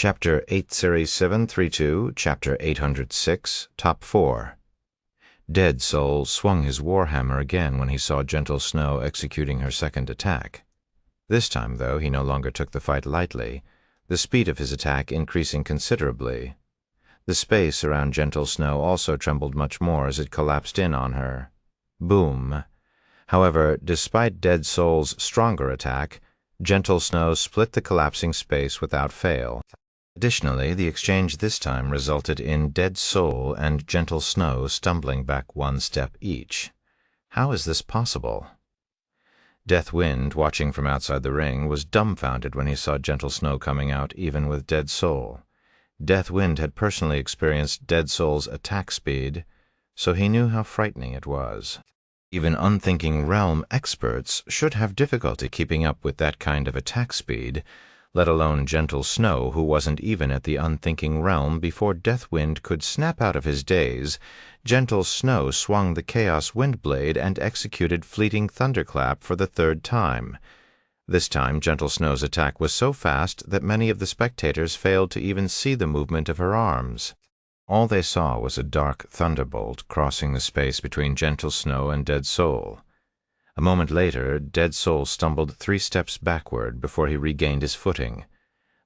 Chapter 8 Series 732, Chapter 806, Top 4. Dead Soul swung his warhammer again when he saw Gentle Snow executing her second attack. This time, though, he no longer took the fight lightly, the speed of his attack increasing considerably. The space around Gentle Snow also trembled much more as it collapsed in on her. Boom! However, despite Dead Soul's stronger attack, Gentle Snow split the collapsing space without fail. Additionally, the exchange this time resulted in Dead Soul and Gentle Snow stumbling back one step each. How is this possible? Deathwind, watching from outside the ring, was dumbfounded when he saw Gentle Snow coming out even with Dead Soul. Deathwind had personally experienced Dead Soul's attack speed, so he knew how frightening it was. Even unthinking realm experts should have difficulty keeping up with that kind of attack speed, let alone Gentle Snow, who wasn't even at the unthinking realm before Deathwind could snap out of his daze. Gentle Snow swung the Chaos Windblade and executed Fleeting Thunderclap for the third time. This time, Gentle Snow's attack was so fast that many of the spectators failed to even see the movement of her arms. All they saw was a dark thunderbolt crossing the space between Gentle Snow and Dead Soul. A moment later, Dead Soul stumbled 3 steps backward before he regained his footing.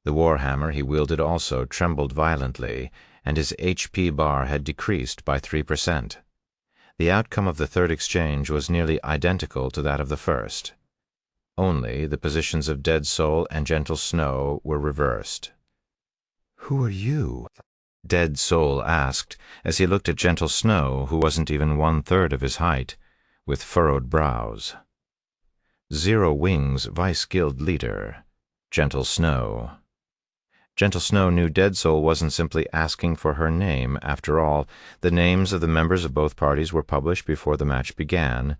The warhammer he wielded also trembled violently, and his HP bar had decreased by 3%. The outcome of the third exchange was nearly identical to that of the first. Only the positions of Dead Soul and Gentle Snow were reversed. "Who are you?" Dead Soul asked, as he looked at Gentle Snow, who wasn't even 1/3 of his height, with furrowed brows. Zero Wing's Vice Guild leader, Gentle Snow. Gentle Snow knew Dead Soul wasn't simply asking for her name. After all, the names of the members of both parties were published before the match began.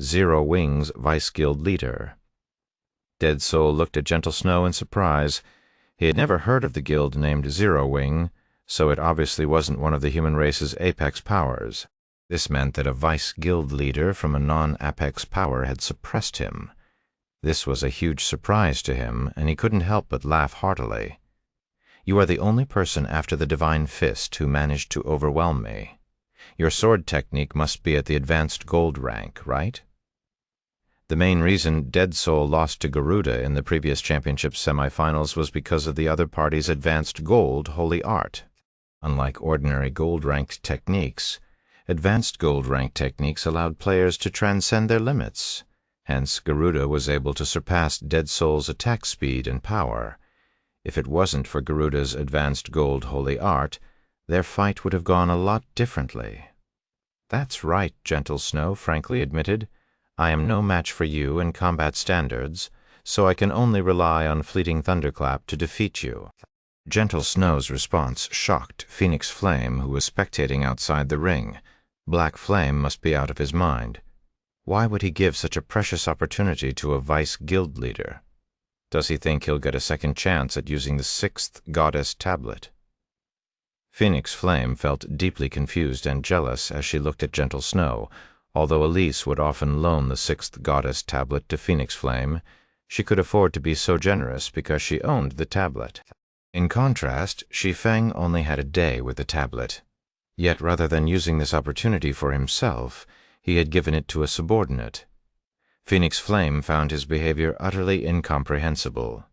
Zero Wing's Vice Guild leader. Dead Soul looked at Gentle Snow in surprise. He had never heard of the guild named Zero Wing, so it obviously wasn't one of the human race's apex powers. This meant that a vice guild leader from a non-apex power had suppressed him. This was a huge surprise to him, and he couldn't help but laugh heartily. "You are the only person after the Divine Fist who managed to overwhelm me. Your sword technique must be at the advanced gold rank, right?" The main reason Dead Soul lost to Garuda in the previous championship semifinals was because of the other party's advanced gold holy art. Unlike ordinary gold-ranked techniques, advanced gold-rank techniques allowed players to transcend their limits. Hence, Garuda was able to surpass Dead Soul's attack speed and power. If it wasn't for Garuda's advanced gold holy art, their fight would have gone a lot differently. "That's right," Gentle Snow frankly admitted. "I am no match for you in combat standards, so I can only rely on Fleeting Thunderclap to defeat you." Gentle Snow's response shocked Phoenix Flame, who was spectating outside the ring. Black Flame must be out of his mind. Why would he give such a precious opportunity to a vice guild leader? Does he think he'll get a second chance at using the 6th Goddess Tablet? Phoenix Flame felt deeply confused and jealous as she looked at Gentle Snow. Although Elise would often loan the 6th Goddess Tablet to Phoenix Flame, she could afford to be so generous because she owned the tablet. In contrast, Shi Feng only had a day with the tablet. Yet rather than using this opportunity for himself, he had given it to a subordinate. Phoenix Flame found his behavior utterly incomprehensible.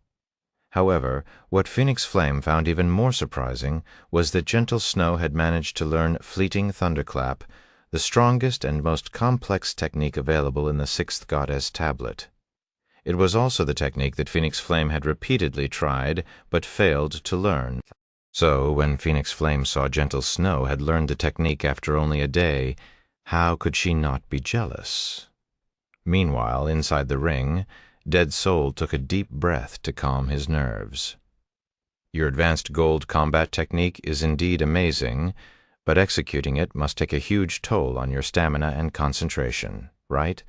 However, what Phoenix Flame found even more surprising was that Gentle Snow had managed to learn Fleeting Thunderclap, the strongest and most complex technique available in the 6th Goddess Tablet. It was also the technique that Phoenix Flame had repeatedly tried but failed to learn. So, when Phoenix Flame saw Gentle Snow had learned the technique after only a day, how could she not be jealous? Meanwhile, inside the ring, Dead Soul took a deep breath to calm his nerves. "Your advanced gold combat technique is indeed amazing, but executing it must take a huge toll on your stamina and concentration, right?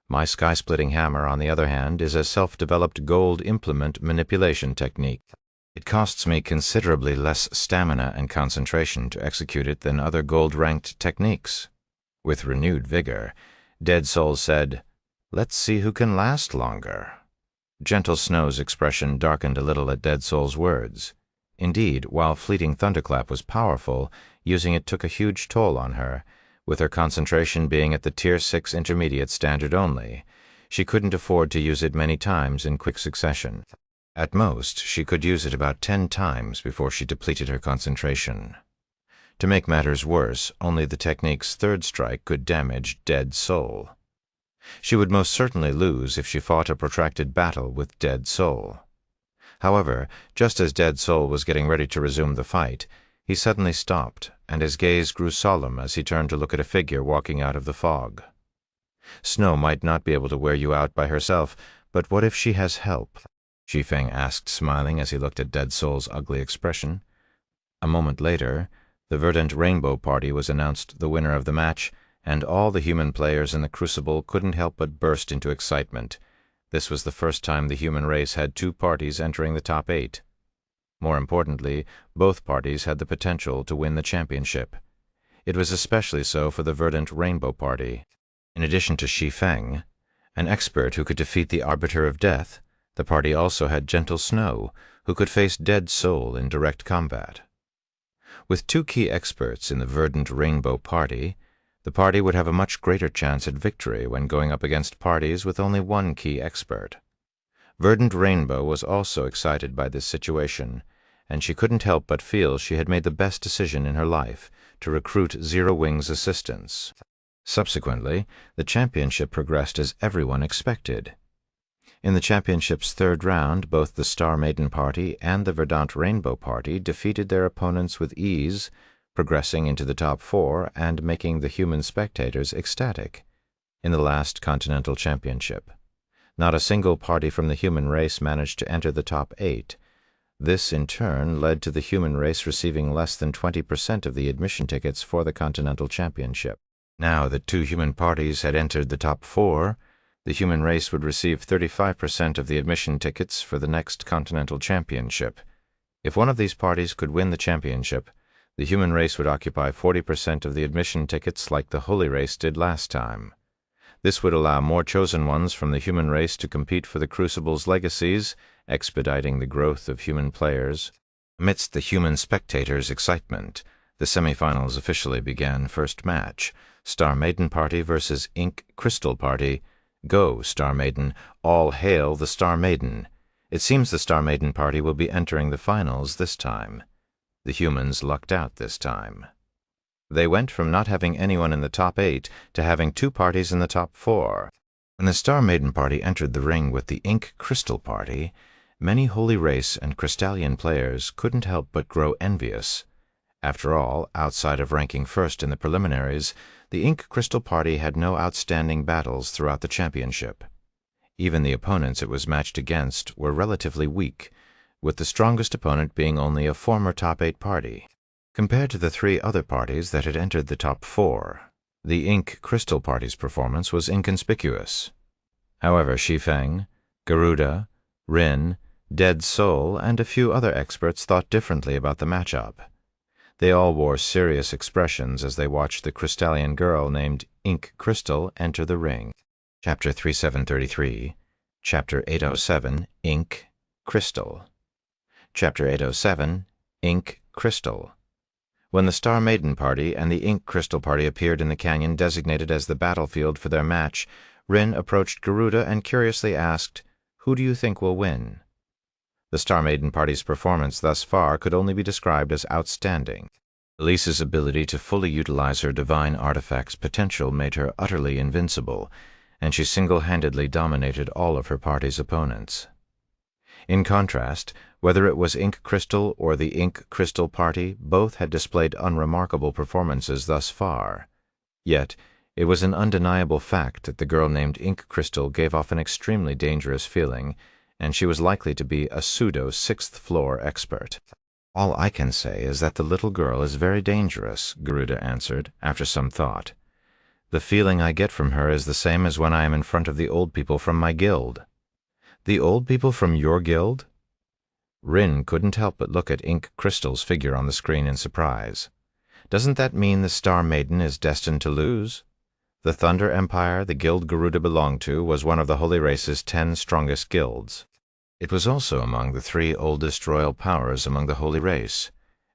My sky-splitting hammer, on the other hand, is a self-developed gold implement manipulation technique. It costs me considerably less stamina and concentration to execute it than other gold-ranked techniques." With renewed vigor, Dead Soul said, "Let's see who can last longer." Gentle Snow's expression darkened a little at Dead Soul's words. Indeed, while fleeting thunderclap was powerful, using it took a huge toll on her, with her concentration being at the Tier 6 intermediate standard only. She couldn't afford to use it many times in quick succession. At most, she could use it about 10 times before she depleted her concentration. To make matters worse, only the technique's third strike could damage Dead Soul. She would most certainly lose if she fought a protracted battle with Dead Soul. However, just as Dead Soul was getting ready to resume the fight, he suddenly stopped, and his gaze grew solemn as he turned to look at a figure walking out of the fog. Snow might not be able to wear you out by herself, but what if she has help? Shi Feng asked, smiling as he looked at Dead Soul's ugly expression. A moment later, the verdant rainbow party was announced the winner of the match, and all the human players in the Crucible couldn't help but burst into excitement. This was the first time the human race had 2 parties entering the top 8. More importantly, both parties had the potential to win the championship. It was especially so for the verdant rainbow party. In addition to Shi Feng, an expert who could defeat the Arbiter of Death, the party also had Gentle Snow, who could face Dead Soul in direct combat. With 2 key experts in the verdant rainbow party, the party would have a much greater chance at victory when going up against parties with only 1 key expert. Verdant Rainbow was also excited by this situation, and she couldn't help but feel she had made the best decision in her life to recruit Zero Wing's assistance. Subsequently, the championship progressed as everyone expected. In the championship's 3rd round, both the Star Maiden party and the Verdant Rainbow party defeated their opponents with ease, progressing into the top 4 and making the human spectators ecstatic. In the last Continental Championship, not a single party from the human race managed to enter the top 8. This, in turn, led to the human race receiving less than 20% of the admission tickets for the Continental Championship. Now that 2 human parties had entered the top 4, the human race would receive 35% of the admission tickets for the next Continental Championship. If one of these parties could win the championship, the human race would occupy 40% of the admission tickets like the Holy Race did last time. This would allow more chosen ones from the human race to compete for the Crucible's legacies, expediting the growth of human players. Amidst the human spectators' excitement, the semifinals officially began. First match, Star Maiden Party versus Ink Crystal Party. Go, Star Maiden! All hail the Star Maiden! It seems the Star Maiden Party will be entering the finals this time. The humans lucked out this time. They went from not having anyone in the top 8 to having 2 parties in the top 4. When the Star Maiden Party entered the ring with the Ink Crystal Party, many Holy Race and Crystallian players couldn't help but grow envious. After all, outside of ranking first in the preliminaries, the Ink Crystal Party had no outstanding battles throughout the championship. Even the opponents it was matched against were relatively weak, with the strongest opponent being only a former top 8 party. Compared to the 3 other parties that had entered the top 4, the Ink Crystal Party's performance was inconspicuous. However, Shi Feng, Garuda, Rin, Dead Soul, and a few other experts thought differently about the matchup. They all wore serious expressions as they watched the Crystallian girl named Ink Crystal enter the ring. Chapter 3733, Chapter 807, Ink Crystal. Chapter 807, Ink Crystal. When the Star Maiden Party and the Ink Crystal Party appeared in the canyon designated as the battlefield for their match, Rin approached Garuda and curiously asked, "Who do you think will win?" The Star Maiden Party's performance thus far could only be described as outstanding. Elise's ability to fully utilize her divine artifact's potential made her utterly invincible, and she single-handedly dominated all of her party's opponents. In contrast, whether it was Ink Crystal or the Ink Crystal Party, both had displayed unremarkable performances thus far. Yet, it was an undeniable fact that the girl named Ink Crystal gave off an extremely dangerous feeling, and she was likely to be a pseudo-sixth-floor expert. "All I can say is that the little girl is very dangerous," Garuda answered, after some thought. "The feeling I get from her is the same as when I am in front of the old people from my guild." "The old people from your guild?" Rin couldn't help but look at Ink Crystal's figure on the screen in surprise. "Doesn't that mean the Star Maiden is destined to lose? The Thunder Empire, the guild Garuda belonged to, was one of the Holy Race's 10 strongest guilds." It was also among the 3 oldest royal powers among the Holy Race,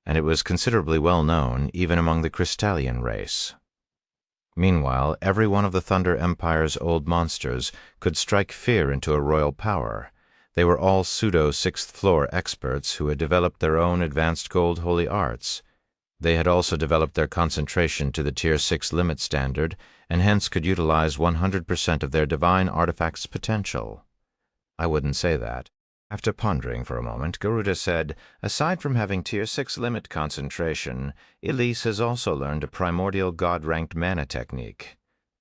and it was considerably well known even among the Crystallian race. Meanwhile, every one of the Thunder Empire's old monsters could strike fear into a royal power. They were all pseudo-sixth-floor experts who had developed their own advanced gold holy arts. They had also developed their concentration to the Tier 6 limit standard, and hence could utilize 100% of their divine artifacts' potential. I wouldn't say that. After pondering for a moment, Garuda said, aside from having Tier 6 limit concentration, Elise has also learned a primordial god-ranked mana technique.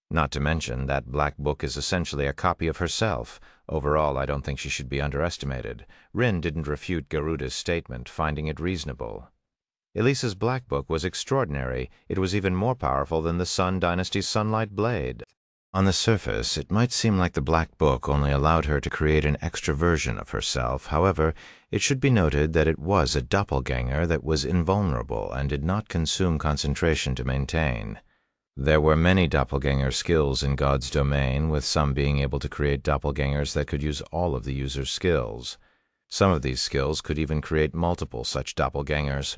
Not to mention that Black Book is essentially a copy of herself. Overall, I don't think she should be underestimated. Rin didn't refute Garuda's statement, finding it reasonable. Elise's Black Book was extraordinary. It was even more powerful than the Sun Dynasty's Sunlight Blade. On the surface, it might seem like the Black Book only allowed her to create an extra version of herself. However, it should be noted that it was a doppelganger that was invulnerable and did not consume concentration to maintain. There were many doppelganger skills in God's domain, with some being able to create doppelgangers that could use all of the user's skills. Some of these skills could even create multiple such doppelgangers.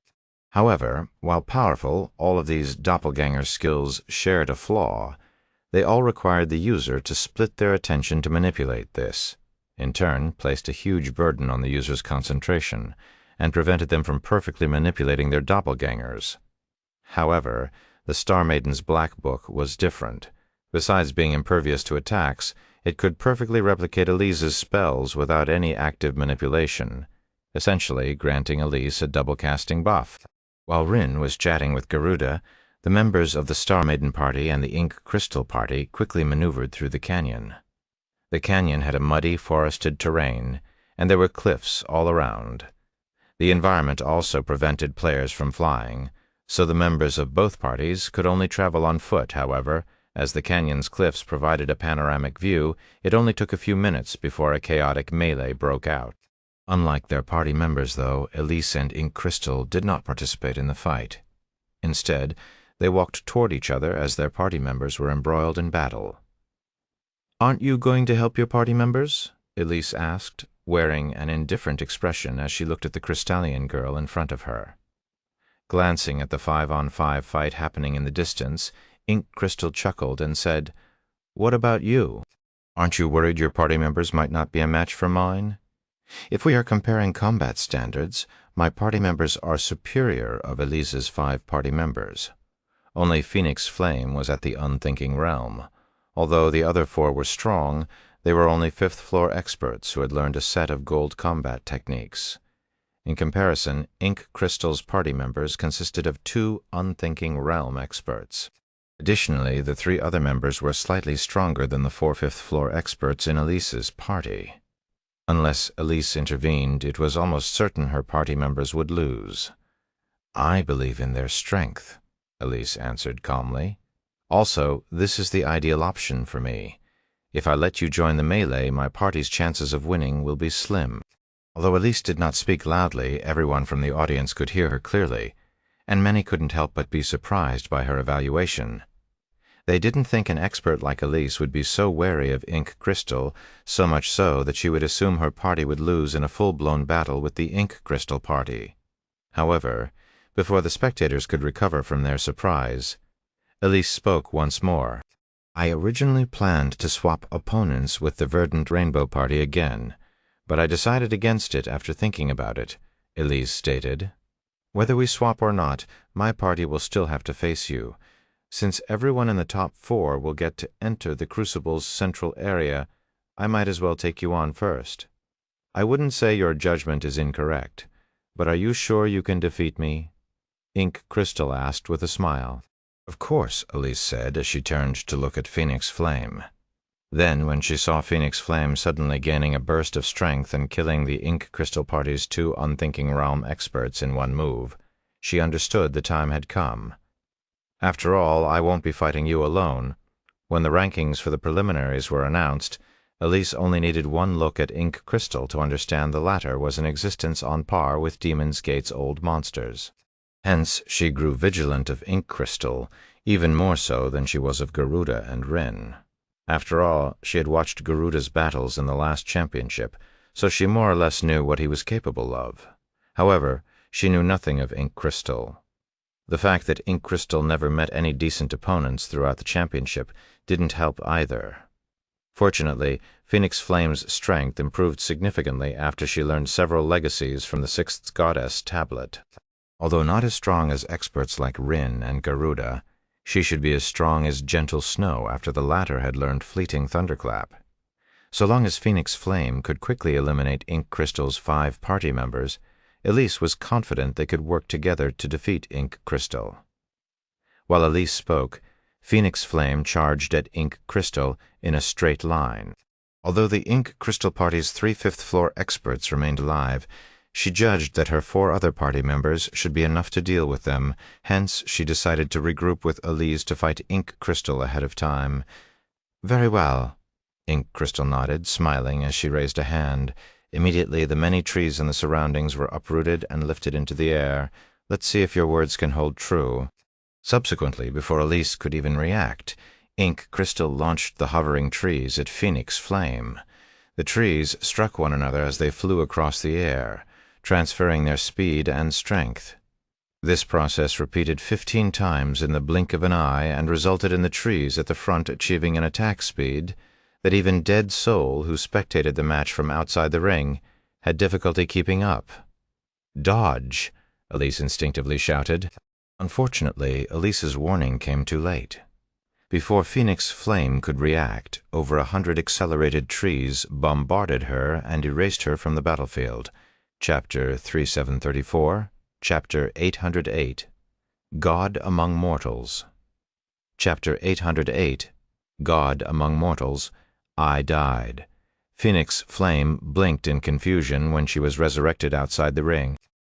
However, while powerful, all of these doppelganger skills shared a flaw. They all required the user to split their attention to manipulate this. In turn, placed a huge burden on the user's concentration, and prevented them from perfectly manipulating their doppelgangers. However, the Star Maiden's Black Book was different. Besides being impervious to attacks, it could perfectly replicate Elise's spells without any active manipulation, essentially granting Elise a double-casting buff. While Rin was chatting with Garuda, the members of the Star Maiden Party and the Ink Crystal Party quickly maneuvered through the canyon. The canyon had a muddy, forested terrain, and there were cliffs all around. The environment also prevented players from flying, so the members of both parties could only travel on foot. However, as the canyon's cliffs provided a panoramic view, it only took a few minutes before a chaotic melee broke out. Unlike their party members, though, Elise and Ink Crystal did not participate in the fight. Instead, they walked toward each other as their party members were embroiled in battle. "Aren't you going to help your party members?" Elise asked, wearing an indifferent expression as she looked at the Crystallian girl in front of her. Glancing at the 5-on-5 fight happening in the distance, Ink Crystal chuckled and said, "What about you? Aren't you worried your party members might not be a match for mine? If we are comparing combat standards, my party members are superior of Elise's 5 party members. Only Phoenix Flame was at the unthinking realm. Although the other 4 were strong, they were only 5th-floor experts who had learned a set of gold combat techniques. In comparison, Ink Crystal's party members consisted of 2 unthinking realm experts. Additionally, the 3 other members were slightly stronger than the 4 5th-floor experts in Elise's party. Unless Elise intervened, it was almost certain her party members would lose. "I believe in their strength," Elise answered calmly. "Also, this is the ideal option for me. If I let you join the melee, my party's chances of winning will be slim." Although Elise did not speak loudly, everyone from the audience could hear her clearly, and many couldn't help but be surprised by her evaluation. They didn't think an expert like Elise would be so wary of Ink Crystal, so much so that she would assume her party would lose in a full-blown battle with the Ink Crystal party. However, before the spectators could recover from their surprise, Elise spoke once more. "I originally planned to swap opponents with the Verdant Rainbow Party again, but I decided against it after thinking about it," Elise stated. "Whether we swap or not, my party will still have to face you. Since everyone in the top 4 will get to enter the Crucible's central area, I might as well take you on first. I wouldn't say your judgment is incorrect, but are you sure you can defeat me?" Ink Crystal asked with a smile. "Of course," Elise said as she turned to look at Phoenix Flame. Then, when she saw Phoenix Flame suddenly gaining a burst of strength and killing the Ink Crystal Party's 2 unthinking realm experts in one move, she understood the time had come. "After all, I won't be fighting you alone." When the rankings for the preliminaries were announced, Elise only needed one look at Ink Crystal to understand the latter was in existence on par with Demon's Gate's old monsters. Hence, she grew vigilant of Ink Crystal, even more so than she was of Garuda and Rin. After all, she had watched Garuda's battles in the last championship, so she more or less knew what he was capable of. However, she knew nothing of ink crystal. The fact that ink crystal never met any decent opponents throughout the championship didn't help either. Fortunately, Phoenix Flame's strength improved significantly after she learned several legacies from the Sixth Goddess tablet. Although not as strong as experts like Rin and Garuda, she should be as strong as Gentle Snow after the latter had learned Fleeting Thunderclap. So long as Phoenix Flame could quickly eliminate Ink Crystal's 5 party members, Elise was confident they could work together to defeat Ink Crystal. While Elise spoke, Phoenix Flame charged at Ink Crystal in a straight line. Although the Ink Crystal Party's 3 fifth-floor experts remained alive, she judged that her 4 other party members should be enough to deal with them, hence she decided to regroup with Elise to fight Ink Crystal ahead of time. "Very well," Ink Crystal nodded, smiling as she raised a hand. Immediately the many trees in the surroundings were uprooted and lifted into the air. "Let's see if your words can hold true." Subsequently, before Elise could even react, Ink Crystal launched the hovering trees at Phoenix Flame. The trees struck one another as they flew across the air, transferring their speed and strength. This process repeated 15 times in the blink of an eye and resulted in the trees at the front achieving an attack speed that even Dead Soul, who spectated the match from outside the ring, had difficulty keeping up. "Dodge!" Elise instinctively shouted. Unfortunately, Elise's warning came too late. Before Phoenix Flame could react, over 100 accelerated trees bombarded her and erased her from the battlefield. Chapter 3734, Chapter 808, God Among Mortals. Chapter 808, God Among Mortals, I Died. Phoenix Flame blinked in confusion when she was resurrected outside the ring.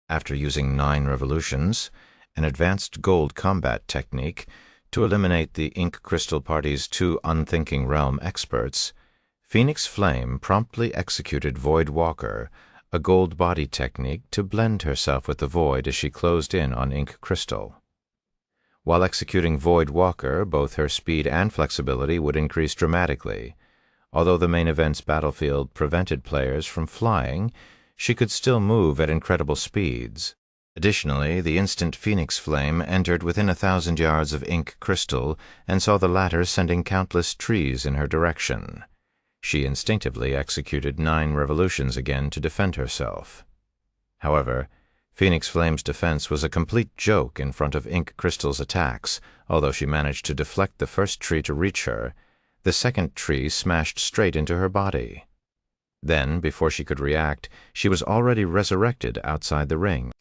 After using 9 revolutions, an advanced gold combat technique, to eliminate the Ink Crystal Party's 2 unthinking realm experts, Phoenix Flame promptly executed Void Walker, a gold body technique to blend herself with the void as she closed in on Ink Crystal. While executing Void Walker, both her speed and flexibility would increase dramatically. Although the main event's battlefield prevented players from flying, she could still move at incredible speeds. Additionally, the instant Phoenix Flame entered within 1,000 yards of Ink Crystal and saw the latter sending countless trees in her direction. She instinctively executed 9 revolutions again to defend herself. However, Phoenix Flame's defense was a complete joke in front of Ink Crystal's attacks. Although she managed to deflect the first tree to reach her, the second tree smashed straight into her body. Then, before she could react, she was already resurrected outside the ring.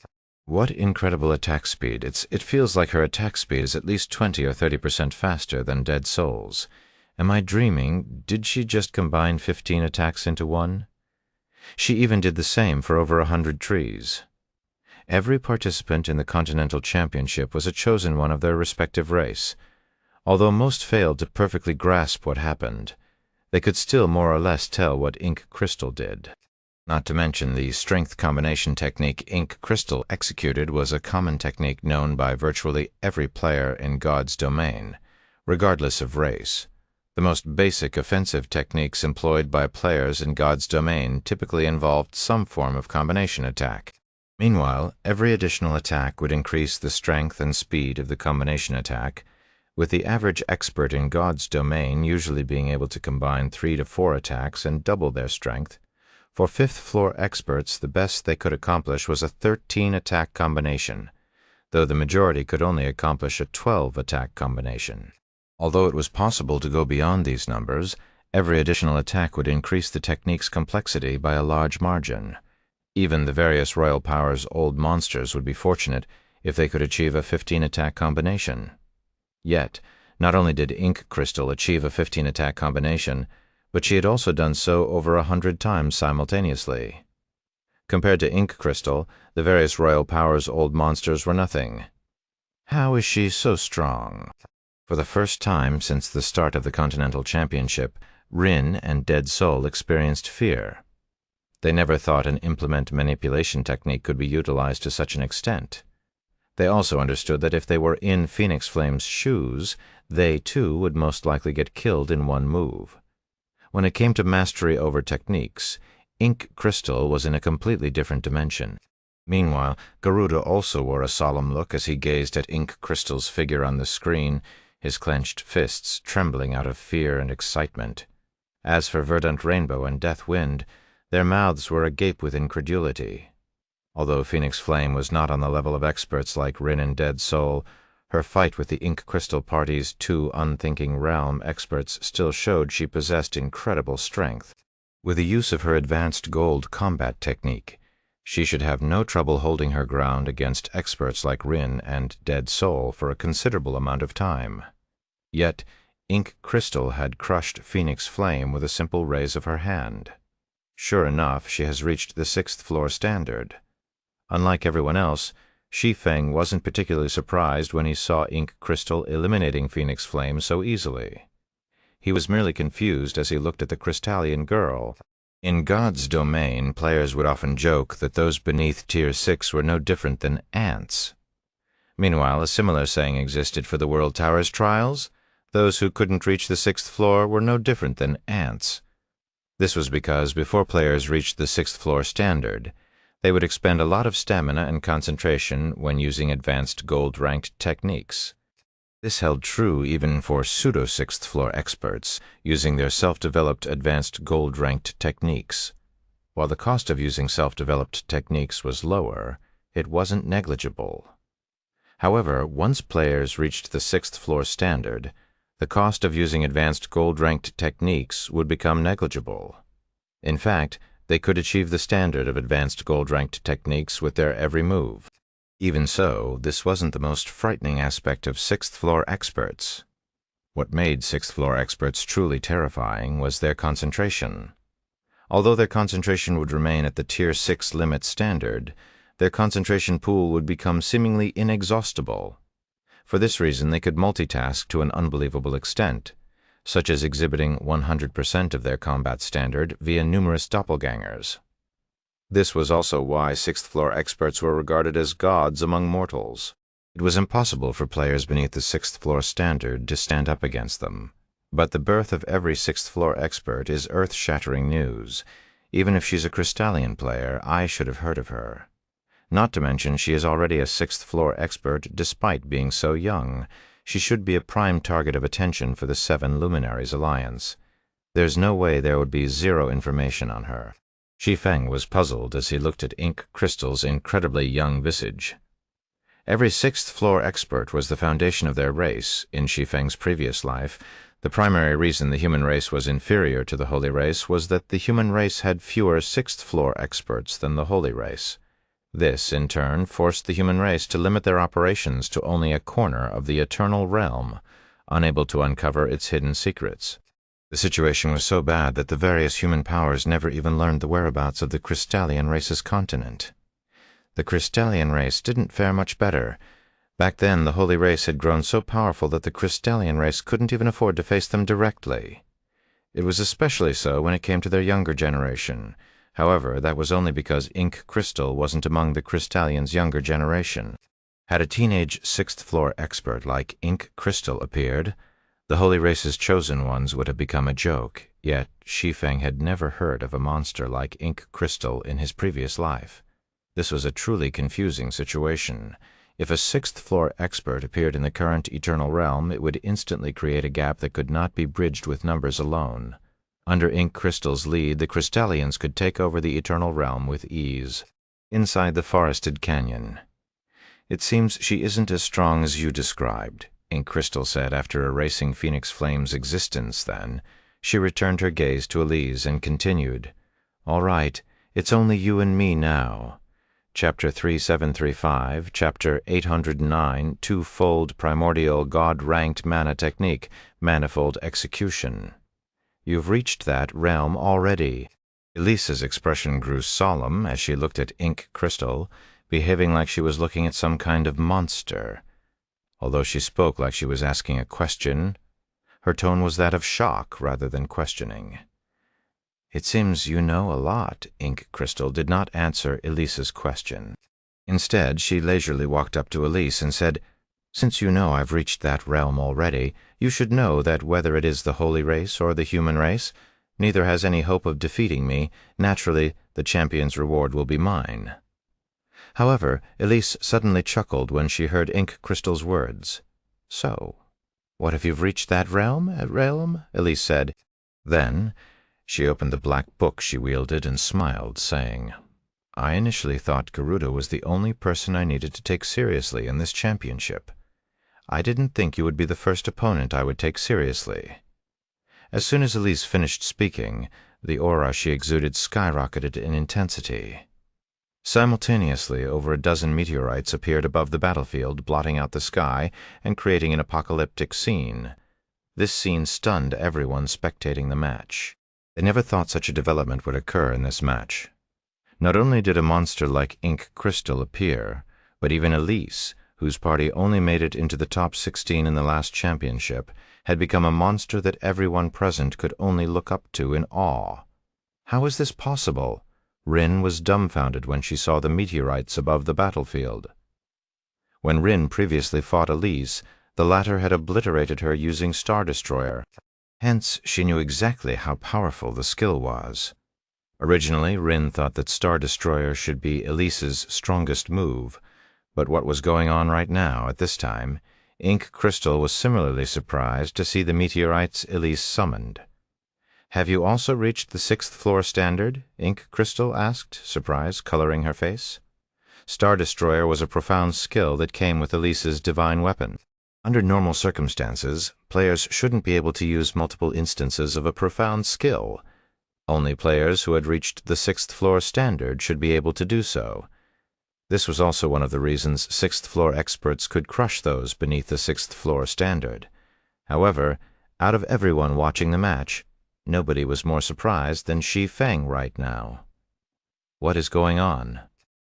What incredible attack speed. It feels like her attack speed is at least 20 or 30% faster than Dead Soul's. Am I dreaming? Did she just combine 15 attacks into one? She even did the same for over 100 trees. Every participant in the Continental Championship was a chosen one of their respective race. Although most failed to perfectly grasp what happened, they could still more or less tell what Ink Crystal did. Not to mention the strength combination technique Ink Crystal executed was a common technique known by virtually every player in God's domain, regardless of race. The most basic offensive techniques employed by players in God's domain typically involved some form of combination attack. Meanwhile, every additional attack would increase the strength and speed of the combination attack, with the average expert in God's domain usually being able to combine 3 to 4 attacks and double their strength. For 5th-floor experts, the best they could accomplish was a 13-attack combination, though the majority could only accomplish a 12-attack combination. Although it was possible to go beyond these numbers, every additional attack would increase the technique's complexity by a large margin. Even the various Royal Power's old monsters would be fortunate if they could achieve a 15-attack combination. Yet, not only did Ink Crystal achieve a 15-attack combination, but she had also done so over 100 times simultaneously. Compared to Ink Crystal, the various Royal Power's old monsters were nothing. How is she so strong? For the first time since the start of the Continental Championship, Rin and Dead Soul experienced fear. They never thought an implement manipulation technique could be utilized to such an extent. They also understood that if they were in Phoenix Flame's shoes, they too would most likely get killed in one move. When it came to mastery over techniques, ink crystal was in a completely different dimension. Meanwhile, Garuda also wore a solemn look as he gazed at Ink Crystal's figure on the screen, his clenched fists trembling out of fear and excitement. As for Verdant Rainbow and Death Wind, their mouths were agape with incredulity. Although Phoenix Flame was not on the level of experts like Rin and Dead Soul, her fight with the Ink Crystal Party's two unthinking realm experts still showed she possessed incredible strength. With the use of her advanced gold combat technique, she should have no trouble holding her ground against experts like Rin and Dead Soul for a considerable amount of time. Yet, Ink Crystal had crushed Phoenix Flame with a simple raise of her hand. Sure enough, she has reached the 6th floor standard. Unlike everyone else, Shi Feng wasn't particularly surprised when he saw Ink Crystal eliminating Phoenix Flame so easily. He was merely confused as he looked at the Crystallian girl. In God's domain, players would often joke that those beneath Tier 6 were no different than ants. Meanwhile, a similar saying existed for the World Towers trials. Those who couldn't reach the 6th floor were no different than ants. This was because before players reached the 6th floor standard, they would expend a lot of stamina and concentration when using advanced gold-ranked techniques. This held true even for pseudo-6th floor experts using their self-developed advanced gold-ranked techniques. While the cost of using self-developed techniques was lower, it wasn't negligible. However, once players reached the 6th floor standard, the cost of using advanced gold-ranked techniques would become negligible. In fact, they could achieve the standard of advanced gold-ranked techniques with their every move. Even so, this wasn't the most frightening aspect of 6th floor experts. What made 6th floor experts truly terrifying was their concentration. Although their concentration would remain at the Tier 6 limit standard, their concentration pool would become seemingly inexhaustible. For this reason, they could multitask to an unbelievable extent, such as exhibiting 100% of their combat standard via numerous doppelgangers. This was also why 6th floor experts were regarded as gods among mortals. It was impossible for players beneath the 6th floor standard to stand up against them. But the birth of every 6th floor expert is earth-shattering news. Even if she's a Crystallian player, I should have heard of her. Not to mention she is already a 6th floor expert despite being so young. She should be a prime target of attention for the 7 Luminaries Alliance. There's no way there would be zero information on her. Shi Feng was puzzled as he looked at Ink Crystal's incredibly young visage. Every 6th floor expert was the foundation of their race. In Shi Feng's previous life, the primary reason the human race was inferior to the holy race was that the human race had fewer 6th floor experts than the holy race. This, in turn, forced the human race to limit their operations to only a corner of the eternal realm, unable to uncover its hidden secrets. The situation was so bad that the various human powers never even learned the whereabouts of the Crystallian race's continent. The Crystallian race didn't fare much better. Back then, the holy race had grown so powerful that the Crystallian race couldn't even afford to face them directly. It was especially so when it came to their younger generation. However, that was only because Ink Crystal wasn't among the Crystallians' younger generation. Had a teenage 6th floor expert like Ink Crystal appeared, the holy race's chosen ones would have become a joke, yet Shi Feng had never heard of a monster like Ink Crystal in his previous life. This was a truly confusing situation. If a 6th floor expert appeared in the current Eternal Realm, it would instantly create a gap that could not be bridged with numbers alone. Under Ink Crystal's lead, the Crystallians could take over the Eternal Realm with ease. Inside the forested canyon. "It seems she isn't as strong as you described," Ink Crystal said after erasing Phoenix Flame's existence then. She returned her gaze to Elise and continued, "All right, it's only you and me now. Chapter 3735, Chapter 809, Two-Fold Primordial God-Ranked Mana Technique, Manifold Execution. You've reached that realm already." Elise's expression grew solemn as she looked at Ink Crystal, behaving like she was looking at some kind of monster. Although she spoke like she was asking a question, her tone was that of shock rather than questioning. "It seems you know a lot." Ink Crystal did not answer Elise's question. Instead, she leisurely walked up to Elise and said, "Since you know I've reached that realm already, you should know that whether it is the holy race or the human race, Neither has any hope of defeating me. Naturally, the champion's reward will be mine." However, Elise suddenly chuckled when she heard Ink Crystal's words. "So, what if you've reached that realm?" Elise said. Then she opened the black book she wielded and smiled, saying, "I initially thought Garuda was the only person I needed to take seriously in this championship. I didn't think you would be the first opponent I would take seriously." As soon as Elise finished speaking, the aura she exuded skyrocketed in intensity. Simultaneously, over a dozen meteorites appeared above the battlefield, blotting out the sky and creating an apocalyptic scene. This scene stunned everyone spectating the match. They never thought such a development would occur in this match. Not only did a monster like Ink Crystal appear, but even Elise, whose party only made it into the top 16 in the last championship, had become a monster that everyone present could only look up to in awe. How is this possible? Rin was dumbfounded when she saw the meteorites above the battlefield. When Rin previously fought Elise, the latter had obliterated her using Star Destroyer. Hence, she knew exactly how powerful the skill was. Originally, Rin thought that Star Destroyer should be Elise's strongest move, but what was going on right now, at this time, Ink Crystal was similarly surprised to see the meteorites Elise summoned. "Have you also reached the 6th floor standard?" Ink Crystal asked, surprise coloring her face. Star Destroyer was a profound skill that came with Elise's divine weapon. Under normal circumstances, players shouldn't be able to use multiple instances of a profound skill. Only players who had reached the 6th floor standard should be able to do so. This was also one of the reasons 6th floor experts could crush those beneath the 6th floor standard. However, out of everyone watching the match, nobody was more surprised than Shi Feng right now. What is going on?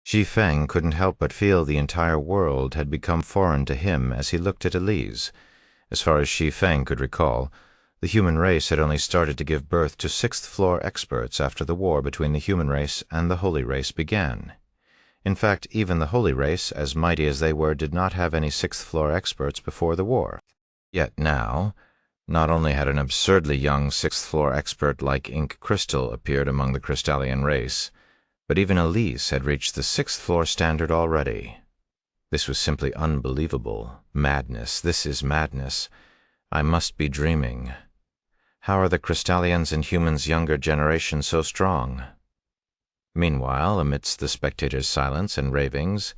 Shi Feng couldn't help but feel the entire world had become foreign to him as he looked at Elise. As far as Shi Feng could recall, the human race had only started to give birth to 6th floor experts after the war between the human race and the holy race began. In fact, even the holy race, as mighty as they were, did not have any 6th floor experts before the war. Yet now, not only had an absurdly young 6th floor expert like Ink Crystal appeared among the Crystallian race, but even Elise had reached the 6th floor standard already. This was simply unbelievable. Madness. This is madness. I must be dreaming. How are the Crystallians and humans' younger generation so strong? Meanwhile, amidst the spectators' silence and ravings,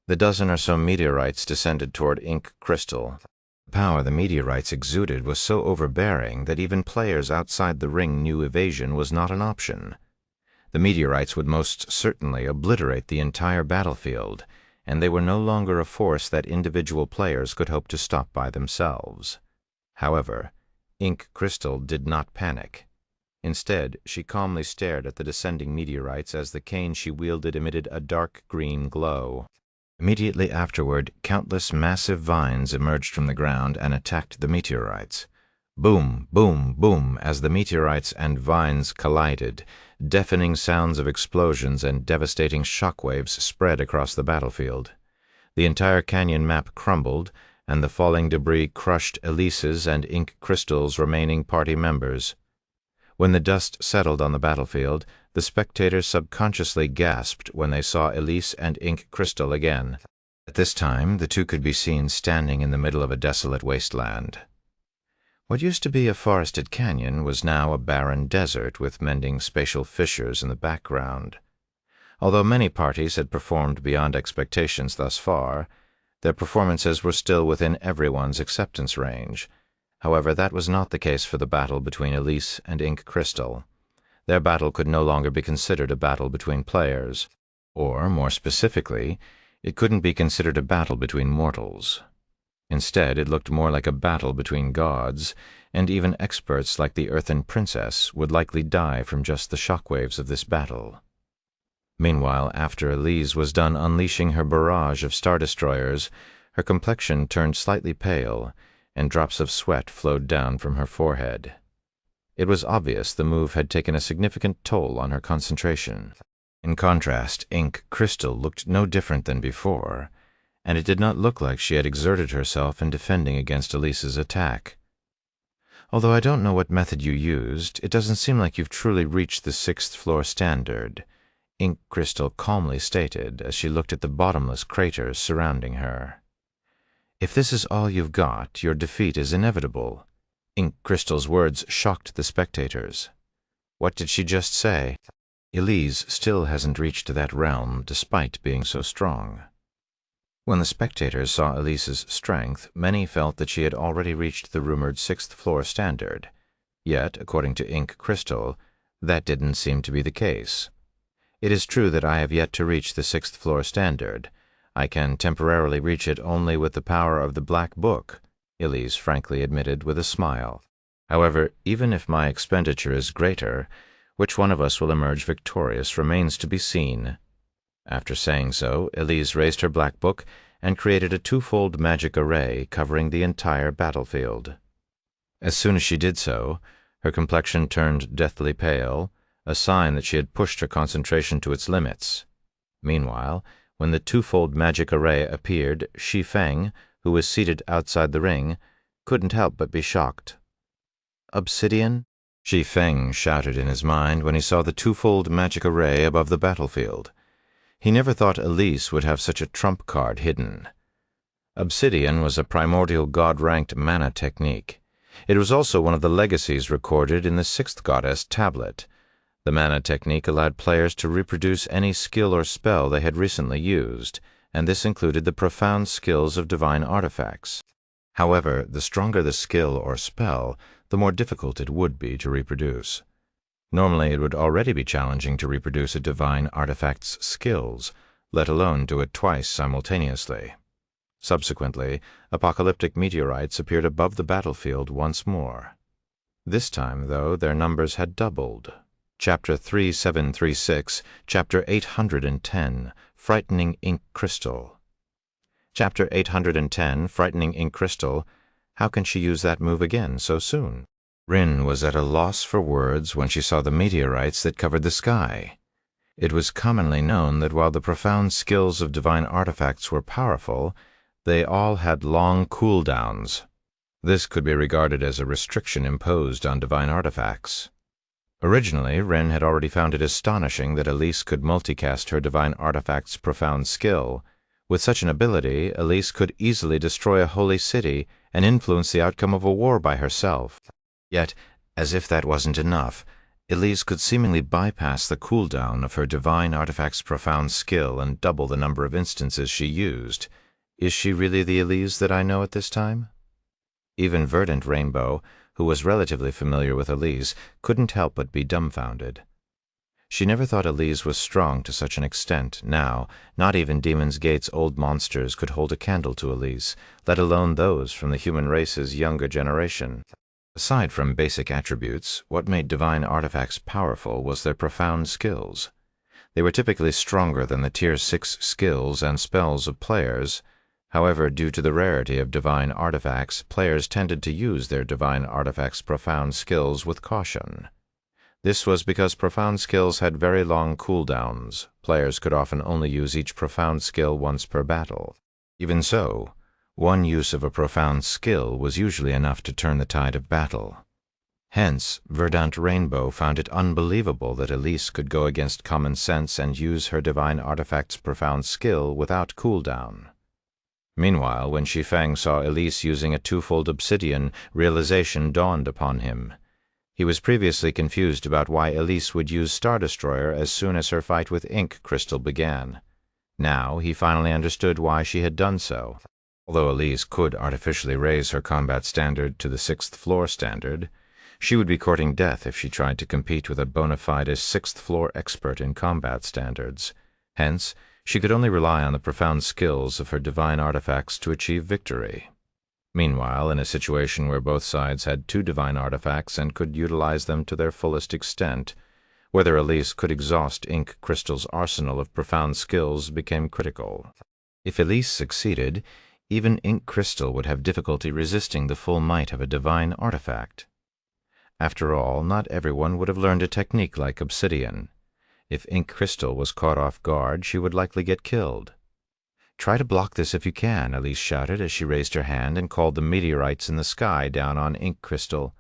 the dozen or so meteorites descended toward Ink Crystal. The power the meteorites exuded was so overbearing that even players outside the ring knew evasion was not an option. The meteorites would most certainly obliterate the entire battlefield, and they were no longer a force that individual players could hope to stop by themselves. However, Ink Crystal did not panic. Instead, she calmly stared at the descending meteorites as the cane she wielded emitted a dark green glow. Immediately afterward, countless massive vines emerged from the ground and attacked the meteorites. Boom, boom, boom, as the meteorites and vines collided, deafening sounds of explosions and devastating shockwaves spread across the battlefield. The entire canyon map crumbled, and the falling debris crushed Elise's and Ink Crystal's remaining party members. When the dust settled on the battlefield, the spectators subconsciously gasped when they saw Elise and Ink Crystal again. At this time, the two could be seen standing in the middle of a desolate wasteland. What used to be a forested canyon was now a barren desert with mending spatial fissures in the background. Although many parties had performed beyond expectations thus far, their performances were still within everyone's acceptance range. However, that was not the case for the battle between Elise and Ink Crystal. Their battle could no longer be considered a battle between players, or, more specifically, it couldn't be considered a battle between mortals. Instead, it looked more like a battle between gods, and even experts like the Earthen Princess would likely die from just the shockwaves of this battle. Meanwhile, after Elise was done unleashing her barrage of Star Destroyers, her complexion turned slightly pale, and drops of sweat flowed down from her forehead. It was obvious the move had taken a significant toll on her concentration. In contrast, Ink Crystal looked no different than before, and it did not look like she had exerted herself in defending against Elise's attack. Although I don't know what method you used, it doesn't seem like you've truly reached the 6th floor standard, Ink Crystal calmly stated as she looked at the bottomless craters surrounding her. If this is all you've got, your defeat is inevitable. Ink Crystal's words shocked the spectators. What did she just say? Elise still hasn't reached that realm, despite being so strong. When the spectators saw Elise's strength, many felt that she had already reached the rumored 6th floor standard. Yet, according to Ink Crystal, that didn't seem to be the case. It is true that I have yet to reach the 6th floor standard. I can temporarily reach it only with the power of the Black Book, Elise frankly admitted with a smile. However, even if my expenditure is greater, which one of us will emerge victorious remains to be seen. After saying so, Elise raised her Black Book and created a twofold magic array covering the entire battlefield. As soon as she did so, her complexion turned deathly pale, a sign that she had pushed her concentration to its limits. Meanwhile, when the twofold magic array appeared, Shi Feng, who was seated outside the ring, couldn't help but be shocked. "Obsidian?" Shi Feng shouted in his mind when he saw the twofold magic array above the battlefield. He never thought Elise would have such a trump card hidden. Obsidian was a primordial god-ranked mana technique. It was also one of the legacies recorded in the 6th Goddess tablet. The mana technique allowed players to reproduce any skill or spell they had recently used, and this included the profound skills of divine artifacts. However, the stronger the skill or spell, the more difficult it would be to reproduce. Normally, it would already be challenging to reproduce a divine artifact's skills, let alone do it twice simultaneously. Subsequently, apocalyptic meteorites appeared above the battlefield once more. This time, though, their numbers had doubled. Chapter 3736, Chapter 810, Frightening Ink Crystal. Chapter 810, Frightening Ink Crystal. How can she use that move again so soon? Rin was at a loss for words when she saw the meteorites that covered the sky. It was commonly known that while the profound skills of divine artifacts were powerful, they all had long cooldowns. This could be regarded as a restriction imposed on divine artifacts. Originally, Rin had already found it astonishing that Elise could multicast her divine artifact's profound skill. With such an ability, Elise could easily destroy a holy city and influence the outcome of a war by herself. Yet, as if that wasn't enough, Elise could seemingly bypass the cooldown of her divine artifact's profound skill and double the number of instances she used. Is she really the Elise that I know at this time? Even Verdant Rainbow, who was relatively familiar with Elise, couldn't help but be dumbfounded. She never thought Elise was strong to such an extent. Now, not even Demon's Gate's old monsters could hold a candle to Elise, let alone those from the human race's younger generation. Aside from basic attributes, what made divine artifacts powerful was their profound skills. They were typically stronger than the Tier 6 skills and spells of players. However, due to the rarity of divine artifacts, players tended to use their divine artifacts' profound skills with caution. This was because profound skills had very long cooldowns. Players could often only use each profound skill once per battle. Even so, one use of a profound skill was usually enough to turn the tide of battle. Hence, Verdant Rainbow found it unbelievable that Elise could go against common sense and use her divine artifact's profound skill without cooldown. Meanwhile, when Shi Feng saw Elise using a twofold obsidian, realization dawned upon him. He was previously confused about why Elise would use Star Destroyer as soon as her fight with Ink Crystal began. Now he finally understood why she had done so. Although Elise could artificially raise her combat standard to the 6th floor standard, she would be courting death if she tried to compete with a bona fide 6th floor expert in combat standards. Hence, she could only rely on the profound skills of her divine artifacts to achieve victory. Meanwhile, in a situation where both sides had two divine artifacts and could utilize them to their fullest extent, whether Elise could exhaust Ink Crystal's arsenal of profound skills became critical. If Elise succeeded, even Ink Crystal would have difficulty resisting the full might of a divine artifact. After all, not everyone would have learned a technique like Obsidian. If Ink Crystal was caught off guard, she would likely get killed. "Try to block this if you can," Elise shouted as she raised her hand and called the meteorites in the sky down on Ink Crystal.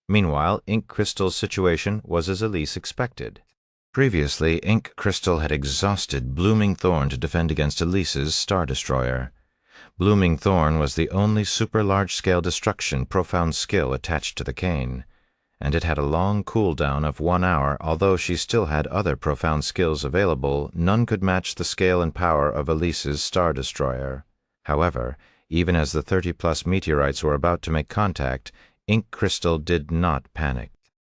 Meanwhile, Ink Crystal's situation was as Elise expected. Previously, Ink Crystal had exhausted Blooming Thorn to defend against Elise's Star Destroyer. Blooming Thorn was the only super large-scale destruction profound skill attached to the cane, and it had a long cooldown of 1 hour. Although she still had other profound skills available, none could match the scale and power of Elise's Star Destroyer. However, even as the 30-plus meteorites were about to make contact, Ink Crystal did not panic.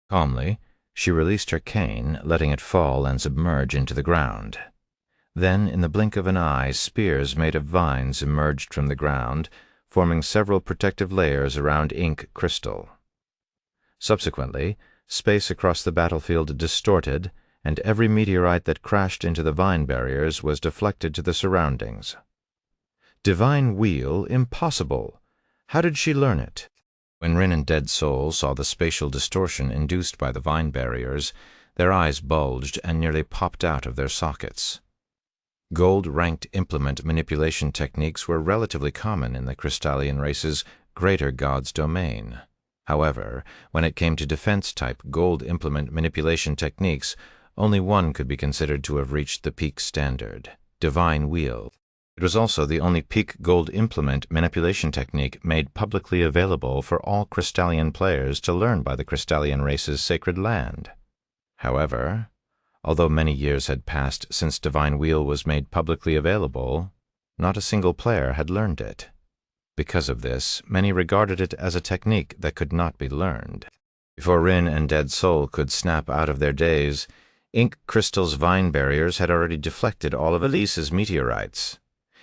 Calmly, she released her cane, letting it fall and submerge into the ground. Then, in the blink of an eye, spears made of vines emerged from the ground, forming several protective layers around Ink Crystal. Subsequently, space across the battlefield distorted, and every meteorite that crashed into the vine barriers was deflected to the surroundings. Divine Wheel? Impossible! How did she learn it? When Rin and Dead Soul saw the spatial distortion induced by the vine barriers, their eyes bulged and nearly popped out of their sockets. Gold-ranked implement manipulation techniques were relatively common in the Crystallian race's greater god's domain. However, when it came to defense-type gold implement manipulation techniques, only one could be considered to have reached the peak standard: Divine Wheel. It was also the only peak gold implement manipulation technique made publicly available for all Crystallian players to learn by the Crystallian race's sacred land. However, although many years had passed since Divine Wheel was made publicly available, not a single player had learned it. Because of this, many regarded it as a technique that could not be learned. Before Rin and Dead Soul could snap out of their daze, Ink Crystal's vine barriers had already deflected all of Elise's meteorites.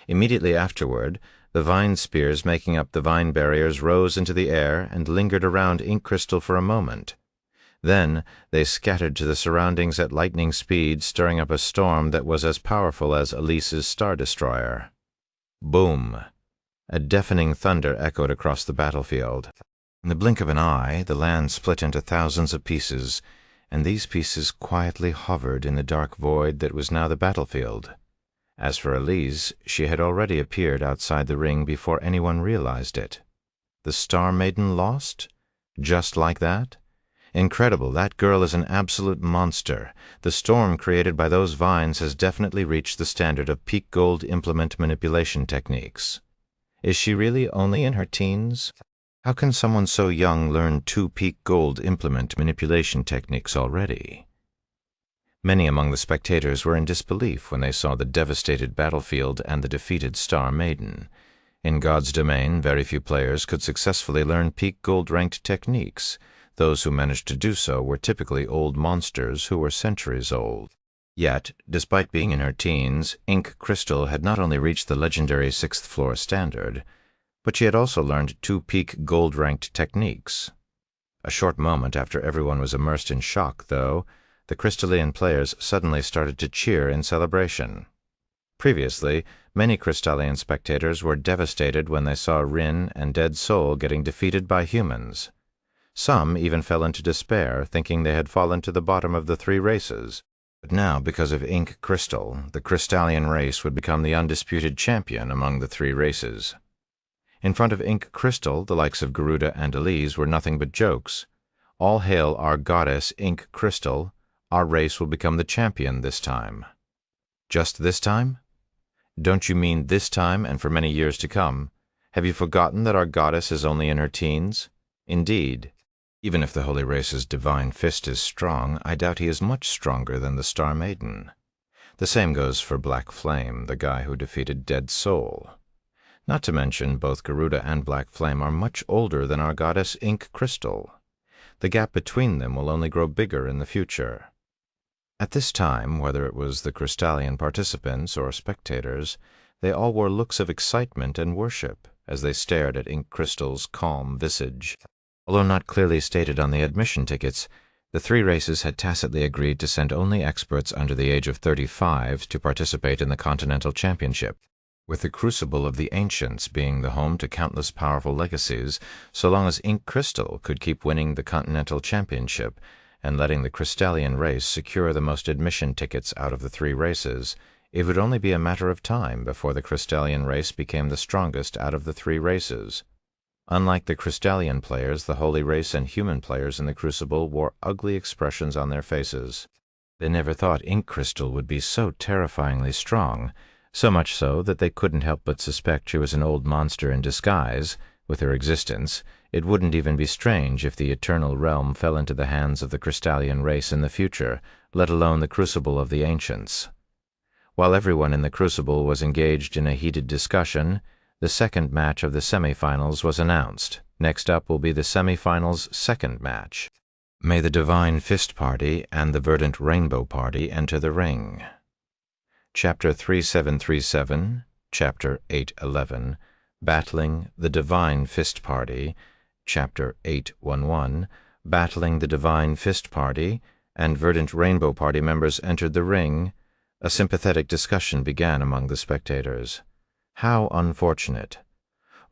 Immediately afterward, the vine spears making up the vine barriers rose into the air and lingered around Ink Crystal for a moment. Then they scattered to the surroundings at lightning speed, stirring up a storm that was as powerful as Elise's Star Destroyer. Boom! A deafening thunder echoed across the battlefield. In the blink of an eye, the land split into thousands of pieces, and these pieces quietly hovered in the dark void that was now the battlefield. As for Elise, she had already appeared outside the ring before anyone realized it. The Star Maiden lost? Just like that? Incredible, that girl is an absolute monster. The storm created by those vines has definitely reached the standard of peak gold implement manipulation techniques. Is she really only in her teens? How can someone so young learn 2 peak gold implement manipulation techniques already? Many among the spectators were in disbelief when they saw the devastated battlefield and the defeated Star Maiden. In God's domain, very few players could successfully learn peak gold-ranked techniques. Those who managed to do so were typically old monsters who were centuries old. Yet, despite being in her teens, Ink Crystal had not only reached the legendary 6th floor standard, but she had also learned 2 peak gold-ranked techniques. A short moment after everyone was immersed in shock, though, the Crystallian players suddenly started to cheer in celebration. Previously, many Crystallian spectators were devastated when they saw Rin and Dead Soul getting defeated by humans. Some even fell into despair, thinking they had fallen to the bottom of the 3 races. But now, because of Ink Crystal, the Crystallian race would become the undisputed champion among the 3 races. In front of Ink Crystal, the likes of Garuda and Elise were nothing but jokes. All hail our goddess Ink Crystal. Our race will become the champion this time. Just this time? Don't you mean this time and for many years to come? Have you forgotten that our goddess is only in her teens? Indeed. Even if the Holy Race's divine fist is strong, I doubt he is much stronger than the Star Maiden. The same goes for Black Flame, the guy who defeated Dead Soul. Not to mention, both Garuda and Black Flame are much older than our goddess Ink Crystal. The gap between them will only grow bigger in the future. At this time, whether it was the Crystallian participants or spectators, they all wore looks of excitement and worship as they stared at Ink Crystal's calm visage. Although not clearly stated on the admission tickets, the 3 races had tacitly agreed to send only experts under the age of 35 to participate in the Continental Championship, with the Crucible of the Ancients being the home to countless powerful legacies. So long as Ink Crystal could keep winning the Continental Championship and letting the Crystallian race secure the most admission tickets out of the 3 races, it would only be a matter of time before the Crystallian race became the strongest out of the 3 races. Unlike the Crystallian players, the Holy Race and human players in the Crucible wore ugly expressions on their faces. They never thought Ink Crystal would be so terrifyingly strong, so much so that they couldn't help but suspect she was an old monster in disguise. With her existence, it wouldn't even be strange if the Eternal Realm fell into the hands of the Crystallian race in the future, let alone the Crucible of the Ancients. While everyone in the Crucible was engaged in a heated discussion, the second match of the semifinals was announced. Next up will be the semifinals' second match. May the Divine Fist Party and the Verdant Rainbow Party enter the ring. Chapter 3737, Chapter 811, Battling the Divine Fist Party, Chapter 811, Battling the Divine Fist Party, and Verdant Rainbow Party members entered the ring. A sympathetic discussion began among the spectators. How unfortunate.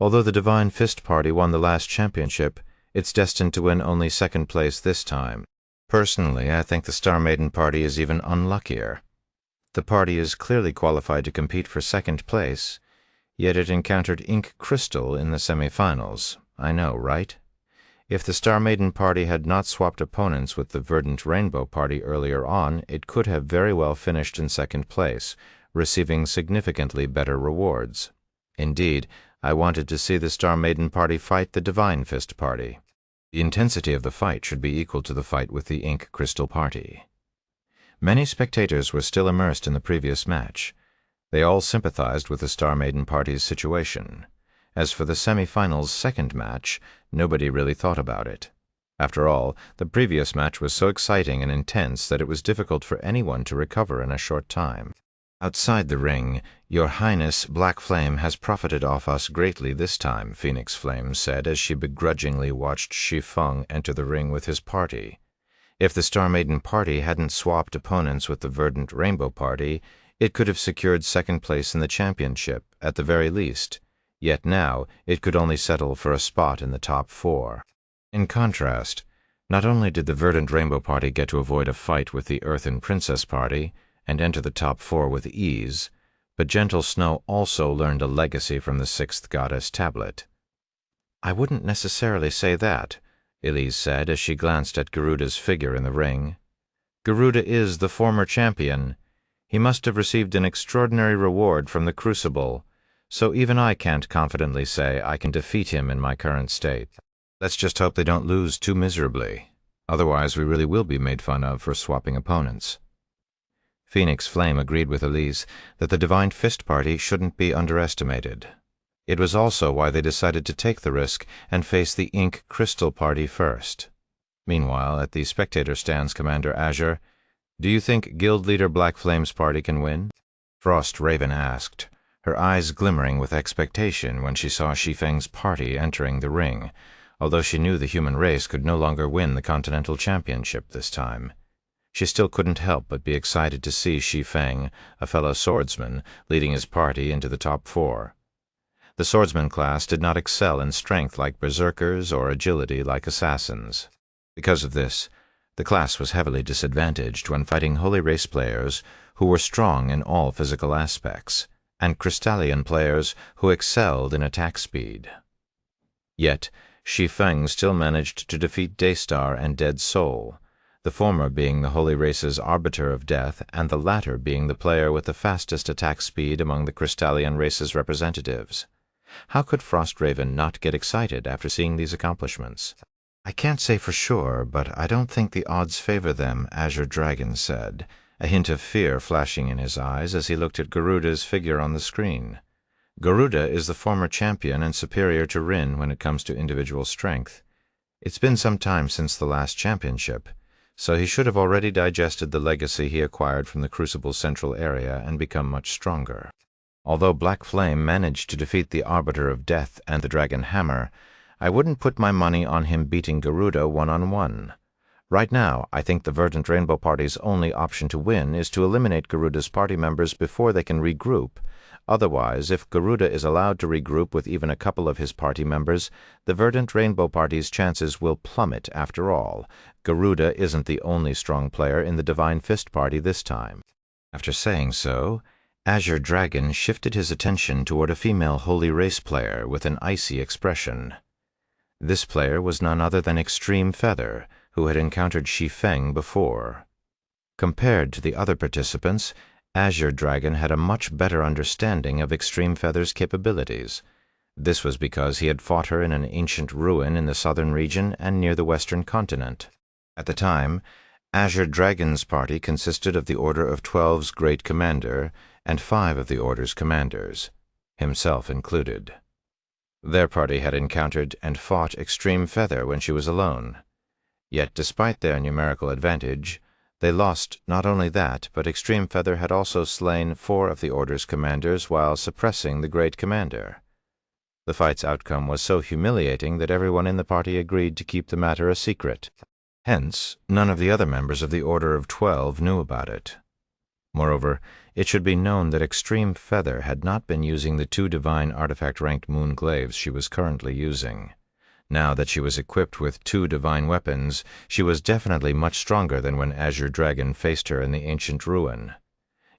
Although the Divine Fist Party won the last championship, it's destined to win only second place this time. Personally, I think the Star Maiden Party is even unluckier. The party is clearly qualified to compete for second place, yet it encountered Ink Crystal in the semifinals. I know, right? If the Star Maiden Party had not swapped opponents with the Verdant Rainbow Party earlier on, it could have very well finished in second place, receiving significantly better rewards. Indeed, I wanted to see the Star Maiden Party fight the Divine Fist Party. The intensity of the fight should be equal to the fight with the Ink Crystal Party. Many spectators were still immersed in the previous match. They all sympathized with the Star Maiden Party's situation. As for the semi-finals' second match, nobody really thought about it. After all, the previous match was so exciting and intense that it was difficult for anyone to recover in a short time. Outside the ring, Your Highness Black Flame has profited off us greatly this time, Phoenix Flame said as she begrudgingly watched Shi Feng enter the ring with his party. If the Star Maiden Party hadn't swapped opponents with the Verdant Rainbow Party, it could have secured second place in the championship, at the very least. Yet now it could only settle for a spot in the top 4. In contrast, not only did the Verdant Rainbow Party get to avoid a fight with the Earthen Princess Party and enter the top 4 with ease, but Gentle Snow also learned a legacy from the 6th Goddess Tablet. I wouldn't necessarily say that, Elise said as she glanced at Garuda's figure in the ring. Garuda is the former champion. He must have received an extraordinary reward from the Crucible, so even I can't confidently say I can defeat him in my current state. Let's just hope they don't lose too miserably. Otherwise, we really will be made fun of for swapping opponents. Phoenix Flame agreed with Elise that the Divine Fist Party shouldn't be underestimated. It was also why they decided to take the risk and face the Ink Crystal Party first. Meanwhile, at the spectator stands, Commander Azure, do you think Guild Leader Black Flame's party can win? Frost Raven asked, her eyes glimmering with expectation when she saw Shi Feng's party entering the ring, although she knew the human race could no longer win the Continental Championship this time. She still couldn't help but be excited to see Shi Feng, a fellow swordsman, leading his party into the top 4. The swordsman class did not excel in strength like berserkers or agility like assassins. Because of this, the class was heavily disadvantaged when fighting Holy Race players who were strong in all physical aspects, and Crystallian players who excelled in attack speed. Yet, Shi Feng still managed to defeat Daystar and Dead Soul, the former being the Holy Race's Arbiter of Death and the latter being the player with the fastest attack speed among the Crystallian race's representatives. How could Frost Raven not get excited after seeing these accomplishments? I can't say for sure, but I don't think the odds favor them, Azure Dragon said, a hint of fear flashing in his eyes as he looked at Garuda's figure on the screen. Garuda is the former champion and superior to Rin when it comes to individual strength. It's been some time since the last championship, so he should have already digested the legacy he acquired from the Crucible's central area and become much stronger. Although Black Flame managed to defeat the Arbiter of Death and the Dragon Hammer, I wouldn't put my money on him beating Garuda one-on-one. Right now, I think the Verdant Rainbow Party's only option to win is to eliminate Garuda's party members before they can regroup. Otherwise, if Garuda is allowed to regroup with even a couple of his party members, the Verdant Rainbow Party's chances will plummet after all. Garuda isn't the only strong player in the Divine Fist Party this time. After saying so, Azure Dragon shifted his attention toward a female Holy Race player with an icy expression. This player was none other than Extreme Feather, who had encountered Shi Feng before. Compared to the other participants, Azure Dragon had a much better understanding of Extreme Feather's capabilities. This was because he had fought her in an ancient ruin in the southern region and near the western continent. At the time, Azure Dragon's party consisted of the Order of 12's Great Commander and 5 of the Order's commanders, himself included. Their party had encountered and fought Extreme Feather when she was alone. Yet despite their numerical advantage, they lost not only that, but Extreme Feather had also slain 4 of the Order's commanders while suppressing the Great Commander. The fight's outcome was so humiliating that everyone in the party agreed to keep the matter a secret. Hence, none of the other members of the Order of 12 knew about it. Moreover, it should be known that Extreme Feather had not been using the 2 divine artifact-ranked moon glaives she was currently using. Now that she was equipped with 2 divine weapons, she was definitely much stronger than when Azure Dragon faced her in the ancient ruin.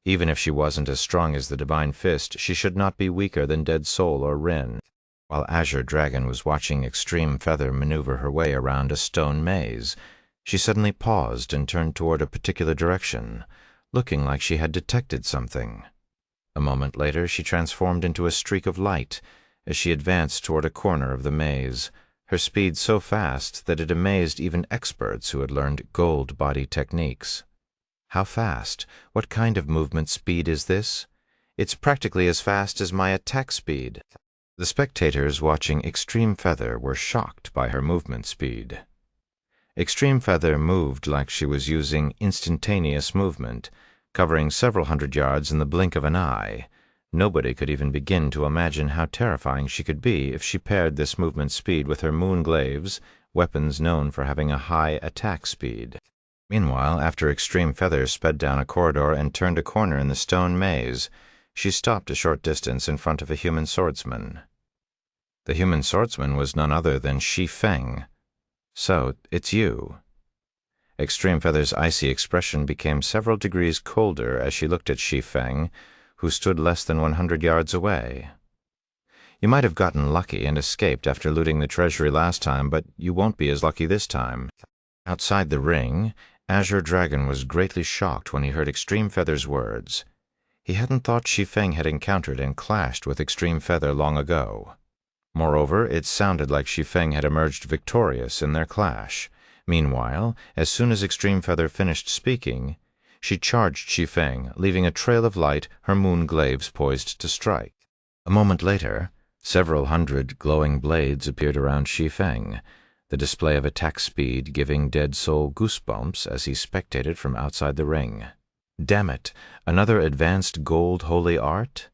Even if she wasn't as strong as the Divine Fist, she should not be weaker than Dead Soul or Rin. While Azure Dragon was watching Extreme Feather maneuver her way around a stone maze, she suddenly paused and turned toward a particular direction, looking like she had detected something. A moment later, she transformed into a streak of light as she advanced toward a corner of the maze, her speed so fast that it amazed even experts who had learned gold body techniques. How fast? What kind of movement speed is this? It's practically as fast as my attack speed. The spectators watching Extreme Feather were shocked by her movement speed. Extreme Feather moved like she was using instantaneous movement, covering several hundred yards in the blink of an eye. Nobody could even begin to imagine how terrifying she could be if she paired this movement speed with her moon glaives, weapons known for having a high attack speed. Meanwhile, after Extreme Feather sped down a corridor and turned a corner in the stone maze, she stopped a short distance in front of a human swordsman. The human swordsman was none other than Shi Feng. "So, it's you." Extreme Feather's icy expression became several degrees colder as she looked at Shi Feng, who stood less than 100 yards away. "You might have gotten lucky and escaped after looting the treasury last time, but you won't be as lucky this time." Outside the ring, Azure Dragon was greatly shocked when he heard Extreme Feather's words. He hadn't thought Shi Feng had encountered and clashed with Extreme Feather long ago. Moreover, it sounded like Shi Feng had emerged victorious in their clash. Meanwhile, as soon as Extreme Feather finished speaking, she charged Shi Feng, leaving a trail of light, her moon glaives poised to strike. A moment later, several hundred glowing blades appeared around Shi Feng, the display of attack speed giving Dead Soul goosebumps as he spectated from outside the ring. Damn it, another advanced gold holy art?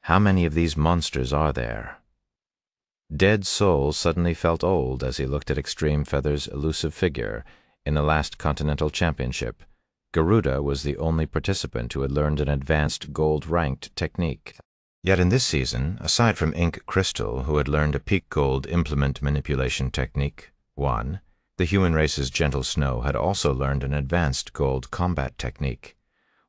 How many of these monsters are there? Dead Soul suddenly felt old as he looked at Extreme Feather's elusive figure. In the last Continental Championship, Garuda was the only participant who had learned an advanced gold-ranked technique. Yet in this season, aside from Ink Crystal, who had learned a peak gold implement manipulation technique, 1, the human race's Gentle Snow had also learned an advanced gold combat technique,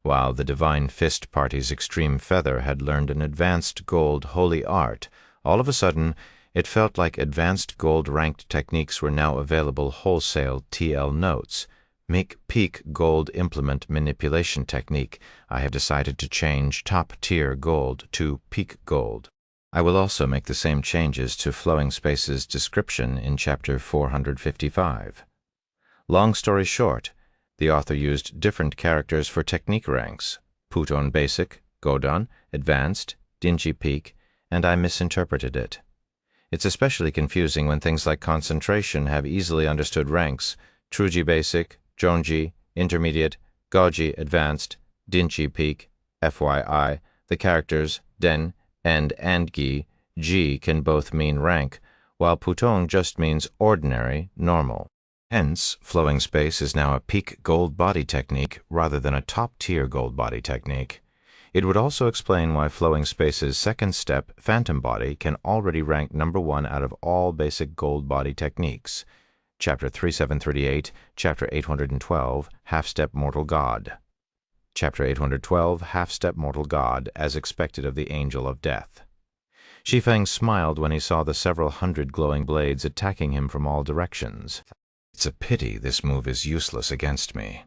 while the Divine Fist Party's Extreme Feather had learned an advanced gold holy art. All of a sudden, it felt like advanced gold-ranked techniques were now available wholesale TL notes. Make peak gold implement manipulation technique. I have decided to change top-tier gold to peak gold. I will also make the same changes to Flowing Space's description in Chapter 455. Long story short, the author used different characters for technique ranks: Puton Basic, Godon, Advanced, Dingy Peak, and I misinterpreted it. It's especially confusing when things like Concentration have easily understood ranks: Truji Basic, Jonji, Intermediate, Goji Advanced, Dinchi Peak. FYI, the characters Den and Andgi, Ji, can both mean rank, while Putong just means ordinary, normal. Hence, Flowing Space is now a peak gold body technique rather than a top-tier gold body technique. It would also explain why Flowing Space's second step, Phantom Body, can already rank #1 out of all basic gold body techniques. Chapter 3738, Chapter 812, Half-Step Mortal God. Chapter 812, Half-Step Mortal God, as expected of the Angel of Death. Shi Feng smiled when he saw the several hundred glowing blades attacking him from all directions. It's a pity this move is useless against me.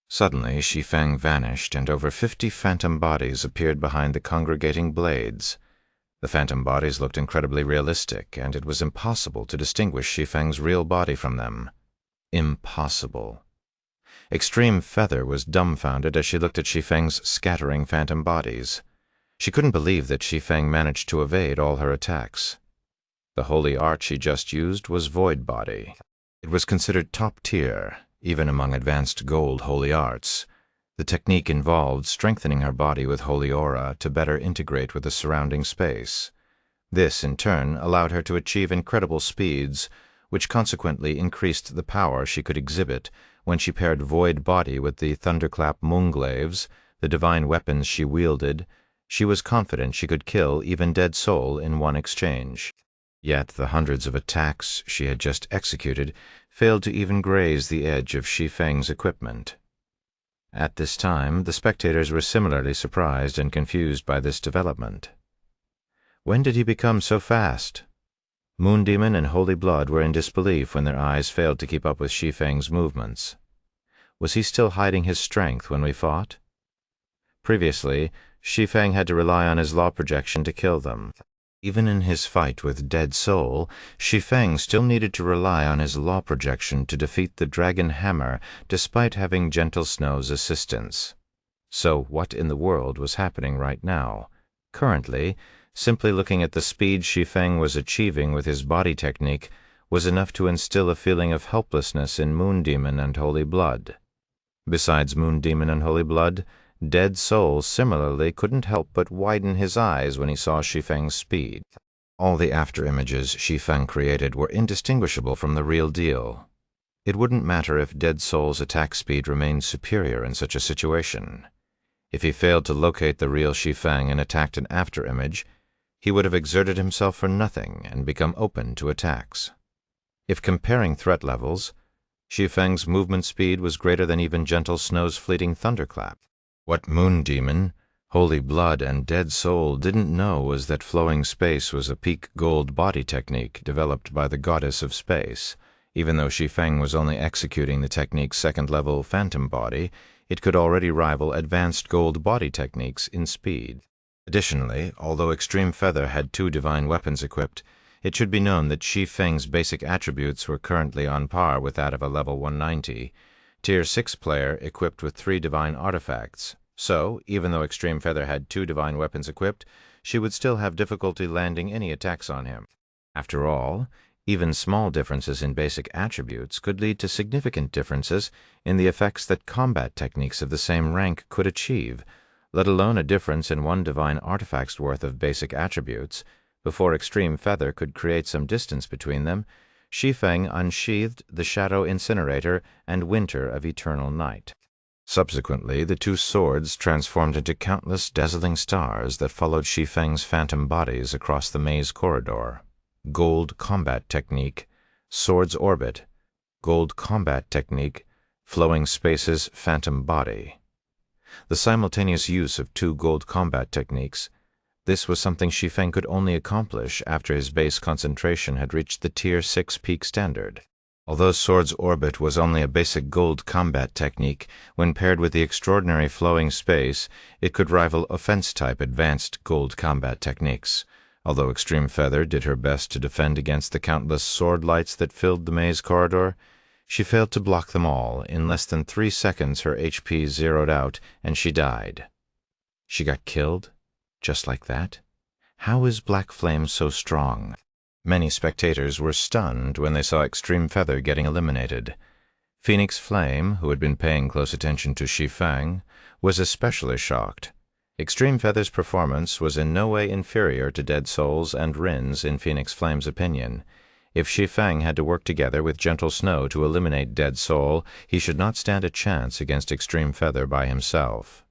Suddenly, Shi Feng vanished, and over 50 phantom bodies appeared behind the congregating blades. The phantom bodies looked incredibly realistic, and it was impossible to distinguish Shi Feng's real body from them. Impossible. Extreme Feather was dumbfounded as she looked at Shi Feng's scattering phantom bodies. She couldn't believe that Shi Feng managed to evade all her attacks. The holy art she just used was Void Body. It was considered top tier, even among advanced gold holy arts. The technique involved strengthening her body with holy aura to better integrate with the surrounding space. This, in turn, allowed her to achieve incredible speeds, which consequently increased the power she could exhibit when she paired Void Body with the Thunderclap Moonglaves, the divine weapons she wielded. She was confident she could kill even Dead Soul in one exchange. Yet the hundreds of attacks she had just executed failed to even graze the edge of Shi Feng's equipment. At this time, the spectators were similarly surprised and confused by this development. When did he become so fast? Moon Demon and Holy Blood were in disbelief when their eyes failed to keep up with Shi Feng's movements. Was he still hiding his strength when we fought? Previously, Shi Feng had to rely on his law projection to kill them. Even in his fight with Dead Soul, Shi Feng still needed to rely on his law projection to defeat the Dragon Hammer despite having Gentle Snow's assistance. So what in the world was happening right now? Currently, simply looking at the speed Shi Feng was achieving with his body technique was enough to instill a feeling of helplessness in Moon Demon and Holy Blood. Besides Moon Demon and Holy Blood, Dead Soul similarly couldn't help but widen his eyes when he saw Shi Feng's speed. All the afterimages Shi Feng created were indistinguishable from the real deal. It wouldn't matter if Dead Soul's attack speed remained superior in such a situation. If he failed to locate the real Shi Feng and attacked an afterimage, he would have exerted himself for nothing and become open to attacks. If comparing threat levels, Shi Feng's movement speed was greater than even Gentle Snow's fleeting thunderclap. What Moon Demon, Holy Blood, and Dead Soul didn't know was that flowing space was a peak gold body technique developed by the goddess of space. Even though Shi Feng was only executing the technique's second-level phantom body, it could already rival advanced gold body techniques in speed. Additionally, although Extreme Feather had 2 divine weapons equipped, it should be known that Shi Feng's basic attributes were currently on par with that of a level 190. Tier 6 player equipped with 3 divine artifacts, so, even though Extreme Feather had 2 divine weapons equipped, she would still have difficulty landing any attacks on him. After all, even small differences in basic attributes could lead to significant differences in the effects that combat techniques of the same rank could achieve, let alone a difference in 1 divine artifact's worth of basic attributes. Before Extreme Feather could create some distance between them, Shi Feng unsheathed the Shadow Incinerator and Winter of Eternal Night. Subsequently, the 2 swords transformed into countless dazzling stars that followed Shi Feng's phantom bodies across the maze corridor. Gold Combat Technique, Sword's Orbit, Gold Combat Technique, Flowing Space's Phantom Body. The simultaneous use of 2 gold combat techniques, this was something Shi Feng could only accomplish after his base concentration had reached the Tier 6 peak standard. Although Sword's Orbit was only a basic gold combat technique, when paired with the extraordinary flowing space, it could rival offense-type advanced gold combat techniques. Although Extreme Feather did her best to defend against the countless sword lights that filled the maze corridor, she failed to block them all. In less than 3 seconds her HP zeroed out and she died. She got killed? Just like that? How is Black Flame so strong? Many spectators were stunned when they saw Extreme Feather getting eliminated. Phoenix Flame, who had been paying close attention to Shi Feng, was especially shocked. Extreme Feather's performance was in no way inferior to Dead Soul's and Rin's in Phoenix Flame's opinion. If Shi Feng had to work together with Gentle Snow to eliminate Dead Soul, he should not stand a chance against Extreme Feather by himself.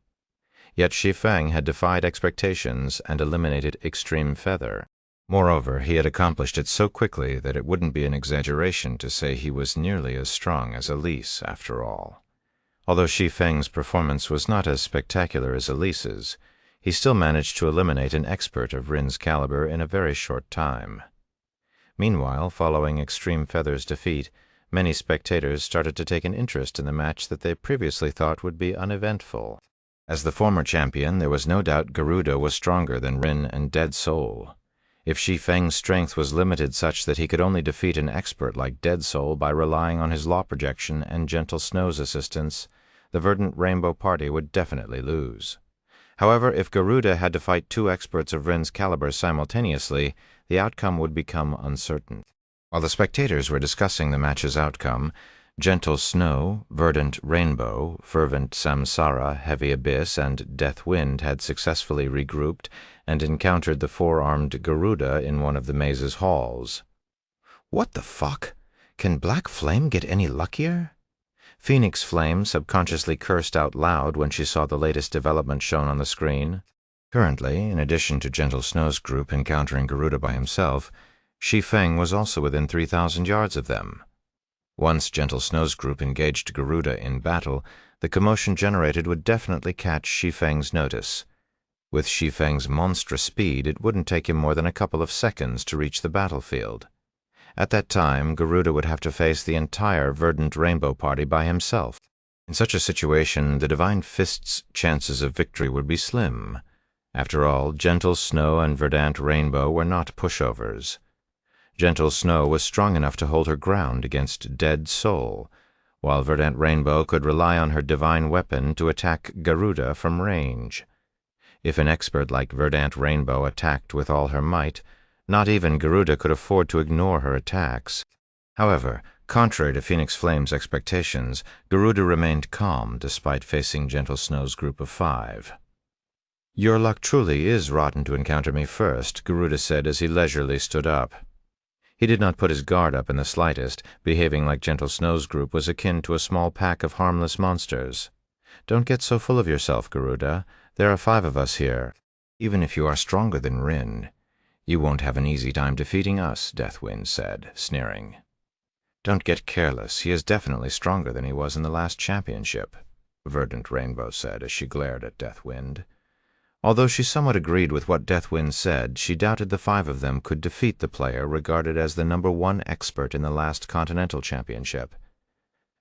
Yet Shi Feng had defied expectations and eliminated Extreme Feather. Moreover, he had accomplished it so quickly that it wouldn't be an exaggeration to say he was nearly as strong as Elise, after all. Although Shi Feng's performance was not as spectacular as Elise's, he still managed to eliminate an expert of Rin's caliber in a very short time. Meanwhile, following Extreme Feather's defeat, many spectators started to take an interest in the match that they previously thought would be uneventful. As the former champion, there was no doubt Garuda was stronger than Rin and Dead Soul. If Shi Feng's strength was limited such that he could only defeat an expert like Dead Soul by relying on his law projection and Gentle Snow's assistance, the Verdant Rainbow Party would definitely lose. However, if Garuda had to fight two experts of Rin's caliber simultaneously, the outcome would become uncertain. While the spectators were discussing the match's outcome, Gentle Snow, Verdant Rainbow, Fervent Samsara, Heavy Abyss, and Death Wind had successfully regrouped and encountered the four-armed Garuda in one of the maze's halls. "What the fuck? Can Black Flame get any luckier?" Phoenix Flame subconsciously cursed out loud when she saw the latest development shown on the screen. Currently, in addition to Gentle Snow's group encountering Garuda by himself, Shi Feng was also within 3,000 yards of them. Once Gentle Snow's group engaged Garuda in battle, the commotion generated would definitely catch Shi Feng's notice. With Shi Feng's monstrous speed, it wouldn't take him more than a couple of seconds to reach the battlefield. At that time, Garuda would have to face the entire Verdant Rainbow Party by himself. In such a situation, the Divine Fist's chances of victory would be slim. After all, Gentle Snow and Verdant Rainbow were not pushovers. Gentle Snow was strong enough to hold her ground against Dead Soul, while Verdant Rainbow could rely on her divine weapon to attack Garuda from range. If an expert like Verdant Rainbow attacked with all her might, not even Garuda could afford to ignore her attacks. However, contrary to Phoenix Flame's expectations, Garuda remained calm despite facing Gentle Snow's group of 5. "Your luck truly is rotten to encounter me first," Garuda said as he leisurely stood up. He did not put his guard up in the slightest, behaving like Gentle Snow's group was akin to a small pack of harmless monsters. "Don't get so full of yourself, Garuda. There are 5 of us here. Even if you are stronger than Rin, you won't have an easy time defeating us," Deathwind said, sneering. "Don't get careless. He is definitely stronger than he was in the last championship," Verdant Rainbow said as she glared at Deathwind. Although she somewhat agreed with what Deathwind said, she doubted the 5 of them could defeat the player regarded as the #1 expert in the last Continental Championship.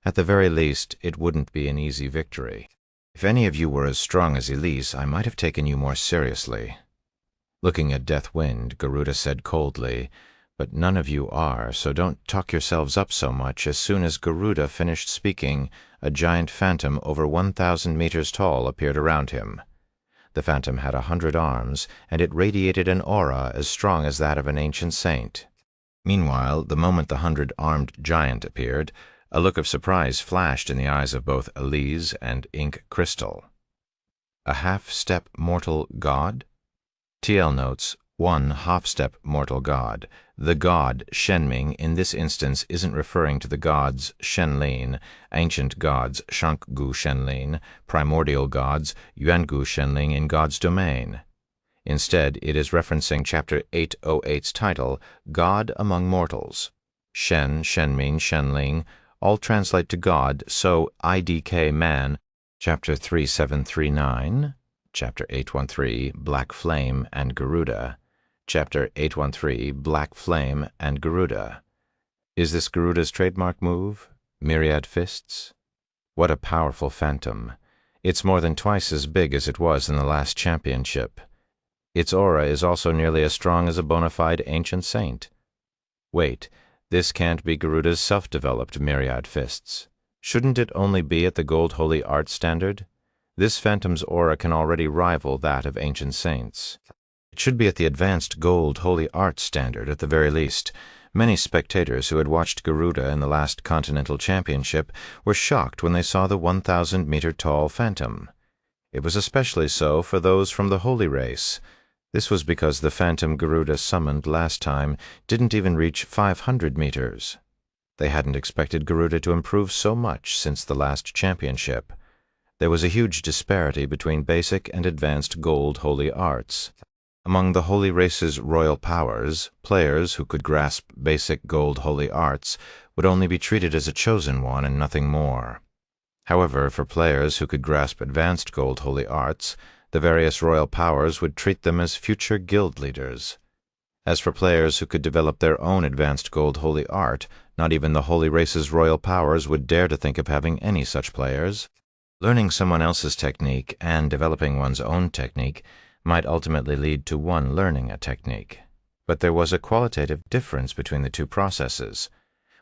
At the very least, it wouldn't be an easy victory. "If any of you were as strong as Elise, I might have taken you more seriously." Looking at Deathwind, Garuda said coldly, "But none of you are, so don't talk yourselves up so much." As soon as Garuda finished speaking, a giant phantom over 1,000 meters tall appeared around him. The phantom had 100 arms, and it radiated an aura as strong as that of an ancient saint. Meanwhile, the moment the 100-armed giant appeared, a look of surprise flashed in the eyes of both Elise and Ink Crystal. A half-step mortal god? TL notes: 1 half-step mortal god. The god, Shenming, in this instance isn't referring to the gods Shenlin, ancient gods Shanggu Shenlin, primordial gods Yuangu Shenling in God's domain. Instead, it is referencing Chapter 808's title, God Among Mortals. Shen, Shenming, Shenling all translate to God, so IDK man, Chapter 3739, Chapter 813, Black Flame and Garuda, Chapter 813, Black Flame and Garuda. Is this Garuda's trademark move? Myriad Fists? What a powerful phantom. It's more than twice as big as it was in the last championship. Its aura is also nearly as strong as a bona fide ancient saint. Wait, this can't be Garuda's self-developed Myriad Fists. Shouldn't it only be at the Gold Holy Art standard? This phantom's aura can already rival that of ancient saints. It should be at the advanced Gold Holy Art standard at the very least. Many spectators who had watched Garuda in the last Continental Championship were shocked when they saw the 1,000-meter-tall phantom. It was especially so for those from the Holy Race. This was because the phantom Garuda summoned last time didn't even reach 500 meters. They hadn't expected Garuda to improve so much since the last championship. There was a huge disparity between basic and advanced Gold Holy Arts. Among the Holy Race's royal powers, players who could grasp basic Gold Holy Arts would only be treated as a chosen one and nothing more. However, for players who could grasp advanced Gold Holy Arts, The various royal powers would treat them as future guild leaders. As for players who could develop their own advanced gold holy art, not even the holy race's royal powers would dare to think of having any such players. Learning someone else's technique and developing one's own technique might ultimately lead to one learning a technique. But there was a qualitative difference between the two processes.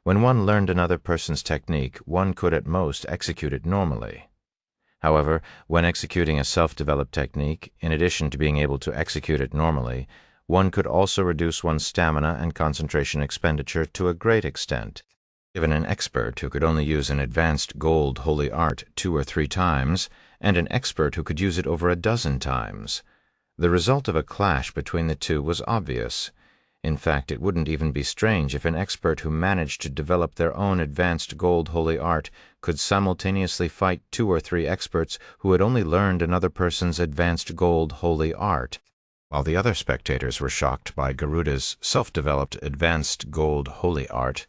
When one learned another person's technique, one could at most execute it normally. However, when executing a self-developed technique, in addition to being able to execute it normally, one could also reduce one's stamina and concentration expenditure to a great extent. Given an expert who could only use an advanced gold holy art 2 or 3 times, and an expert who could use it over a dozen times, the result of a clash between the two was obvious. In fact, it wouldn't even be strange if an expert who managed to develop their own advanced gold holy art could simultaneously fight 2 or 3 experts who had only learned another person's advanced gold holy art. While the other spectators were shocked by Garuda's self-developed advanced gold holy art,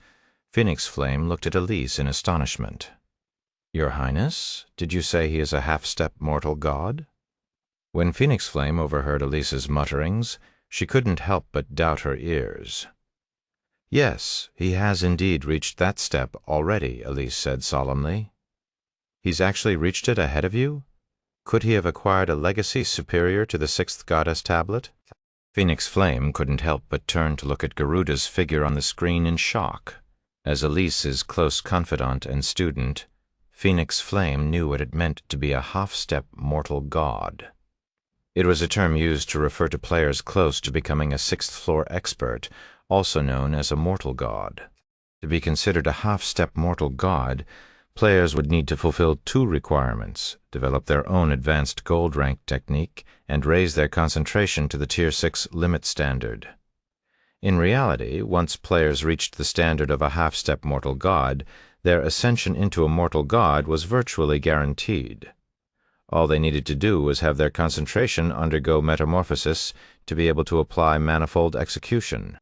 Phoenix Flame looked at Elise in astonishment. "Your Highness, did you say he is a half-step mortal god?" When Phoenix Flame overheard Elise's mutterings, she couldn't help but doubt her ears. "Yes, he has indeed reached that step already," Elise said solemnly. "He's actually reached it ahead of you? Could he have acquired a legacy superior to the 6th Goddess tablet?" Phoenix Flame couldn't help but turn to look at Garuda's figure on the screen in shock. As Elise's close confidant and student, Phoenix Flame knew what it meant to be a half-step mortal god. It was a term used to refer to players close to becoming a 6th-floor expert, also known as a mortal god. To be considered a half-step mortal god, players would need to fulfill 2 requirements: develop their own advanced gold rank technique and raise their concentration to the Tier 6 limit standard. In reality, once players reached the standard of a half-step mortal god, their ascension into a mortal god was virtually guaranteed. All they needed to do was have their concentration undergo metamorphosis to be able to apply manifold execution.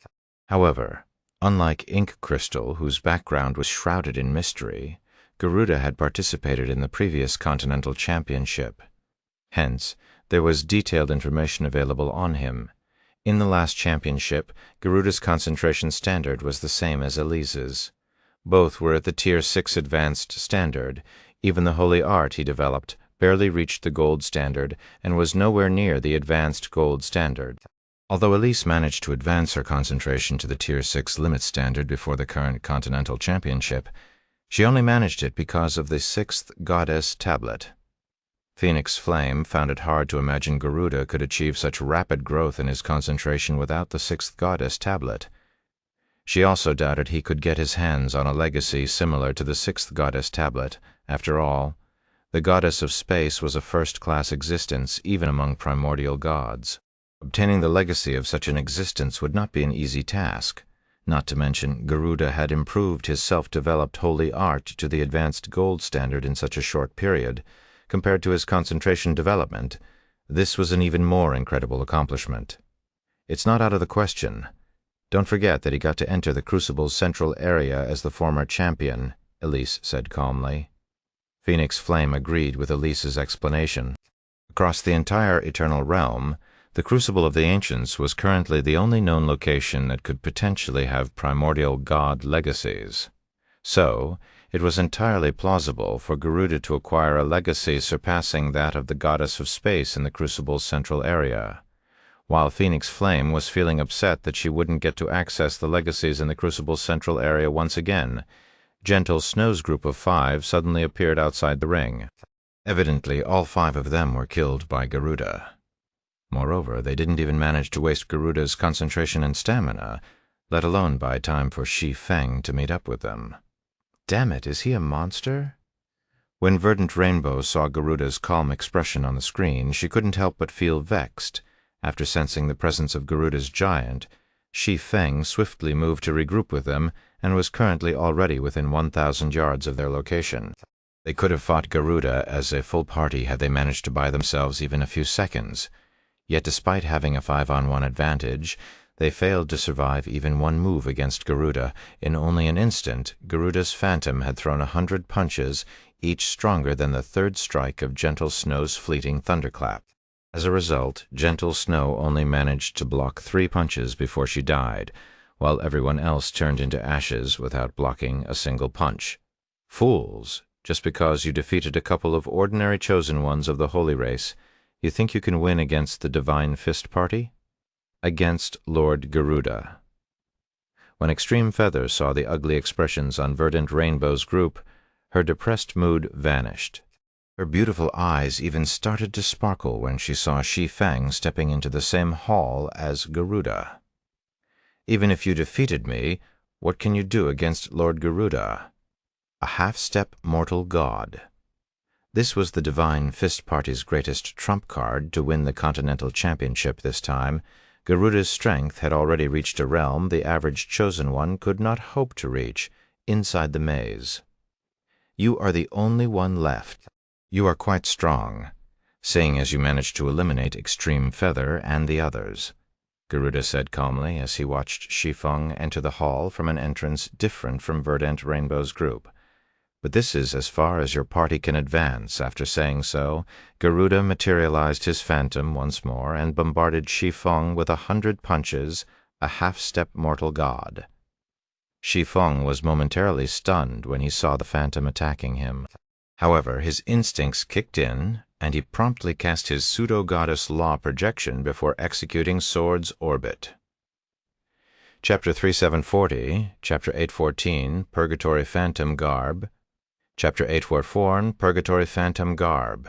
However, unlike Ink Crystal, whose background was shrouded in mystery, Garuda had participated in the previous Continental Championship. Hence, there was detailed information available on him. In the last championship, Garuda's concentration standard was the same as Elise's. Both were at the Tier 6 advanced standard. Even the holy art he developed barely reached the gold standard and was nowhere near the advanced gold standard. Although Elise managed to advance her concentration to the Tier 6 limit standard before the current Continental Championship, she only managed it because of the 6th Goddess tablet. Phoenix Flame found it hard to imagine Garuda could achieve such rapid growth in his concentration without the 6th Goddess tablet. She also doubted he could get his hands on a legacy similar to the 6th Goddess tablet. After all, the Goddess of Space was a first-class existence even among primordial gods. Obtaining the legacy of such an existence would not be an easy task. Not to mention, Garuda had improved his self-developed holy art to the advanced gold standard in such a short period. Compared to his concentration development, this was an even more incredible accomplishment. It's not out of the question. Don't forget that he got to enter the Crucible's central area as the former champion, Elise said calmly. Phoenix Flame agreed with Elise's explanation. Across the entire Eternal Realm, the Crucible of the Ancients was currently the only known location that could potentially have primordial god legacies. So, it was entirely plausible for Garuda to acquire a legacy surpassing that of the Goddess of Space in the Crucible's central area. While Phoenix Flame was feeling upset that she wouldn't get to access the legacies in the Crucible's central area once again, Gentle Snow's group of 5 suddenly appeared outside the ring. Evidently, all 5 of them were killed by Garuda. Moreover, they didn't even manage to waste Garuda's concentration and stamina, let alone buy time for Shi Feng to meet up with them. Damn it, is he a monster? When Verdant Rainbow saw Garuda's calm expression on the screen, she couldn't help but feel vexed. After sensing the presence of Garuda's giant, Shi Feng swiftly moved to regroup with them and was currently already within 1,000 yards of their location. They could have fought Garuda as a full party had they managed to buy themselves even a few seconds. Yet despite having a 5-on-1 advantage, they failed to survive even one move against Garuda. In only an instant, Garuda's phantom had thrown 100 punches, each stronger than the third strike of Gentle Snow's fleeting thunderclap. As a result, Gentle Snow only managed to block 3 punches before she died, while everyone else turned into ashes without blocking a single punch. Fools! Just because you defeated a couple of ordinary chosen ones of the Holy Race, you think you can win against the Divine Fist Party? Against Lord Garuda. When Extreme Feather saw the ugly expressions on Verdant Rainbow's group, her depressed mood vanished. Her beautiful eyes even started to sparkle when she saw Shi Feng stepping into the same hall as Garuda. Even if you defeated me, what can you do against Lord Garuda? A half-step mortal god. This was the Divine Fist Party's greatest trump card to win the Continental Championship this time. Garuda's strength had already reached a realm the average chosen one could not hope to reach, inside the maze. You are the only one left. You are quite strong, seeing as you managed to eliminate Extreme Feather and the others, Garuda said calmly as he watched Shi Feng enter the hall from an entrance different from Verdant Rainbow's group. But this is as far as your party can advance. After saying so, Garuda materialized his phantom once more and bombarded Shi Feng with 100 punches, a half-step mortal god. Shi Feng was momentarily stunned when he saw the phantom attacking him. However, his instincts kicked in, and he promptly cast his pseudo-goddess law projection before executing Sword's Orbit. Chapter 3740, Chapter 814, Purgatory Phantom Garb, Chapter 844, Purgatory Phantom Garb.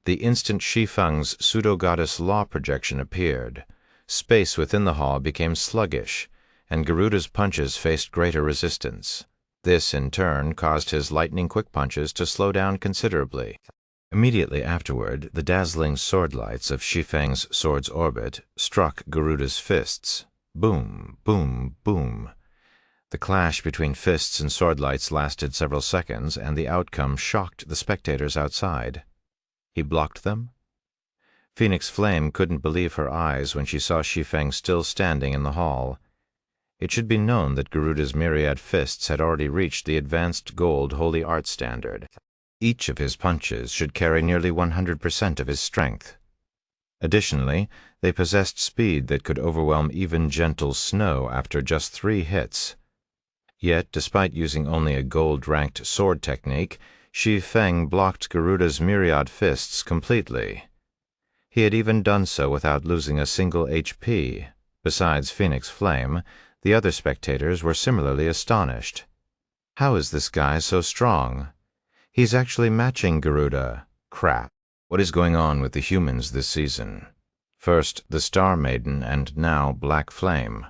The instant Shi Feng's pseudo-goddess law projection appeared, space within the hall became sluggish, and Garuda's punches faced greater resistance. This, in turn, caused his lightning-quick punches to slow down considerably. Immediately afterward, the dazzling sword lights of Shi Feng's Sword's Orbit struck Garuda's fists. Boom, boom, boom. The clash between fists and sword lights lasted several seconds, and the outcome shocked the spectators outside. He blocked them? Phoenix Flame couldn't believe her eyes when she saw Shi Feng still standing in the hall. It should be known that Garuda's myriad fists had already reached the advanced gold holy art standard. Each of his punches should carry nearly 100% of his strength. Additionally, they possessed speed that could overwhelm even Gentle Snow after just 3 hits. Yet, despite using only a gold-ranked sword technique, Shi Feng blocked Garuda's myriad fists completely. He had even done so without losing a single HP. Besides Phoenix Flame, the other spectators were similarly astonished. How is this guy so strong? He's actually matching Garuda. Crap. What is going on with the humans this season? First the Star Maiden and now Black Flame.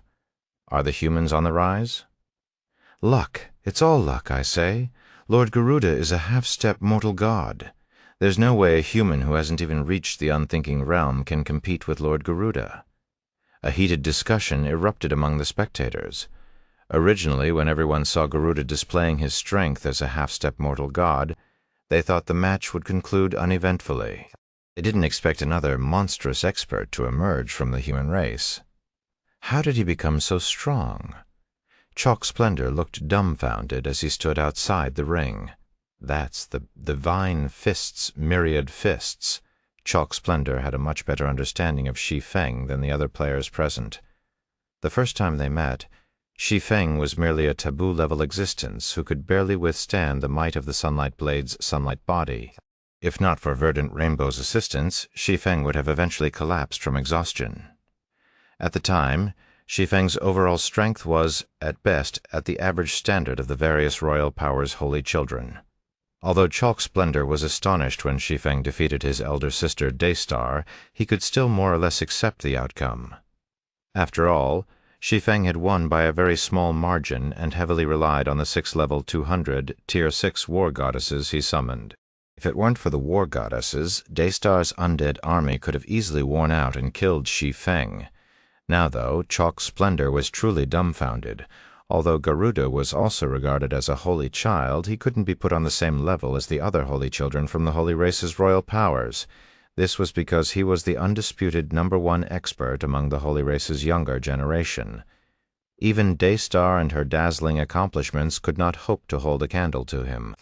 Are the humans on the rise? Luck. It's all luck, I say. Lord Garuda is a half-step mortal god. There's no way a human who hasn't even reached the unthinking realm can compete with Lord Garuda. A heated discussion erupted among the spectators. Originally, when everyone saw Garuda displaying his strength as a half-step mortal god, they thought the match would conclude uneventfully. They didn't expect another monstrous expert to emerge from the human race. How did he become so strong? Chalk Splendor looked dumbfounded as he stood outside the ring. That's the Divine Fist's myriad fists. Chalk Splendor had a much better understanding of Shi Feng than the other players present. The first time they met, Shi Feng was merely a taboo-level existence who could barely withstand the might of the Sunlight Blade's sunlight body. If not for Verdant Rainbow's assistance, Shi Feng would have eventually collapsed from exhaustion. At the time, Shi Feng's overall strength was, at best, at the average standard of the various royal powers' holy children. Although Chalk Splendor was astonished when Shi Feng defeated his elder sister Daystar, he could still more or less accept the outcome. After all, Shi Feng had won by a very small margin and heavily relied on the 6-level 200 Tier 6 war goddesses he summoned. If it weren't for the war goddesses, Daystar's undead army could have easily worn out and killed Shi Feng. Now, though, Chalk Splendor was truly dumbfounded. Although Garuda was also regarded as a holy child, he couldn't be put on the same level as the other holy children from the holy race's royal powers. This was because he was the undisputed #1 expert among the holy race's younger generation. Even Daystar and her dazzling accomplishments could not hope to hold a candle to him.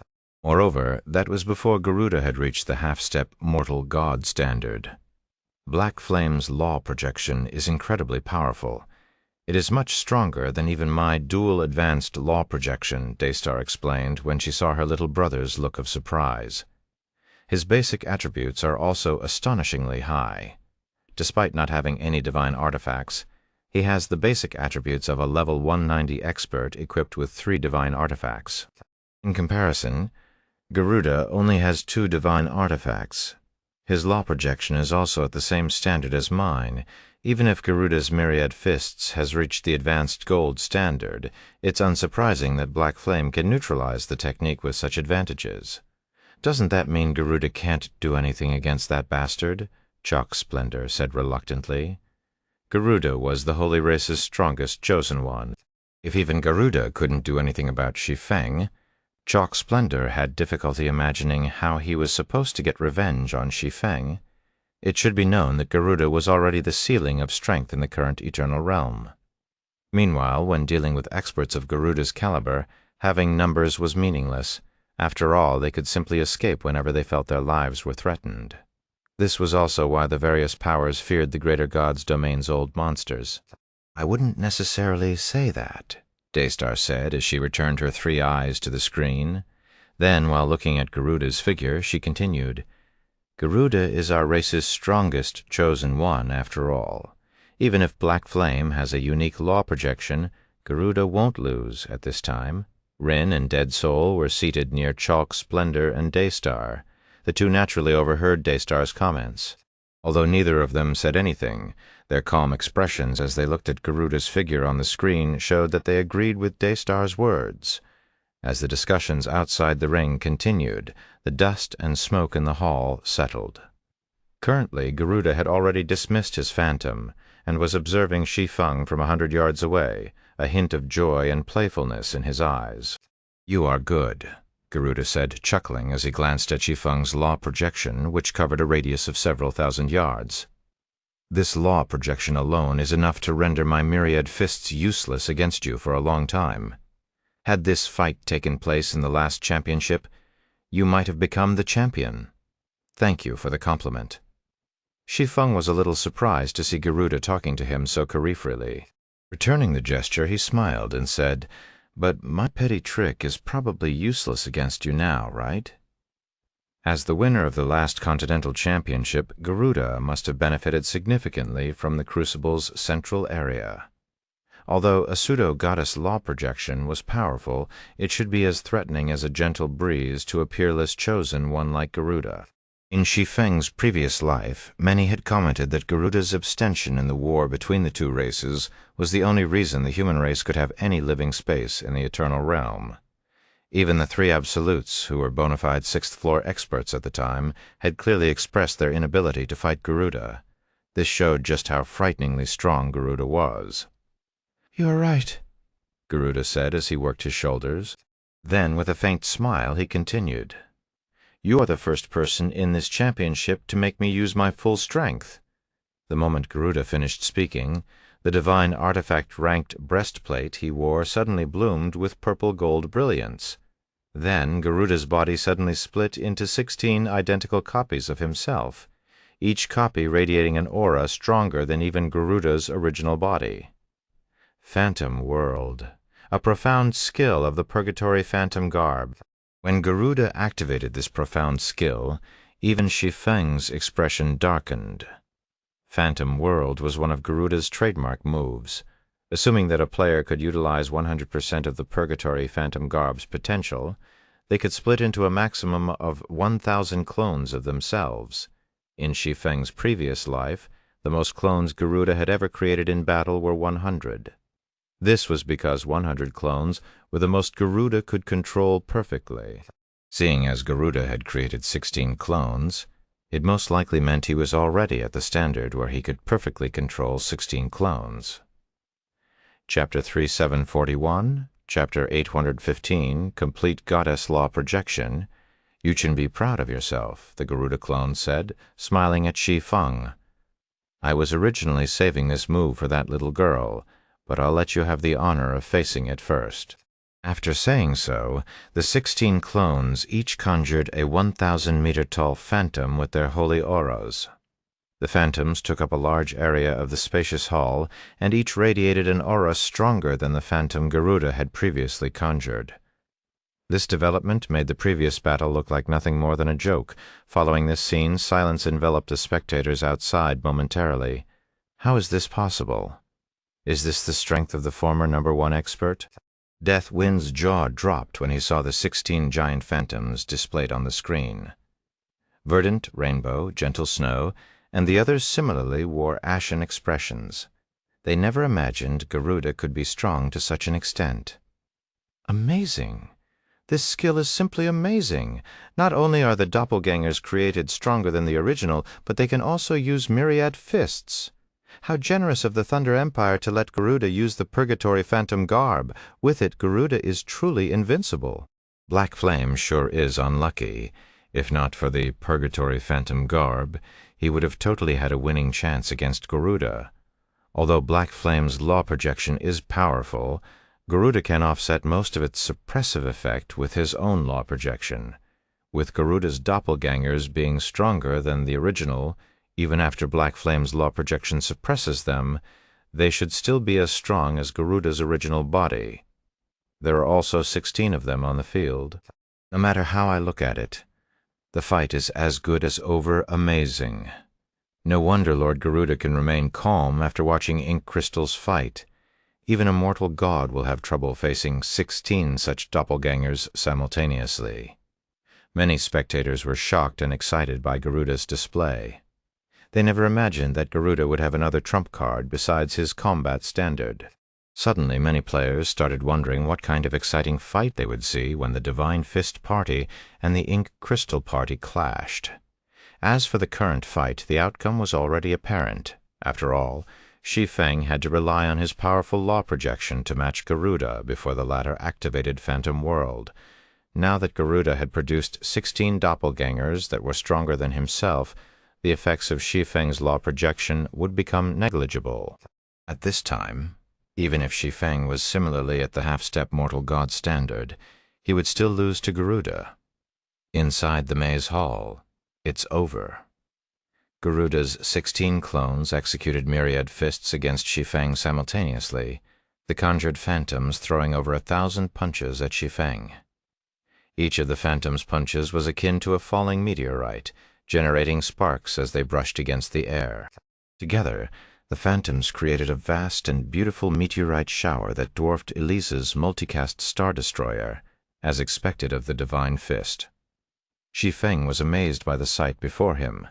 Moreover, that was before Garuda had reached the half-step mortal god standard. Black Flame's law projection is incredibly powerful. It is much stronger than even my dual advanced law projection, Daystar explained when she saw her little brother's look of surprise. His basic attributes are also astonishingly high. Despite not having any divine artifacts, he has the basic attributes of a level 190 expert equipped with 3 divine artifacts. In comparison, Garuda only has 2 divine artifacts. His law projection is also at the same standard as mine. Even if Garuda's Myriad Fists has reached the advanced gold standard, it's unsurprising that Black Flame can neutralize the technique with such advantages. Doesn't that mean Garuda can't do anything against that bastard? Chalk Splendor said reluctantly. Garuda was the Holy Race's strongest chosen one. If even Garuda couldn't do anything about Shi Feng, Chalk Splendor had difficulty imagining how he was supposed to get revenge on Shi Feng. It should be known that Garuda was already the ceiling of strength in the current Eternal Realm. Meanwhile, when dealing with experts of Garuda's caliber, having numbers was meaningless. After all, they could simply escape whenever they felt their lives were threatened. This was also why the various powers feared the Greater God's domain's old monsters. "I wouldn't necessarily say that," Daystar said as she returned her 3 eyes to the screen. Then, while looking at Garuda's figure, she continued, "Garuda is our race's strongest chosen one, after all. Even if Black Flame has a unique law projection, Garuda won't lose at this time." Rin and Dead Soul were seated near Chalk Splendor and Daystar. The 2 naturally overheard Daystar's comments. Although neither of them said anything, their calm expressions as they looked at Garuda's figure on the screen showed that they agreed with Daystar's words. As the discussions outside the ring continued, the dust and smoke in the hall settled. Currently, Garuda had already dismissed his phantom and was observing Shi Feng from 100 yards away, a hint of joy and playfulness in his eyes. "You are good," Garuda said, chuckling as he glanced at Shi Feng's law projection, which covered a radius of several thousand yards. "This law projection alone is enough to render my Myriad Fists useless against you for a long time. Had this fight taken place in the last championship, you might have become the champion. Thank you for the compliment." Shi Feng was a little surprised to see Garuda talking to him so carefreely. Returning the gesture, he smiled and said, "But my petty trick is probably useless against you now, right?" As the winner of the last Continental Championship, Garuda must have benefited significantly from the Crucible's central area. Although a pseudo-goddess law projection was powerful, it should be as threatening as a gentle breeze to a peerless chosen one like Garuda. In Shi Feng's previous life, many had commented that Garuda's abstention in the war between the 2 races was the only reason the human race could have any living space in the Eternal Realm. Even the 3 Absolutes, who were bona fide 6th-floor experts at the time, had clearly expressed their inability to fight Garuda. This showed just how frighteningly strong Garuda was. "You are right," Garuda said as he worked his shoulders. Then, with a faint smile, he continued, "You are the first person in this championship to make me use my full strength." The moment Garuda finished speaking, the divine artifact-ranked breastplate he wore suddenly bloomed with purple-gold brilliance. Then Garuda's body suddenly split into 16 identical copies of himself, each copy radiating an aura stronger than even Garuda's original body. Phantom World, a profound skill of the Purgatory Phantom Garb. When Garuda activated this profound skill, even Shi Feng's expression darkened. Phantom World was one of Garuda's trademark moves. Assuming that a player could utilize 100% of the Purgatory Phantom Garb's potential, they could split into a maximum of 1,000 clones of themselves. In Shi Feng's previous life, the most clones Garuda had ever created in battle were 100. This was because 100 clones were the most Garuda could control perfectly. Seeing as Garuda had created 16 clones, it most likely meant he was already at the standard where he could perfectly control 16 clones. Chapter 3741, Chapter 815, Complete Goddess Law Projection. "You can be proud of yourself," the Garuda clone said, smiling at Shi Feng. "I was originally saving this move for that little girl, but I'll let you have the honor of facing it first." After saying so, the 16 clones each conjured a 1,000-meter-tall phantom with their holy auras. The phantoms took up a large area of the spacious hall, and each radiated an aura stronger than the phantom Garuda had previously conjured. This development made the previous battle look like nothing more than a joke. Following this scene, silence enveloped the spectators outside momentarily. How is this possible? Is this the strength of the former #1 expert? Deathwind's jaw dropped when he saw the 16 giant phantoms displayed on the screen. Verdant, Rainbow, Gentle Snow, and the others similarly wore ashen expressions. They never imagined Garuda could be strong to such an extent. Amazing! This skill is simply amazing. Not only are the doppelgangers created stronger than the original, but they can also use myriad fists. How generous of the Thunder Empire to let Garuda use the Purgatory Phantom garb. With it, Garuda is truly invincible. Black Flame sure is unlucky. If not for the Purgatory Phantom garb, he would have totally had a winning chance against Garuda. Although Black Flame's law projection is powerful, Garuda can offset most of its suppressive effect with his own law projection. With Garuda's doppelgangers being stronger than the original, even after Black Flame's law projection suppresses them, they should still be as strong as Garuda's original body. There are also 16 of them on the field. No matter how I look at it, the fight is as good as over amazing. No wonder Lord Garuda can remain calm after watching Ink Crystal's fight. Even a mortal god will have trouble facing 16 such doppelgangers simultaneously. Many spectators were shocked and excited by Garuda's display. They never imagined that Garuda would have another trump card besides his combat standard. Suddenly, many players started wondering what kind of exciting fight they would see when the Divine Fist party and the Ink Crystal party clashed. As for the current fight, the outcome was already apparent. After all, Shi Feng had to rely on his powerful law projection to match Garuda before the latter activated Phantom World. Now that Garuda had produced 16 doppelgangers that were stronger than himself, the effects of Shi Feng's law projection would become negligible. At this time, even if Shi Feng was similarly at the half-step mortal god standard, he would still lose to Garuda. Inside the maze hall, it's over. Garuda's 16 clones executed myriad fists against Shi Feng simultaneously, the conjured phantoms throwing over 1,000 punches at Shi Feng. Each of the phantoms' punches was akin to a falling meteorite, generating sparks as they brushed against the air. Together, the phantoms created a vast and beautiful meteorite shower that dwarfed Elise's multicast Star Destroyer, as expected of the Divine Fist. Shi Feng was amazed by the sight before him.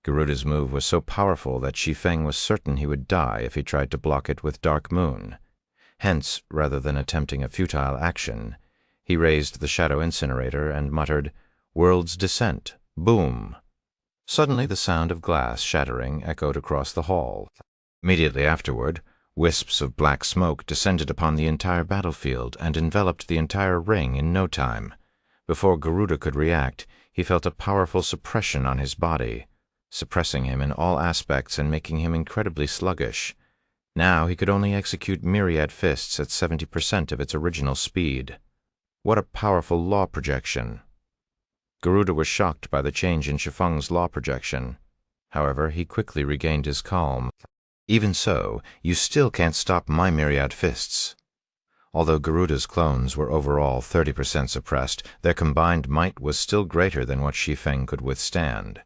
Garuda's move was so powerful that Shi Feng was certain he would die if he tried to block it with Dark Moon. Hence, rather than attempting a futile action, he raised the Shadow Incinerator and muttered, "World's Descent! Boom!" Suddenly the sound of glass shattering echoed across the hall. Immediately afterward, wisps of black smoke descended upon the entire battlefield and enveloped the entire ring in no time. Before Garuda could react, he felt a powerful suppression on his body, suppressing him in all aspects and making him incredibly sluggish. Now he could only execute myriad fists at 70% of its original speed. What a powerful law projection! Garuda was shocked by the change in Shi Feng's law projection. However, he quickly regained his calm. Even so, you still can't stop my myriad fists. Although Garuda's clones were overall 30% suppressed, their combined might was still greater than what Shi Feng could withstand.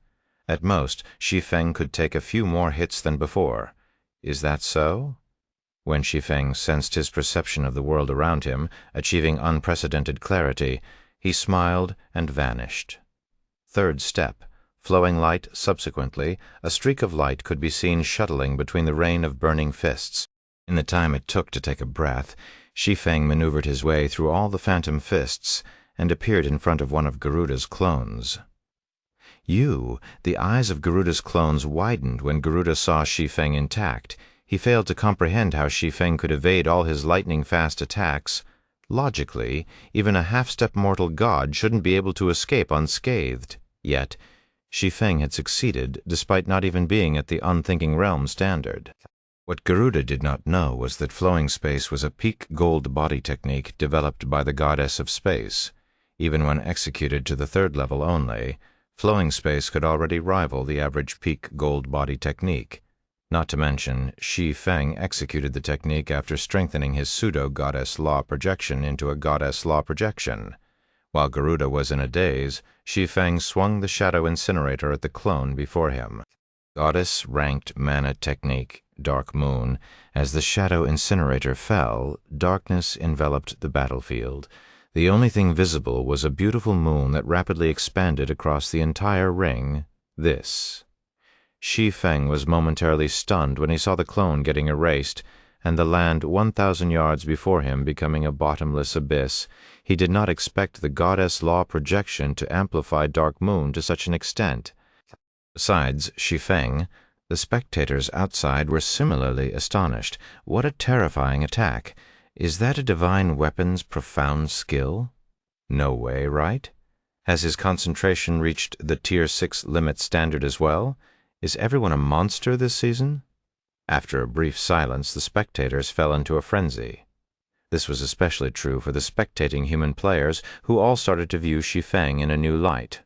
At most, Shi Feng could take a few more hits than before. Is that so? When Shi Feng sensed his perception of the world around him, achieving unprecedented clarity, he smiled and vanished. Third step. Flowing light. Subsequently, a streak of light could be seen shuttling between the rain of burning fists. In the time it took to take a breath, Shi Feng maneuvered his way through all the phantom fists and appeared in front of one of Garuda's clones. The eyes of Garuda's clones widened when Garuda saw Shi Feng intact. He failed to comprehend how Shi Feng could evade all his lightning-fast attacks. Logically, even a half-step mortal god shouldn't be able to escape unscathed. Yet, Shi Feng had succeeded despite not even being at the unthinking realm standard. What Garuda did not know was that flowing space was a peak gold body technique developed by the goddess of space. Even when executed to the 3rd level only, Flowing space could already rival the average peak gold body technique. Not to mention, Shi Feng executed the technique after strengthening his pseudo-goddess law projection into a goddess law projection. While Garuda was in a daze, Shi Feng swung the shadow incinerator at the clone before him. Goddess-ranked mana technique, Dark Moon. As the shadow incinerator fell, darkness enveloped the battlefield. The only thing visible was a beautiful moon that rapidly expanded across the entire ring. This. Shi Feng was momentarily stunned when he saw the clone getting erased, and the land 1,000 yards before him becoming a bottomless abyss. He did not expect the goddess law projection to amplify Dark Moon to such an extent. Besides Shi Feng, the spectators outside were similarly astonished. What a terrifying attack! Is that a divine weapon's profound skill? No way, right? Has his concentration reached the Tier 6 limit standard as well? Is everyone a monster this season? After a brief silence, the spectators fell into a frenzy. This was especially true for the spectating human players, who all started to view Shi Feng in a new light.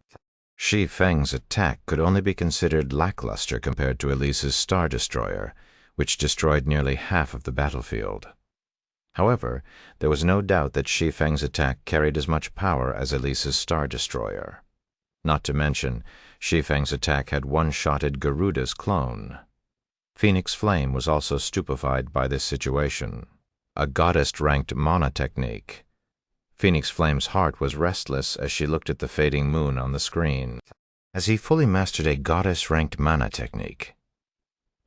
Shi Feng's attack could only be considered lackluster compared to Elise's Star Destroyer, which destroyed nearly half of the battlefield. However, there was no doubt that Shi Feng's attack carried as much power as Elise's Star Destroyer. Not to mention, Shi Feng's attack had one-shotted Garuda's clone. Phoenix Flame was also stupefied by this situation. A goddess-ranked mana technique. Phoenix Flame's heart was restless as she looked at the fading moon on the screen. Has he fully mastered a goddess-ranked mana technique?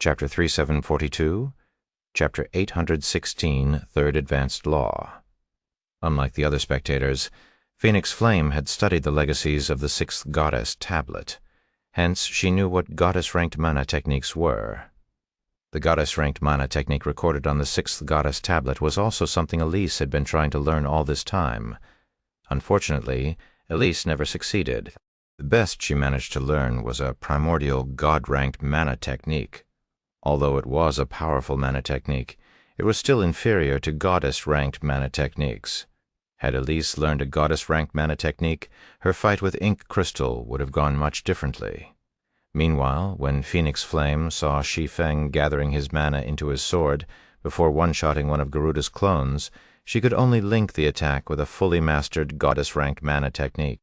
Chapter 3742, Chapter 816, Third Advanced Law. Unlike the other spectators, Phoenix Flame had studied the legacies of the Sixth Goddess tablet. Hence, she knew what goddess-ranked mana techniques were. The goddess-ranked mana technique recorded on the Sixth Goddess tablet was also something Elise had been trying to learn all this time. Unfortunately, Elise never succeeded. The best she managed to learn was a primordial god-ranked mana technique. Although it was a powerful mana technique, it was still inferior to goddess-ranked mana techniques. Had Elise learned a goddess-ranked mana technique, her fight with Ink Crystal would have gone much differently. Meanwhile, when Phoenix Flame saw Shi Feng gathering his mana into his sword before one-shotting one of Garuda's clones, she could only link the attack with a fully mastered goddess-ranked mana technique.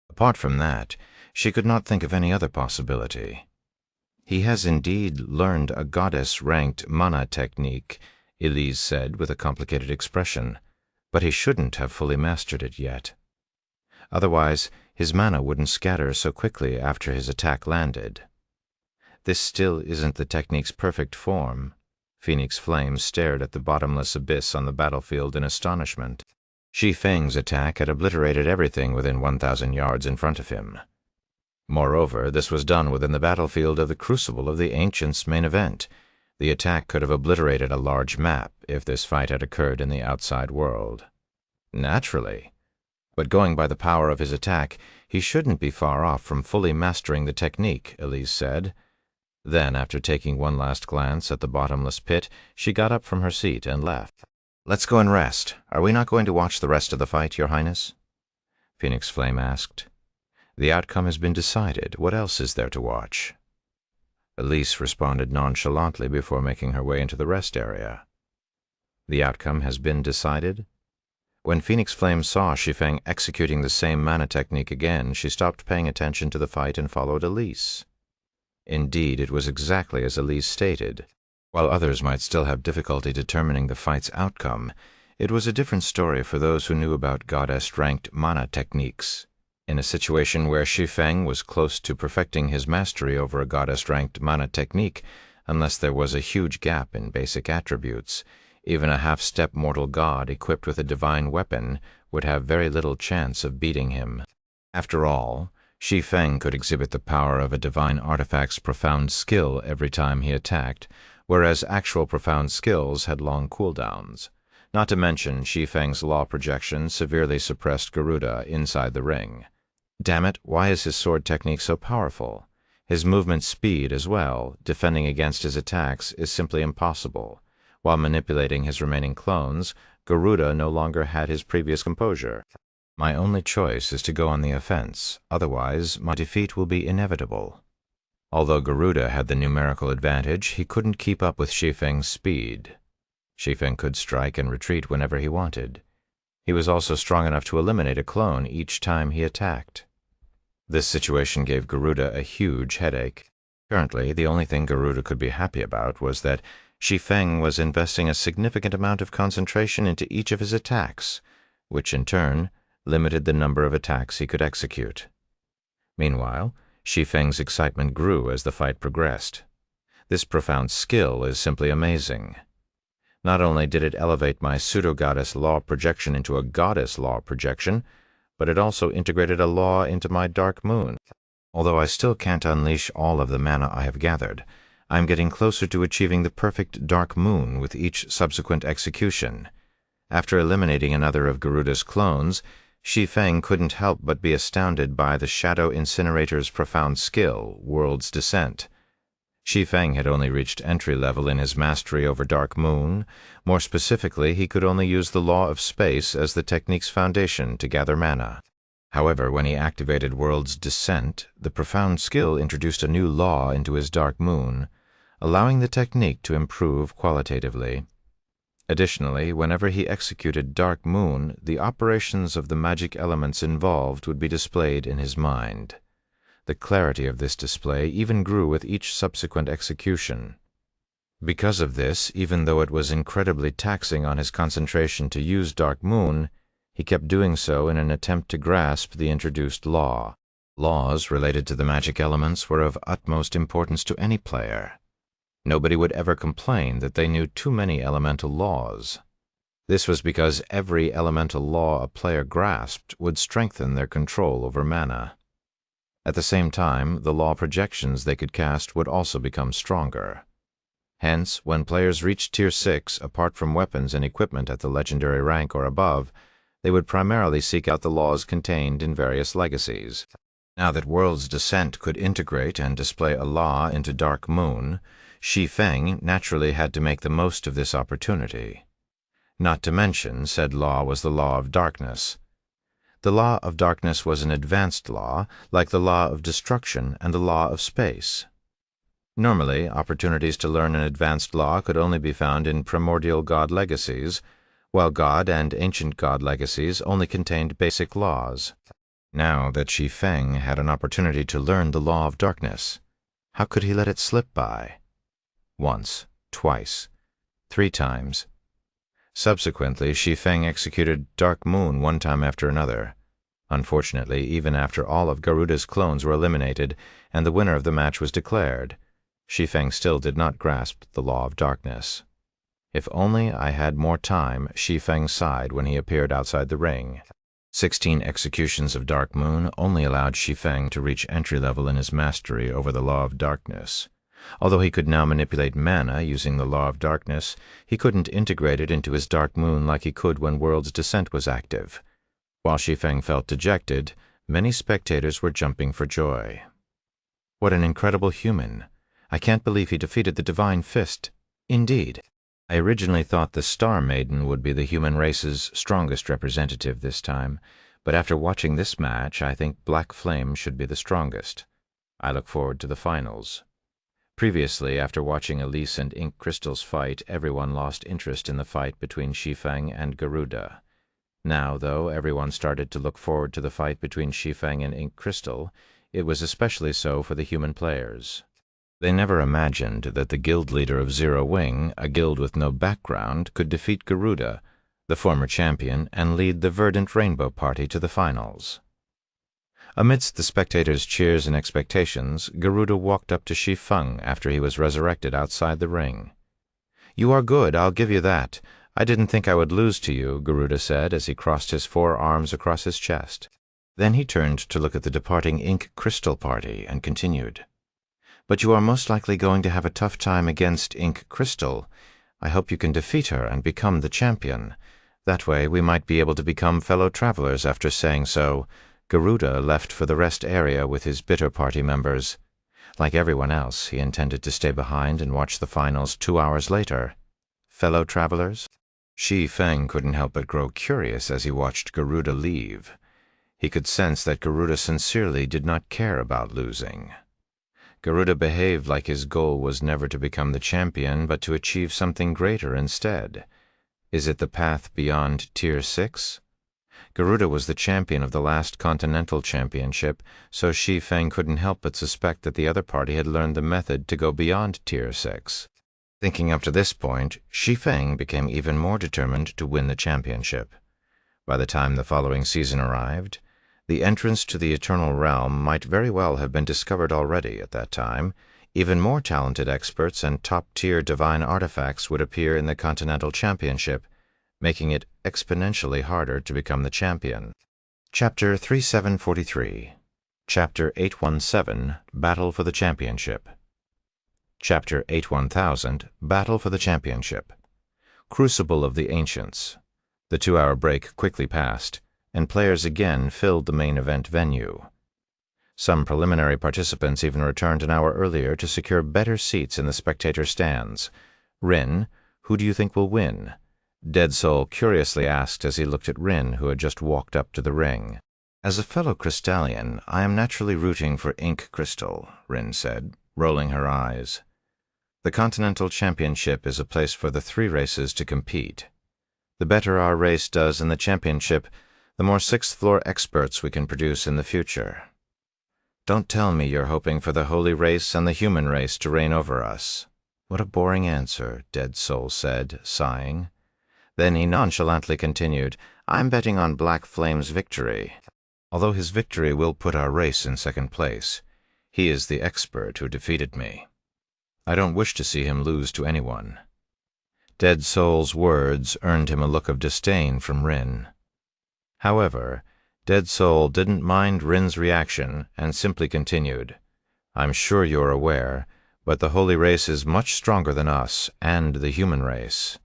Apart from that, she could not think of any other possibility. He has indeed learned a goddess-ranked mana technique, Elise said with a complicated expression, but he shouldn't have fully mastered it yet. Otherwise, his mana wouldn't scatter so quickly after his attack landed. This still isn't the technique's perfect form. Phoenix Flame stared at the bottomless abyss on the battlefield in astonishment. Shi Feng's attack had obliterated everything within 1,000 yards in front of him. Moreover, this was done within the battlefield of the Crucible of the Ancients' main event. The attack could have obliterated a large map if this fight had occurred in the outside world. Naturally. But going by the power of his attack, he shouldn't be far off from fully mastering the technique, Elise said. Then, after taking one last glance at the bottomless pit, she got up from her seat and left. "Let's go and rest. Are we not going to watch the rest of the fight, Your Highness?" Phoenix Flame asked. "The outcome has been decided. What else is there to watch?" Elise responded nonchalantly before making her way into the rest area. The outcome has been decided? When Phoenix Flame saw Shi Feng executing the same mana technique again, she stopped paying attention to the fight and followed Elise. Indeed, it was exactly as Elise stated. While others might still have difficulty determining the fight's outcome, it was a different story for those who knew about goddess-ranked mana techniques. In a situation where Shi Feng was close to perfecting his mastery over a goddess-ranked mana technique, unless there was a huge gap in basic attributes, even a half-step mortal god equipped with a divine weapon would have very little chance of beating him. After all, Shi Feng could exhibit the power of a divine artifact's profound skill every time he attacked, whereas actual profound skills had long cooldowns. Not to mention, Shi Feng's law projection severely suppressed Garuda inside the ring. Damn it, why is his sword technique so powerful? His movement speed as well, defending against his attacks, is simply impossible. While manipulating his remaining clones, Garuda no longer had his previous composure. My only choice is to go on the offense, otherwise my defeat will be inevitable. Although Garuda had the numerical advantage, he couldn't keep up with Shi Feng's speed. Shi Feng could strike and retreat whenever he wanted. He was also strong enough to eliminate a clone each time he attacked. This situation gave Garuda a huge headache. Currently, the only thing Garuda could be happy about was that Shi Feng was investing a significant amount of concentration into each of his attacks, which in turn limited the number of attacks he could execute. Meanwhile, Shi Feng's excitement grew as the fight progressed. This profound skill is simply amazing. Not only did it elevate my pseudo-goddess law projection into a goddess law projection, but it also integrated a law into my dark moon. Although I still can't unleash all of the mana I have gathered, I'm getting closer to achieving the perfect dark moon with each subsequent execution. After eliminating another of Garuda's clones, Shi Feng couldn't help but be astounded by the Shadow Incinerator's profound skill, World's Descent. Shi Feng had only reached entry level in his mastery over Dark Moon. More specifically, he could only use the Law of Space as the technique's foundation to gather mana. However, when he activated World's Descent, the profound skill introduced a new law into his Dark Moon, allowing the technique to improve qualitatively. Additionally, whenever he executed Dark Moon, the operations of the magic elements involved would be displayed in his mind. The clarity of this display even grew with each subsequent execution. Because of this, even though it was incredibly taxing on his concentration to use Dark Moon, he kept doing so in an attempt to grasp the introduced law. Laws related to the magic elements were of utmost importance to any player. Nobody would ever complain that they knew too many elemental laws. This was because every elemental law a player grasped would strengthen their control over mana. At the same time, the law projections they could cast would also become stronger. Hence, when players reached Tier 6, apart from weapons and equipment at the legendary rank or above, they would primarily seek out the laws contained in various legacies. Now that World's Descent could integrate and display a law into Dark Moon, Shi Feng naturally had to make the most of this opportunity. Not to mention, said law was the Law of Darkness. The Law of Darkness was an advanced law, like the Law of Destruction and the Law of Space. Normally, opportunities to learn an advanced law could only be found in primordial god legacies, while god and ancient god legacies only contained basic laws. Now that Shi Feng had an opportunity to learn the Law of Darkness, how could he let it slip by? Once, twice, 3 times. Subsequently, Shi Feng executed Dark Moon one time after another. Unfortunately, even after all of Garuda's clones were eliminated and the winner of the match was declared, Shi Feng still did not grasp the Law of Darkness. If only I had more time, Shi Feng sighed when he appeared outside the ring. 16 executions of Dark Moon only allowed Shi Feng to reach entry level in his mastery over the Law of Darkness. Although he could now manipulate mana using the Law of Darkness, he couldn't integrate it into his Dark Moon like he could when World's Descent was active. While Shi Feng felt dejected, many spectators were jumping for joy. What an incredible human! I can't believe he defeated the Divine Fist. Indeed, I originally thought the Star Maiden would be the human race's strongest representative this time, but after watching this match, I think Black Flame should be the strongest. I look forward to the finals. Previously, after watching Elise and Ink Crystal's fight, everyone lost interest in the fight between Shi Feng and Garuda. Now, though, everyone started to look forward to the fight between Shi Feng and Ink Crystal. It was especially so for the human players. They never imagined that the guild leader of Zero Wing, a guild with no background, could defeat Garuda, the former champion, and lead the Verdant Rainbow Party to the finals. Amidst the spectators' cheers and expectations, Garuda walked up to Shi Feng after he was resurrected outside the ring. "You are good, I'll give you that. I didn't think I would lose to you," Garuda said as he crossed his 4 arms across his chest. Then he turned to look at the departing Ink Crystal party and continued, "But you are most likely going to have a tough time against Ink Crystal. I hope you can defeat her and become the champion. That way we might be able to become fellow travelers." After saying so, Garuda left for the rest area with his Bitter Party members. Like everyone else, he intended to stay behind and watch the finals 2 hours later. Fellow travelers? Shi Feng couldn't help but grow curious as he watched Garuda leave. He could sense that Garuda sincerely did not care about losing. Garuda behaved like his goal was never to become the champion, but to achieve something greater instead. Is it the path beyond Tier 6? Garuda was the champion of the last Continental Championship, so Shi Feng couldn't help but suspect that the other party had learned the method to go beyond Tier 6. Thinking up to this point, Shi Feng became even more determined to win the championship. By the time the following season arrived, the entrance to the Eternal Realm might very well have been discovered already at that time. Even more talented experts and top-tier divine artifacts would appear in the Continental Championship, making it exponentially harder to become the champion. Chapter 3743, Chapter 817, Battle for the Championship. Chapter 81000, Battle for the Championship. Crucible of the Ancients. The 2-hour break quickly passed, and players again filled the main event venue. Some preliminary participants even returned an hour earlier to secure better seats in the spectator stands. Rin, who do you think will win? Dead Soul curiously asked as he looked at Rin, who had just walked up to the ring. As a fellow Crystallian, I am naturally rooting for Ink Crystal, Rin said, rolling her eyes. The Continental Championship is a place for the 3 races to compete. The better our race does in the championship, the more 6th floor experts we can produce in the future. Don't tell me you're hoping for the holy race and the human race to reign over us. What a boring answer, Dead Soul said, sighing. Then he nonchalantly continued, I'm betting on Black Flame's victory. Although his victory will put our race in 2nd place, he is the expert who defeated me. I don't wish to see him lose to anyone. Dead Soul's words earned him a look of disdain from Rin. However, Dead Soul didn't mind Rin's reaction and simply continued, I'm sure you're aware, but the holy race is much stronger than us and the human race.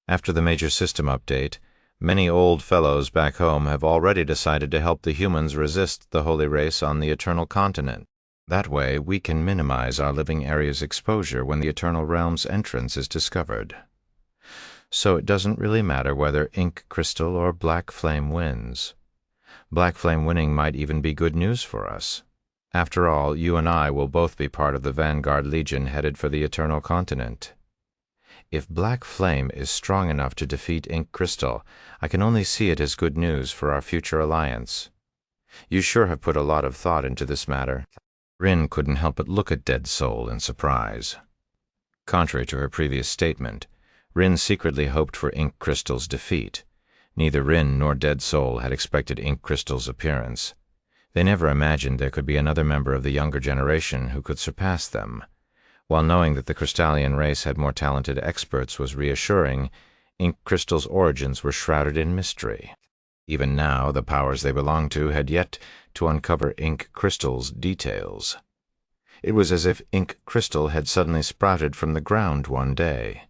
After the major system update, many old fellows back home have already decided to help the humans resist the holy race on the Eternal Continent. That way, we can minimize our living area's exposure when the Eternal Realm's entrance is discovered. So it doesn't really matter whether Ink Crystal or Black Flame wins. Black Flame winning might even be good news for us. After all, you and I will both be part of the Vanguard Legion headed for the Eternal Continent. If Black Flame is strong enough to defeat Ink Crystal, I can only see it as good news for our future alliance. You sure have put a lot of thought into this matter. Rin couldn't help but look at Dead Soul in surprise. Contrary to her previous statement, Rin secretly hoped for Ink Crystal's defeat. Neither Rin nor Dead Soul had expected Ink Crystal's appearance. They never imagined there could be another member of the younger generation who could surpass them. While knowing that the Crystallian race had more talented experts was reassuring, Ink Crystal's origins were shrouded in mystery. Even now, the powers they belonged to had yet to uncover Ink Crystal's details. It was as if Ink Crystal had suddenly sprouted from the ground one day.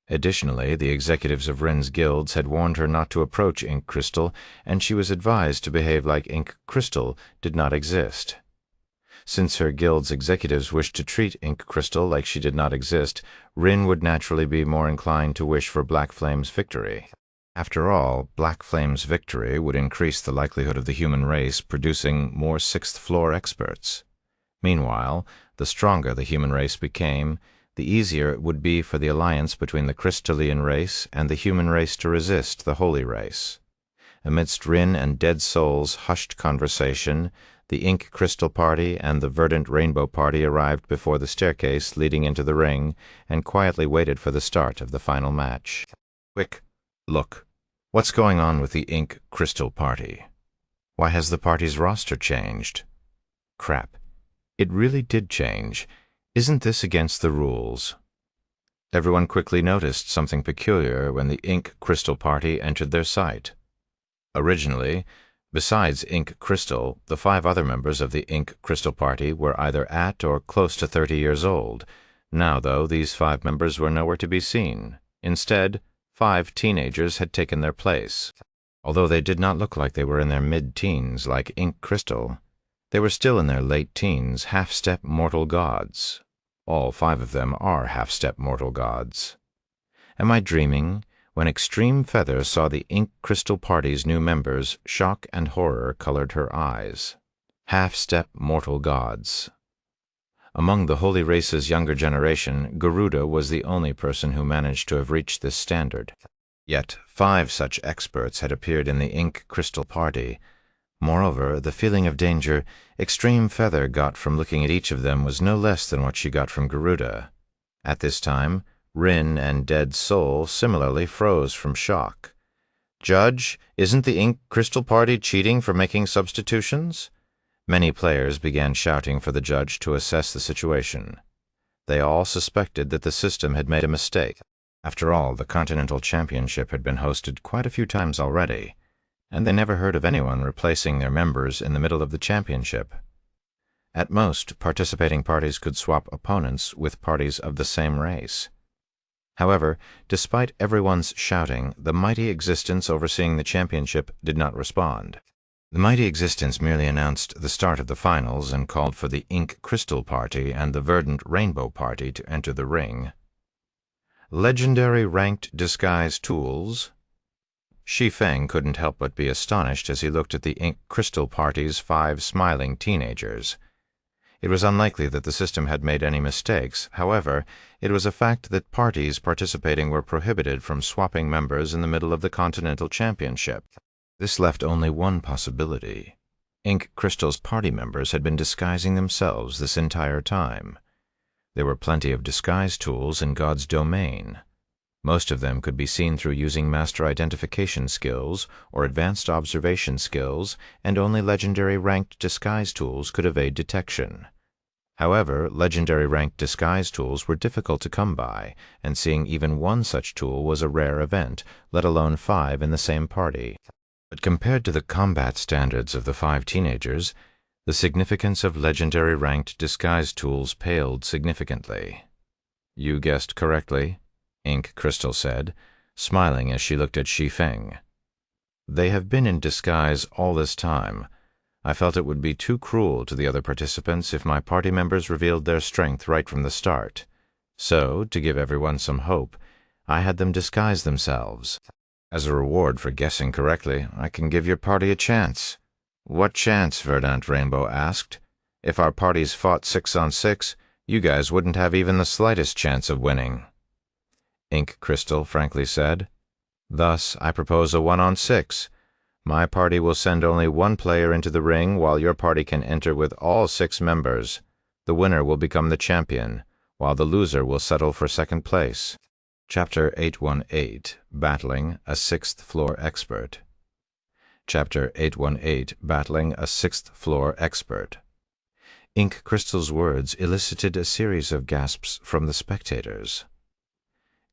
Additionally, the executives of Rin's guilds had warned her not to approach Ink Crystal, and she was advised to behave like Ink Crystal did not exist. Since her guild's executives wished to treat Ink Crystal like she did not exist, Rin would naturally be more inclined to wish for Black Flame's victory. After all, Black Flame's victory would increase the likelihood of the human race producing more 6th floor experts. Meanwhile, the stronger the human race became, the easier it would be for the alliance between the Crystallian race and the human race to resist the holy race. Amidst Rin and Dead Soul's hushed conversation, the Ink Crystal Party and the Verdant Rainbow Party arrived before the staircase leading into the ring and quietly waited for the start of the final match. Quick, look. What's going on with the Ink Crystal Party? Why has the party's roster changed? Crap. It really did change. Isn't this against the rules? Everyone quickly noticed something peculiar when the Ink Crystal Party entered their sight. Originally, besides Ink Crystal, the 5 other members of the Ink Crystal Party were either at or close to 30 years old. Now, though, these 5 members were nowhere to be seen. Instead, 5 teenagers had taken their place. Although they did not look like they were in their mid-teens like Ink Crystal, they were still in their late teens, half-step mortal gods. All 5 of them are half-step mortal gods. Am I dreaming, When Extreme Feather saw the Ink Crystal Party's new members, shock and horror colored her eyes. Half-step mortal gods. Among the holy race's younger generation, Garuda was the only person who managed to have reached this standard. Yet 5 such experts had appeared in the Ink Crystal Party. Moreover, the feeling of danger Extreme Feather got from looking at each of them was no less than what she got from Garuda. At this time, Rin and Dead Soul similarly froze from shock. "Judge, isn't the Ink Crystal Party cheating for making substitutions?" Many players began shouting for the judge to assess the situation. They all suspected that the system had made a mistake. After all, the Continental Championship had been hosted quite a few times already, and they never heard of anyone replacing their members in the middle of the championship. At most, participating parties could swap opponents with parties of the same race. However, despite everyone's shouting, the mighty existence overseeing the championship did not respond. The mighty existence merely announced the start of the finals and called for the Ink Crystal Party and the Verdant Rainbow Party to enter the ring. Legendary ranked disguise tools. Shi Feng couldn't help but be astonished as he looked at the Ink Crystal Party's 5 smiling teenagers. It was unlikely that the system had made any mistakes. However, it was a fact that parties participating were prohibited from swapping members in the middle of the Continental Championship. This left only one possibility. Ink Crystal's party members had been disguising themselves this entire time. There were plenty of disguise tools in God's domain. Most of them could be seen through using master identification skills or advanced observation skills, and only legendary ranked disguise tools could evade detection. However, legendary ranked disguise tools were difficult to come by, and seeing even one such tool was a rare event, let alone 5 in the same party. But compared to the combat standards of the 5 teenagers, the significance of legendary ranked disguise tools paled significantly. "You guessed correctly," Ink Crystal said, smiling as she looked at Shi Feng. "They have been in disguise all this time. I felt it would be too cruel to the other participants if my party members revealed their strength right from the start. So, to give everyone some hope, I had them disguise themselves. As a reward for guessing correctly, I can give your party a chance." "What chance?" Verdant Rainbow asked. "If our parties fought 6 on 6, you guys wouldn't have even the slightest chance of winning." Ink Crystal frankly said, "Thus, I propose a 1 on 6. My party will send only 1 player into the ring, while your party can enter with all 6 members. The winner will become the champion, while the loser will settle for 2nd place. Chapter 818, Battling a 6th Floor Expert. Chapter 818, Battling a 6th Floor Expert. Ink Crystal's words elicited a series of gasps from the spectators.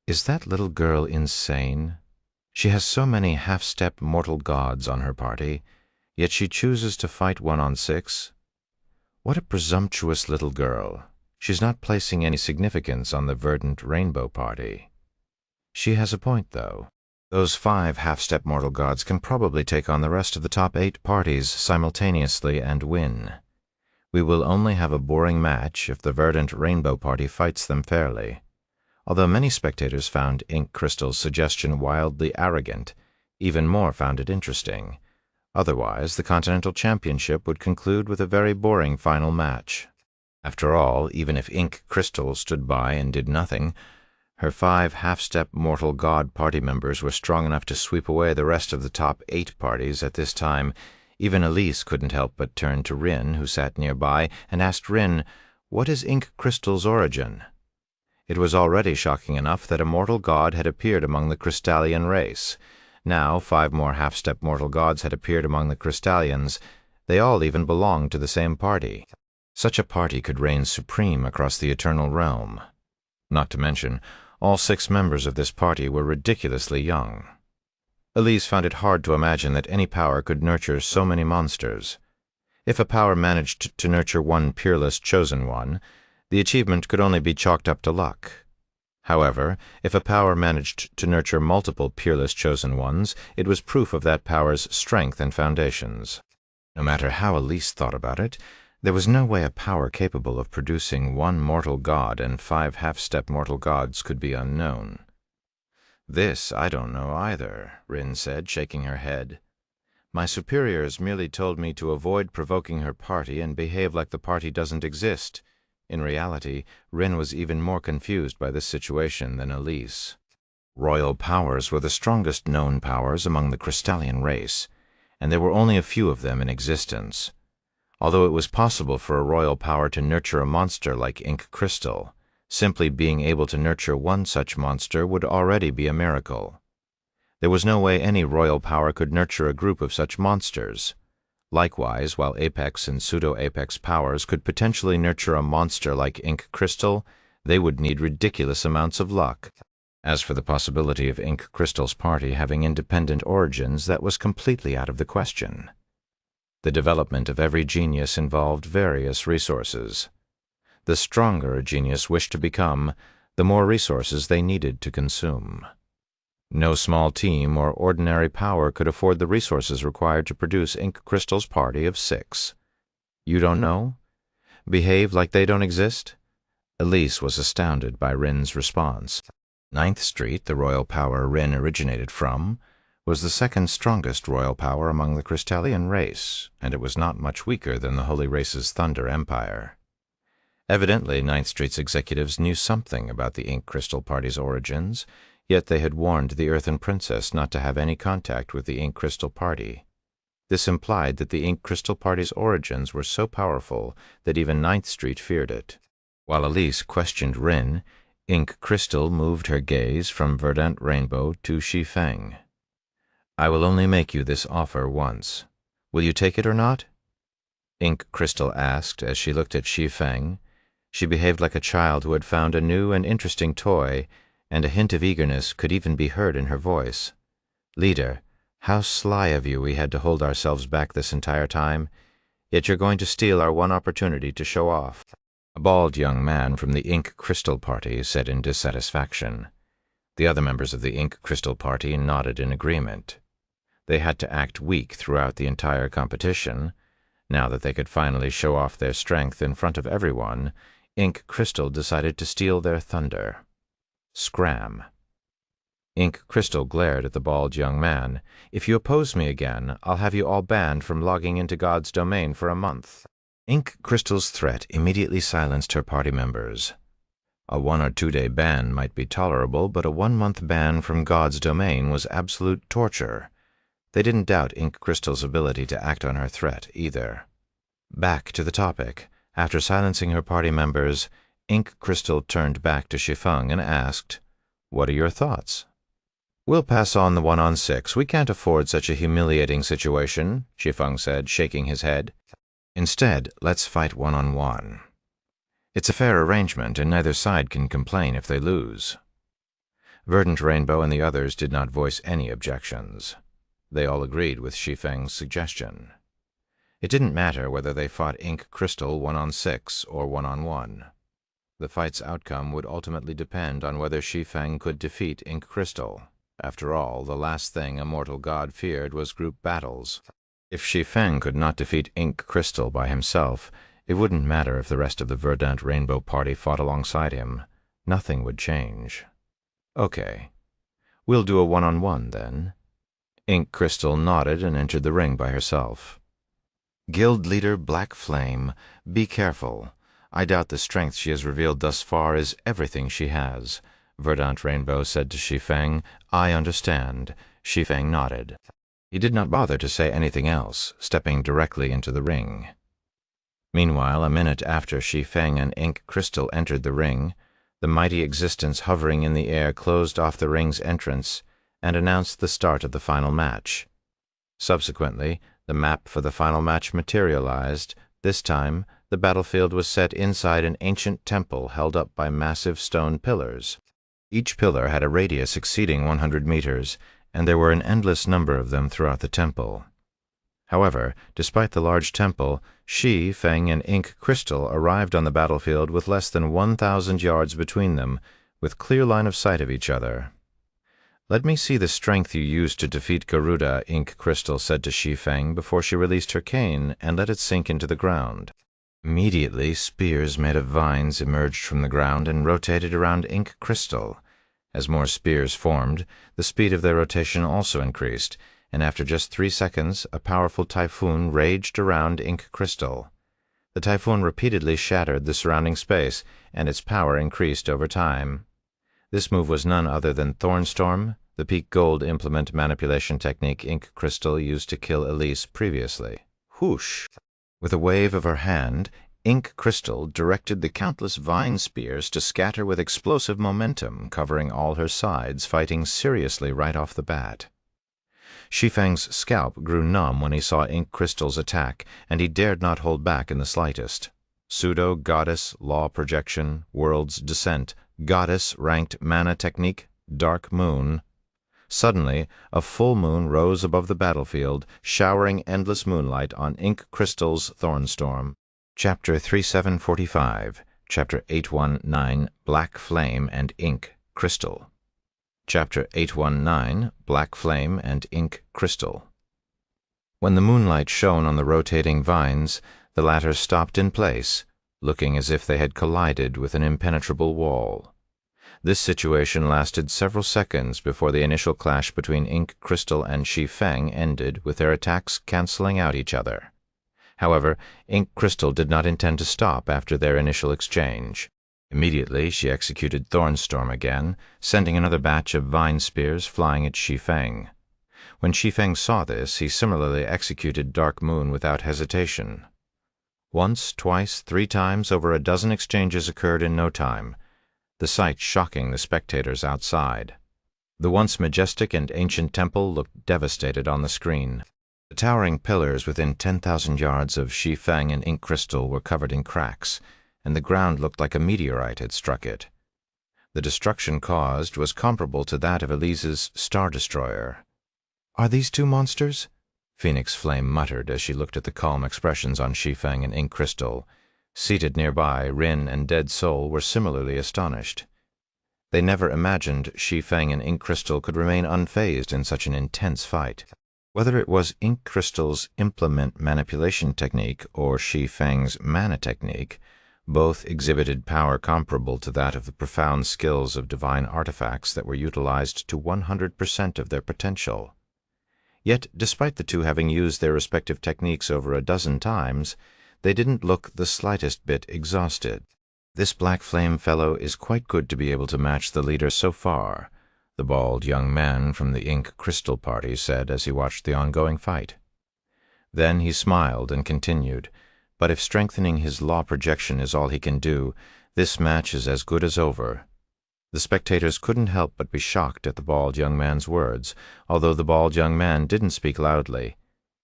Is that little girl insane? She has so many half-step mortal gods on her party, yet she chooses to fight 1 on 6? What a presumptuous little girl. She's not placing any significance on the Verdant Rainbow Party. She has a point, though. Those 5 half-step mortal gods can probably take on the rest of the top 8 parties simultaneously and win. We will only have a boring match if the Verdant Rainbow Party fights them fairly. Although many spectators found Ink Crystal's suggestion wildly arrogant, even more found it interesting. Otherwise, the Continental Championship would conclude with a very boring final match. After all, even if Ink Crystal stood by and did nothing, her 5 half-step mortal god party members were strong enough to sweep away the rest of the top 8 parties at this time. Even Elise couldn't help but turn to Rin, who sat nearby, and asked Rin, "What is Ink Crystal's origin?" It was already shocking enough that a mortal god had appeared among the Crystallian race. Now 5 more half-step mortal gods had appeared among the Crystallians. They all even belonged to the same party. Such a party could reign supreme across the Eternal Realm. Not to mention, all 6 members of this party were ridiculously young. Elise found it hard to imagine that any power could nurture so many monsters. If a power managed to nurture 1 peerless chosen one, the achievement could only be chalked up to luck. However, if a power managed to nurture multiple peerless chosen ones, it was proof of that power's strength and foundations. No matter how Elise thought about it, there was no way a power capable of producing 1 mortal god and 5 half-step mortal gods could be unknown. This I don't know either, Rin said, shaking her head. My superiors merely told me to avoid provoking her party and behave like the party doesn't exist. In reality, Rin was even more confused by this situation than Elise. Royal powers were the strongest known powers among the Crystallian race, and there were only a few of them in existence. Although it was possible for a royal power to nurture a monster like ink crystal, simply being able to nurture one such monster would already be a miracle. There was no way any royal power could nurture a group of such monsters. Likewise, while apex and pseudo-apex powers could potentially nurture a monster like ink crystal, they would need ridiculous amounts of luck. As for the possibility of ink crystal's party having independent origins, that was completely out of the question. The development of every genius involved various resources. The stronger a genius wished to become, the more resources they needed to consume. No small team or ordinary power could afford the resources required to produce ink crystal's party of 6. You don't know? Behave like they don't exist? Elise was astounded by Rin's response. 9th Street, the royal power Rin originated from, was the second strongest royal power among the Crystallian race, and it was not much weaker than the Holy Race's Thunder Empire. Evidently, 9th Street's executives knew something about the ink crystal party's origins, yet they had warned the Earthen Princess not to have any contact with the ink crystal party. This implied that the ink crystal party's origins were so powerful that even 9th Street feared it. While Elise questioned Rin, Ink Crystal moved her gaze from Verdant Rainbow to Shi Feng. I will only make you this offer once. Will you take it or not? Ink Crystal asked as she looked at Shi Feng. She behaved like a child who had found a new and interesting toy, and a hint of eagerness could even be heard in her voice. Leader, how sly of you we had to hold ourselves back this entire time, yet you're going to steal our one opportunity to show off. A bald young man from the Ink Crystal Party said in dissatisfaction. The other members of the Ink Crystal Party nodded in agreement. They had to act weak throughout the entire competition. Now that they could finally show off their strength in front of everyone, Ink Crystal decided to steal their thunder. Scram. Ink Crystal glared at the bald young man. If you oppose me again, I'll have you all banned from logging into God's domain for a month. Ink Crystal's threat immediately silenced her party members. A 1 or 2 day ban might be tolerable, but a 1-month ban from God's domain was absolute torture. They didn't doubt Ink Crystal's ability to act on her threat, either. Back to the topic. After silencing her party members, Ink Crystal turned back to Shi Feng and asked, What are your thoughts? We'll pass on the 1-on-6. We can't afford such a humiliating situation, Shi Feng said, shaking his head. Instead, let's fight 1-on-1. It's a fair arrangement, and neither side can complain if they lose. Verdant Rainbow and the others did not voice any objections. They all agreed with Shi Feng's suggestion. It didn't matter whether they fought Ink Crystal 1-on-6 or 1-on-1. The fight's outcome would ultimately depend on whether Shi Feng could defeat Ink Crystal. After all, the last thing a mortal god feared was group battles. If Shi Feng could not defeat Ink Crystal by himself, it wouldn't matter if the rest of the Verdant Rainbow party fought alongside him. Nothing would change. Okay. We'll do a 1-on-1 then. Ink Crystal nodded and entered the ring by herself. Guild leader Black Flame, be careful. I doubt the strength she has revealed thus far is everything she has, Verdant Rainbow said to Shi Feng. I understand. Shi Feng nodded. He did not bother to say anything else, stepping directly into the ring. Meanwhile, a minute after Shi Feng and Ink Crystal entered the ring, the mighty existence hovering in the air closed off the ring's entrance and announced the start of the final match. Subsequently, the map for the final match materialized. This time, the battlefield was set inside an ancient temple held up by massive stone pillars. Each pillar had a radius exceeding 100 meters, and there were an endless number of them throughout the temple. However, despite the large temple, Shi, Feng, and Ink Crystal arrived on the battlefield with less than 1,000 yards between them, with clear line of sight of each other. Let me see the strength you used to defeat Garuda, Ink Crystal said to Shi Feng before she released her cane and let it sink into the ground. Immediately, spears made of vines emerged from the ground and rotated around Ink Crystal, As more spears formed, the speed of their rotation also increased, and after just 3 seconds, a powerful typhoon raged around Ink Crystal. The typhoon repeatedly shattered the surrounding space, and its power increased over time. This move was none other than Thornstorm, the peak gold implement manipulation technique Ink Crystal used to kill Elise previously. Whoosh! With a wave of her hand, Ink Crystal directed the countless vine spears to scatter with explosive momentum, covering all her sides, fighting seriously right off the bat. Shi Feng's scalp grew numb when he saw Ink Crystal's attack, and he dared not hold back in the slightest. Pseudo Goddess, Law Projection, World's Descent, Goddess ranked Mana Technique, Dark Moon. Suddenly, a full moon rose above the battlefield, showering endless moonlight on Ink Crystal's Thornstorm. Chapter 3745, Chapter 819, Black Flame and Ink Crystal. Chapter 819, Black Flame and Ink Crystal. When the moonlight shone on the rotating vines, the latter stopped in place, looking as if they had collided with an impenetrable wall. This situation lasted several seconds before the initial clash between Ink Crystal and Shi Feng ended with their attacks canceling out each other. However, Ink Crystal did not intend to stop after their initial exchange. Immediately, she executed Thornstorm again, sending another batch of vine spears flying at Shi Feng. When Shi Feng saw this, he similarly executed Dark Moon without hesitation. Once, twice, 3 times, over a dozen exchanges occurred in no time, the sight shocking the spectators outside. The once majestic and ancient temple looked devastated on the screen. The towering pillars within 10,000 yards of Shi Feng and Ink Crystal were covered in cracks, and the ground looked like a meteorite had struck it. The destruction caused was comparable to that of Elise's Star Destroyer. "Are these 2 monsters?" Phoenix Flame muttered as she looked at the calm expressions on Shi Feng and Ink Crystal. Seated nearby, Rin and Dead Soul were similarly astonished. They never imagined Shi Feng and Ink Crystal could remain unfazed in such an intense fight. Whether it was Ink Crystal's implement manipulation technique or Shi Feng's mana technique, both exhibited power comparable to that of the profound skills of divine artifacts that were utilized to 100% of their potential. Yet, despite the 2 having used their respective techniques over a dozen times, they didn't look the slightest bit exhausted. "This Black Flame fellow is quite good to be able to match the leader so far," the bald young man from the Ink Crystal party said as he watched the ongoing fight. Then he smiled and continued, "But if strengthening his law projection is all he can do, this match is as good as over." The spectators couldn't help but be shocked at the bald young man's words, although the bald young man didn't speak loudly.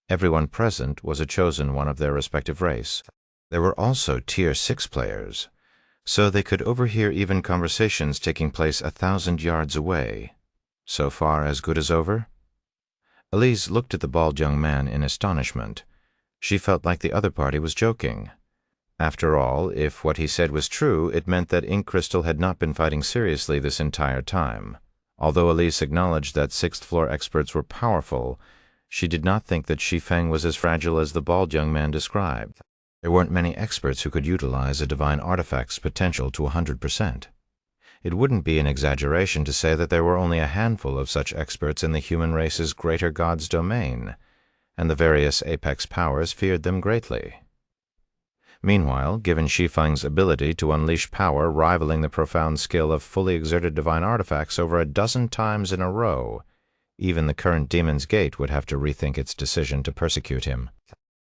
Everyone present was a chosen one of their respective race. There were also Tier 6 players, so they could overhear even conversations taking place 1,000 yards away. So far, as good as over? Elise looked at the bald young man in astonishment. She felt like the other party was joking. After all, if what he said was true, it meant that Ink Crystal had not been fighting seriously this entire time. Although Elise acknowledged that 6th floor experts were powerful, she did not think that Shi Feng was as fragile as the bald young man described. There weren't many experts who could utilize a divine artifact's potential to 100%. It wouldn't be an exaggeration to say that there were only a handful of such experts in the human race's greater god's domain, and the various apex powers feared them greatly. Meanwhile, given Shi Feng's ability to unleash power rivaling the profound skill of fully exerted divine artifacts over a dozen times in a row, even the current Demon's Gate would have to rethink its decision to persecute him.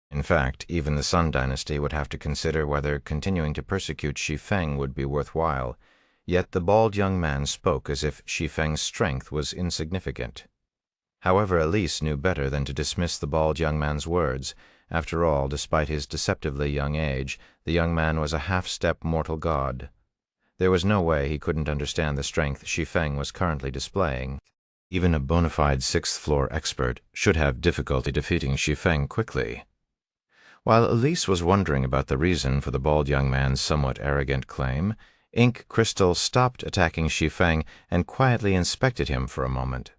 In fact, even the Sun Dynasty would have to consider whether continuing to persecute Shi Feng would be worthwhile, yet the bald young man spoke as if Shi Feng's strength was insignificant. However, Elise knew better than to dismiss the bald young man's words. After all, despite his deceptively young age, the young man was a half-step mortal god. There was no way he couldn't understand the strength Shi Feng was currently displaying. Even a bona fide 6th floor expert should have difficulty defeating Shi Feng quickly. While Elise was wondering about the reason for the bald young man's somewhat arrogant claim, Ink Crystal stopped attacking Shi Feng and quietly inspected him for a moment.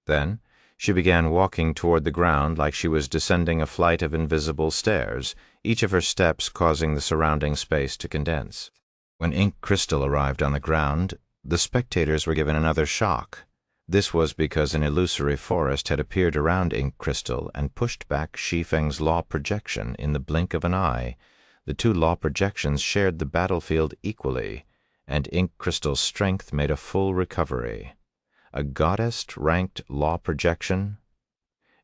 Then she began walking toward the ground like she was descending a flight of invisible stairs, each of her steps causing the surrounding space to condense. When Ink Crystal arrived on the ground, the spectators were given another shock. This was because an illusory forest had appeared around Ink Crystal and pushed back Shi Feng's law projection in the blink of an eye. The two law projections shared the battlefield equally, and Ink Crystal's strength made a full recovery. A goddess-ranked law projection?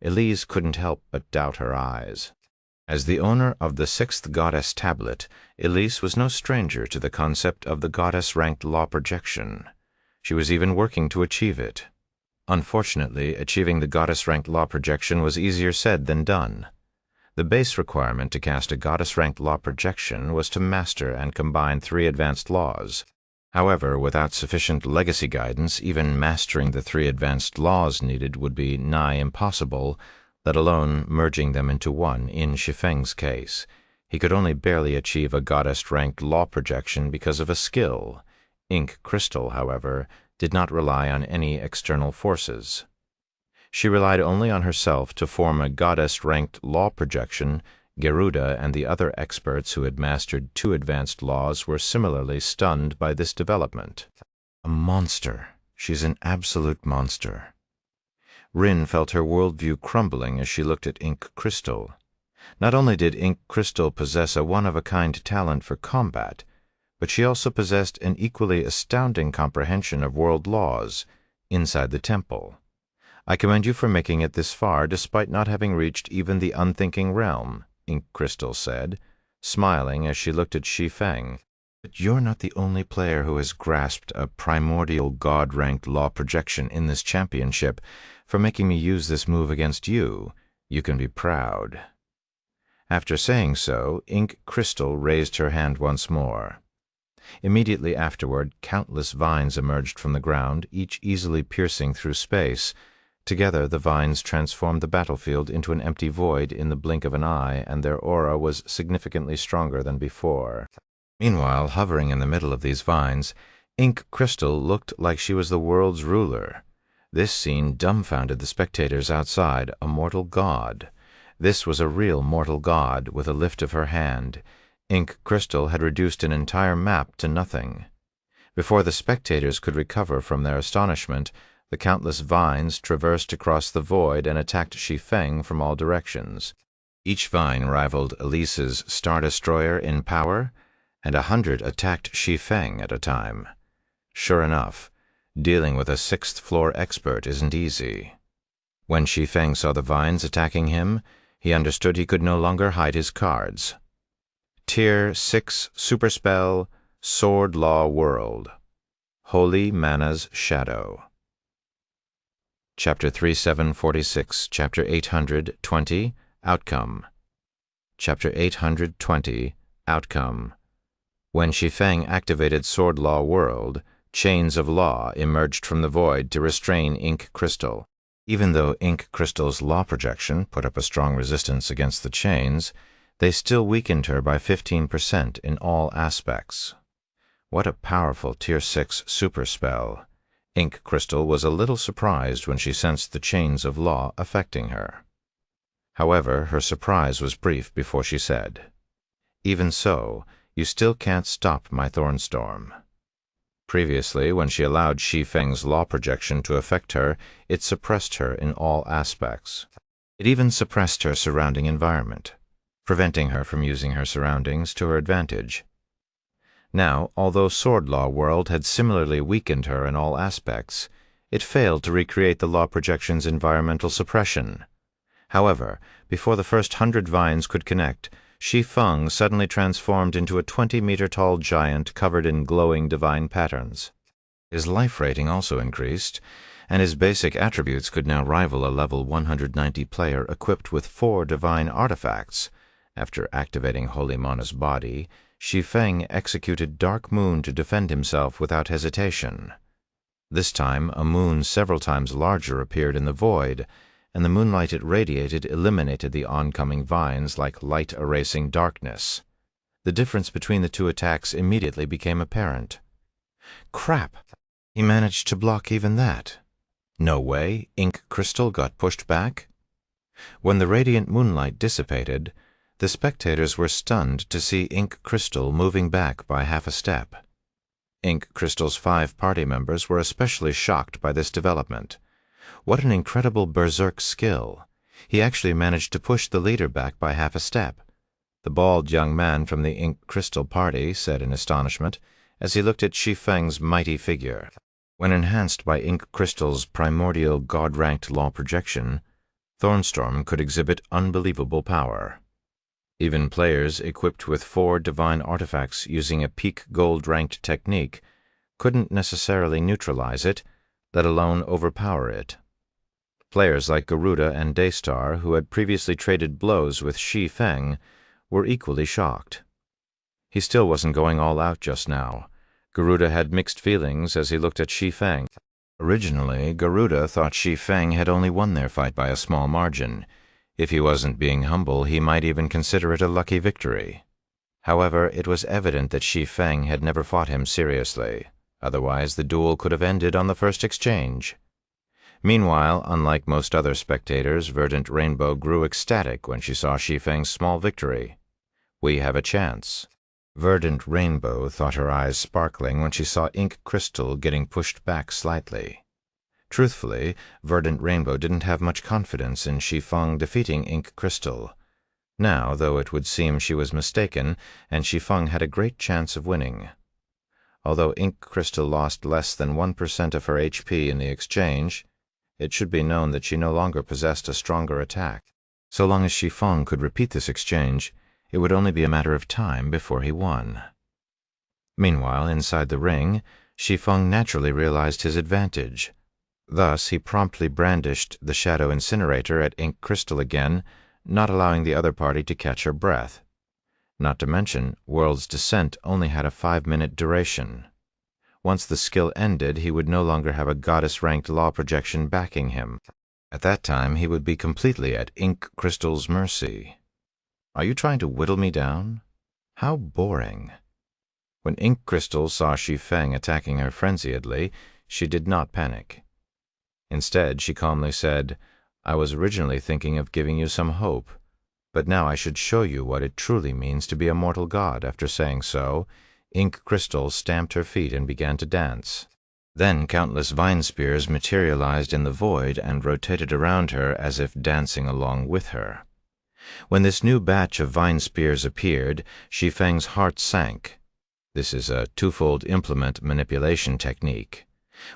Elise couldn't help but doubt her eyes. As the owner of the 6th Goddess Tablet, Elise was no stranger to the concept of the goddess-ranked law projection. She was even working to achieve it. Unfortunately, achieving the goddess-ranked law projection was easier said than done. The base requirement to cast a goddess-ranked law projection was to master and combine 3 advanced laws. However, without sufficient legacy guidance, even mastering the 3 advanced laws needed would be nigh impossible, let alone merging them into one in Shi Feng's case. He could only barely achieve a goddess-ranked law projection because of a skill. Ink Crystal, however, did not rely on any external forces. She relied only on herself to form a goddess-ranked law projection. Garuda and the other experts who had mastered 2 advanced laws were similarly stunned by this development. A monster. She's an absolute monster. Rin felt her worldview crumbling as she looked at Ink Crystal. Not only did Ink Crystal possess a one-of-a-kind talent for combat, but she also possessed an equally astounding comprehension of world laws inside the temple. I commend you for making it this far despite not having reached even the unthinking realm, Ink Crystal said, smiling as she looked at Shi Feng. But you're not the only player who has grasped a primordial god-ranked law projection in this championship. For making me use this move against you, you can be proud. After saying so, Ink Crystal raised her hand once more. Immediately afterward, countless vines emerged from the ground, each easily piercing through space. Together, the vines transformed the battlefield into an empty void in the blink of an eye, and their aura was significantly stronger than before. Meanwhile, hovering in the middle of these vines, Ink Crystal looked like she was the world's ruler. This scene dumbfounded the spectators outside. A mortal god. This was a real mortal god. With a lift of her hand, Ink Crystal had reduced an entire map to nothing. Before the spectators could recover from their astonishment, the countless vines traversed across the void and attacked Shi Feng from all directions. Each vine rivaled Elise's Star Destroyer in power, and 100 attacked Shi Feng at a time. Sure enough, dealing with a 6th-floor expert isn't easy. When Shi Feng saw the vines attacking him, he understood he could no longer hide his cards. Tier 6 Superspell, Sword Law World. Holy Mana's Shadow. Chapter 3746, Chapter 820, Outcome. Chapter 820, Outcome. When Shi Feng activated Sword Law World, chains of law emerged from the void to restrain Ink Crystal. Even though Ink Crystal's law projection put up a strong resistance against the chains, they still weakened her by 15% in all aspects. What a powerful Tier 6 super spell! Ink Crystal was a little surprised when she sensed the chains of law affecting her. However, her surprise was brief before she said, "Even so, you still can't stop my Thornstorm." Previously, when she allowed Shi Feng's law projection to affect her, it suppressed her in all aspects. It even suppressed her surrounding environment, preventing her from using her surroundings to her advantage. Now, although Sword Law World had similarly weakened her in all aspects, it failed to recreate the law projection's environmental suppression. However, before the first 100 vines could connect, Shi Feng suddenly transformed into a 20-meter-tall giant covered in glowing divine patterns. His life rating also increased, and his basic attributes could now rival a level 190 player equipped with 4 divine artifacts. After activating Holy Mana's body, Shi Feng executed Dark Moon to defend himself without hesitation. This time, a moon several times larger appeared in the void, and the moonlight it radiated eliminated the oncoming vines like light-erasing darkness. The difference between the 2 attacks immediately became apparent. Crap! He managed to block even that. No way, Ink Crystal got pushed back? When the radiant moonlight dissipated, the spectators were stunned to see Ink Crystal moving back by half a step. Ink Crystal's 5 party members were especially shocked by this development. What an incredible berserk skill! He actually managed to push the leader back by half a step. The bald young man from the Ink Crystal party said in astonishment as he looked at Shi Feng's mighty figure. When enhanced by Ink Crystal's primordial god-ranked law projection, Thornstorm could exhibit unbelievable power. Even players equipped with 4 divine artifacts using a peak gold-ranked technique couldn't necessarily neutralize it, let alone overpower it. Players like Garuda and Daystar, who had previously traded blows with Shi Feng, were equally shocked. He still wasn't going all out just now. Garuda had mixed feelings as he looked at Shi Feng. Originally, Garuda thought Shi Feng had only won their fight by a small margin. If he wasn't being humble, he might even consider it a lucky victory. However, it was evident that Shi Feng had never fought him seriously. Otherwise, the duel could have ended on the first exchange. Meanwhile, unlike most other spectators, Verdant Rainbow grew ecstatic when she saw Shi Feng's small victory. We have a chance. Verdant Rainbow thought her eyes sparkling when she saw Ink Crystal getting pushed back slightly. Truthfully, Verdant Rainbow didn't have much confidence in Shi Feng defeating Ink Crystal. Now, though it would seem she was mistaken, and Shi Feng had a great chance of winning. Although Ink Crystal lost less than 1% of her HP in the exchange, it should be known that she no longer possessed a stronger attack. So long as Shi Feng could repeat this exchange, it would only be a matter of time before he won. Meanwhile, inside the ring, Shi Feng naturally realized his advantage. Thus, he promptly brandished the Shadow Incinerator at Ink Crystal again, not allowing the other party to catch her breath. Not to mention, World's Descent only had a 5-minute duration. Once the skill ended, he would no longer have a goddess-ranked law projection backing him. At that time, he would be completely at Ink Crystal's mercy. Are you trying to whittle me down? How boring. When Ink Crystal saw Shi Feng attacking her frenziedly, she did not panic. Instead, she calmly said, "I was originally thinking of giving you some hope, but now I should show you what it truly means to be a mortal god." After saying so, Ink Crystal stamped her feet and began to dance. Then countless vine spears materialized in the void and rotated around her as if dancing along with her. When this new batch of vine spears appeared, Shi Feng's heart sank. This is a twofold implement manipulation technique.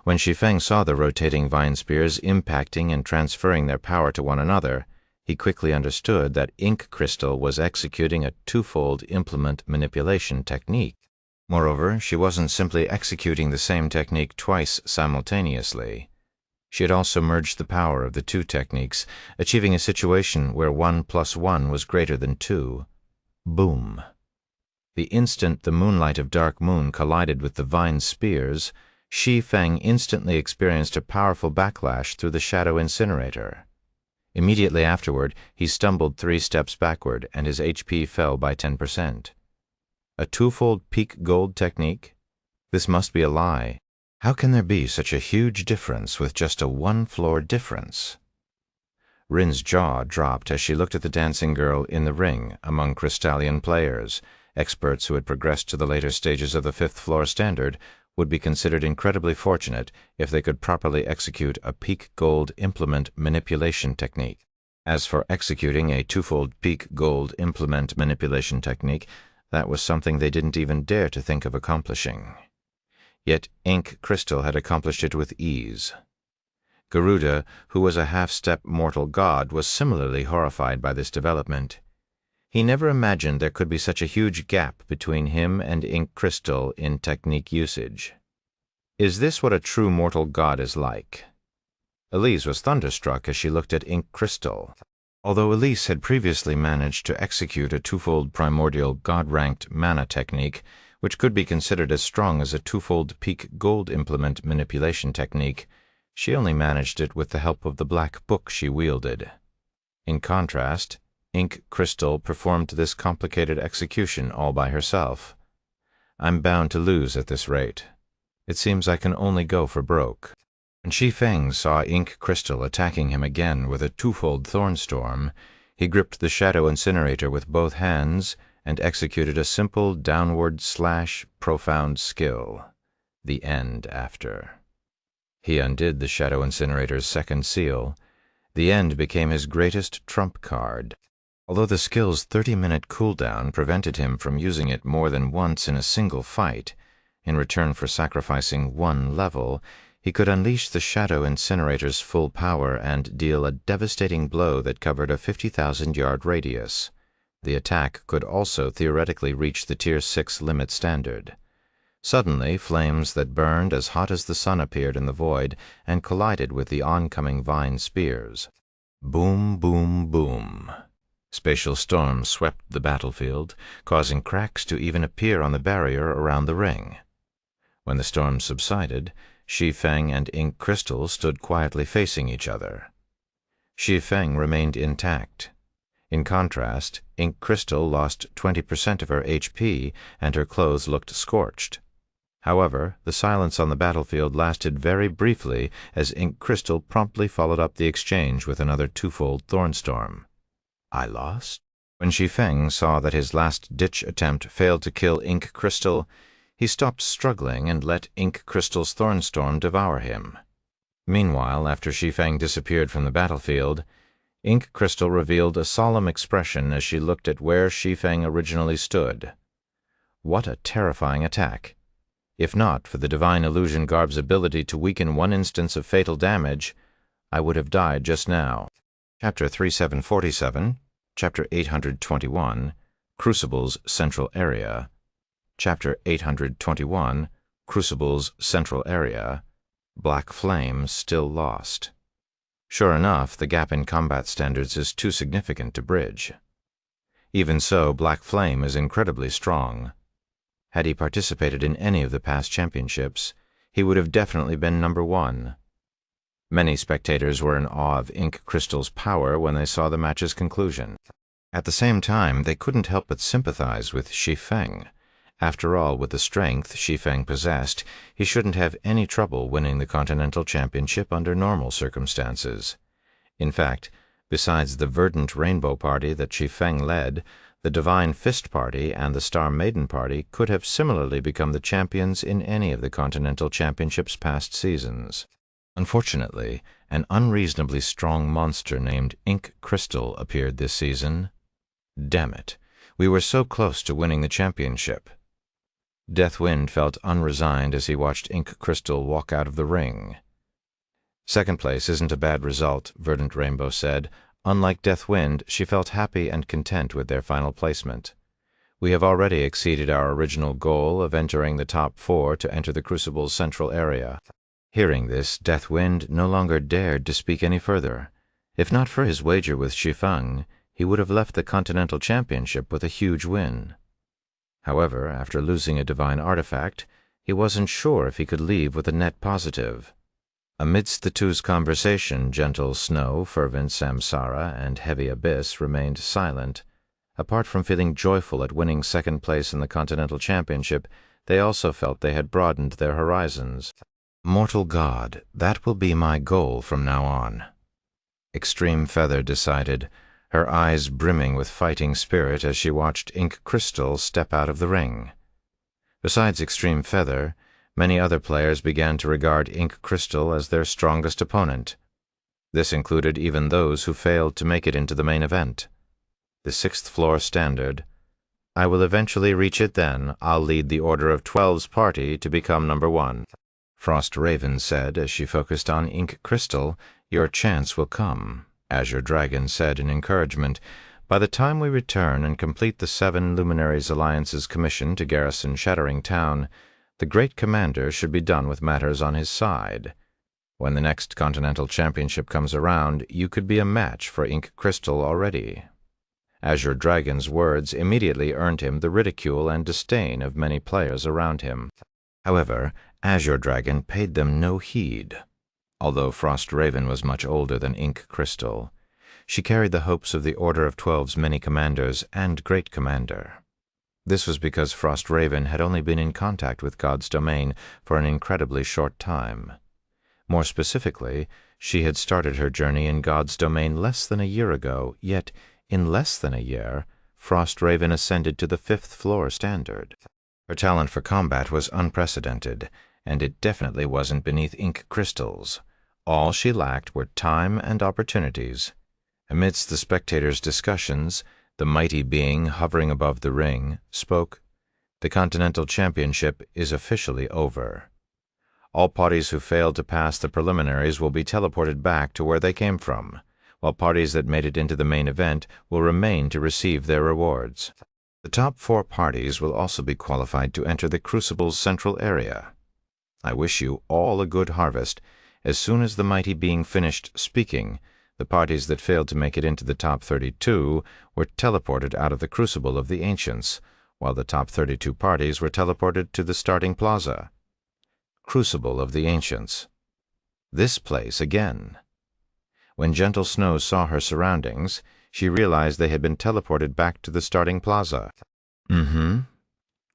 When Shi Feng saw the rotating vine spears impacting and transferring their power to one another, he quickly understood that Ink Crystal was executing a twofold implement manipulation technique. Moreover, she wasn't simply executing the same technique twice simultaneously. She had also merged the power of the 2 techniques, achieving a situation where 1 + 1 was greater than 2. Boom! The instant the moonlight of Dark Moon collided with the vine spears, Shi Feng instantly experienced a powerful backlash through the Shadow Incinerator. Immediately afterward, he stumbled 3 steps backward, and his HP fell by 10%. A twofold peak gold technique? This must be a lie. How can there be such a huge difference with just a 1-floor difference? Rin's jaw dropped as she looked at the dancing girl in the ring among Crystallian players. Experts who had progressed to the later stages of the 5th-floor standard would be considered incredibly fortunate if they could properly execute a peak gold implement manipulation technique. As for executing a twofold peak gold implement manipulation technique, that was something they didn't even dare to think of accomplishing. Yet Ink Crystal had accomplished it with ease. Garuda, who was a half-step mortal god, was similarly horrified by this development. He never imagined there could be such a huge gap between him and Ink Crystal in technique usage. Is this what a true mortal god is like? Elise was thunderstruck as she looked at Ink Crystal. Although Elise had previously managed to execute a twofold primordial god-ranked mana technique, which could be considered as strong as a twofold peak gold implement manipulation technique, she only managed it with the help of the black book she wielded. In contrast, Ink Crystal performed this complicated execution all by herself. I'm bound to lose at this rate. It seems I can only go for broke. When Shi Feng saw Ink Crystal attacking him again with a twofold Thornstorm, he gripped the Shadow Incinerator with both hands and executed a simple downward slash profound skill. the end after. He undid the Shadow Incinerator's second seal. The end became his greatest trump card. Although the skill's 30-minute cooldown prevented him from using it more than once in a single fight, in return for sacrificing one level, he could unleash the Shadow Incinerator's full power and deal a devastating blow that covered a 50,000-yard radius. The attack could also theoretically reach the Tier 6 limit standard. Suddenly, flames that burned as hot as the sun appeared in the void and collided with the oncoming vine spears. Boom, boom, boom. Spatial storms swept the battlefield, causing cracks to even appear on the barrier around the ring. When the storm subsided, Shi Feng and Ink Crystal stood quietly facing each other. Shi Feng remained intact. In contrast, Ink Crystal lost 20% of her HP and her clothes looked scorched. However, the silence on the battlefield lasted very briefly as Ink Crystal promptly followed up the exchange with another twofold Thornstorm. I lost? When Shi Feng saw that his last-ditch attempt failed to kill Ink Crystal, he stopped struggling and let Ink Crystal's Thornstorm devour him. Meanwhile, after Shi Feng disappeared from the battlefield, Ink Crystal revealed a solemn expression as she looked at where Shi Feng originally stood. What a terrifying attack! If not for the Divine Illusion Garb's ability to weaken one instance of fatal damage, I would have died just now. Chapter 3747, Chapter 821, Crucible's Central Area. Chapter 821, Crucible's Central Area. Black Flame still lost. Sure enough, the gap in combat standards is too significant to bridge. Even so, Black Flame is incredibly strong. Had he participated in any of the past championships, he would have definitely been number 1. Many spectators were in awe of Ink Crystal's power when they saw the match's conclusion. At the same time, they couldn't help but sympathize with Shi Feng. After all, with the strength Shi Feng possessed, he shouldn't have any trouble winning the Continental Championship under normal circumstances. In fact, besides the Verdant Rainbow Party that Shi Feng led, the Divine Fist Party and the Star Maiden Party could have similarly become the champions in any of the Continental Championship's past seasons. Unfortunately, an unreasonably strong monster named Ink Crystal appeared this season. Damn it, we were so close to winning the championship. Deathwind felt unresigned as he watched Ink Crystal walk out of the ring. Second place isn't a bad result, Verdant Rainbow said. Unlike Deathwind, she felt happy and content with their final placement. We have already exceeded our original goal of entering the top 4 to enter the Crucible's central area. Hearing this, Deathwind no longer dared to speak any further. If not for his wager with Shi Feng, he would have left the Continental Championship with a huge win. However, after losing a divine artifact, he wasn't sure if he could leave with a net positive. Amidst the two's conversation, Gentle Snow, Fervent Samsara, and Heavy Abyss remained silent. Apart from feeling joyful at winning second place in the Continental Championship, they also felt they had broadened their horizons. Mortal God, that will be my goal from now on. Extreme Feather decided, her eyes brimming with fighting spirit as she watched Ink Crystal step out of the ring. Besides Extreme Feather, many other players began to regard Ink Crystal as their strongest opponent. This included even those who failed to make it into the main event. The 6th floor standard. I will eventually reach it then. I'll lead the Order of 12's party to become number 1. Frost Raven said as she focused on Ink Crystal, your chance will come. Azure Dragon said in encouragement, by the time we return and complete the 7 Luminaries Alliance's commission to garrison Shattering Town, the Great Commander should be done with matters on his side. When the next Continental Championship comes around, you could be a match for Ink Crystal already. Azure Dragon's words immediately earned him the ridicule and disdain of many players around him. However, Azure Dragon paid them no heed. Although Frost Raven was much older than Ink Crystal, she carried the hopes of the Order of 12's many commanders and Great Commander. This was because Frost Raven had only been in contact with God's domain for an incredibly short time. More specifically, she had started her journey in God's domain less than a year ago, yet, in less than a year, Frost Raven ascended to the 5th floor standard. Her talent for combat was unprecedented, and it definitely wasn't beneath ink crystals. All she lacked were time and opportunities. Amidst the spectators' discussions, the mighty being hovering above the ring spoke, "The Continental Championship is officially over. All parties who failed to pass the preliminaries will be teleported back to where they came from, while parties that made it into the main event will remain to receive their rewards. The top 4 parties will also be qualified to enter the Crucible's central area. I wish you all a good harvest." As soon as the mighty being finished speaking, the parties that failed to make it into the top 32 were teleported out of the Crucible of the Ancients, while the top 32 parties were teleported to the starting plaza. Crucible of the Ancients. This place again. When Gentle Snow saw her surroundings, she realized they had been teleported back to the starting plaza.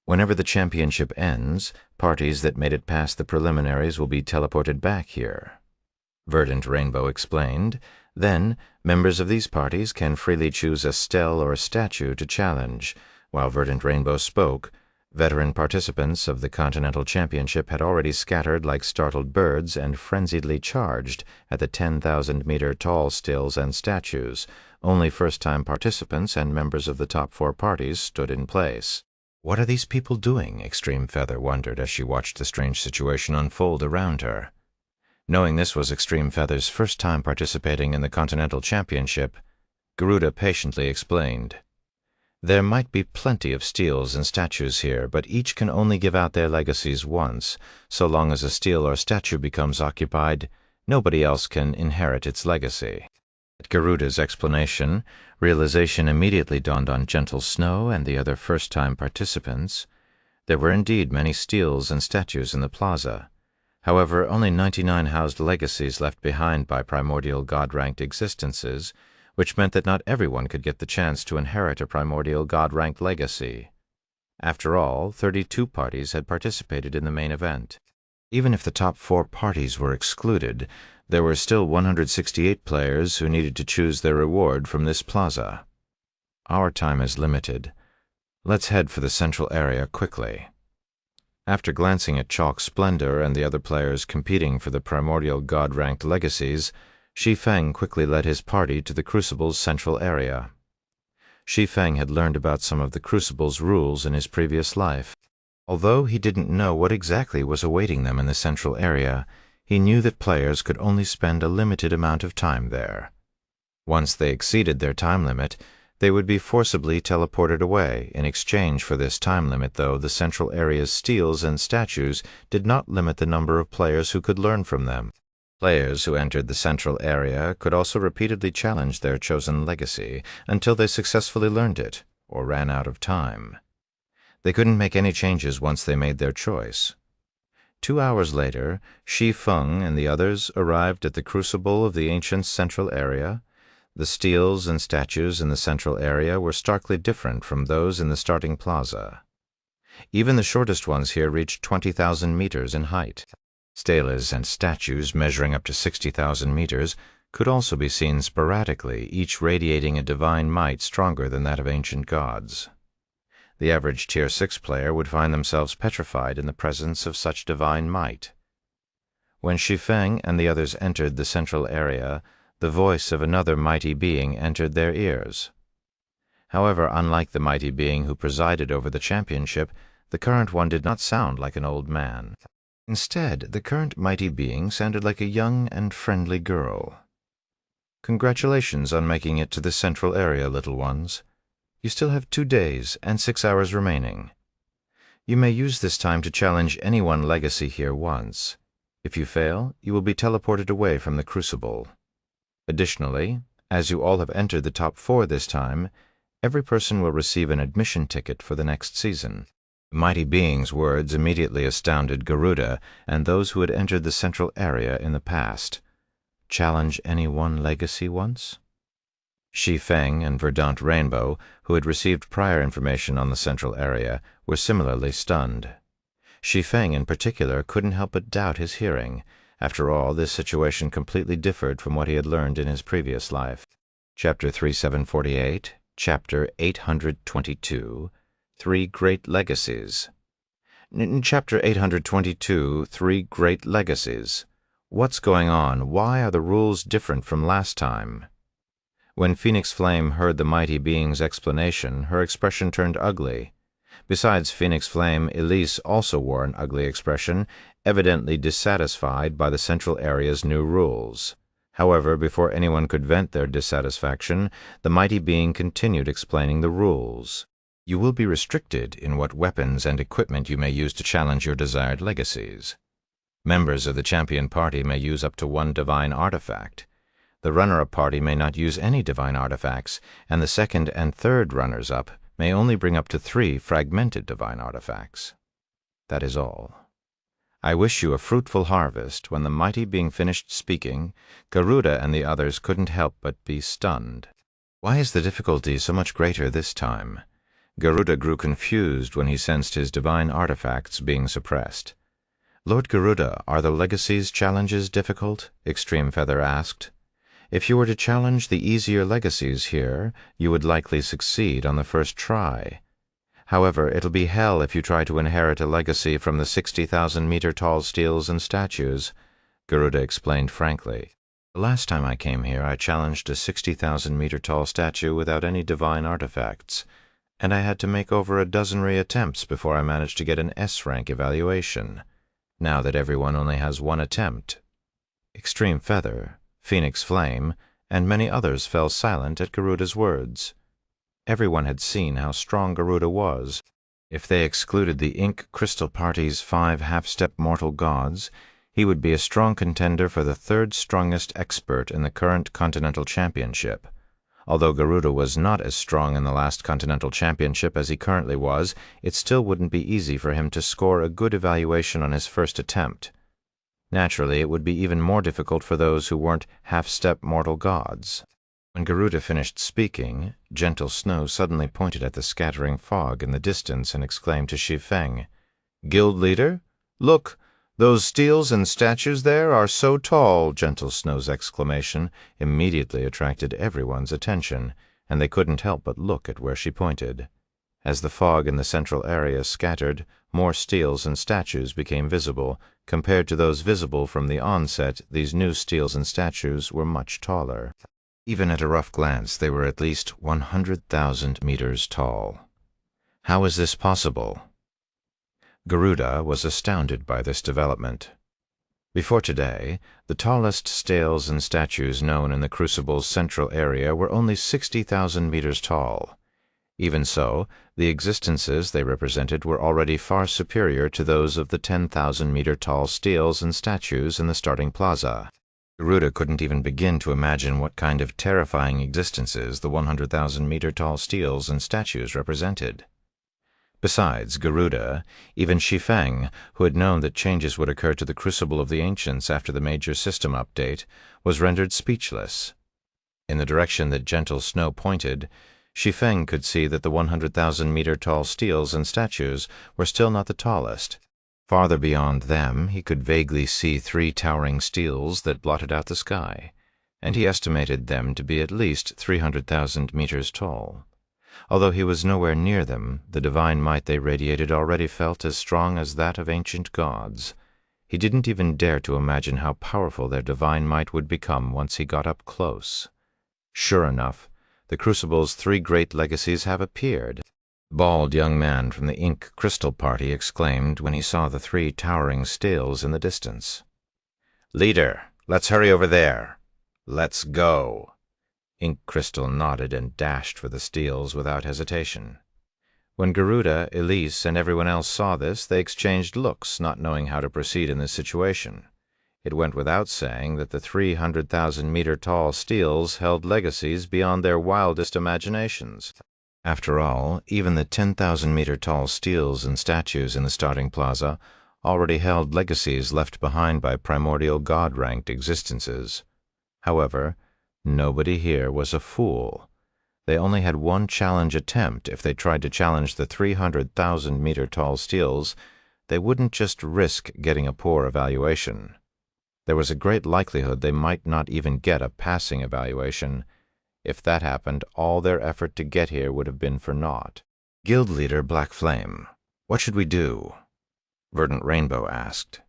Whenever the championship ends, parties that made it past the preliminaries will be teleported back here. Verdant Rainbow explained. Then, members of these parties can freely choose a stele or a statue to challenge. While Verdant Rainbow spoke, veteran participants of the Continental Championship had already scattered like startled birds and frenziedly charged at the 10,000-meter tall stills and statues. Only first-time participants and members of the top 4 parties stood in place. What are these people doing? Extreme Feather wondered as she watched the strange situation unfold around her. Knowing this was Extreme Feather's first time participating in the Continental Championship, Garuda patiently explained. There might be plenty of steles and statues here, but each can only give out their legacies once. So long as a stele or statue becomes occupied, nobody else can inherit its legacy. At Garuda's explanation, realization immediately dawned on Gentle Snow and the other first-time participants. There were indeed many steles and statues in the plaza. However, only 99 housed legacies left behind by primordial god-ranked existences, which meant that not everyone could get the chance to inherit a primordial god-ranked legacy. After all, 32 parties had participated in the main event. Even if the top 4 parties were excluded, there were still 168 players who needed to choose their reward from this plaza. Our time is limited. Let's head for the central area quickly. After glancing at Chalk Splendor and the other players competing for the primordial god-ranked legacies, Shi Feng quickly led his party to the Crucible's central area. Shi Feng had learned about some of the Crucible's rules in his previous life. Although he didn't know what exactly was awaiting them in the central area, he knew that players could only spend a limited amount of time there. Once they exceeded their time limit, they would be forcibly teleported away. In exchange for this time limit, though, the central area's steles and statues did not limit the number of players who could learn from them. Players who entered the central area could also repeatedly challenge their chosen legacy until they successfully learned it, or ran out of time. They couldn't make any changes once they made their choice. 2 hours later, Shi Feng and the others arrived at the Crucible of the Ancients' central area. The steles and statues in the central area were starkly different from those in the starting plaza. Even the shortest ones here reached 20,000 meters in height. Steles and statues measuring up to 60,000 meters could also be seen sporadically, each radiating a divine might stronger than that of ancient gods. The average Tier 6 player would find themselves petrified in the presence of such divine might. When Shi Feng and the others entered the central area, the voice of another mighty being entered their ears. However, unlike the mighty being who presided over the championship, the current one did not sound like an old man. Instead, the current mighty being sounded like a young and friendly girl. "Congratulations on making it to the central area, little ones. You still have 2 days and 6 hours remaining. You may use this time to challenge any one legacy here once. If you fail, you will be teleported away from the Crucible. Additionally, as you all have entered the top 4 this time, every person will receive an admission ticket for the next season." The mighty being's words immediately astounded Garuda and those who had entered the central area in the past. Challenge any one legacy once? Shi Feng and Verdant Rainbow, who had received prior information on the central area, were similarly stunned. Shi Feng in particular couldn't help but doubt his hearing. After all, this situation completely differed from what he had learned in his previous life. Chapter 3748, Chapter 822, 3 Great Legacies. In Chapter 822, Three Great Legacies. What's going on? Why are the rules different from last time? When Phoenix Flame heard the mighty being's explanation, her expression turned ugly. Besides Phoenix Flame, Elise also wore an ugly expression, evidently dissatisfied by the Central Area's new rules. However, before anyone could vent their dissatisfaction, the mighty being continued explaining the rules. You will be restricted in what weapons and equipment you may use to challenge your desired legacies. Members of the champion party may use up to one divine artifact. The runner-up party may not use any divine artifacts, and the second and third runners-up may only bring up to 3 fragmented divine artifacts. That is all. I wish you a fruitful harvest. When the mighty being finished speaking, Garuda and the others couldn't help but be stunned. Why is the difficulty so much greater this time? Garuda grew confused when he sensed his divine artifacts being suppressed. Lord Garuda, are the legacies challenges difficult? Extreme Feather asked. If you were to challenge the easier legacies here, you would likely succeed on the first try. However, it'll be hell if you try to inherit a legacy from the 60,000-meter-tall steels and statues, Garuda explained frankly. The last time I came here, I challenged a 60,000-meter-tall statue without any divine artifacts, and I had to make over a dozenry attempts before I managed to get an S-rank evaluation. Now that everyone only has one attempt. Extreme Feather, Phoenix Flame, and many others fell silent at Garuda's words. Everyone had seen how strong Garuda was. If they excluded the Ink Crystal Party's 5 half-step mortal gods, he would be a strong contender for the 3rd strongest expert in the current Continental Championship. Although Garuda was not as strong in the last Continental Championship as he currently was, it still wouldn't be easy for him to score a good evaluation on his first attempt. Naturally, it would be even more difficult for those who weren't half-step mortal gods. When Garuda finished speaking, Gentle Snow suddenly pointed at the scattering fog in the distance and exclaimed to Shi Feng, "Guild leader, look, those steels and statues there are so tall." Gentle Snow's exclamation immediately attracted everyone's attention, and they couldn't help but look at where she pointed. As the fog in the central area scattered, more steels and statues became visible. Compared to those visible from the onset, these new steels and statues were much taller. Even at a rough glance, they were at least 100,000 meters tall. How is this possible? Garuda was astounded by this development. Before today, the tallest steels and statues known in the Crucible's central area were only 60,000 meters tall. Even so, the existences they represented were already far superior to those of the 10,000-meter-tall steels and statues in the starting plaza. Garuda couldn't even begin to imagine what kind of terrifying existences the 100,000-meter-tall steels and statues represented. Besides Garuda, even Shi Feng, who had known that changes would occur to the Crucible of the Ancients after the major system update, was rendered speechless. In the direction that Gentle Snow pointed, Shi Feng could see that the 100,000-meter-tall steels and statues were still not the tallest. Farther beyond them, he could vaguely see 3 towering steels that blotted out the sky, and he estimated them to be at least 300,000 meters tall. Although he was nowhere near them, the divine might they radiated already felt as strong as that of ancient gods. He didn't even dare to imagine how powerful their divine might would become once he got up close. Sure enough, the Crucible's 3 great legacies have appeared. Bald young man from the Ink Crystal Party exclaimed when he saw the 3 towering steels in the distance. "Leader, let's hurry over there. Let's go." Ink Crystal nodded and dashed for the steels without hesitation. When Garuda, Elise, and everyone else saw this, they exchanged looks, not knowing how to proceed in this situation. It went without saying that the 300,000-meter-tall steels held legacies beyond their wildest imaginations. After all, even the 10,000-meter-tall steels and statues in the starting plaza already held legacies left behind by primordial god-ranked existences. However, nobody here was a fool. They only had one challenge attempt. If they tried to challenge the 300,000-meter-tall steels, they wouldn't just risk getting a poor evaluation. There was a great likelihood they might not even get a passing evaluation. If that happened, all their effort to get here would have been for naught. "Guild leader Black Flame, what should we do?" Verdant Rainbow asked.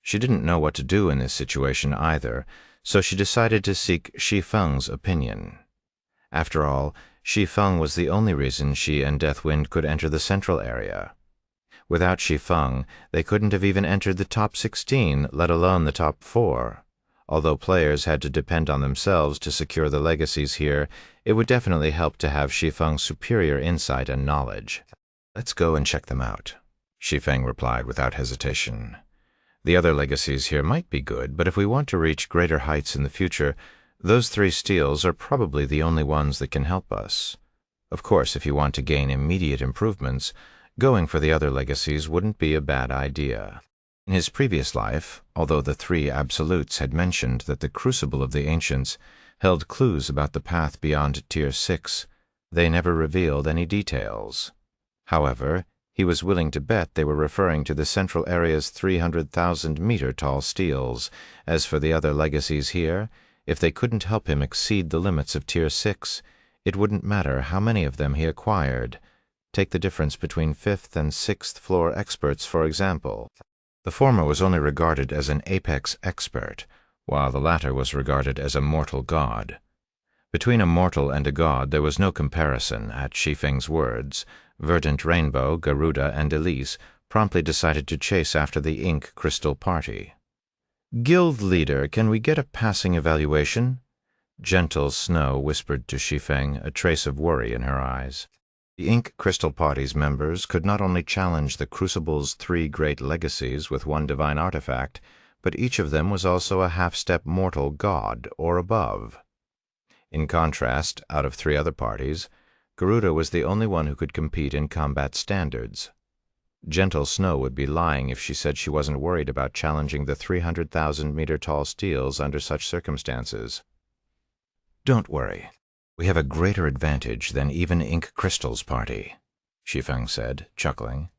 She didn't know what to do in this situation either, so she decided to seek Shi Feng's opinion. After all, Shi Feng was the only reason she and Deathwind could enter the central area. Without Shi Feng, they couldn't have even entered the top 16, let alone the top 4. Although players had to depend on themselves to secure the legacies here, it would definitely help to have Shi Feng's superior insight and knowledge. "Let's go and check them out," Shi Feng replied without hesitation. "The other legacies here might be good, but if we want to reach greater heights in the future, those 3 steels are probably the only ones that can help us. Of course, if you want to gain immediate improvements, going for the other legacies wouldn't be a bad idea." In his previous life, although the 3 absolutes had mentioned that the Crucible of the Ancients held clues about the path beyond Tier 6, they never revealed any details. However, he was willing to bet they were referring to the central area's 300,000-meter-tall steels. As for the other legacies here, if they couldn't help him exceed the limits of Tier 6, it wouldn't matter how many of them he acquired. Take the difference between 5th and 6th floor experts, for example. The former was only regarded as an apex expert, while the latter was regarded as a mortal god. Between a mortal and a god there was no comparison. At Shi Feng's words, Verdant Rainbow, Garuda, and Elise promptly decided to chase after the ink crystal party. "Guild leader, can we get a passing evaluation?" Gentle Snow whispered to Shi Feng, a trace of worry in her eyes. The ink crystal party's members could not only challenge the Crucible's 3 great legacies with 1 divine artifact, but each of them was also a half-step mortal god or above. In contrast, out of 3 other parties, Garuda was the only one who could compete in combat standards. Gentle Snow would be lying if she said she wasn't worried about challenging the 300,000-meter-tall steels under such circumstances. "Don't worry. We have a greater advantage than even Ink Crystal's party," Shi Feng said, chuckling.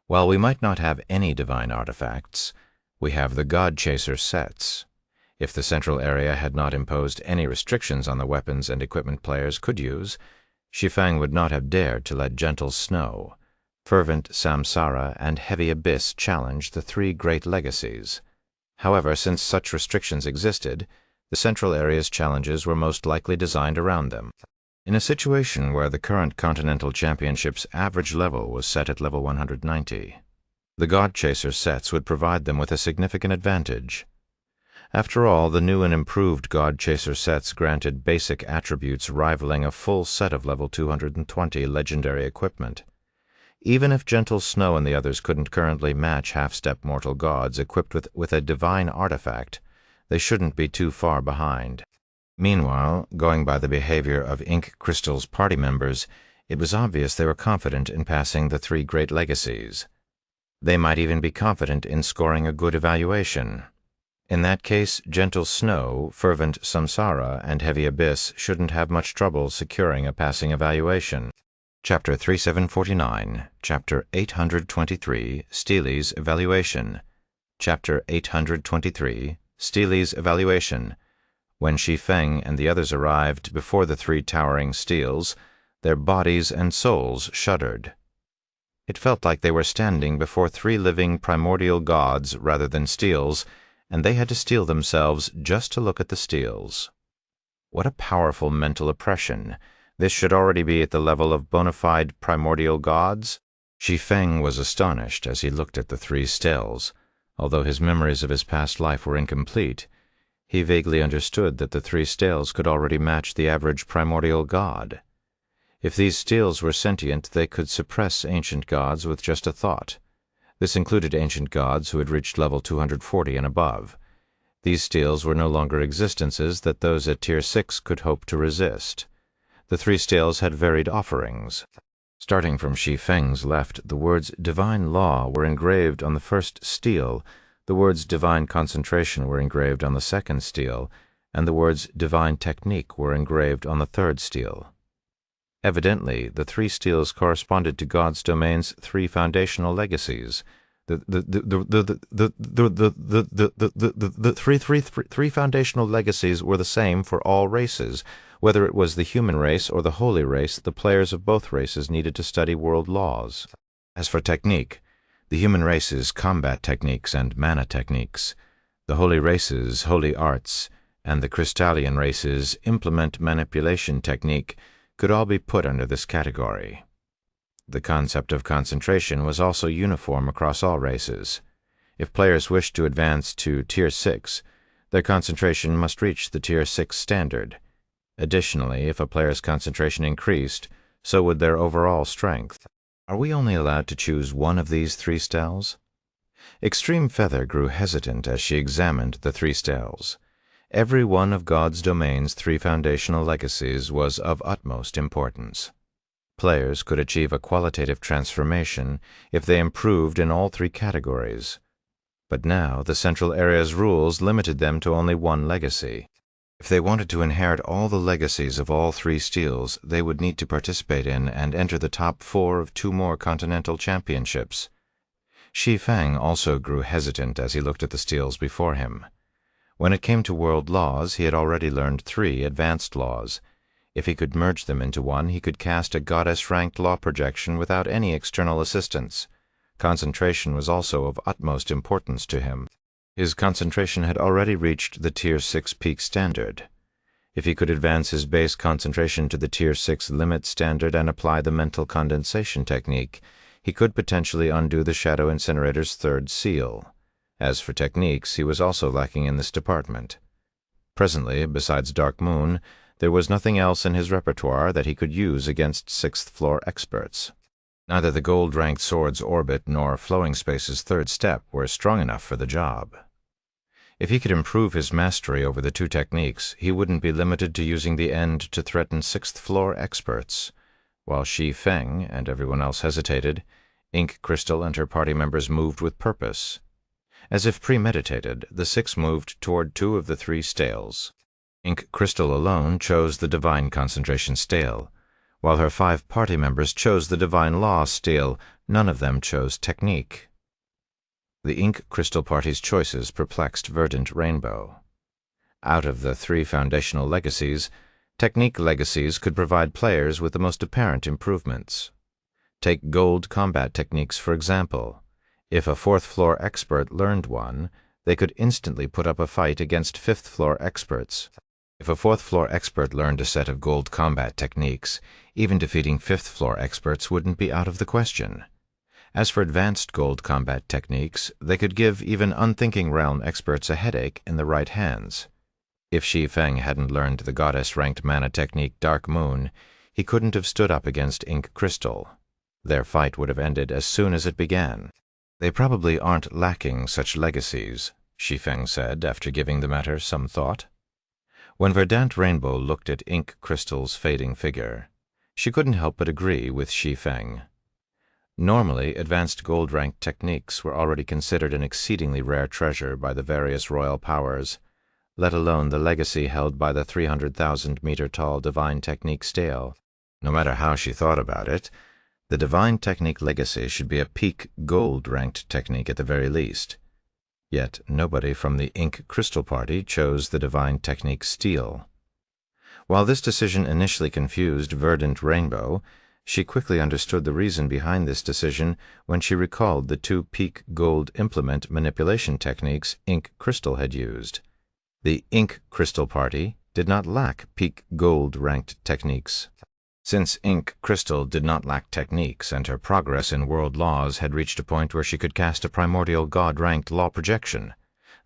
"While we might not have any divine artifacts, we have the God Chaser sets. If the central area had not imposed any restrictions on the weapons and equipment players could use, Shi Feng would not have dared to let Gentle Snow, Fervent Samsara, and Heavy Abyss challenge the 3 great legacies. However, since such restrictions existed, the central area's challenges were most likely designed around them. In a situation where the current Continental Championship's average level was set at level 190, the God Chaser sets would provide them with a significant advantage. After all, the new and improved God Chaser sets granted basic attributes rivaling a full set of level 220 legendary equipment. Even if Gentle Snow and the others couldn't currently match half-step mortal gods equipped with a divine artifact, they shouldn't be too far behind. Meanwhile, going by the behavior of Ink Crystal's party members, it was obvious they were confident in passing the 3 great legacies. They might even be confident in scoring a good evaluation. In that case, Gentle Snow, Fervent Samsara, and Heavy Abyss shouldn't have much trouble securing a passing evaluation. Chapter 3749, Chapter 823, Steely's Evaluation. Chapter 823, Steely's Evaluation. When Shi Feng and the others arrived before the 3 towering steels, their bodies and souls shuddered. It felt like they were standing before 3 living primordial gods rather than steels, and they had to steel themselves just to look at the steels. What a powerful mental oppression! This should already be at the level of bona fide primordial gods. Shi Feng was astonished as he looked at the 3 steels. Although his memories of his past life were incomplete, he vaguely understood that the 3 steels could already match the average primordial god. If these steels were sentient, they could suppress ancient gods with just a thought. This included ancient gods who had reached level 240 and above. These steels were no longer existences that those at Tier 6 could hope to resist. The 3 steels had varied offerings. Starting from Shi Feng's left, the words Divine Law were engraved on the first steel, the words Divine Concentration were engraved on the second steel, and the words Divine Technique were engraved on the third steel. Evidently, the 3 steels corresponded to God's domain's 3 foundational legacies. The three foundational legacies were the same for all races. Whether it was the human race or the holy race, the players of both races needed to study world laws. As for technique, the human race's combat techniques and mana techniques, the holy race's holy arts, and the Crystallian race's implement manipulation technique could all be put under this category. The concept of concentration was also uniform across all races. If players wished to advance to Tier 6, their concentration must reach the Tier 6 standard. Additionally, if a player's concentration increased, so would their overall strength. Are we only allowed to choose one of these 3 styles? Extreme Feather grew hesitant as she examined the 3 styles. Every one of God's domain's 3 foundational legacies was of utmost importance. Players could achieve a qualitative transformation if they improved in all 3 categories. But now the Central Area's rules limited them to only one legacy. If they wanted to inherit all the legacies of all 3 styles, they would need to participate in and enter the top 4 of 2 more continental championships. Shi Feng also grew hesitant as he looked at the styles before him. When it came to world laws, he had already learned 3 advanced laws. If he could merge them into one, he could cast a goddess-ranked law projection without any external assistance. Concentration was also of utmost importance to him. His concentration had already reached the Tier 6 peak standard. If he could advance his base concentration to the Tier 6 limit standard and apply the mental condensation technique, he could potentially undo the Shadow Incinerator's 3rd seal. As for techniques, he was also lacking in this department. Presently, besides Dark Moon, there was nothing else in his repertoire that he could use against 6th floor experts. Neither the gold-ranked sword's orbit nor Flowing Space's 3rd step were strong enough for the job. If he could improve his mastery over the 2 techniques, he wouldn't be limited to using the end to threaten 6th floor experts. While Shi Feng and everyone else hesitated, Ink Crystal and her party members moved with purpose. As if premeditated, the 6 moved toward 2 of the 3 stales. Ink Crystal alone chose the Divine Concentration stale. While her 5 party members chose the Divine Law stale, none of them chose Technique. The Ink Crystal Party's choices perplexed Verdant Rainbow. Out of the 3 foundational legacies, Technique legacies could provide players with the most apparent improvements. Take gold combat techniques, for example. If a 4th floor expert learned one, they could instantly put up a fight against 5th floor experts. If a 4th floor expert learned a set of gold combat techniques, even defeating 5th floor experts wouldn't be out of the question. As for advanced gold combat techniques, they could give even unthinking realm experts a headache in the right hands. If Shi Feng hadn't learned the goddess-ranked mana technique Dark Moon, he couldn't have stood up against Ink Crystal. Their fight would have ended as soon as it began. They probably aren't lacking such legacies, Shi Feng said after giving the matter some thought. When Verdant Rainbow looked at Ink Crystal's fading figure, she couldn't help but agree with Shi Feng. Normally, advanced gold-ranked techniques were already considered an exceedingly rare treasure by the various royal powers, let alone the legacy held by the 300,000-meter-tall Divine Technique stale. No matter how she thought about it, the Divine Technique legacy should be a peak gold-ranked technique at the very least. Yet nobody from the Ink Crystal Party chose the Divine Technique steel. While this decision initially confused Verdant Rainbow, she quickly understood the reason behind this decision when she recalled the 2 peak gold implement manipulation techniques Ink Crystal had used. The Ink Crystal Party did not lack peak gold-ranked techniques. Since Ink Crystal did not lack techniques and her progress in world laws had reached a point where she could cast a primordial god-ranked law projection,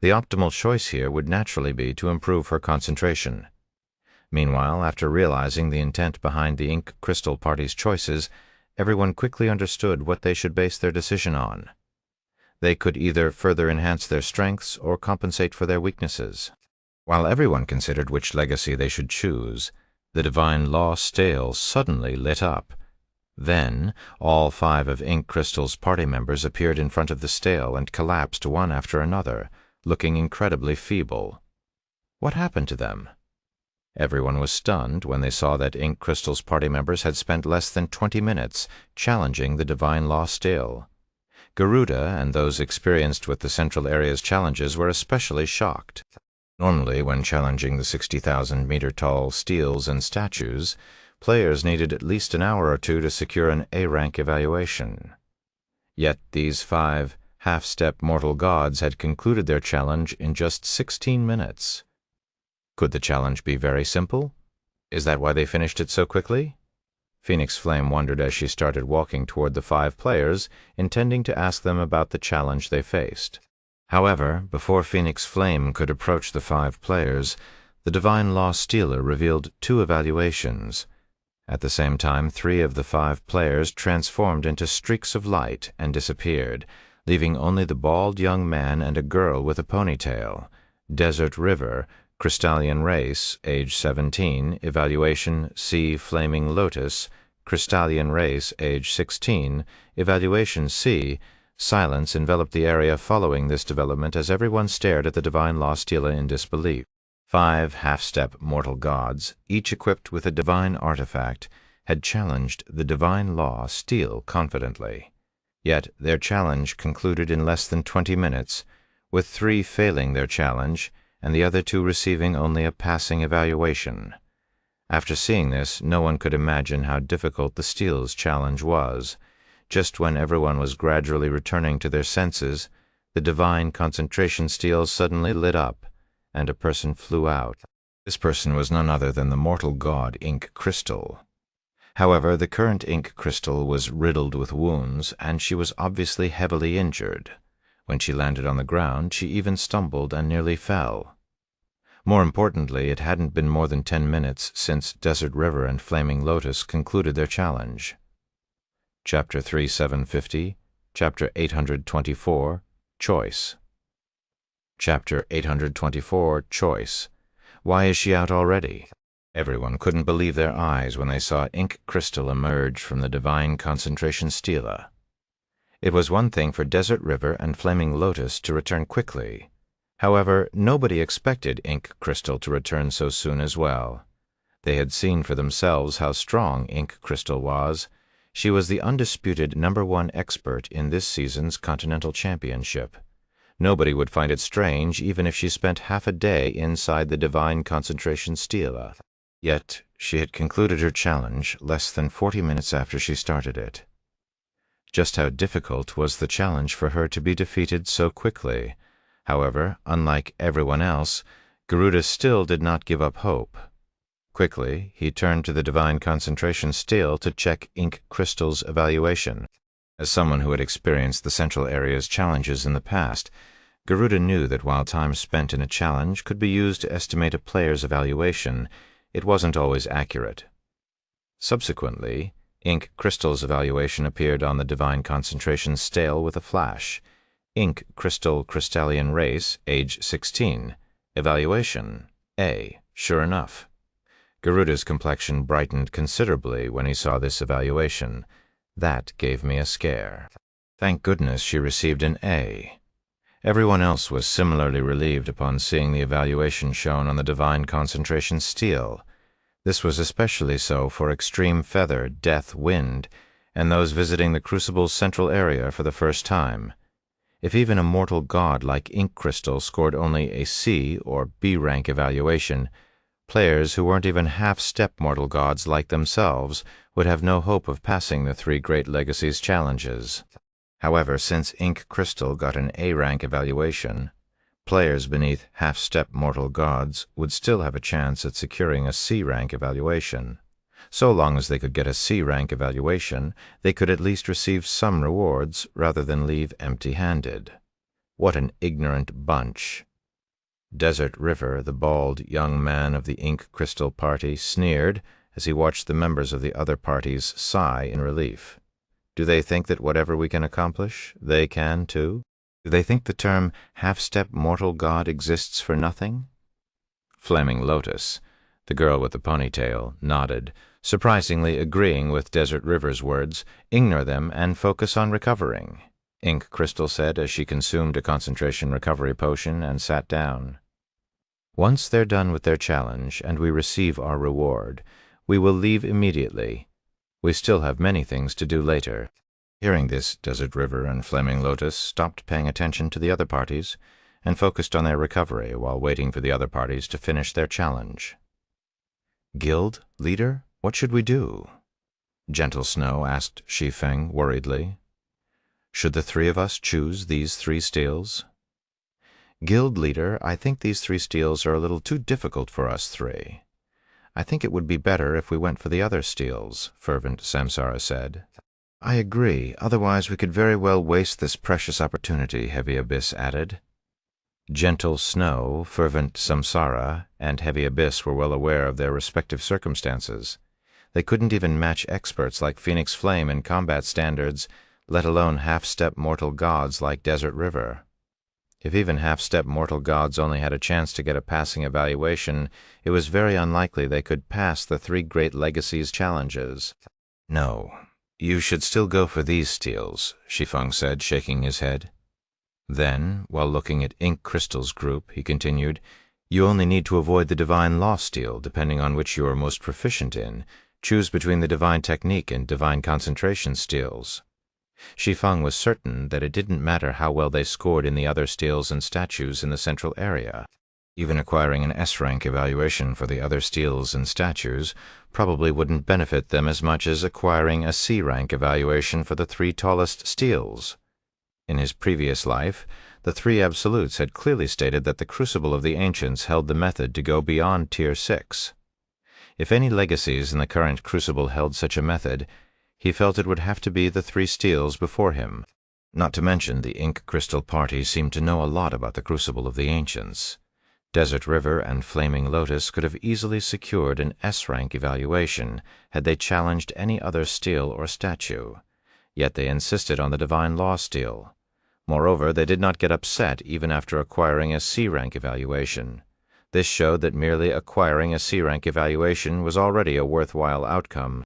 the optimal choice here would naturally be to improve her concentration. Meanwhile, after realizing the intent behind the Ink Crystal Party's choices, everyone quickly understood what they should base their decision on. They could either further enhance their strengths or compensate for their weaknesses. While everyone considered which legacy they should choose, the Divine Law stale suddenly lit up. Then, all 5 of Ink Crystal's party members appeared in front of the stale and collapsed one after another, looking incredibly feeble. What happened to them? Everyone was stunned when they saw that Ink Crystal's party members had spent less than 20 minutes challenging the Divine Law stale. Garuda and those experienced with the Central Area's challenges were especially shocked. Normally, when challenging the 60,000-meter-tall steels and statues, players needed at least an hour or 2 to secure an A-rank evaluation. Yet these 5 half-step mortal gods had concluded their challenge in just 16 minutes. Could the challenge be very simple? Is that why they finished it so quickly? Phoenix Flame wondered as she started walking toward the 5 players, intending to ask them about the challenge they faced. However, before Phoenix Flame could approach the 5 players, the Divine Law Stealer revealed 2 evaluations. At the same time, 3 of the 5 players transformed into streaks of light and disappeared, leaving only the bald young man and a girl with a ponytail. Desert River, Crystalline Race, age 17, evaluation C. Flaming Lotus, Crystalline Race, age 16, evaluation C. Silence enveloped the area following this development as everyone stared at the Divine Law Stealer in disbelief. 5 half-step mortal gods, each equipped with a divine artifact, had challenged the Divine Law Steal confidently. Yet their challenge concluded in less than 20 minutes, with 3 failing their challenge and the other 2 receiving only a passing evaluation. After seeing this, no one could imagine how difficult the Steal's challenge was. Just when everyone was gradually returning to their senses, the divine concentration Steal suddenly lit up, and a person flew out. This person was none other than the mortal god Ink Crystal. However, the current Ink Crystal was riddled with wounds, and she was obviously heavily injured. When she landed on the ground, she even stumbled and nearly fell. More importantly, it hadn't been more than 10 minutes since Desert River and Flaming Lotus concluded their challenge. Chapter 3750, Chapter 824, Choice. Chapter 824, Choice. Why is she out already? Everyone couldn't believe their eyes when they saw Ink Crystal emerge from the Divine Concentration Stela. It was one thing for Desert River and Flaming Lotus to return quickly. However, nobody expected Ink Crystal to return so soon as well. They had seen for themselves how strong Ink Crystal was. She was the undisputed #1 expert in this season's Continental Championship. Nobody would find it strange even if she spent half a day inside the Divine Concentration Stela. Yet she had concluded her challenge less than 40 minutes after she started it. Just how difficult was the challenge for her to be defeated so quickly. However, unlike everyone else, Garuda still did not give up hope. Quickly, he turned to the Divine Concentration Stele to check Ink Crystal's evaluation. As someone who had experienced the Central Area's challenges in the past, Garuda knew that while time spent in a challenge could be used to estimate a player's evaluation, it wasn't always accurate. Subsequently, Ink Crystal's evaluation appeared on the Divine Concentration Stele with a flash. Ink Crystal Crystalline Race, age 16. Evaluation A. Sure enough. Garuda's complexion brightened considerably when he saw this evaluation. That gave me a scare. Thank goodness she received an A. Everyone else was similarly relieved upon seeing the evaluation shown on the Divine Concentration Stele. This was especially so for Extreme Feather, Death, Wind, and those visiting the Crucible's central area for the first time. If even a mortal god like Ink Crystal scored only a C or B rank evaluation, players who weren't even half-step mortal gods like themselves would have no hope of passing the 3 Great Legacies challenges. However, since Ink Crystal got an A-rank evaluation, players beneath half-step mortal gods would still have a chance at securing a C-rank evaluation. So long as they could get a C-rank evaluation, they could at least receive some rewards rather than leave empty-handed. What an ignorant bunch! Desert River, the bald young man of the Ink Crystal party, sneered as he watched the members of the other parties sigh in relief. Do they think that whatever we can accomplish, they can too? Do they think the term half-step mortal god exists for nothing? Flaming Lotus, the girl with the ponytail, nodded, surprisingly agreeing with Desert River's words. Ignore them and focus on recovering, Ink Crystal said as she consumed a concentration recovery potion and sat down. Once they're done with their challenge and we receive our reward, we will leave immediately. We still have many things to do later. Hearing this, Desert River and Flaming Lotus stopped paying attention to the other parties and focused on their recovery while waiting for the other parties to finish their challenge. Guild leader, what should we do? Gentle Snow asked Shi Feng worriedly. Should the three of us choose these three steels? Guild leader, I think these three steels are a little too difficult for us three. I think it would be better if we went for the other steels, fervent Samsara said. I agree, otherwise we could very well waste this precious opportunity, Heavy Abyss added. Gentle Snow, fervent Samsara, and Heavy Abyss were well aware of their respective circumstances. They couldn't even match experts like Phoenix Flame in combat standards, let alone half-step mortal gods like Desert River. If even half-step mortal gods only had a chance to get a passing evaluation, it was very unlikely they could pass the three great legacies challenges. No, you should still go for these steels, Shi Feng said, shaking his head. Then, while looking at Ink Crystal's group, he continued, you only need to avoid the Divine Law steel, depending on which you are most proficient in. Choose between the Divine Technique and Divine Concentration steels. Shi Feng was certain that it didn't matter how well they scored in the other steels and statues in the central area. Even acquiring an S-rank evaluation for the other steels and statues probably wouldn't benefit them as much as acquiring a C-rank evaluation for the three tallest steels. In his previous life, the three Absolutes had clearly stated that the Crucible of the Ancients held the method to go beyond Tier 6. If any legacies in the current Crucible held such a method, he felt it would have to be the three steels before him. Not to mention, the Ink Crystal Party seemed to know a lot about the Crucible of the Ancients. Desert River and Flaming Lotus could have easily secured an S-rank evaluation had they challenged any other steel or statue. Yet they insisted on the Divine Law steel. Moreover, they did not get upset even after acquiring a C-rank evaluation. This showed that merely acquiring a C-rank evaluation was already a worthwhile outcome.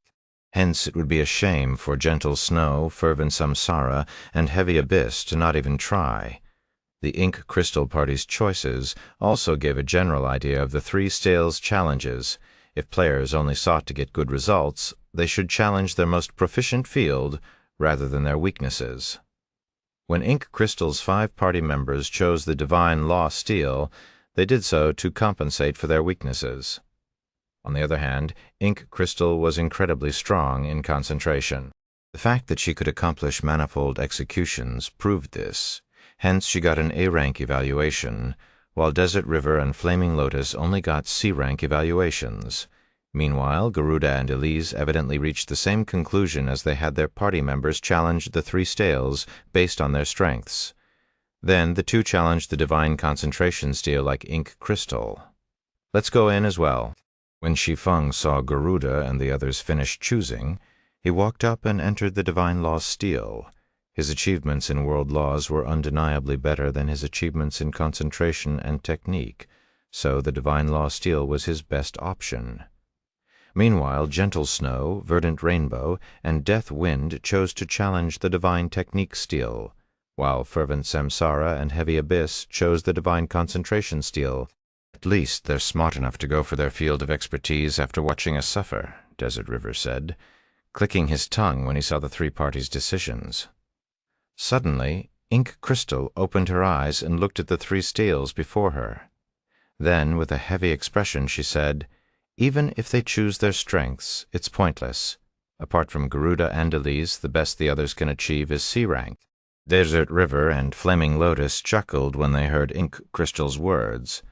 Hence it would be a shame for Gentle Snow, Fervent Samsara, and Heavy Abyss to not even try. The Ink Crystal Party's choices also gave a general idea of the three steels challenges. If players only sought to get good results, they should challenge their most proficient field rather than their weaknesses. When Ink Crystal's 5 party members chose the Divine Law steel, they did so to compensate for their weaknesses. On the other hand, Ink Crystal was incredibly strong in concentration. The fact that she could accomplish manifold executions proved this. Hence she got an A-rank evaluation, while Desert River and Flaming Lotus only got C-rank evaluations. Meanwhile, Garuda and Elise evidently reached the same conclusion as they had their party members challenge the 3 steels based on their strengths. Then the 2 challenged the Divine Concentration steel like Ink Crystal. Let's go in as well. When Shi Feng saw Garuda and the others finish choosing, he walked up and entered the Divine Law steel. His achievements in world laws were undeniably better than his achievements in concentration and technique, so the Divine Law steel was his best option. Meanwhile, Gentle Snow, Verdant Rainbow, and Death Wind chose to challenge the Divine Technique steel, while Fervent Samsara and Heavy Abyss chose the Divine Concentration steel. At least they're smart enough to go for their field of expertise after watching us suffer, Desert River said, clicking his tongue when he saw the 3 parties' decisions. Suddenly, Ink Crystal opened her eyes and looked at the 3 steels before her. Then, with a heavy expression, she said, even if they choose their strengths, it's pointless. Apart from Garuda and Elise, the best the others can achieve is C-rank. Desert River and Flaming Lotus chuckled when they heard Ink Crystal's words.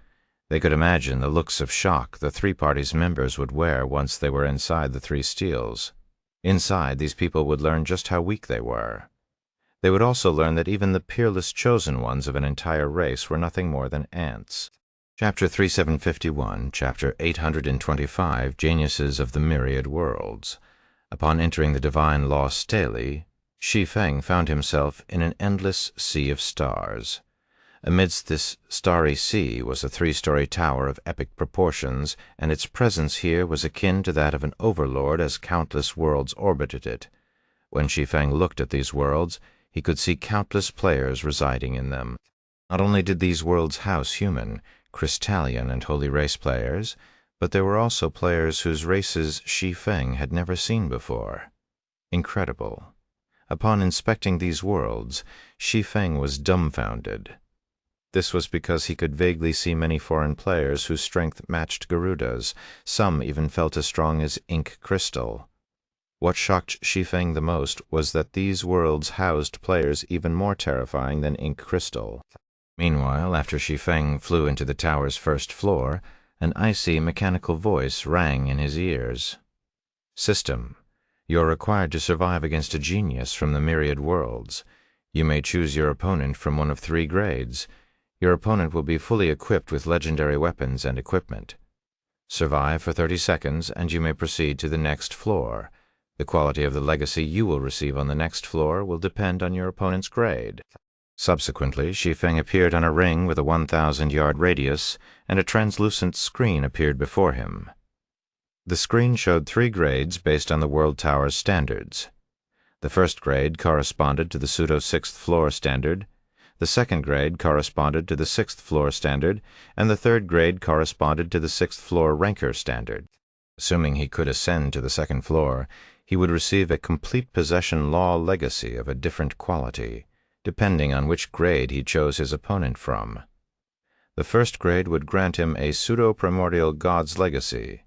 They could imagine the looks of shock the 3 parties' members would wear once they were inside the 3 steels. Inside, these people would learn just how weak they were. They would also learn that even the peerless chosen ones of an entire race were nothing more than ants. Chapter 3751, Chapter 825, Geniuses of the Myriad Worlds. Upon entering the Divine Law stele, Shi Feng found himself in an endless sea of stars. Amidst this starry sea was a 3-story tower of epic proportions, and its presence here was akin to that of an overlord as countless worlds orbited it. When Shi Feng looked at these worlds, he could see countless players residing in them. Not only did these worlds house human, Crystallian, and Holy Race players, but there were also players whose races Shi Feng had never seen before. Incredible. Upon inspecting these worlds, Shi Feng was dumbfounded. This was because he could vaguely see many foreign players whose strength matched Garuda's. Some even felt as strong as Ink Crystal. What shocked Shi Feng the most was that these worlds housed players even more terrifying than ink crystal. Meanwhile, after Shi Feng flew into the tower's first floor, an icy mechanical voice rang in his ears. System, you're required to survive against a genius from the myriad worlds. You may choose your opponent from one of 3 grades. Your opponent will be fully equipped with legendary weapons and equipment. Survive for 30 seconds and you may proceed to the next floor. The quality of the legacy you will receive on the next floor will depend on your opponent's grade. Subsequently, Shi Feng appeared on a ring with a 1,000-yard radius, and a translucent screen appeared before him. The screen showed 3 grades based on the World Tower's standards. The first grade corresponded to the pseudo-6th floor standard, the second grade corresponded to the 6th floor standard, and the third grade corresponded to the 6th floor ranker standard. Assuming he could ascend to the 2nd floor, he would receive a complete possession law legacy of a different quality, depending on which grade he chose his opponent from. The first grade would grant him a pseudo-primordial god's legacy,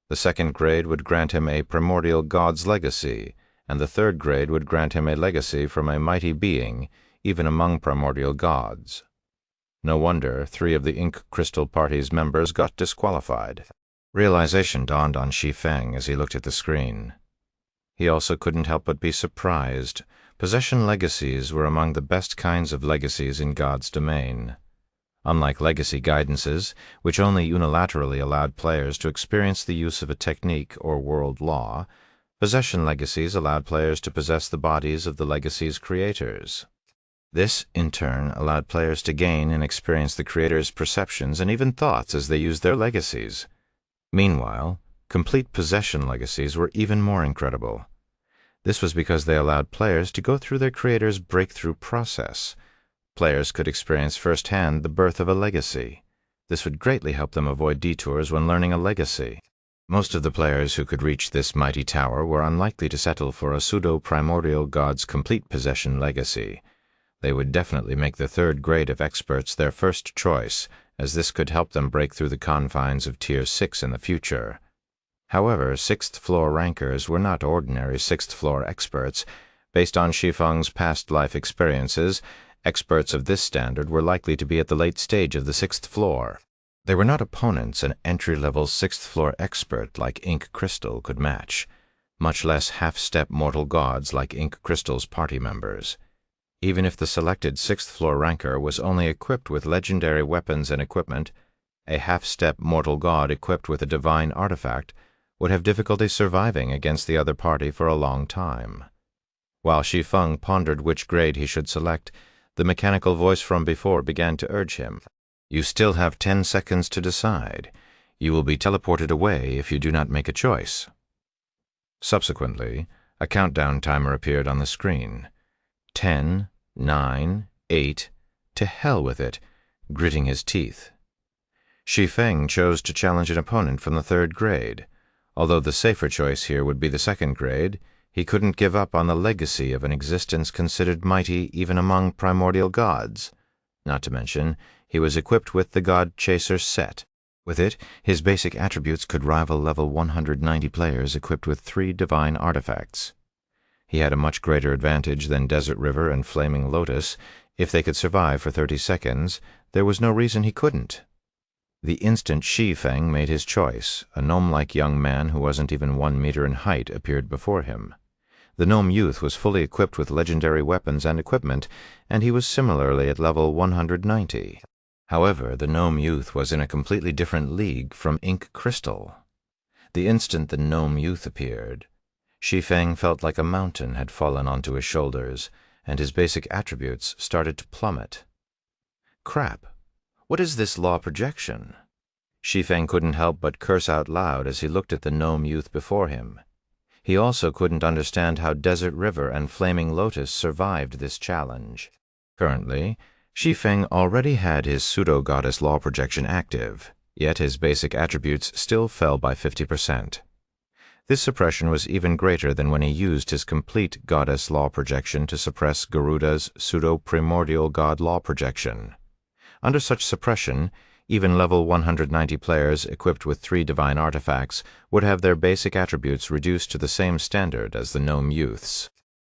the second grade would grant him a primordial god's legacy, and the third grade would grant him a legacy from a mighty being, even among primordial gods. No wonder 3 of the Ink Crystal Party's members got disqualified. Realization dawned on Shi Feng as he looked at the screen. He also couldn't help but be surprised. Possession legacies were among the best kinds of legacies in God's domain. Unlike legacy guidances, which only unilaterally allowed players to experience the use of a technique or world law, possession legacies allowed players to possess the bodies of the legacy's creators. This, in turn, allowed players to gain and experience the creator's perceptions and even thoughts as they used their legacies. Meanwhile, complete possession legacies were even more incredible. This was because they allowed players to go through their creator's breakthrough process. Players could experience firsthand the birth of a legacy. This would greatly help them avoid detours when learning a legacy. Most of the players who could reach this mighty tower were unlikely to settle for a pseudo-primordial god's complete possession legacy. They would definitely make the 3rd grade of experts their first choice, as this could help them break through the confines of Tier 6 in the future. However, 6th floor rankers were not ordinary 6th floor experts. Based on Shi Feng's past life experiences, experts of this standard were likely to be at the late stage of the 6th floor. They were not opponents an entry-level 6th floor expert like Ink Crystal could match, much less half-step mortal gods like Ink Crystal's party members. Even if the selected 6th floor ranker was only equipped with legendary weapons and equipment, a half-step mortal god equipped with a divine artifact would have difficulty surviving against the other party for a long time. While Shi Feng pondered which grade he should select, the mechanical voice from before began to urge him. You still have 10 seconds to decide. You will be teleported away if you do not make a choice. Subsequently, a countdown timer appeared on the screen. 10, 9, 8, to hell with it, gritting his teeth. Shi Feng chose to challenge an opponent from the 3rd grade. Although the safer choice here would be the 2nd grade, he couldn't give up on the legacy of an existence considered mighty even among primordial gods. Not to mention, he was equipped with the God Chaser set. With it, his basic attributes could rival level 190 players equipped with 3 divine artifacts. He had a much greater advantage than Desert River and Flaming Lotus. If they could survive for 30 seconds, there was no reason he couldn't. The instant Shi Feng made his choice, a gnome-like young man who wasn't even 1 meter in height appeared before him. The gnome youth was fully equipped with legendary weapons and equipment, and he was similarly at level 190. However, the gnome youth was in a completely different league from Ink Crystal. The instant the gnome youth appeared, Shi Feng felt like a mountain had fallen onto his shoulders, and his basic attributes started to plummet. Crap! What is this law projection? Shi Feng couldn't help but curse out loud as he looked at the gnome youth before him. He also couldn't understand how Desert River and Flaming Lotus survived this challenge. Currently, Shi Feng already had his pseudo-goddess law projection active, yet his basic attributes still fell by 50%. This suppression was even greater than when he used his complete goddess law projection to suppress Garuda's pseudo-primordial god law projection. Under such suppression, Even level 190 players equipped with 3 divine artifacts would have their basic attributes reduced to the same standard as the gnome youths.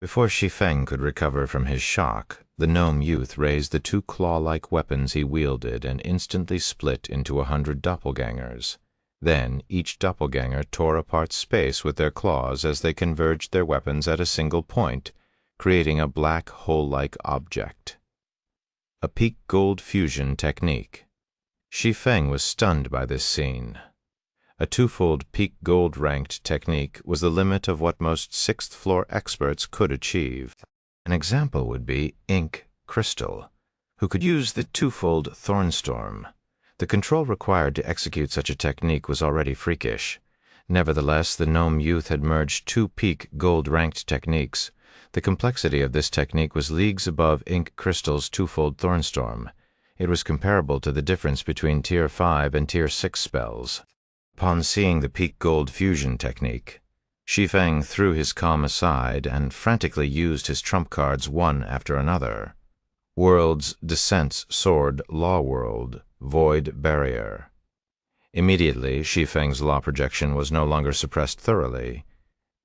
Before Shi Feng could recover from his shock, the gnome youth raised the 2 claw-like weapons he wielded and instantly split into 100 doppelgangers. Then each doppelganger tore apart space with their claws as they converged their weapons at a single point, creating a black hole-like object. A peak gold fusion technique. Shi Feng was stunned by this scene. A 2-fold peak gold ranked technique was the limit of what most 6th floor experts could achieve. An example would be Ink Crystal, who could use the 2-fold Thornstorm. The control required to execute such a technique was already freakish. Nevertheless, the gnome youth had merged 2 peak gold ranked techniques. The complexity of this technique was leagues above Ink Crystal's 2-fold Thornstorm. It was comparable to the difference between Tier 5 and Tier 6 spells. Upon seeing the peak gold fusion technique, Shi Feng threw his calm aside and frantically used his trump cards one after another. Worlds, Descent's Sword, Law World, Void Barrier. Immediately, Shi Feng's law projection was no longer suppressed thoroughly.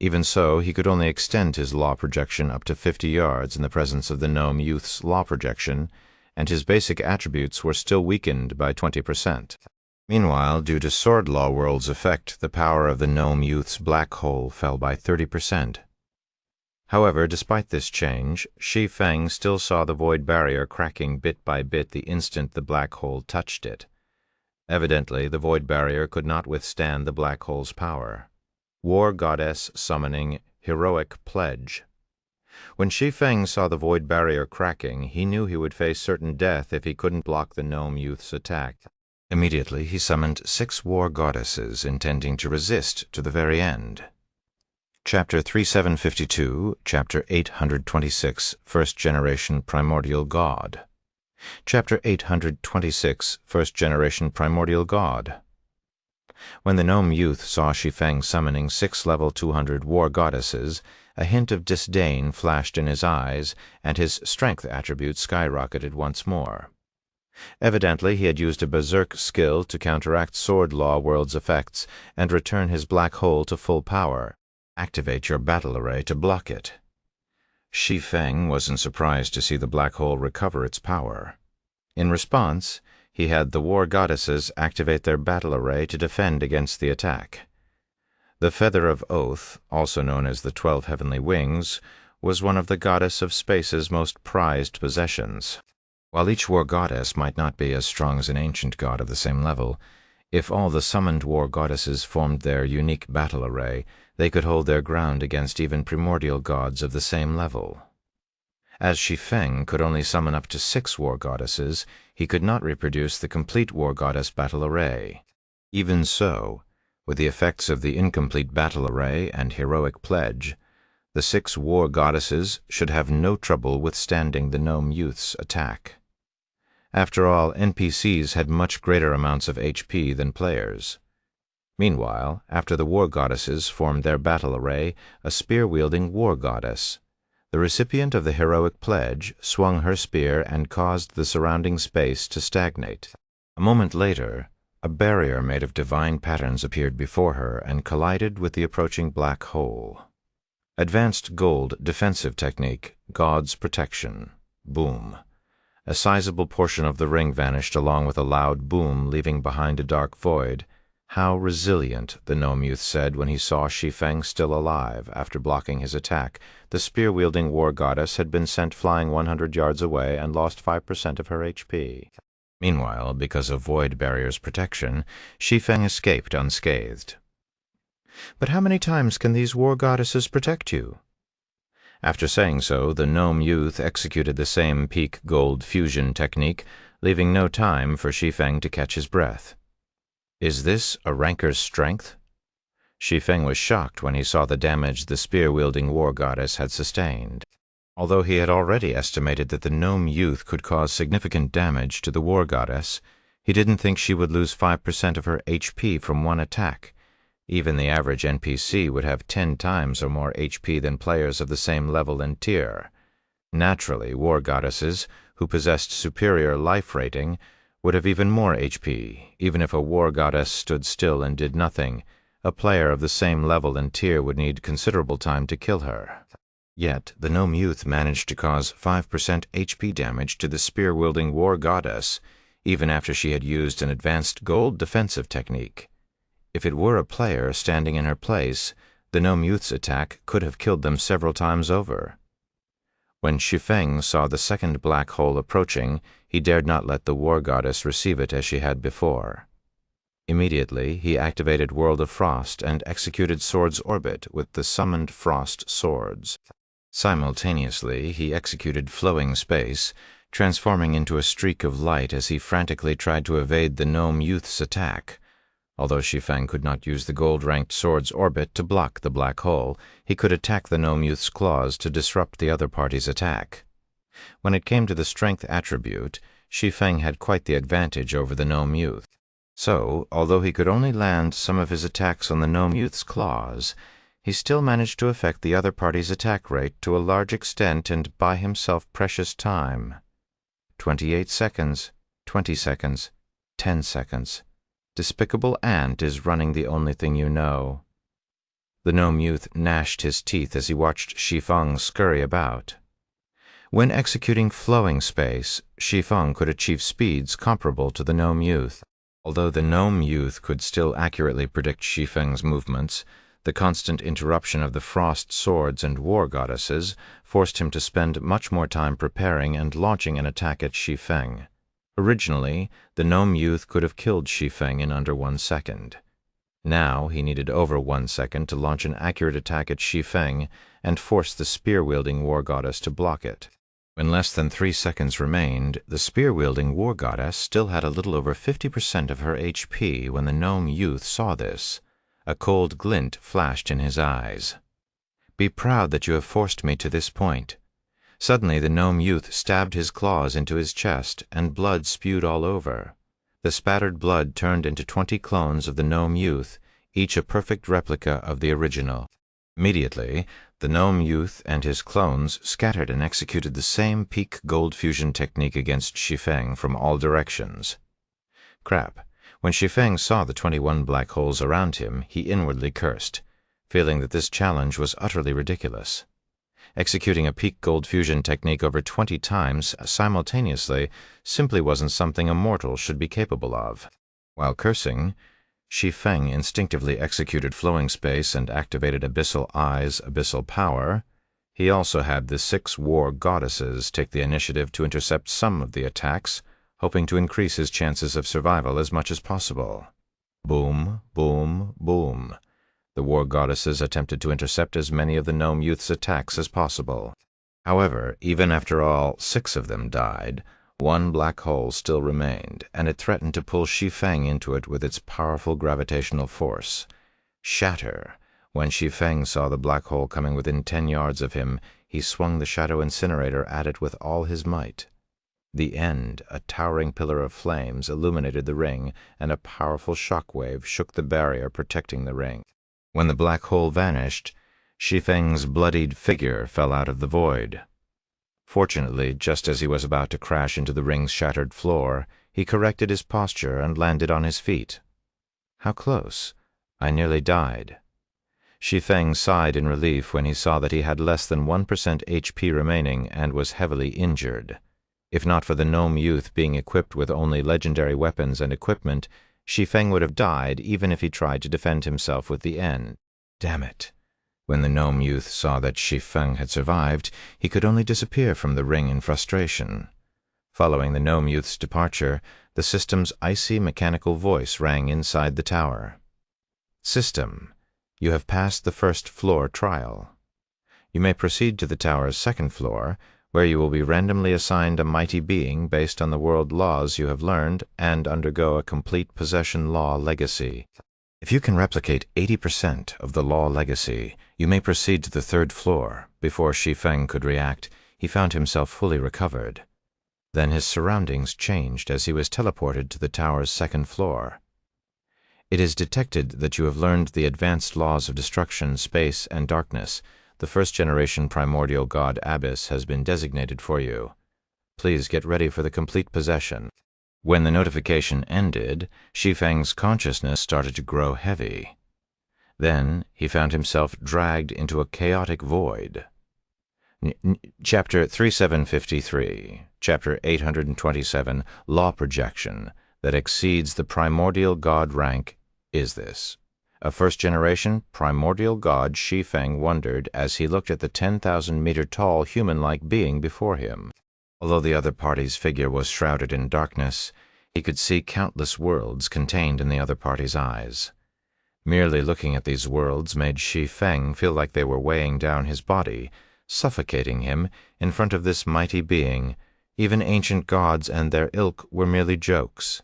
Even so, he could only extend his law projection up to 50 yards in the presence of the gnome youth's law projection, and his basic attributes were still weakened by 20%. Meanwhile, due to Sword Law World's effect, the power of the gnome youth's black hole fell by 30%. However, despite this change, Shi Feng still saw the void barrier cracking bit by bit the instant the black hole touched it. Evidently, the void barrier could not withstand the black hole's power. War Goddess summoning Heroic Pledge. When Shi Feng saw the void barrier cracking, he knew he would face certain death if he couldn't block the gnome youth's attack. Immediately, he summoned 6 war goddesses, intending to resist to the very end. Chapter 3752, Chapter 826, First Generation Primordial God. Chapter 826, First Generation Primordial God. When the gnome youth saw Shi Feng summoning 6 level 200 war goddesses, a hint of disdain flashed in his eyes, and his strength attribute skyrocketed once more. Evidently, he had used a berserk skill to counteract Sword Law World's effects and return his black hole to full power. Activate your battle array to block it. Shi Feng wasn't surprised to see the black hole recover its power. In response, he had the war goddesses activate their battle array to defend against the attack. The Feather of Oath, also known as the 12 Heavenly Wings, was one of the Goddess of Space's most prized possessions. While each war goddess might not be as strong as an ancient god of the same level, if all the summoned war goddesses formed their unique battle array, they could hold their ground against even primordial gods of the same level. As Shi Feng could only summon up to 6 war goddesses, he could not reproduce the complete war goddess battle array. Even so, with the effects of the incomplete battle array and heroic pledge, the 6 war goddesses should have no trouble withstanding the gnome youth's attack. After all, NPCs had much greater amounts of HP than players. Meanwhile, after the war goddesses formed their battle array, a spear-wielding war goddess, the recipient of the heroic pledge, swung her spear and caused the surrounding space to stagnate. A moment later, a barrier made of divine patterns appeared before her and collided with the approaching black hole. Advanced Gold Defensive Technique, God's Protection. Boom. A sizable portion of the ring vanished along with a loud boom, leaving behind a dark void. How resilient, the gnome youth said when he saw Shi Feng still alive. After blocking his attack, the spear-wielding war goddess had been sent flying 100 yards away and lost 5% of her HP. Meanwhile, because of Void Barrier's protection, Shi Feng escaped unscathed. But how many times can these war goddesses protect you? After saying so, the gnome youth executed the same peak gold fusion technique, leaving no time for Shi Feng to catch his breath. Is this a ranker's strength? Shi Feng was shocked when he saw the damage the spear-wielding war goddess had sustained. Although he had already estimated that the gnome youth could cause significant damage to the war goddess, he didn't think she would lose 5% of her HP from one attack. Even the average NPC would have 10 times or more HP than players of the same level and tier. Naturally, war goddesses, who possessed superior life rating, would have even more HP. Even if a war goddess stood still and did nothing, a player of the same level and tier would need considerable time to kill her. Yet, the gnome youth managed to cause 5% HP damage to the spear-wielding war goddess, even after she had used an advanced gold defensive technique. If it were a player standing in her place, the gnome youth's attack could have killed them several times over. When Shi Feng saw the second black hole approaching, he dared not let the war goddess receive it as she had before. Immediately, he activated World of Frost and executed Sword's Orbit with the summoned Frost Swords. Simultaneously, he executed Flowing Space, transforming into a streak of light as he frantically tried to evade the gnome youth's attack. Although Shi Feng could not use the gold-ranked Sword's Orbit to block the black hole, he could attack the gnome youth's claws to disrupt the other party's attack. When it came to the strength attribute, Shi Feng had quite the advantage over the gnome youth. So, although he could only land some of his attacks on the gnome youth's claws, he still managed to affect the other party's attack rate to a large extent and buy himself precious time. 28 seconds, 20 seconds, 10 seconds. Despicable Ant is running the only thing you know. The gnome youth gnashed his teeth as he watched Shi Feng scurry about. When executing Flowing Space, Shi Feng could achieve speeds comparable to the gnome youth. Although the gnome youth could still accurately predict Shi Feng's movements, the constant interruption of the frost swords and war goddesses forced him to spend much more time preparing and launching an attack at Shi Feng. Originally, the gnome youth could have killed Shi Feng in under 1 second. Now he needed over 1 second to launch an accurate attack at Shi Feng and force the spear-wielding war goddess to block it. When less than 3 seconds remained, the spear-wielding war goddess still had a little over 50% of her HP when the gnome youth saw this. A cold glint flashed in his eyes. "Be proud that you have forced me to this point." Suddenly the gnome youth stabbed his claws into his chest, and blood spewed all over. The spattered blood turned into 20 clones of the gnome youth, each a perfect replica of the original. Immediately, the gnome youth and his clones scattered and executed the same peak gold fusion technique against Shi Feng from all directions. Crap. When Shi Feng saw the 21 black holes around him, he inwardly cursed, feeling that this challenge was utterly ridiculous. Executing a peak gold fusion technique over 20 times simultaneously simply wasn't something a mortal should be capable of. While cursing, Shi Feng instinctively executed Flowing Space and activated Abyssal Eyes, Abyssal Power. He also had the 6 war goddesses take the initiative to intercept some of the attacks, hoping to increase his chances of survival as much as possible. Boom, boom, boom. The war goddesses attempted to intercept as many of the gnome youth's attacks as possible. However, even after all 6 of them died, 1 black hole still remained, and it threatened to pull Shi Feng into it with its powerful gravitational force. Shatter! When Shi Feng saw the black hole coming within 10 yards of him, he swung the Shadow Incinerator at it with all his might. The end, a towering pillar of flames, illuminated the ring, and a powerful shock wave shook the barrier protecting the ring. When the black hole vanished, Shi Feng's bloodied figure fell out of the void. Fortunately, just as he was about to crash into the ring's shattered floor, he corrected his posture and landed on his feet. How close! I nearly died. Shi Feng sighed in relief when he saw that he had less than 1% HP remaining and was heavily injured. If not for the gnome youth being equipped with only legendary weapons and equipment, Shi Feng would have died even if he tried to defend himself with the N. Damn it! When the gnome youth saw that Shi Feng had survived, he could only disappear from the ring in frustration. Following the gnome youth's departure, the system's icy mechanical voice rang inside the tower. System, you have passed the first floor trial. You may proceed to the tower's second floor, where you will be randomly assigned a mighty being based on the world laws you have learned and undergo a complete possession law legacy. If you can replicate 80% of the law legacy, you may proceed to the third floor. Before Shi Feng could react, he found himself fully recovered. Then his surroundings changed as he was teleported to the tower's second floor. It is detected that you have learned the advanced laws of destruction, space, and darkness. The first-generation primordial god Abyss has been designated for you. Please get ready for the complete possession. When the notification ended, Shi Feng's consciousness started to grow heavy. Then he found himself dragged into a chaotic void. Chapter 3753, Chapter 827, Law Projection, that exceeds the primordial god rank, is this. A first-generation primordial god, Shi Feng wondered as he looked at the 10,000-meter-tall human-like being before him. Although the other party's figure was shrouded in darkness, he could see countless worlds contained in the other party's eyes. Merely looking at these worlds made Shi Feng feel like they were weighing down his body, suffocating him in front of this mighty being. Even ancient gods and their ilk were merely jokes.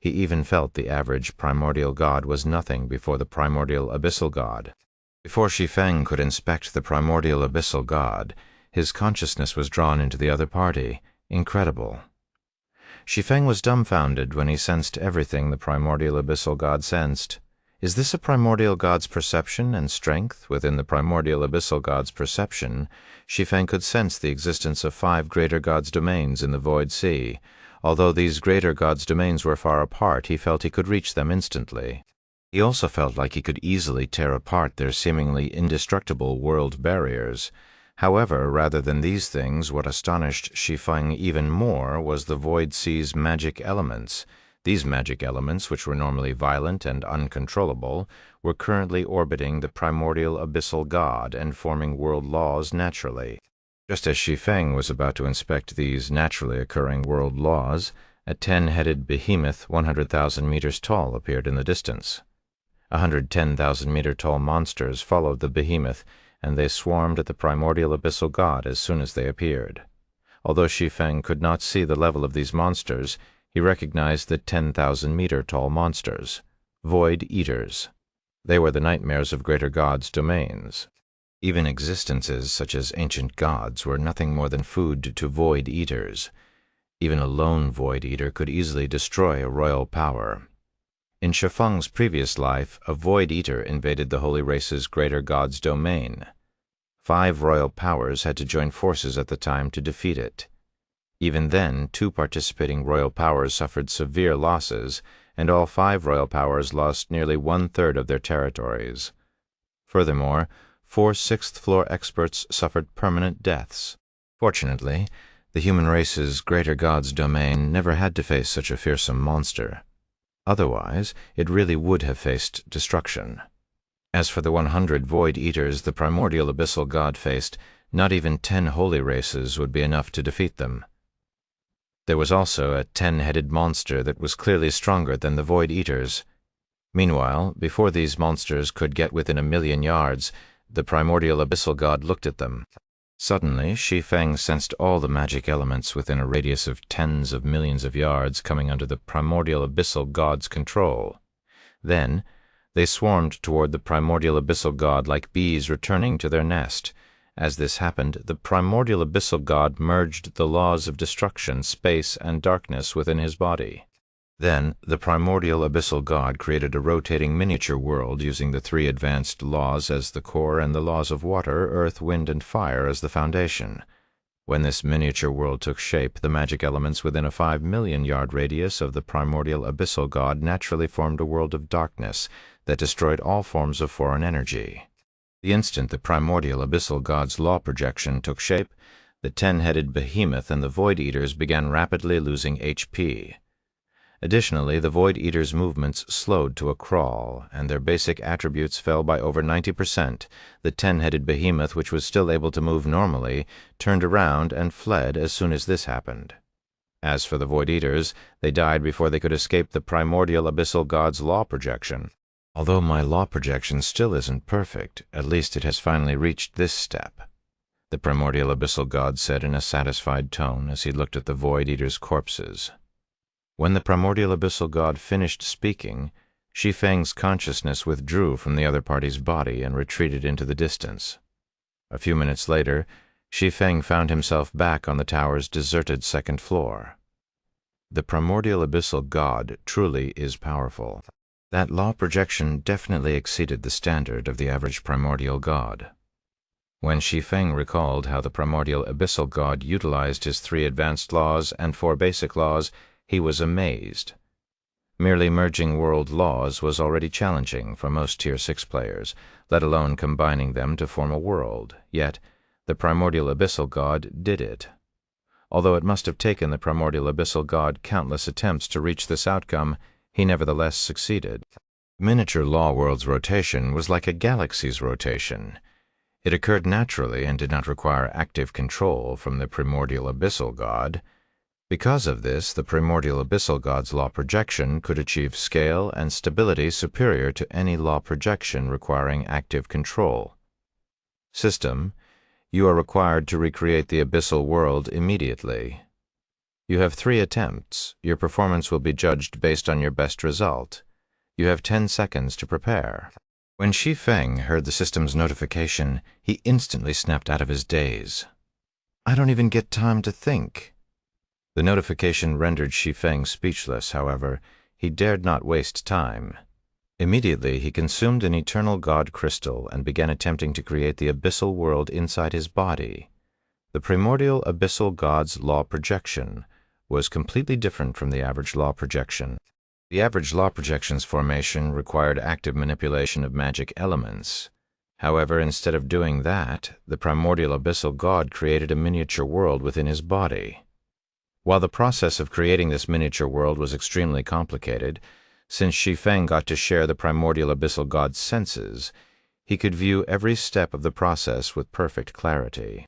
He even felt the average primordial god was nothing before the primordial abyssal god. Before Shi Feng could inspect the primordial abyssal god, his consciousness was drawn into the other party. Incredible. Shi Feng was dumbfounded when he sensed everything the primordial abyssal god sensed. Is this a primordial god's perception and strength? Within the primordial abyssal god's perception, Shi Feng could sense the existence of 5 greater gods' domains in the void sea. Although these greater gods' domains were far apart, he felt he could reach them instantly. He also felt like he could easily tear apart their seemingly indestructible world barriers. However, rather than these things, what astonished Shi Feng even more was the void sea's magic elements. These magic elements, which were normally violent and uncontrollable, were currently orbiting the primordial abyssal god and forming world laws naturally. Just as Shi Feng was about to inspect these naturally occurring world laws, a 10-headed behemoth 100,000 meters tall appeared in the distance. 110,000-meter-tall monsters followed the behemoth, and they swarmed at the primordial abyssal god as soon as they appeared. Although Shi Feng could not see the level of these monsters, he recognized the 10,000-meter-tall monsters, Void Eaters. They were the nightmares of greater gods' domains. Even existences such as ancient gods were nothing more than food to Void Eaters. Even a lone Void Eater could easily destroy a royal power. In Shi Feng's previous life, a Void Eater invaded the holy race's greater god's domain. 5 royal powers had to join forces at the time to defeat it. Even then, 2 participating royal powers suffered severe losses, and all 5 royal powers lost nearly 1/3 of their territories. Furthermore, 4 sixth-floor experts suffered permanent deaths. Fortunately, the human race's greater god's domain never had to face such a fearsome monster. Otherwise, it really would have faced destruction. As for the 100 Void Eaters the primordial abyssal god faced, not even 10 holy races would be enough to defeat them. There was also a 10-headed monster that was clearly stronger than the Void Eaters. Meanwhile, before these monsters could get within 1,000,000 yards, the primordial abyssal god looked at them. Suddenly, Shi Feng sensed all the magic elements within a radius of tens of millions of yards coming under the primordial abyssal god's control. Then, they swarmed toward the primordial abyssal god like bees returning to their nest. As this happened, the primordial abyssal god merged the laws of destruction, space, and darkness within his body. Then, the primordial abyssal god created a rotating miniature world using the 3 advanced laws as the core and the laws of water, earth, wind, and fire as the foundation. When this miniature world took shape, the magic elements within a 5,000,000-yard radius of the primordial abyssal god naturally formed a world of darkness that destroyed all forms of foreign energy. The instant the primordial abyssal god's law projection took shape, the 10-headed behemoth and the Void Eaters began rapidly losing HP. Additionally, the Void Eaters' movements slowed to a crawl, and their basic attributes fell by over 90%. The 10-headed behemoth, which was still able to move normally, turned around and fled as soon as this happened. As for the Void Eaters, they died before they could escape the primordial abyssal god's law projection. Although my law projection still isn't perfect, at least it has finally reached this step, the primordial abyssal god said in a satisfied tone as he looked at the Void Eaters' corpses. When the primordial abyssal god finished speaking, Shi Feng's consciousness withdrew from the other party's body and retreated into the distance. A few minutes later, Shi Feng found himself back on the tower's deserted second floor. The primordial abyssal god truly is powerful. That law projection definitely exceeded the standard of the average primordial god. When Shi Feng recalled how the primordial abyssal god utilized his 3 advanced laws and 4 basic laws, He was amazed. Merely merging world laws was already challenging for most Tier 6 players, let alone combining them to form a world, yet the primordial abyssal god did it. Although it must have taken the primordial abyssal god countless attempts to reach this outcome, he nevertheless succeeded. Miniature law world's rotation was like a galaxy's rotation. It occurred naturally and did not require active control from the primordial abyssal god. Because of this, the primordial abyssal god's law projection could achieve scale and stability superior to any law projection requiring active control. System: you are required to recreate the abyssal world immediately. You have 3 attempts. Your performance will be judged based on your best result. You have 10 seconds to prepare. When Shi Feng heard the system's notification, he instantly snapped out of his daze. I don't even get time to think. The notification rendered Shi Feng speechless, however. He dared not waste time. Immediately, he consumed an eternal god crystal and began attempting to create the abyssal world inside his body. The primordial abyssal god's law projection was completely different from the average law projection. The average law projection's formation required active manipulation of magic elements. However, instead of doing that, the primordial abyssal god created a miniature world within his body. While the process of creating this miniature world was extremely complicated, since Shi Feng got to share the primordial abyssal god's senses, he could view every step of the process with perfect clarity.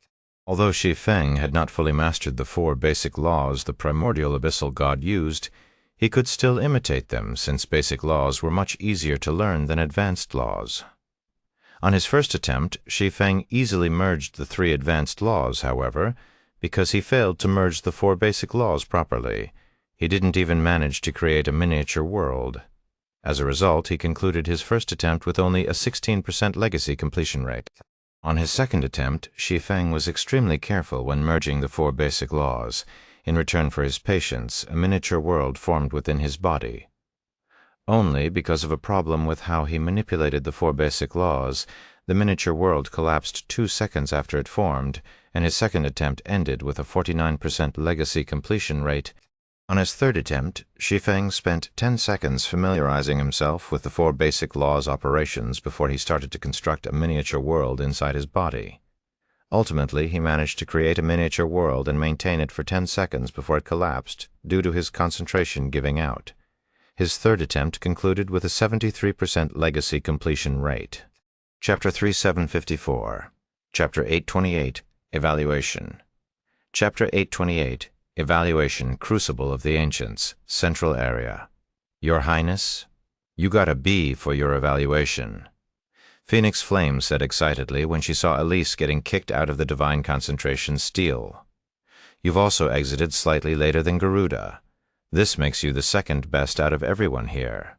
Although Shi Feng had not fully mastered the 4 basic laws the primordial abyssal god used, he could still imitate them, since basic laws were much easier to learn than advanced laws. On his first attempt, Shi Feng easily merged the 3 advanced laws, however, because he failed to merge the 4 basic laws properly. He didn't even manage to create a miniature world. As a result, he concluded his first attempt with only a 16% legacy completion rate. On his second attempt, Shi Feng was extremely careful when merging the 4 basic laws. In return for his patience, a miniature world formed within his body. Only because of a problem with how he manipulated the 4 basic laws, the miniature world collapsed 2 seconds after it formed, and his second attempt ended with a 49% legacy completion rate. On his third attempt, Shi Feng spent 10 seconds familiarizing himself with the 4 basic laws' operations before he started to construct a miniature world inside his body. Ultimately, he managed to create a miniature world and maintain it for 10 seconds before it collapsed, due to his concentration giving out. His third attempt concluded with a 73% legacy completion rate. Chapter 3754, Chapter 828, Evaluation. Chapter 828, Evaluation, Crucible of the Ancients, Central Area. Your Highness, you got a B for your evaluation. Phoenix Flame said excitedly when she saw Elise getting kicked out of the Divine Concentration Steel. You've also exited slightly later than Garuda. This makes you the second best out of everyone here.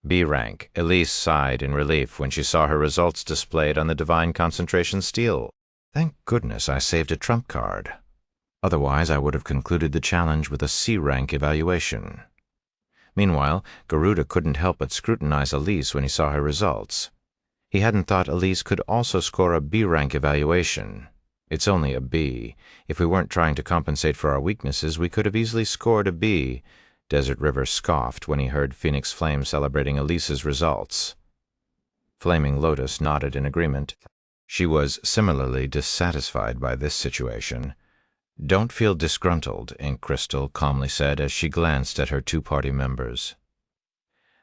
B rank, Elise sighed in relief when she saw her results displayed on the Divine Concentration Steel. Thank goodness I saved a trump card. Otherwise, I would have concluded the challenge with a C-rank evaluation. Meanwhile, Garuda couldn't help but scrutinize Elise when he saw her results. He hadn't thought Elise could also score a B-rank evaluation. It's only a B. If we weren't trying to compensate for our weaknesses, we could have easily scored a B. Desert River scoffed when he heard Phoenix Flame celebrating Elise's results. Flaming Lotus nodded in agreement. She was similarly dissatisfied by this situation. Don't feel disgruntled, Ink Crystal calmly said as she glanced at her 2 party members.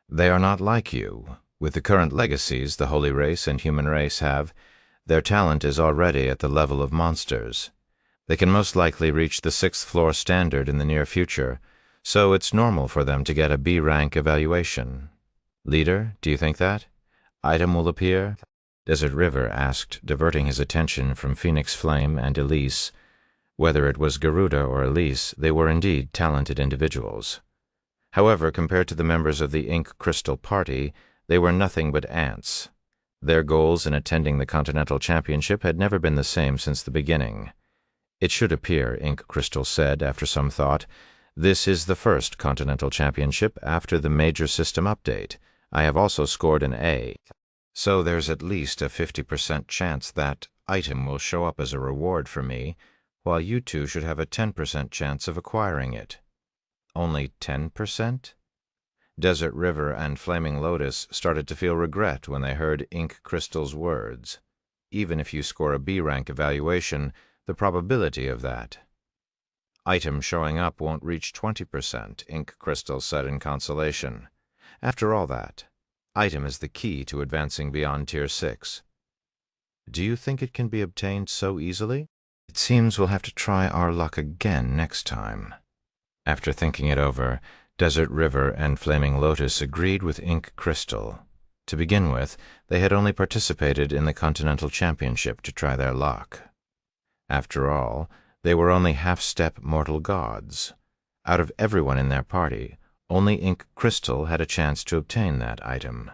They are not like you. With the current legacies the Holy Race and Human Race have, their talent is already at the level of monsters. They can most likely reach the 6th floor standard in the near future, so it's normal for them to get a B-rank evaluation. Leader, do you think that? Item will appear? Desert River asked, diverting his attention from Phoenix Flame and Elise. Whether it was Garuda or Elise, they were indeed talented individuals. However, compared to the members of the Ink Crystal Party, they were nothing but ants. Their goals in attending the Continental Championship had never been the same since the beginning. It should appear, Ink Crystal said after some thought, this is the first Continental Championship after the major system update. I have also scored an A. So there's at least a 50% chance that item will show up as a reward for me, while you 2 should have a 10% chance of acquiring it. Only 10%? Desert River and Flaming Lotus started to feel regret when they heard Ink Crystal's words. Even if you score a B rank evaluation, the probability of that. Item showing up won't reach 20%, Ink Crystal said in consolation. After all that, item is the key to advancing beyond Tier 6. Do you think it can be obtained so easily? It seems we'll have to try our luck again next time. After thinking it over, Desert River and Flaming Lotus agreed with Ink Crystal. To begin with, they had only participated in the Continental Championship to try their luck. After all, they were only half-step mortal gods. Out of everyone in their party, only Ink Crystal had a chance to obtain that item.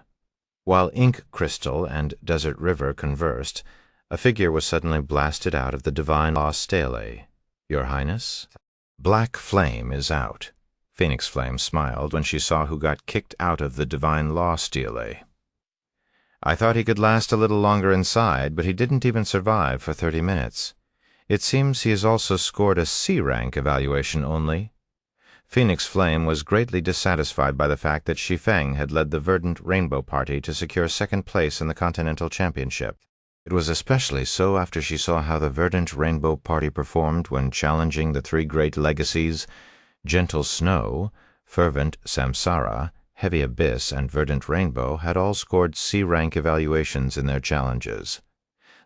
While Ink Crystal and Desert River conversed, a figure was suddenly blasted out of the Divine Law Stele. Your Highness? Black Flame is out. Phoenix Flame smiled when she saw who got kicked out of the Divine Law Stele. I thought he could last a little longer inside, but he didn't even survive for 30 minutes. It seems he has also scored a C rank evaluation only. Phoenix Flame was greatly dissatisfied by the fact that Shi Feng had led the Verdant Rainbow Party to secure second place in the Continental Championship. It was especially so after she saw how the Verdant Rainbow Party performed when challenging the three great legacies. Gentle Snow, Fervent Samsara, Heavy Abyss, and Verdant Rainbow had all scored C rank evaluations in their challenges.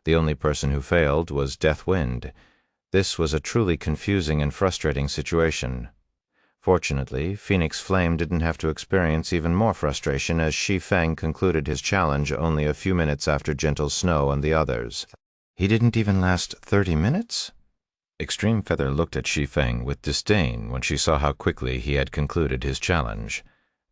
The only person who failed was Deathwind. This was a truly confusing and frustrating situation. Fortunately, Phoenix Flame didn't have to experience even more frustration as Shi Feng concluded his challenge only a few minutes after Gentle Snow and the others. He didn't even last 30 minutes? Extreme Feather looked at Shi Feng with disdain when she saw how quickly he had concluded his challenge.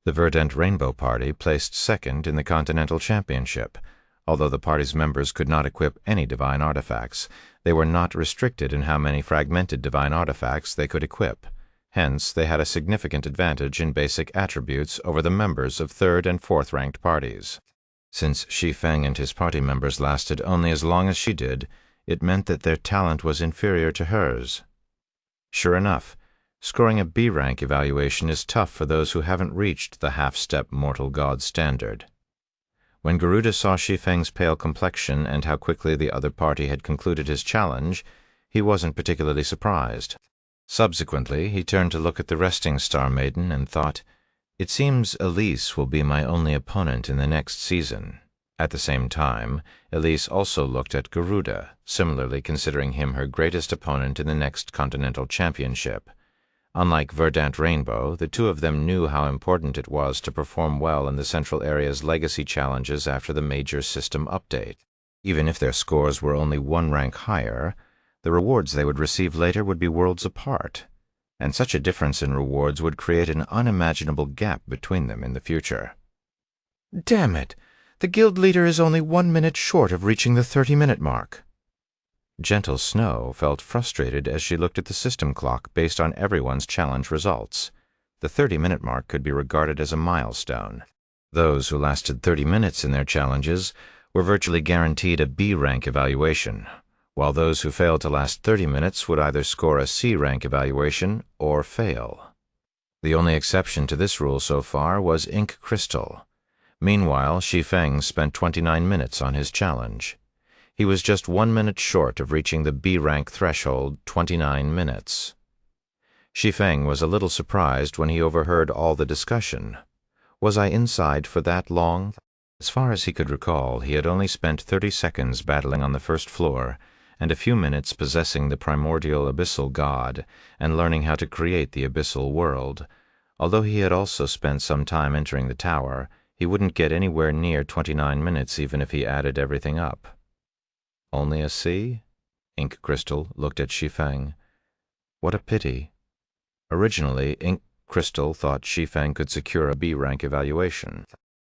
The Verdant Rainbow Party placed second in the Continental Championship. Although the party's members could not equip any divine artifacts, they were not restricted in how many fragmented divine artifacts they could equip. Hence, they had a significant advantage in basic attributes over the members of third and fourth-ranked parties. Since Shi Feng and his party members lasted only as long as she did, it meant that their talent was inferior to hers. Sure enough, scoring a B-rank evaluation is tough for those who haven't reached the half-step mortal god standard. When Garuda saw Shi Feng's pale complexion and how quickly the other party had concluded his challenge, he wasn't particularly surprised. Subsequently, he turned to look at the resting Star Maiden and thought, "It seems Elise will be my only opponent in the next season." At the same time, Elise also looked at Garuda, similarly considering him her greatest opponent in the next Continental Championship. Unlike Verdant Rainbow, the two of them knew how important it was to perform well in the Central Area's legacy challenges after the major system update. Even if their scores were only one rank higher, the rewards they would receive later would be worlds apart, and such a difference in rewards would create an unimaginable gap between them in the future. Damn it! The guild leader is only 1 minute short of reaching the 30-minute mark. Gentle Snow felt frustrated as she looked at the system clock based on everyone's challenge results. The 30-minute mark could be regarded as a milestone. Those who lasted 30 minutes in their challenges were virtually guaranteed a B-rank evaluation, while those who failed to last 30 minutes would either score a C-rank evaluation or fail. The only exception to this rule so far was Ink Crystal. Meanwhile, Shi Feng spent 29 minutes on his challenge. He was just 1 minute short of reaching the B-rank threshold, 29 minutes. Shi Feng was a little surprised when he overheard all the discussion. Was I inside for that long? As far as he could recall, he had only spent 30 seconds battling on the first floor, and a few minutes possessing the primordial abyssal god and learning how to create the abyssal world. Although he had also spent some time entering the tower, he wouldn't get anywhere near 29 minutes even if he added everything up. Only a C? Ink Crystal looked at Shi Feng. What a pity. Originally, Ink Crystal thought Shi Feng could secure a B-rank evaluation.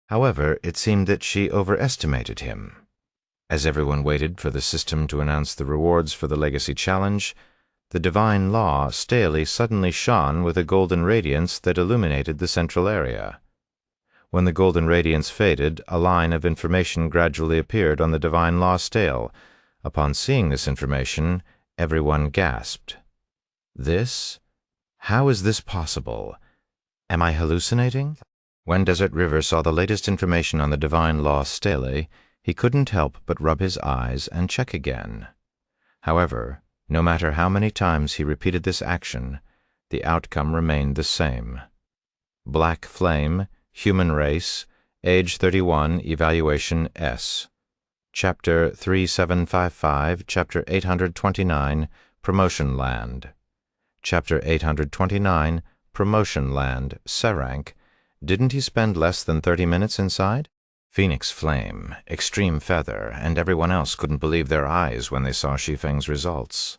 However, it seemed that she overestimated him. As everyone waited for the system to announce the rewards for the Legacy Challenge, the Divine Law Stele suddenly shone with a golden radiance that illuminated the central area. When the golden radiance faded, a line of information gradually appeared on the Divine Law Stele. Upon seeing this information, everyone gasped. This? How is this possible? Am I hallucinating? When Desert River saw the latest information on the divine law stele, he couldn't help but rub his eyes and check again. However, no matter how many times he repeated this action, the outcome remained the same. Black Flame, Human Race, Age 31, Evaluation S. Chapter 3755, Chapter 829, Promotion Land. Chapter 829, Promotion Land, Serank. Didn't he spend less than 30 minutes inside? Phoenix Flame, Extreme Feather, and everyone else couldn't believe their eyes when they saw Shi Feng's results.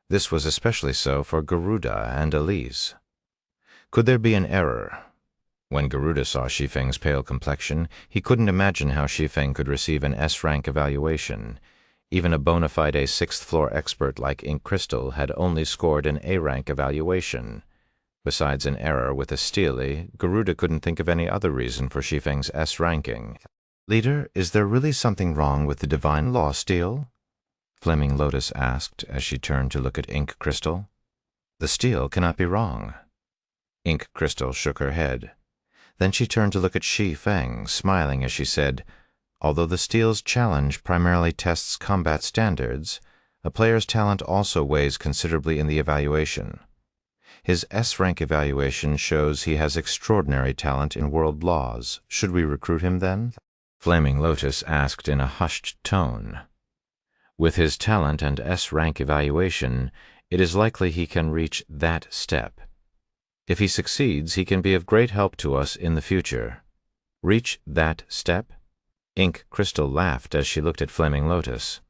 This was especially so for Garuda and Elise. Could there be an error? When Garuda saw Shi Feng's pale complexion, he couldn't imagine how Shi Feng could receive an S-rank evaluation. Even a bona fide sixth-floor expert like Ink Crystal had only scored an A-rank evaluation. Besides an error with a stele, Garuda couldn't think of any other reason for Shi Feng's S ranking. "Leader, is there really something wrong with the divine law stele?" Flaming Lotus asked as she turned to look at Ink Crystal. "The stele cannot be wrong." Ink Crystal shook her head. Then she turned to look at Shi Feng, smiling as she said, "Although the stele's challenge primarily tests combat standards, a player's talent also weighs considerably in the evaluation. His S-rank evaluation shows he has extraordinary talent in world laws. Should we recruit him then?" Flaming Lotus asked in a hushed tone. "With his talent and S-rank evaluation, it is likely he can reach that step. If he succeeds, he can be of great help to us in the future." "Reach that step?" Ink Crystal laughed as she looked at Flaming Lotus.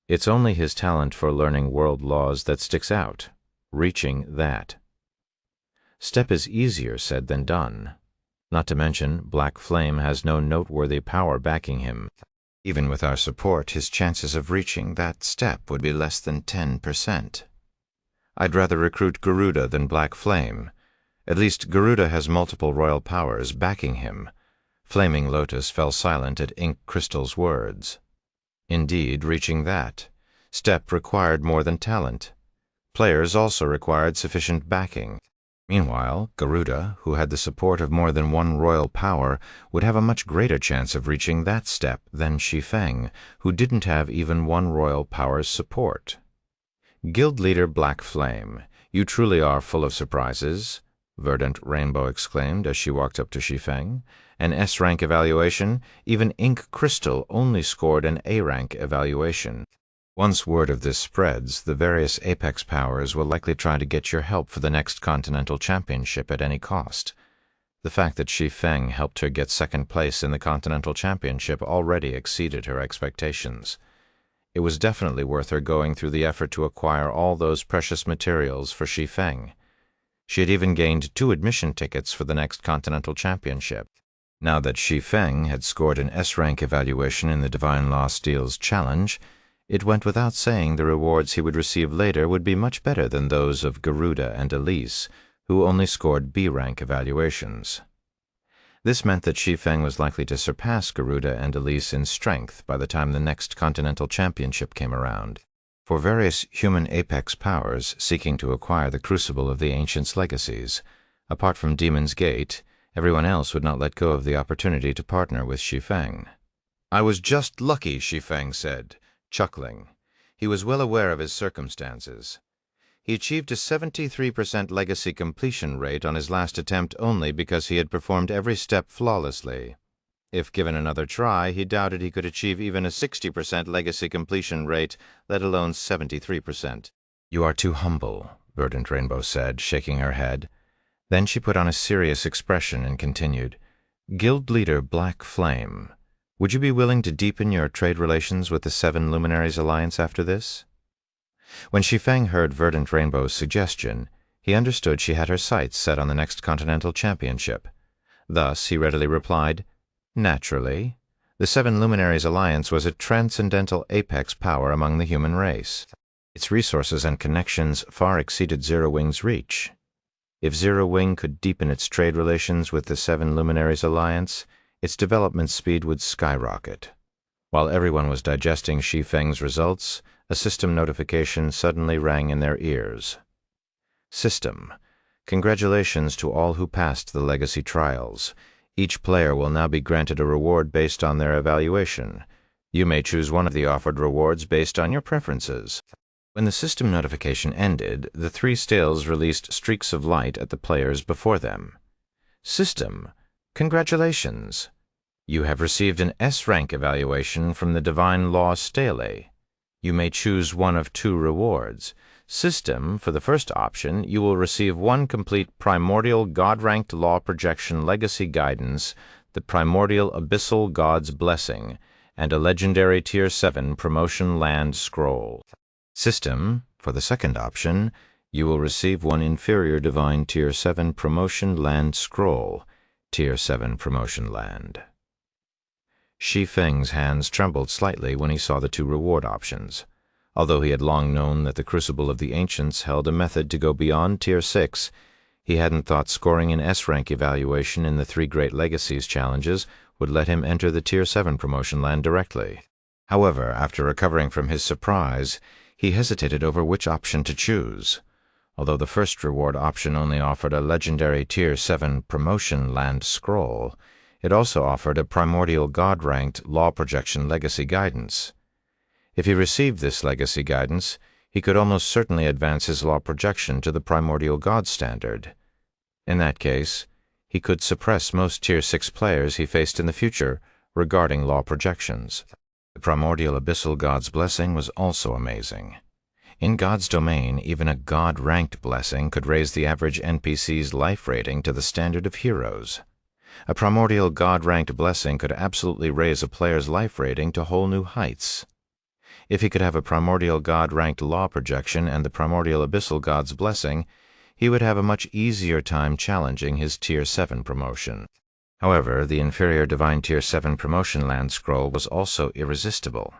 "It's only his talent for learning world laws that sticks out. Reaching that. Step is easier said than done. Not to mention, Black Flame has no noteworthy power backing him. Even with our support, his chances of reaching that step would be less than 10%. I'd rather recruit Garuda than Black Flame. At least Garuda has multiple royal powers backing him." Flaming Lotus fell silent at Ink Crystal's words. Indeed, reaching that step required more than talent. Players also required sufficient backing. Meanwhile, Garuda, who had the support of more than one royal power, would have a much greater chance of reaching that step than Shi Feng, who didn't have even one royal power's support. "Guild Leader Black Flame, you truly are full of surprises," Verdant Rainbow exclaimed as she walked up to Shi Feng. "An S-rank evaluation? Even Ink Crystal only scored an A-rank evaluation. Once word of this spreads, the various Apex powers will likely try to get your help for the next Continental Championship at any cost." The fact that Shi Feng helped her get second place in the Continental Championship already exceeded her expectations. It was definitely worth her going through the effort to acquire all those precious materials for Shi Feng. She had even gained 2 admission tickets for the next Continental Championship. Now that Shi Feng had scored an S-rank evaluation in the Divine Law Steel's challenge, it went without saying the rewards he would receive later would be much better than those of Garuda and Elise, who only scored B-rank evaluations. This meant that Shi Feng was likely to surpass Garuda and Elise in strength by the time the next Continental Championship came around. For various human apex powers seeking to acquire the crucible of the Ancients' legacies, apart from Demon's Gate, everyone else would not let go of the opportunity to partner with Shi Feng. "I was just lucky," Shi Feng said, chuckling. He was well aware of his circumstances. He achieved a 73% legacy completion rate on his last attempt only because he had performed every step flawlessly. If given another try, he doubted he could achieve even a 60% legacy completion rate, let alone 73%. "You are too humble," Verdant Rainbow said, shaking her head. Then she put on a serious expression and continued, "Guild Leader Black Flame, would you be willing to deepen your trade relations with the Seven Luminaries Alliance after this?" When Shi Feng heard Verdant Rainbow's suggestion, he understood she had her sights set on the next Continental Championship. Thus he readily replied, "Naturally. The Seven Luminaries Alliance was a transcendental apex power among the human race. Its resources and connections far exceeded Zero Wing's reach. If Zero Wing could deepen its trade relations with the Seven Luminaries Alliance, its development speed would skyrocket." While everyone was digesting Shi Feng's results, a system notification suddenly rang in their ears. "System. Congratulations to all who passed the legacy trials. Each player will now be granted a reward based on their evaluation. You may choose one of the offered rewards based on your preferences. When the system notification ended, the three stills released streaks of light at the players before them. System, congratulations! You have received an S-rank evaluation from the Divine Law Stele. You may choose one of two rewards. System, for the first option, you will receive one complete Primordial God-ranked Law Projection Legacy Guidance, the Primordial Abyssal God's Blessing, and a legendary Tier 7 Promotion Land Scroll. System, for the second option, you will receive one Inferior Divine Tier 7 Promotion Land Scroll, Tier 7 Promotion Land. Shi Feng's hands trembled slightly when he saw the two reward options. Although he had long known that the Crucible of the Ancients held a method to go beyond Tier 6, he hadn't thought scoring an S-rank evaluation in the Three Great Legacies challenges would let him enter the Tier 7 promotion land directly. However, after recovering from his surprise, he hesitated over which option to choose. Although the first reward option only offered a legendary Tier 7 promotion land scroll, it also offered a primordial God-ranked Law Projection Legacy Guidance. If he received this legacy guidance, he could almost certainly advance his law projection to the primordial God standard. In that case, he could suppress most Tier 6 players he faced in the future regarding law projections. The primordial abyssal God's blessing was also amazing. In God's domain, even a God-ranked blessing could raise the average NPC's life rating to the standard of heroes. A primordial God-ranked blessing could absolutely raise a player's life rating to whole new heights. If he could have a primordial God-ranked law projection and the primordial abyssal God's blessing, he would have a much easier time challenging his Tier 7 promotion. However, the inferior Divine Tier 7 promotion land scroll was also irresistible.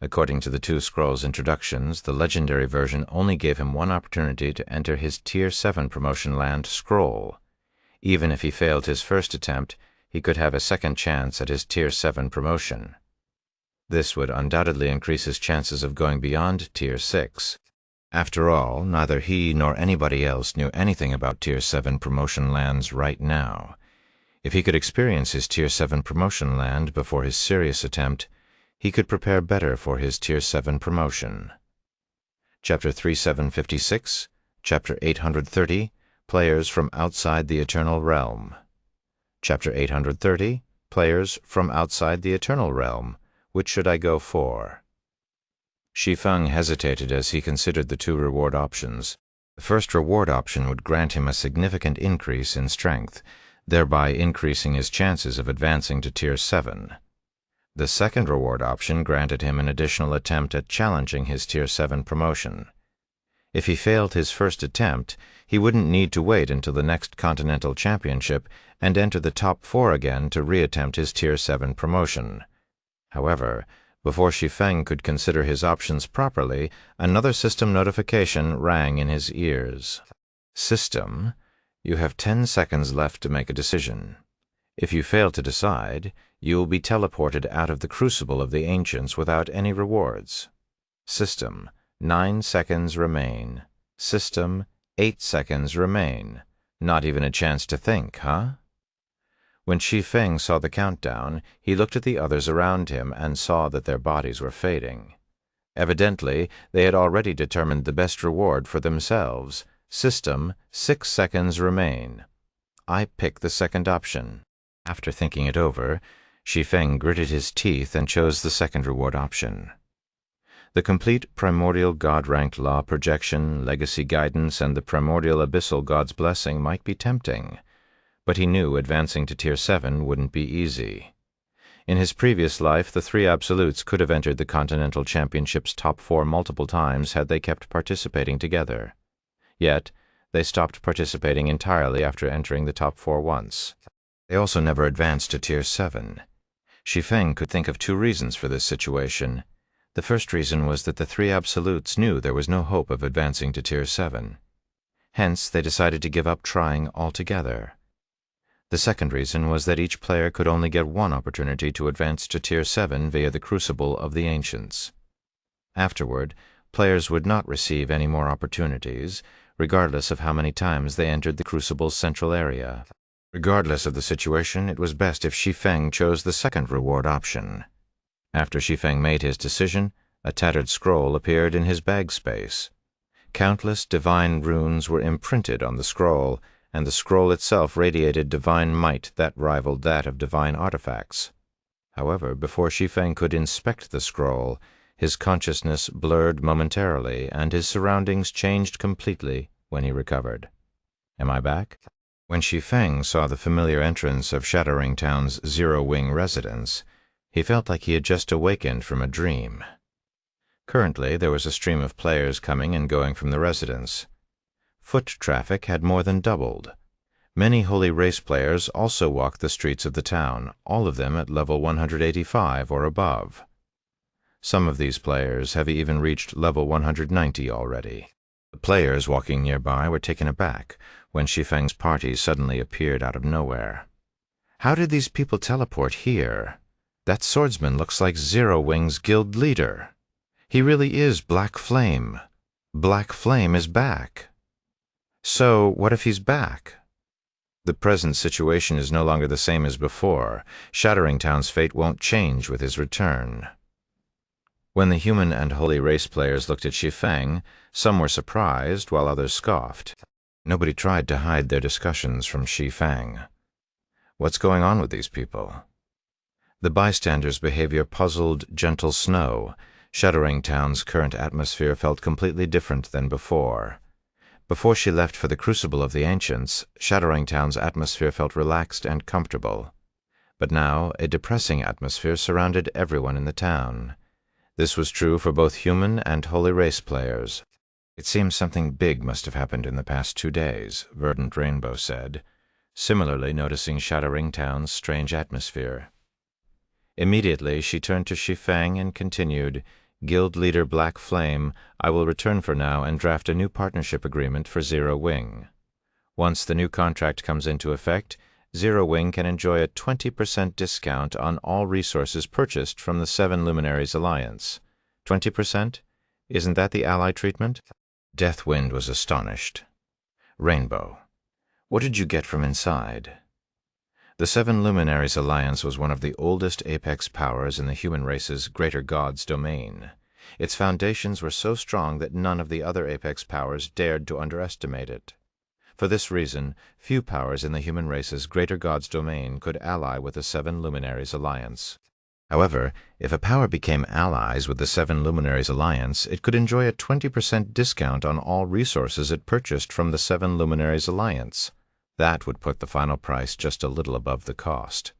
According to the two scrolls' introductions, the legendary version only gave him one opportunity to enter his Tier 7 promotion land scroll. Even if he failed his first attempt, he could have a second chance at his Tier 7 promotion. This would undoubtedly increase his chances of going beyond Tier 6. After all, neither he nor anybody else knew anything about Tier 7 promotion lands right now. If he could experience his Tier 7 promotion land before his serious attempt, he could prepare better for his Tier 7 promotion. Chapter 3756, Chapter 830, Players from Outside the Eternal Realm. Chapter 830, Players from Outside the Eternal Realm. Which should I go for? Shi Feng hesitated as he considered the two reward options. The first reward option would grant him a significant increase in strength, thereby increasing his chances of advancing to Tier 7. The second reward option granted him an additional attempt at challenging his Tier 7 promotion. If he failed his first attempt, he wouldn't need to wait until the next Continental Championship and enter the top 4 again to reattempt his Tier 7 promotion. However, before Shi Feng could consider his options properly, another system notification rang in his ears. System, you have 10 seconds left to make a decision. If you fail to decide, you will be teleported out of the Crucible of the Ancients without any rewards. System, 9 seconds remain. System, 8 seconds remain. Not even a chance to think, huh? When Shi Feng saw the countdown, he looked at the others around him and saw that their bodies were fading. Evidently, they had already determined the best reward for themselves. System, 6 seconds remain. I pick the second option. After thinking it over, Shi Feng gritted his teeth and chose the second reward option. The complete primordial God-ranked law projection, legacy guidance, and the primordial abyssal God's blessing might be tempting, but he knew advancing to Tier 7 wouldn't be easy. In his previous life, the three absolutes could have entered the Continental Championship's top 4 multiple times had they kept participating together. Yet, they stopped participating entirely after entering the top 4 once. They also never advanced to Tier 7. Shi Feng could think of 2 reasons for this situation. The first reason was that the three absolutes knew there was no hope of advancing to Tier 7. Hence, they decided to give up trying altogether. The second reason was that each player could only get one opportunity to advance to Tier 7 via the Crucible of the Ancients. Afterward, players would not receive any more opportunities, regardless of how many times they entered the crucible's central area. Regardless of the situation, it was best if Shi Feng chose the second reward option. After Shi Feng made his decision, a tattered scroll appeared in his bag space. Countless divine runes were imprinted on the scroll, and the scroll itself radiated divine might that rivaled that of divine artifacts. However, before Shi Feng could inspect the scroll, his consciousness blurred momentarily, and his surroundings changed completely when he recovered. "Am I back?" When Shi Feng saw the familiar entrance of Shattering Town's Zero-Wing residence, he felt like he had just awakened from a dream. Currently, there was a stream of players coming and going from the residence. Foot traffic had more than doubled. Many Holy Race players also walked the streets of the town, all of them at level 185 or above. Some of these players have even reached level 190 already. The players walking nearby were taken aback when Shi Feng's party suddenly appeared out of nowhere. How did these people teleport here? That swordsman looks like Zero-Wing's guild leader. He really is Black Flame. Black Flame is back. So, what if he's back? The present situation is no longer the same as before. Shattering Town's fate won't change with his return. When the human and Holy Race players looked at Shi Feng, some were surprised while others scoffed. Nobody tried to hide their discussions from Shi Feng. What's going on with these people? The bystanders' behavior puzzled Gentle Snow. Shattering Town's current atmosphere felt completely different than before. Before she left for the Crucible of the Ancients, Shattering Town's atmosphere felt relaxed and comfortable. But now a depressing atmosphere surrounded everyone in the town. This was true for both human and Holy Race players. "It seems something big must have happened in the past 2 days," Verdant Rainbow said, similarly noticing Shattering Town's strange atmosphere. Immediately she turned to Shi Feng and continued, "Guild leader Black Flame, I will return for now and draft a new partnership agreement for Zero-Wing. Once the new contract comes into effect, Zero-Wing can enjoy a 20% discount on all resources purchased from the Seven Luminaries Alliance. 20%? Isn't that the ally treatment?" Deathwind was astonished. "Rainbow, what did you get from inside?" The Seven Luminaries Alliance was one of the oldest apex powers in the human race's greater gods domain. Its foundations were so strong that none of the other apex powers dared to underestimate it. For this reason, few powers in the human race's greater gods domain could ally with the Seven Luminaries Alliance. However, if a power became allies with the Seven Luminaries Alliance, it could enjoy a 20% discount on all resources it purchased from the Seven Luminaries Alliance. That would put the final price just a little above the cost.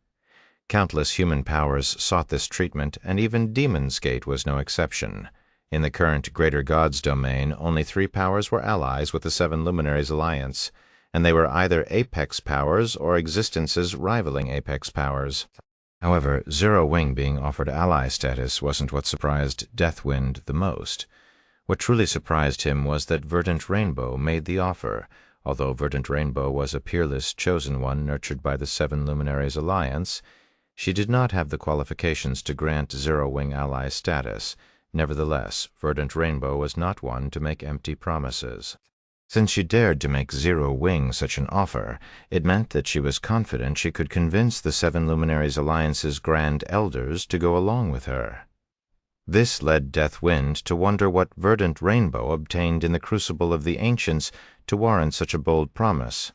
Countless human powers sought this treatment, and even Demon's Gate was no exception. In the current Greater Gods domain, only 3 powers were allies with the Seven Luminaries Alliance, and they were either apex powers or existences rivaling apex powers. However, Zero-Wing being offered ally status wasn't what surprised Deathwind the most. What truly surprised him was that Verdant Rainbow made the offer. Although Verdant Rainbow was a peerless chosen one nurtured by the Seven Luminaries Alliance, she did not have the qualifications to grant Zero-Wing ally status. Nevertheless, Verdant Rainbow was not one to make empty promises. Since she dared to make Zero-Wing such an offer, it meant that she was confident she could convince the Seven Luminaries Alliance's Grand Elders to go along with her. This led Deathwind to wonder what Verdant Rainbow obtained in the Crucible of the Ancients to warrant such a bold promise.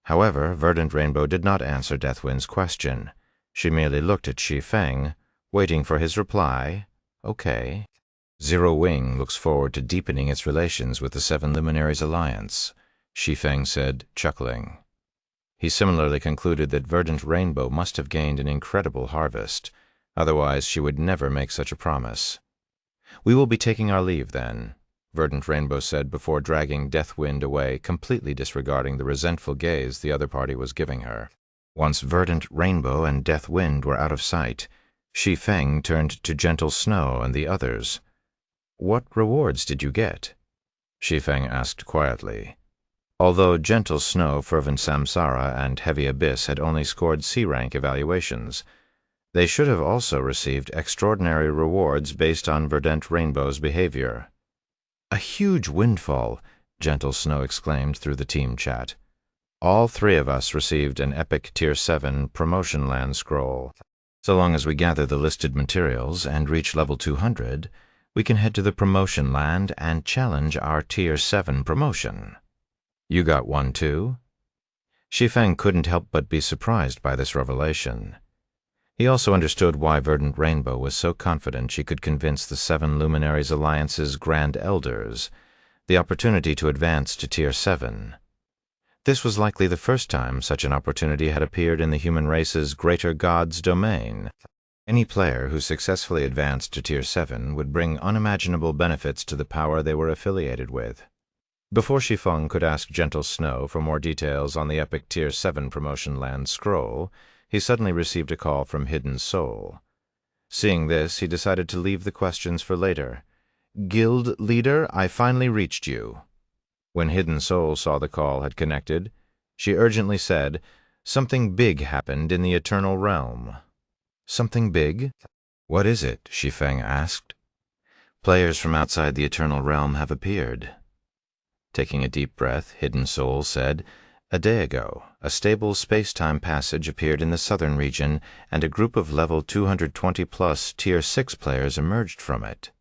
However, Verdant Rainbow did not answer Deathwind's question. She merely looked at Shi Feng, waiting for his reply. "Okay." "Zero-Wing looks forward to deepening its relations with the Seven Luminaries Alliance," Shi Feng said, chuckling. He similarly concluded that Verdant Rainbow must have gained an incredible harvest. Otherwise, she would never make such a promise. "We will be taking our leave, then," Verdant Rainbow said before dragging Deathwind away, completely disregarding the resentful gaze the other party was giving her. Once Verdant Rainbow and Deathwind were out of sight, Shi Feng turned to Gentle Snow and the others. "What rewards did you get?" Shi Feng asked quietly. Although Gentle Snow, Fervent Samsara, and Heavy Abyss had only scored C-rank evaluations, they should have also received extraordinary rewards based on Verdant Rainbow's behavior. "A huge windfall. Gentle Snow exclaimed through the team chat. All three of us received an epic Tier 7 promotion land scroll. So long as we gather the listed materials and reach level 200, we can head to the promotion land and challenge our Tier 7 promotion. You got one too? Shi Feng couldn't help but be surprised by this revelation. He also understood why Verdant Rainbow was so confident she could convince the Seven Luminaries Alliance's Grand Elders the opportunity to advance to Tier 7. This was likely the first time such an opportunity had appeared in the human race's greater god's domain. Any player who successfully advanced to Tier 7 would bring unimaginable benefits to the power they were affiliated with. Before Shi Feng could ask Gentle Snow for more details on the epic Tier 7 promotion land scroll, he suddenly received a call from Hidden Soul. Seeing this, he decided to leave the questions for later. "Guild leader, I finally reached you." When Hidden Soul saw the call had connected, she urgently said, "Something big happened in the Eternal Realm." "Something big? What is it?" Shi Feng asked. "Players from outside the Eternal Realm have appeared." Taking a deep breath, Hidden Soul said, "A day ago, a stable space-time passage appeared in the southern region, and a group of level 220-plus Tier 6 players emerged from it.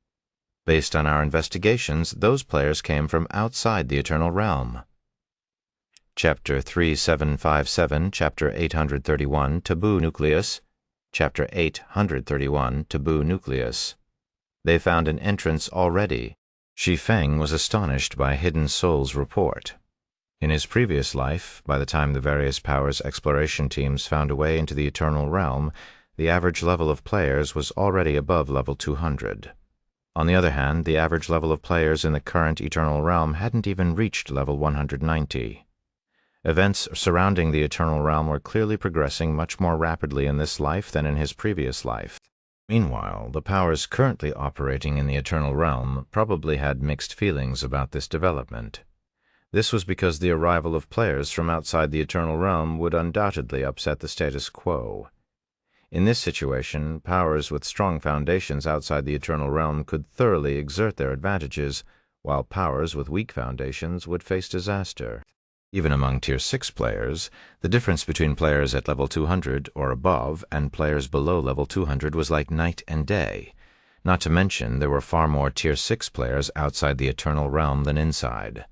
Based on our investigations, those players came from outside the Eternal Realm." Chapter 3757, Chapter 831, Taboo Nucleus. Chapter 831, Taboo Nucleus. They found an entrance already. Shi Feng was astonished by Hidden Soul's report. In his previous life, by the time the various powers exploration teams found a way into the Eternal Realm, the average level of players was already above level 200. On the other hand, the average level of players in the current Eternal Realm hadn't even reached level 190. Events surrounding the Eternal Realm were clearly progressing much more rapidly in this life than in his previous life. Meanwhile, the powers currently operating in the Eternal Realm probably had mixed feelings about this development. This was because the arrival of players from outside the Eternal Realm would undoubtedly upset the status quo. In this situation, powers with strong foundations outside the Eternal Realm could thoroughly exert their advantages, while powers with weak foundations would face disaster. Even among Tier 6 players, the difference between players at level 200 or above and players below level 200 was like night and day. Not to mention, there were far more Tier 6 players outside the Eternal Realm than inside.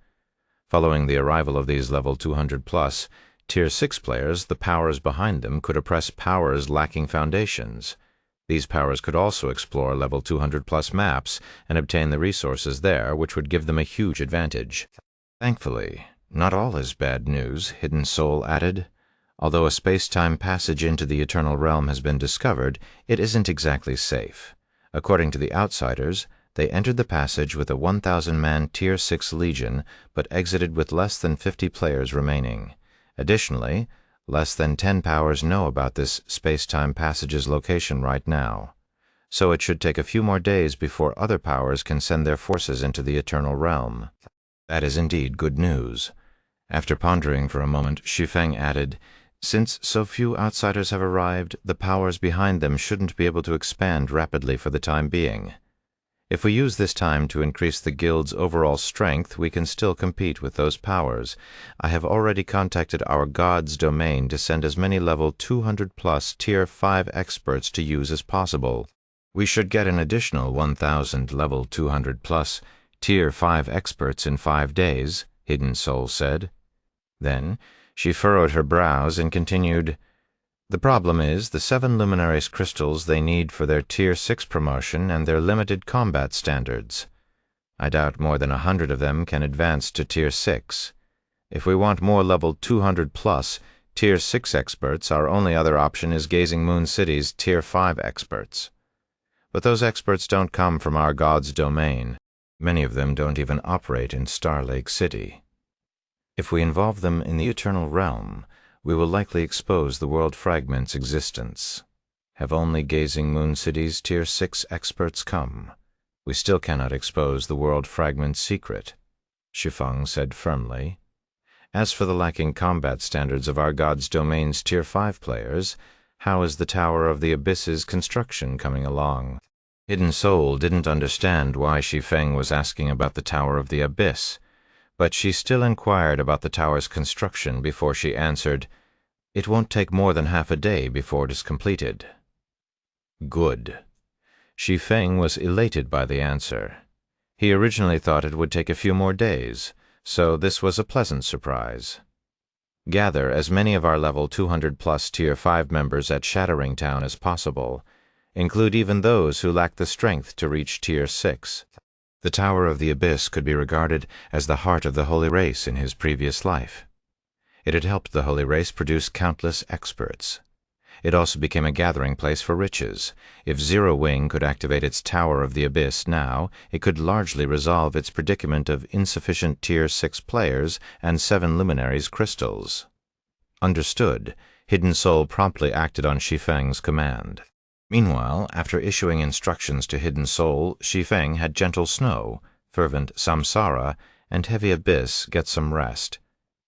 Following the arrival of these level 200-plus, Tier 6 players, the powers behind them could oppress powers lacking foundations. These powers could also explore level 200-plus maps and obtain the resources there, which would give them a huge advantage. Thankfully, not all is bad news, Hidden Soul added. Although a space-time passage into the Eternal Realm has been discovered, it isn't exactly safe. According to the outsiders, they entered the passage with a 1,000-man Tier 6 Legion, but exited with less than 50 players remaining. Additionally, less than 10 powers know about this space-time passage's location right now, so it should take a few more days before other powers can send their forces into the Eternal Realm. That is indeed good news. After pondering for a moment, Shi Feng added, "Since so few outsiders have arrived, the powers behind them shouldn't be able to expand rapidly for the time being. If we use this time to increase the guild's overall strength, we can still compete with those powers. I have already contacted our god's domain to send as many level 200-plus Tier 5 experts to use as possible. We should get an additional 1,000 level 200-plus Tier 5 experts in 5 days, Hidden Soul said. Then she furrowed her brows and continued, "The problem is the 7 Luminaries crystals they need for their Tier 6 promotion and their limited combat standards. I doubt more than 100 of them can advance to Tier 6. If we want more level 200-plus Tier 6 experts, our only other option is Gazing Moon City's Tier 5 experts. But those experts don't come from our god's domain. Many of them don't even operate in Star Lake City. If we involve them in the Eternal Realm, we will likely expose the World Fragment's existence. Have only Gazing Moon City's Tier 6 experts come, we still cannot expose the World Fragment's secret," Shi Feng said firmly. "As for the lacking combat standards of our god's domain's Tier 5 players, how is the Tower of the Abyss's construction coming along?" Hidden Soul didn't understand why Shi Feng was asking about the Tower of the Abyss, but she still inquired about the tower's construction before she answered, "It won't take more than half a day before it is completed." Good. Shi Feng was elated by the answer. He originally thought it would take a few more days, so this was a pleasant surprise. Gather as many of our level 200+ Tier 5 members at Shattering Town as possible. Include even those who lack the strength to reach Tier 6. The Tower of the Abyss could be regarded as the heart of the Holy Race in his previous life. It had helped the Holy Race produce countless experts. It also became a gathering place for riches. If Zero Wing could activate its Tower of the Abyss now, it could largely resolve its predicament of insufficient Tier 6 players and 7 Luminaries crystals. Understood, Hidden Soul promptly acted on Shi Feng's command. Meanwhile, after issuing instructions to Hidden Soul, Shi Feng had Gentle Snow, Fervent Samsara, and Heavy Abyss get some rest.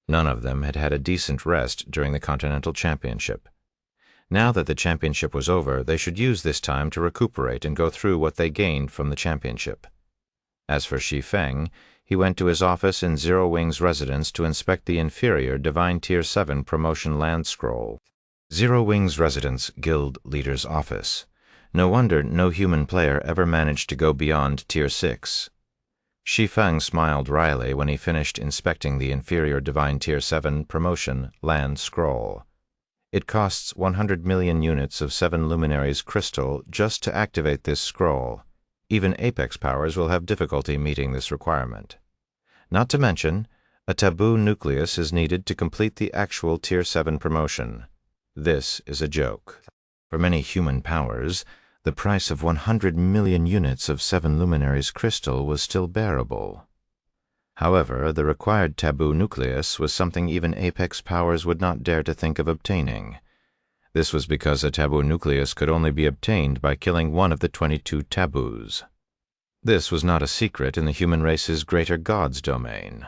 None of them had had a decent rest during the Continental Championship. Now that the championship was over, they should use this time to recuperate and go through what they gained from the championship. As for Shi Feng, he went to his office in Zero Wing's residence to inspect the inferior Divine Tier 7 promotion land scroll. Zero Wing's residence, guild leader's office. No wonder no human player ever managed to go beyond Tier 6. Shi Feng smiled wryly when he finished inspecting the inferior Divine Tier 7 promotion land scroll. It costs 100 million units of 7 Luminaries crystal just to activate this scroll. Even Apex powers will have difficulty meeting this requirement. Not to mention, a taboo nucleus is needed to complete the actual Tier 7 promotion. This is a joke. For many human powers, the price of 100 million units of 7 Luminaries crystal was still bearable. However, the required taboo nucleus was something even Apex powers would not dare to think of obtaining. This was because a taboo nucleus could only be obtained by killing one of the 22 taboos. This was not a secret in the human race's greater gods domain.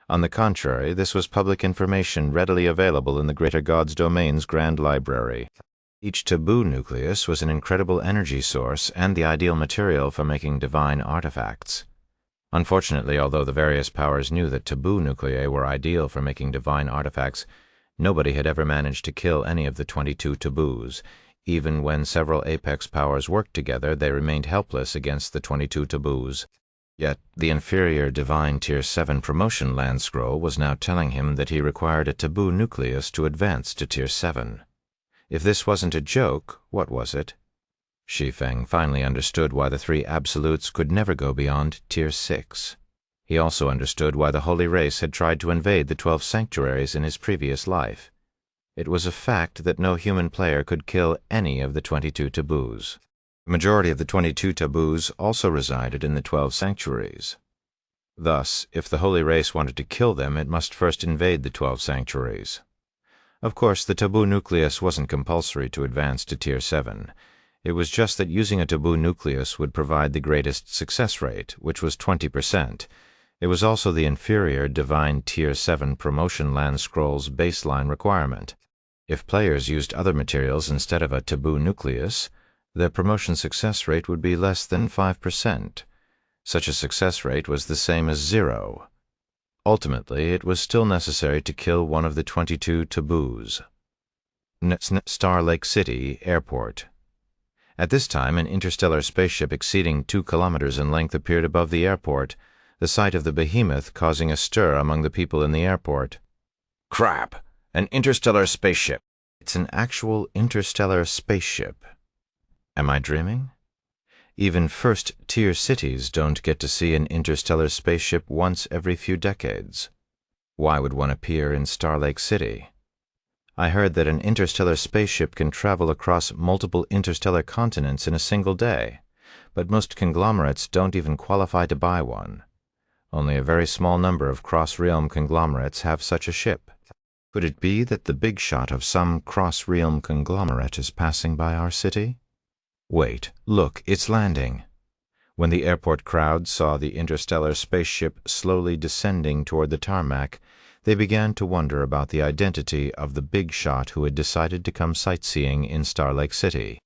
On the contrary, this was public information readily available in the greater gods domain's grand library. Each taboo nucleus was an incredible energy source and the ideal material for making divine artifacts. Unfortunately, although the various powers knew that taboo nuclei were ideal for making divine artifacts, nobody had ever managed to kill any of the 22 taboos. Even when several Apex powers worked together, they remained helpless against the 22 taboos. Yet, the inferior Divine Tier 7 promotion land scroll was now telling him that he required a taboo nucleus to advance to Tier 7. If this wasn't a joke, what was it? Shi Feng finally understood why the 3 absolutes could never go beyond Tier 6. He also understood why the Holy Race had tried to invade the 12 sanctuaries in his previous life. It was a fact that no human player could kill any of the 22 taboos. The majority of the 22 taboos also resided in the 12 sanctuaries. Thus, if the Holy Race wanted to kill them, it must first invade the 12 sanctuaries. Of course, the taboo nucleus wasn't compulsory to advance to Tier 7. It was just that using a taboo nucleus would provide the greatest success rate, which was 20%. It was also the inferior Divine Tier 7 promotion land scroll's baseline requirement. If players used other materials instead of a taboo nucleus, their promotion success rate would be less than 5%. Such a success rate was the same as 0. Ultimately, it was still necessary to kill one of the 22 taboos. Star Lake City Airport. At this time, an interstellar spaceship exceeding 2 kilometers in length appeared above the airport, the sight of the behemoth causing a stir among the people in the airport. Crap! An interstellar spaceship! It's an actual interstellar spaceship. Am I dreaming? Even first-tier cities don't get to see an interstellar spaceship once every few decades. Why would one appear in Star Lake City? I heard that an interstellar spaceship can travel across multiple interstellar continents in a single day, but most conglomerates don't even qualify to buy one. Only a very small number of cross-realm conglomerates have such a ship. Could it be that the big shot of some cross-realm conglomerate is passing by our city? Wait, look, it's landing. When the airport crowd saw the interstellar spaceship slowly descending toward the tarmac, they began to wonder about the identity of the big shot who had decided to come sightseeing in Star Lake City.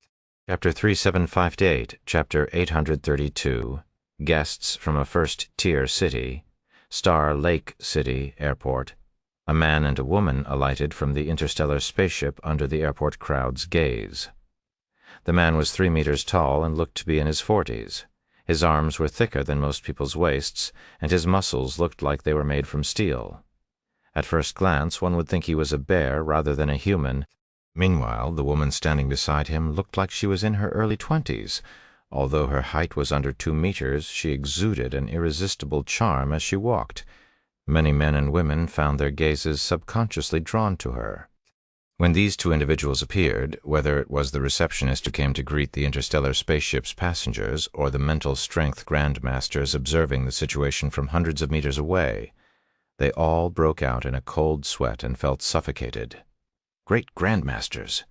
Chapter 3758, Chapter 832, Guests from a First-Tier City, Star Lake City Airport, a man and a woman alighted from the interstellar spaceship under the airport crowd's gaze. The man was 3 meters tall and looked to be in his 40s. His arms were thicker than most people's waists, and his muscles looked like they were made from steel. At first glance, one would think he was a bear rather than a human. Meanwhile, the woman standing beside him looked like she was in her early 20s. Although her height was under 2 meters, she exuded an irresistible charm as she walked. Many men and women found their gazes subconsciously drawn to her. When these two individuals appeared, whether it was the receptionist who came to greet the interstellar spaceship's passengers or the mental strength grandmasters observing the situation from hundreds of meters away, they all broke out in a cold sweat and felt suffocated. Great grandmasters!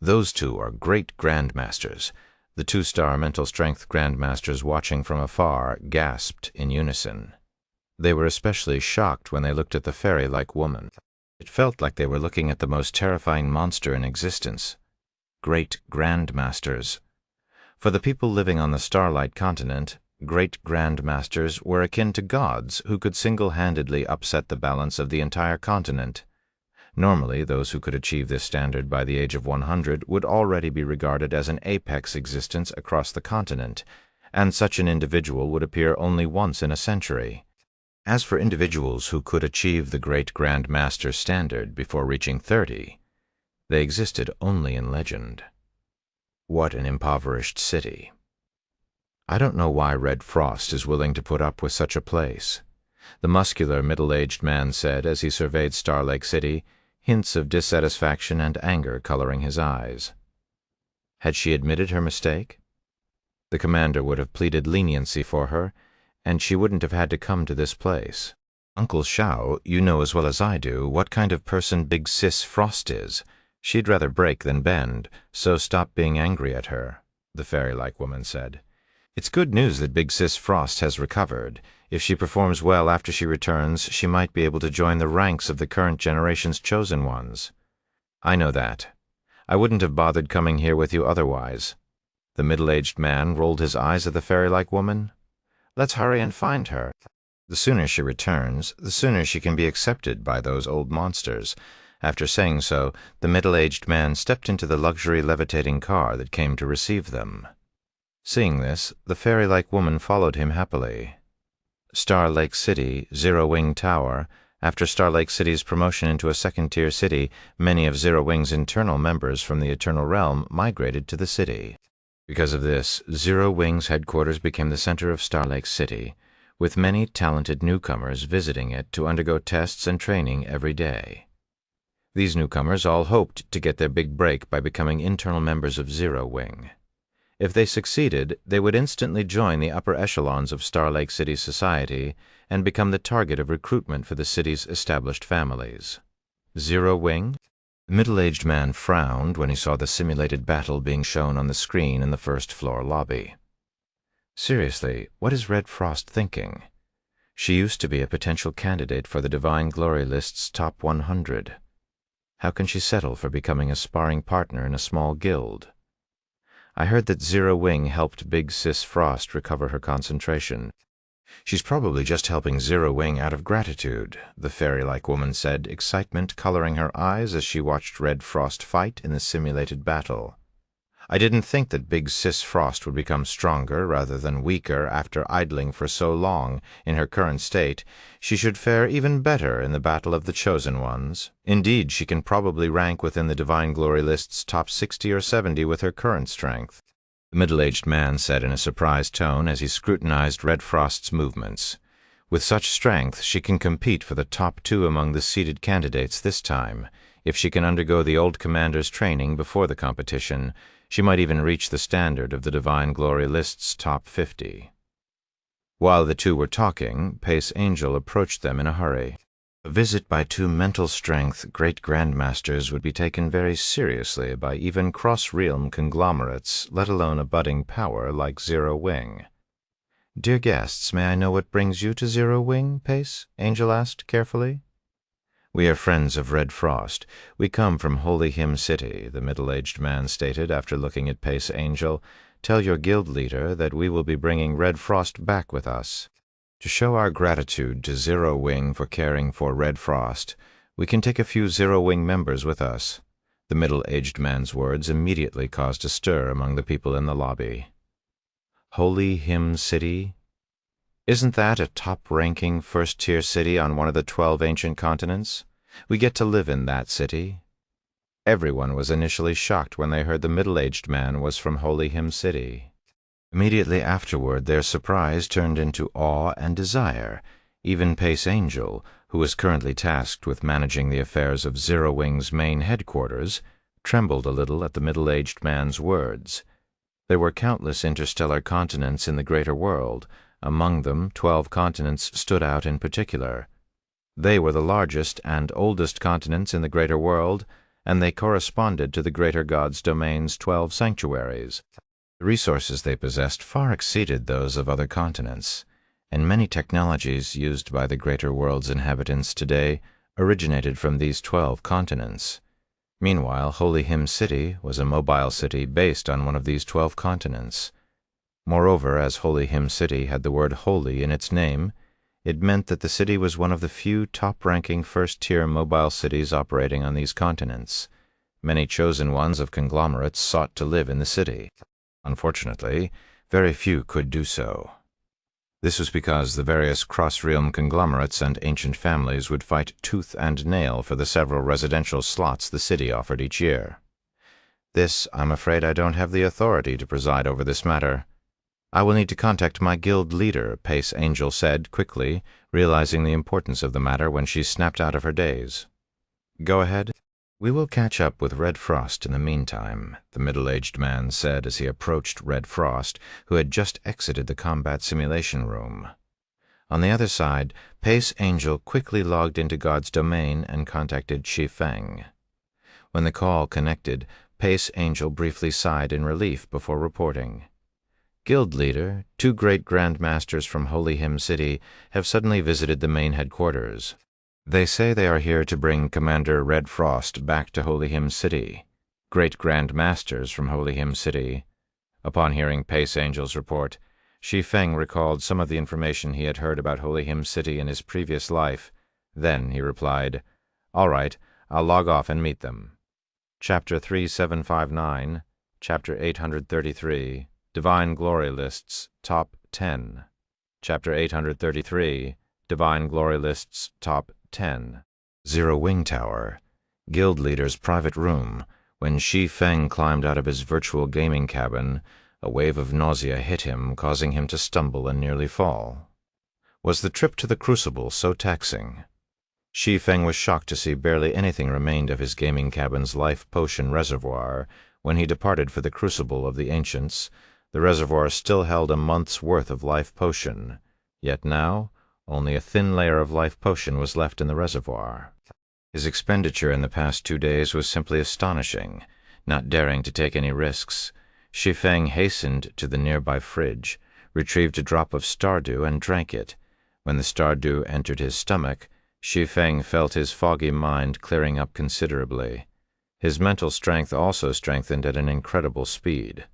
Those two are great grandmasters. The 2-star mental strength grandmasters watching from afar gasped in unison. They were especially shocked when they looked at the fairy-like woman. It felt like they were looking at the most terrifying monster in existence. Great grandmasters. For the people living on the Starlight continent, great grandmasters were akin to gods who could single-handedly upset the balance of the entire continent. Normally, those who could achieve this standard by the age of 100 would already be regarded as an apex existence across the continent, and such an individual would appear only once in a century. As for individuals who could achieve the great Grand Master standard before reaching 30, they existed only in legend. What an impoverished city. I don't know why Red Frost is willing to put up with such a place, the muscular middle-aged man said as he surveyed Star Lake City, hints of dissatisfaction and anger coloring his eyes. Had she admitted her mistake? The commander would have pleaded leniency for her, and she wouldn't have had to come to this place. Uncle Shao, you know as well as I do what kind of person Big Sis Frost is. She'd rather break than bend, so stop being angry at her, the fairy-like woman said. It's good news that Big Sis Frost has recovered. If she performs well after she returns, she might be able to join the ranks of the current generation's chosen ones. I know that. I wouldn't have bothered coming here with you otherwise. The middle-aged man rolled his eyes at the fairy-like woman. Let's hurry and find her. The sooner she returns, the sooner she can be accepted by those old monsters. After saying so, the middle-aged man stepped into the luxury levitating car that came to receive them. Seeing this, the fairy-like woman followed him happily. Star Lake City, Zero Wing Tower. After Star Lake City's promotion into a second-tier city, many of Zero Wing's internal members from the Eternal Realm migrated to the city. Because of this, Zero Wing's headquarters became the center of Star Lake City, with many talented newcomers visiting it to undergo tests and training every day. These newcomers all hoped to get their big break by becoming internal members of Zero Wing. If they succeeded, they would instantly join the upper echelons of Star Lake City society and become the target of recruitment for the city's established families. Zero Wing? The middle-aged man frowned when he saw the simulated battle being shown on the screen in the first-floor lobby. Seriously, what is Red Frost thinking? She used to be a potential candidate for the Divine Glory List's top 100. How can she settle for becoming a sparring partner in a small guild? I heard that Zero Wing helped Big Sis Frost recover her concentration. She's probably just helping Zero Wing out of gratitude, the fairy-like woman said, excitement coloring her eyes as she watched Red Frost fight in the simulated battle. I didn't think that Big Sis Frost would become stronger rather than weaker after idling for so long. In her current state, she should fare even better in the Battle of the Chosen Ones. Indeed, she can probably rank within the Divine Glory List's top 60 or 70 with her current strength, the middle-aged man said in a surprised tone as he scrutinized Red Frost's movements. With such strength, she can compete for the top 2 among the seeded candidates this time. If she can undergo the old commander's training before the competition, she might even reach the standard of the Divine Glory List's top 50. While the two were talking, Pace Angel approached them in a hurry. A visit by 2 mental strength great grandmasters would be taken very seriously by even cross-realm conglomerates, let alone a budding power like Zero Wing. Dear guests, may I know what brings you to Zero Wing, Pace? Angel asked carefully. We are friends of Red Frost. We come from Holy Hymn City, the middle-aged man stated after looking at Pace Angel. Tell your guild leader that we will be bringing Red Frost back with us. To show our gratitude to Zero Wing for caring for Red Frost, we can take a few Zero Wing members with us. The middle-aged man's words immediately caused a stir among the people in the lobby. Holy Hymn City? Isn't that a top-ranking first-tier city on one of the 12 ancient continents? We get to live in that city. Everyone was initially shocked when they heard the middle-aged man was from Holy Hymn City. Immediately afterward, their surprise turned into awe and desire. Even Pace Angel, who was currently tasked with managing the affairs of Zero Wing's main headquarters, trembled a little at the middle-aged man's words. There were countless interstellar continents in the greater world. Among them, 12 continents stood out in particular. They were the largest and oldest continents in the greater world, and they corresponded to the greater god's domain's 12 sanctuaries. The resources they possessed far exceeded those of other continents, and many technologies used by the greater world's inhabitants today originated from these 12 continents. Meanwhile, Holy Hymn City was a mobile city based on one of these 12 continents. Moreover, as Holy Hymn City had the word holy in its name, it meant that the city was one of the few top-ranking first-tier mobile cities operating on these continents. Many chosen ones of conglomerates sought to live in the city. Unfortunately, very few could do so. This was because the various cross-realm conglomerates and ancient families would fight tooth and nail for the several residential slots the city offered each year. I'm afraid I don't have the authority to preside over this matter. I will need to contact my guild leader, Pace Angel said quickly, realizing the importance of the matter when she snapped out of her daze. Go ahead. We will catch up with Red Frost in the meantime, the middle-aged man said as he approached Red Frost, who had just exited the combat simulation room. On the other side, Pace Angel quickly logged into God's domain and contacted Shi Feng. When the call connected, Pace Angel briefly sighed in relief before reporting. Guild leader, 2 great grandmasters from Holy Hymn City have suddenly visited the main headquarters. They say they are here to bring Commander Red Frost back to Holy Hymn City. Great grandmasters from Holy Hymn City. Upon hearing Pace Angel's report, Shi Feng recalled some of the information he had heard about Holy Hymn City in his previous life. Then he replied, "All right, I'll log off and meet them." Chapter 3759, Chapter 833, Divine Glory Lists, Top 10. Chapter 833, Divine Glory Lists, Top 10. Zero Wing Tower, Guild Leader's private room. When Shi Feng climbed out of his virtual gaming cabin, a wave of nausea hit him, causing him to stumble and nearly fall. Was the trip to the Crucible so taxing? Shi Feng was shocked to see barely anything remained of his gaming cabin's life potion reservoir. When he departed for the Crucible of the Ancients, the reservoir still held a month's worth of life potion, yet now only a thin layer of life potion was left in the reservoir. His expenditure in the past 2 days was simply astonishing. Not daring to take any risks, Shi Feng hastened to the nearby fridge, retrieved a drop of stardew and drank it. When the stardew entered his stomach, Shi Feng felt his foggy mind clearing up considerably. His mental strength also strengthened at an incredible speed.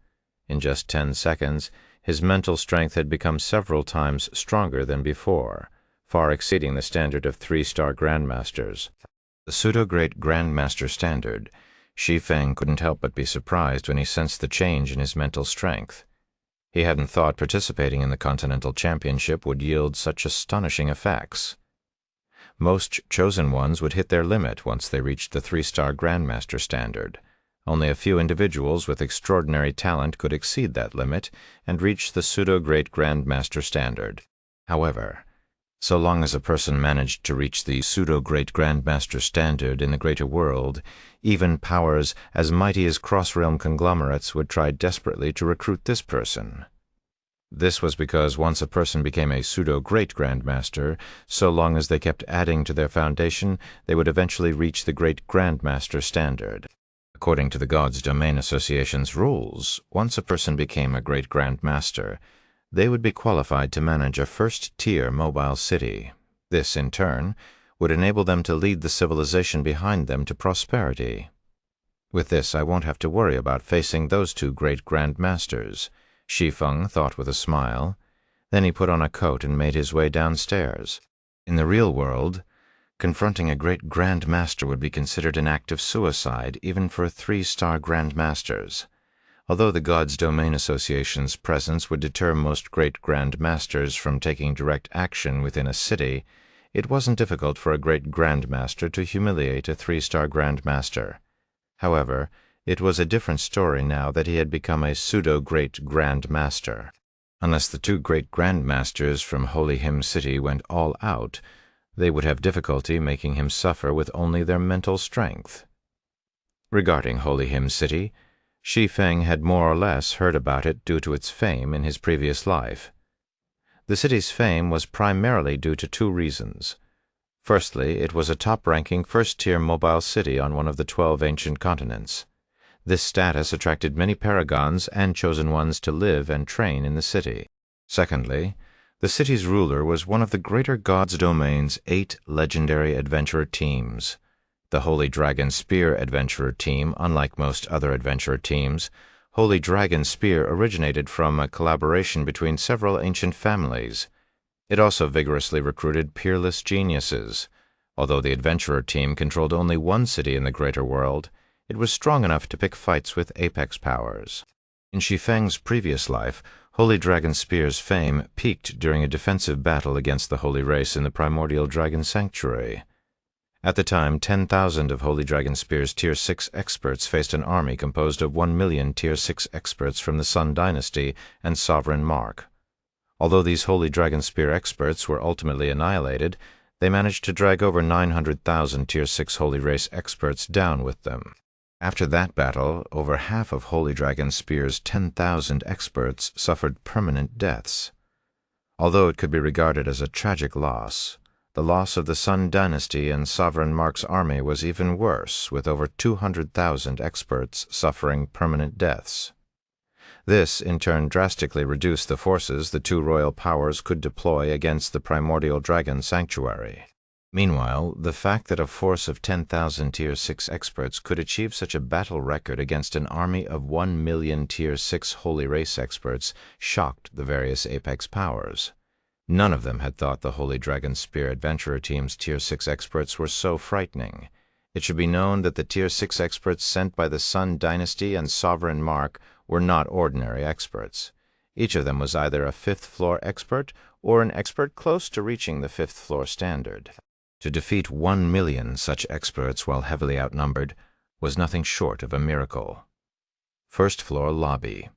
In just 10 seconds, his mental strength had become several times stronger than before, far exceeding the standard of 3-star grandmasters. The pseudo-great grandmaster standard, Shi Feng couldn't help but be surprised when he sensed the change in his mental strength. He hadn't thought participating in the Continental Championship would yield such astonishing effects. Most chosen ones would hit their limit once they reached the 3-star grandmaster standard. Only a few individuals with extraordinary talent could exceed that limit and reach the pseudo-great grandmaster standard. However, so long as a person managed to reach the pseudo-great grandmaster standard in the greater world, even powers as mighty as cross-realm conglomerates would try desperately to recruit this person. This was because once a person became a pseudo-great grandmaster, so long as they kept adding to their foundation, they would eventually reach the great grandmaster standard. According to the God's Domain Association's rules, once a person became a great grandmaster, they would be qualified to manage a first-tier mobile city. This, in turn, would enable them to lead the civilization behind them to prosperity. With this, I won't have to worry about facing those 2 great grandmasters, Shi Feng thought with a smile. Then he put on a coat and made his way downstairs. In the real world, confronting a great Grand Master would be considered an act of suicide even for 3-star Grand Masters. Although the God's Domain Association's presence would deter most great Grand Masters from taking direct action within a city, it wasn't difficult for a great Grand Master to humiliate a 3-star Grand Master. However, it was a different story now that he had become a pseudo-great Grand Master. Unless the 2 great Grand Masters from Holy Hymn City went all out, they would have difficulty making him suffer with only their mental strength. Regarding Holy Hymn City, Shi Feng had more or less heard about it due to its fame in his previous life. The city's fame was primarily due to 2 reasons. Firstly, it was a top-ranking first-tier mobile city on one of the 12 ancient continents. This status attracted many paragons and chosen ones to live and train in the city. Secondly, the city's ruler was one of the Greater God's Domain's 8 legendary adventurer teams. The Holy Dragon Spear adventurer team, unlike most other adventurer teams, Holy Dragon Spear originated from a collaboration between several ancient families. It also vigorously recruited peerless geniuses. Although the adventurer team controlled only one city in the greater world, it was strong enough to pick fights with apex powers. In Shi Feng's previous life, Holy Dragon Spear's fame peaked during a defensive battle against the Holy Race in the Primordial Dragon Sanctuary. At the time, 10,000 of Holy Dragon Spear's Tier 6 experts faced an army composed of 1 million Tier 6 experts from the Sun Dynasty and Sovereign Mark. Although these Holy Dragon Spear experts were ultimately annihilated, they managed to drag over 900,000 Tier 6 Holy Race experts down with them. After that battle, over half of Holy Dragon Spear's 10,000 experts suffered permanent deaths. Although it could be regarded as a tragic loss, the loss of the Sun Dynasty and Sovereign Mark's army was even worse, with over 200,000 experts suffering permanent deaths. This, in turn, drastically reduced the forces the 2 royal powers could deploy against the Primordial Dragon Sanctuary. Meanwhile, the fact that a force of 10,000 Tier 6 experts could achieve such a battle record against an army of 1 million Tier 6 Holy Race experts shocked the various apex powers. None of them had thought the Holy Dragon Spear adventurer team's Tier 6 experts were so frightening. It should be known that the Tier 6 experts sent by the Sun Dynasty and Sovereign Mark were not ordinary experts. Each of them was either a 5th-floor expert or an expert close to reaching the 5th-floor standard. To defeat 1 million such experts while heavily outnumbered was nothing short of a miracle. First-floor lobby.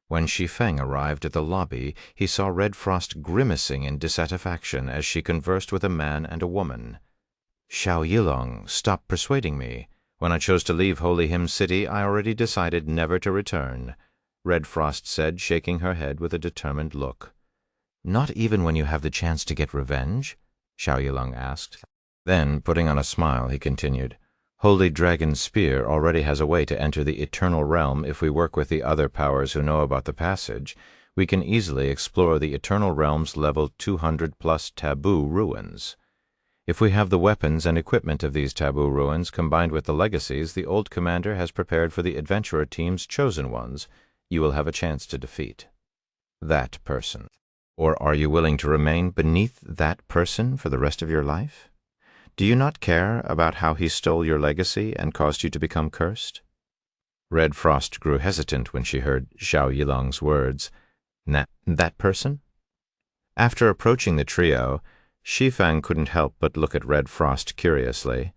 When Shi Feng arrived at the lobby, he saw Red Frost grimacing in dissatisfaction as she conversed with a man and a woman. "Xiao Yilong, stop persuading me. When I chose to leave Holy Hymn City, I already decided never to return," Red Frost said, shaking her head with a determined look. "Not even when you have the chance to get revenge?" Xiao Yilong asked. Then, putting on a smile, he continued, "Holy Dragon Spear already has a way to enter the Eternal Realm. If we work with the other powers who know about the passage, we can easily explore the Eternal Realm's level 200+ taboo ruins. If we have the weapons and equipment of these taboo ruins combined with the legacies the old commander has prepared for the adventurer team's chosen ones, you will have a chance to defeat that person. Or are you willing to remain beneath that person for the rest of your life? Do you not care about how he stole your legacy and caused you to become cursed?" Red Frost grew hesitant when she heard Xiao Yilong's words. That person? After approaching the trio, Shi Feng couldn't help but look at Red Frost curiously.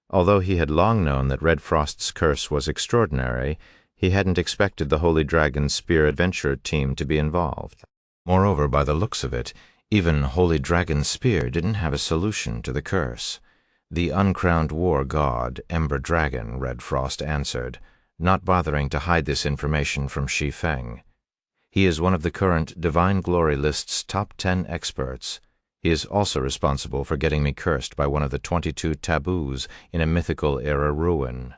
Although he had long known that Red Frost's curse was extraordinary, he hadn't expected the Holy Dragon Spear adventurer team to be involved. Moreover, by the looks of it, even Holy Dragon Spear didn't have a solution to the curse. "The uncrowned war god, Ember Dragon," Red Frost answered, not bothering to hide this information from Shi Feng. "He is one of the current Divine Glory list's top 10 experts. He is also responsible for getting me cursed by one of the 22 taboos in a mythical-era ruin."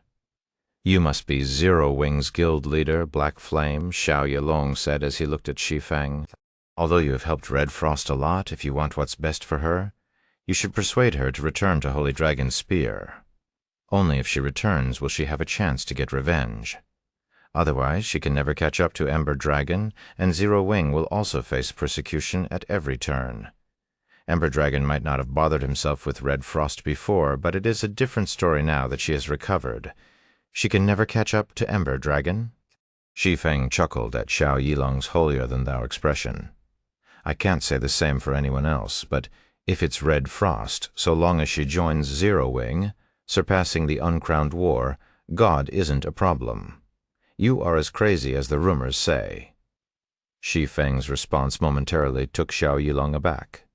"You must be Zero Wings Guild leader, Black Flame," Xiao Yilong said as he looked at Shi Feng. "Although you have helped Red Frost a lot, if you want what's best for her, you should persuade her to return to Holy Dragon Spear. Only if she returns will she have a chance to get revenge." Otherwise, she can never catch up to Ember Dragon, and Zero Wing will also face persecution at every turn. Ember Dragon might not have bothered himself with Red Frost before, but it is a different story now that she has recovered. She can never catch up to Ember Dragon. Shi Feng chuckled at Xiao Yilong's holier-than-thou expression. I can't say the same for anyone else, but if it's Red Frost, so long as she joins Zero Wing, surpassing the uncrowned war, God isn't a problem. You are as crazy as the rumors say. Shi Feng's response momentarily took Xiao Yilong aback.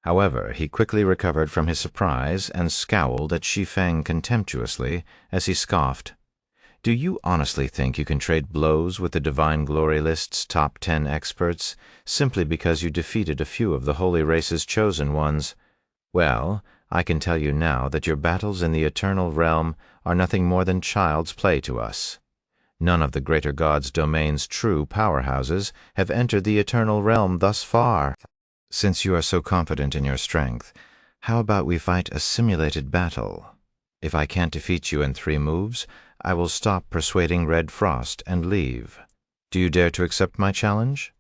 However, he quickly recovered from his surprise and scowled at Shi Feng contemptuously as he scoffed. Do you honestly think you can trade blows with the Divine Glory List's top 10 experts simply because you defeated a few of the Holy Race's chosen ones? Well, I can tell you now that your battles in the Eternal Realm are nothing more than child's play to us. None of the Greater God's domain's true powerhouses have entered the Eternal Realm thus far. Since you are so confident in your strength, how about we fight a simulated battle? If I can't defeat you in 3 moves, I will stop persuading Red Frost and leave. Do you dare to accept my challenge?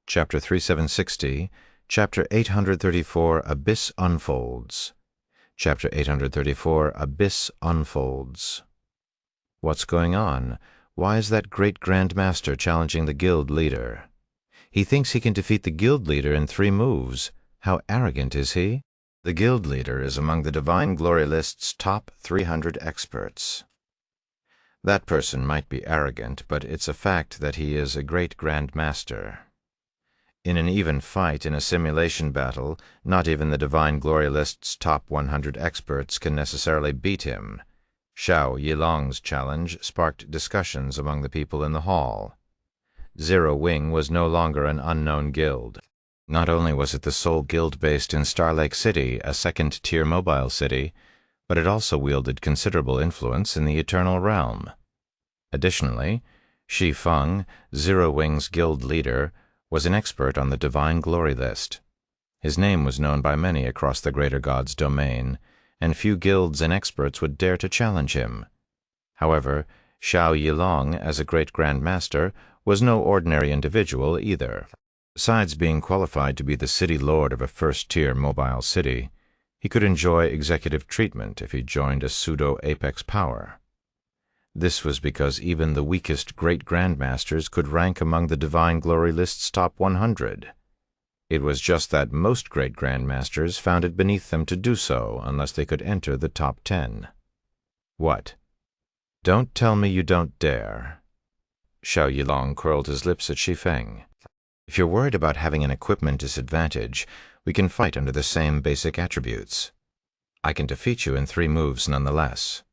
Chapter 3760, Chapter 834, Abyss Unfolds. Chapter 834, Abyss Unfolds. What's going on? Why is that great Grand Master challenging the guild leader? He thinks he can defeat the guild leader in 3 moves. How arrogant is he? The guild leader is among the Divine Glory List's top 300 experts. That person might be arrogant, but it's a fact that he is a great Grand Master. In an even fight in a simulation battle, not even the Divine Glory List's top 100 experts can necessarily beat him. Xiao Yilong's challenge sparked discussions among the people in the hall. Zero Wing was no longer an unknown guild. Not only was it the sole guild based in Star Lake City, a second-tier mobile city, but it also wielded considerable influence in the Eternal Realm. Additionally, Shi Feng, Zero Wing's guild leader, was an expert on the Divine Glory List. His name was known by many across the Greater God's domain, and few guilds and experts would dare to challenge him. However, Xiao Yilong, as a great Grand Master, was no ordinary individual either. Besides being qualified to be the city lord of a first-tier mobile city, he could enjoy executive treatment if he joined a pseudo-apex power. This was because even the weakest great grandmasters could rank among the Divine Glory List's top 100. It was just that most great grandmasters found it beneath them to do so unless they could enter the top 10. What? Don't tell me you don't dare. Xiao Yilong curled his lips at Shi Feng. If you're worried about having an equipment disadvantage, we can fight under the same basic attributes. I can defeat you in 3 moves nonetheless.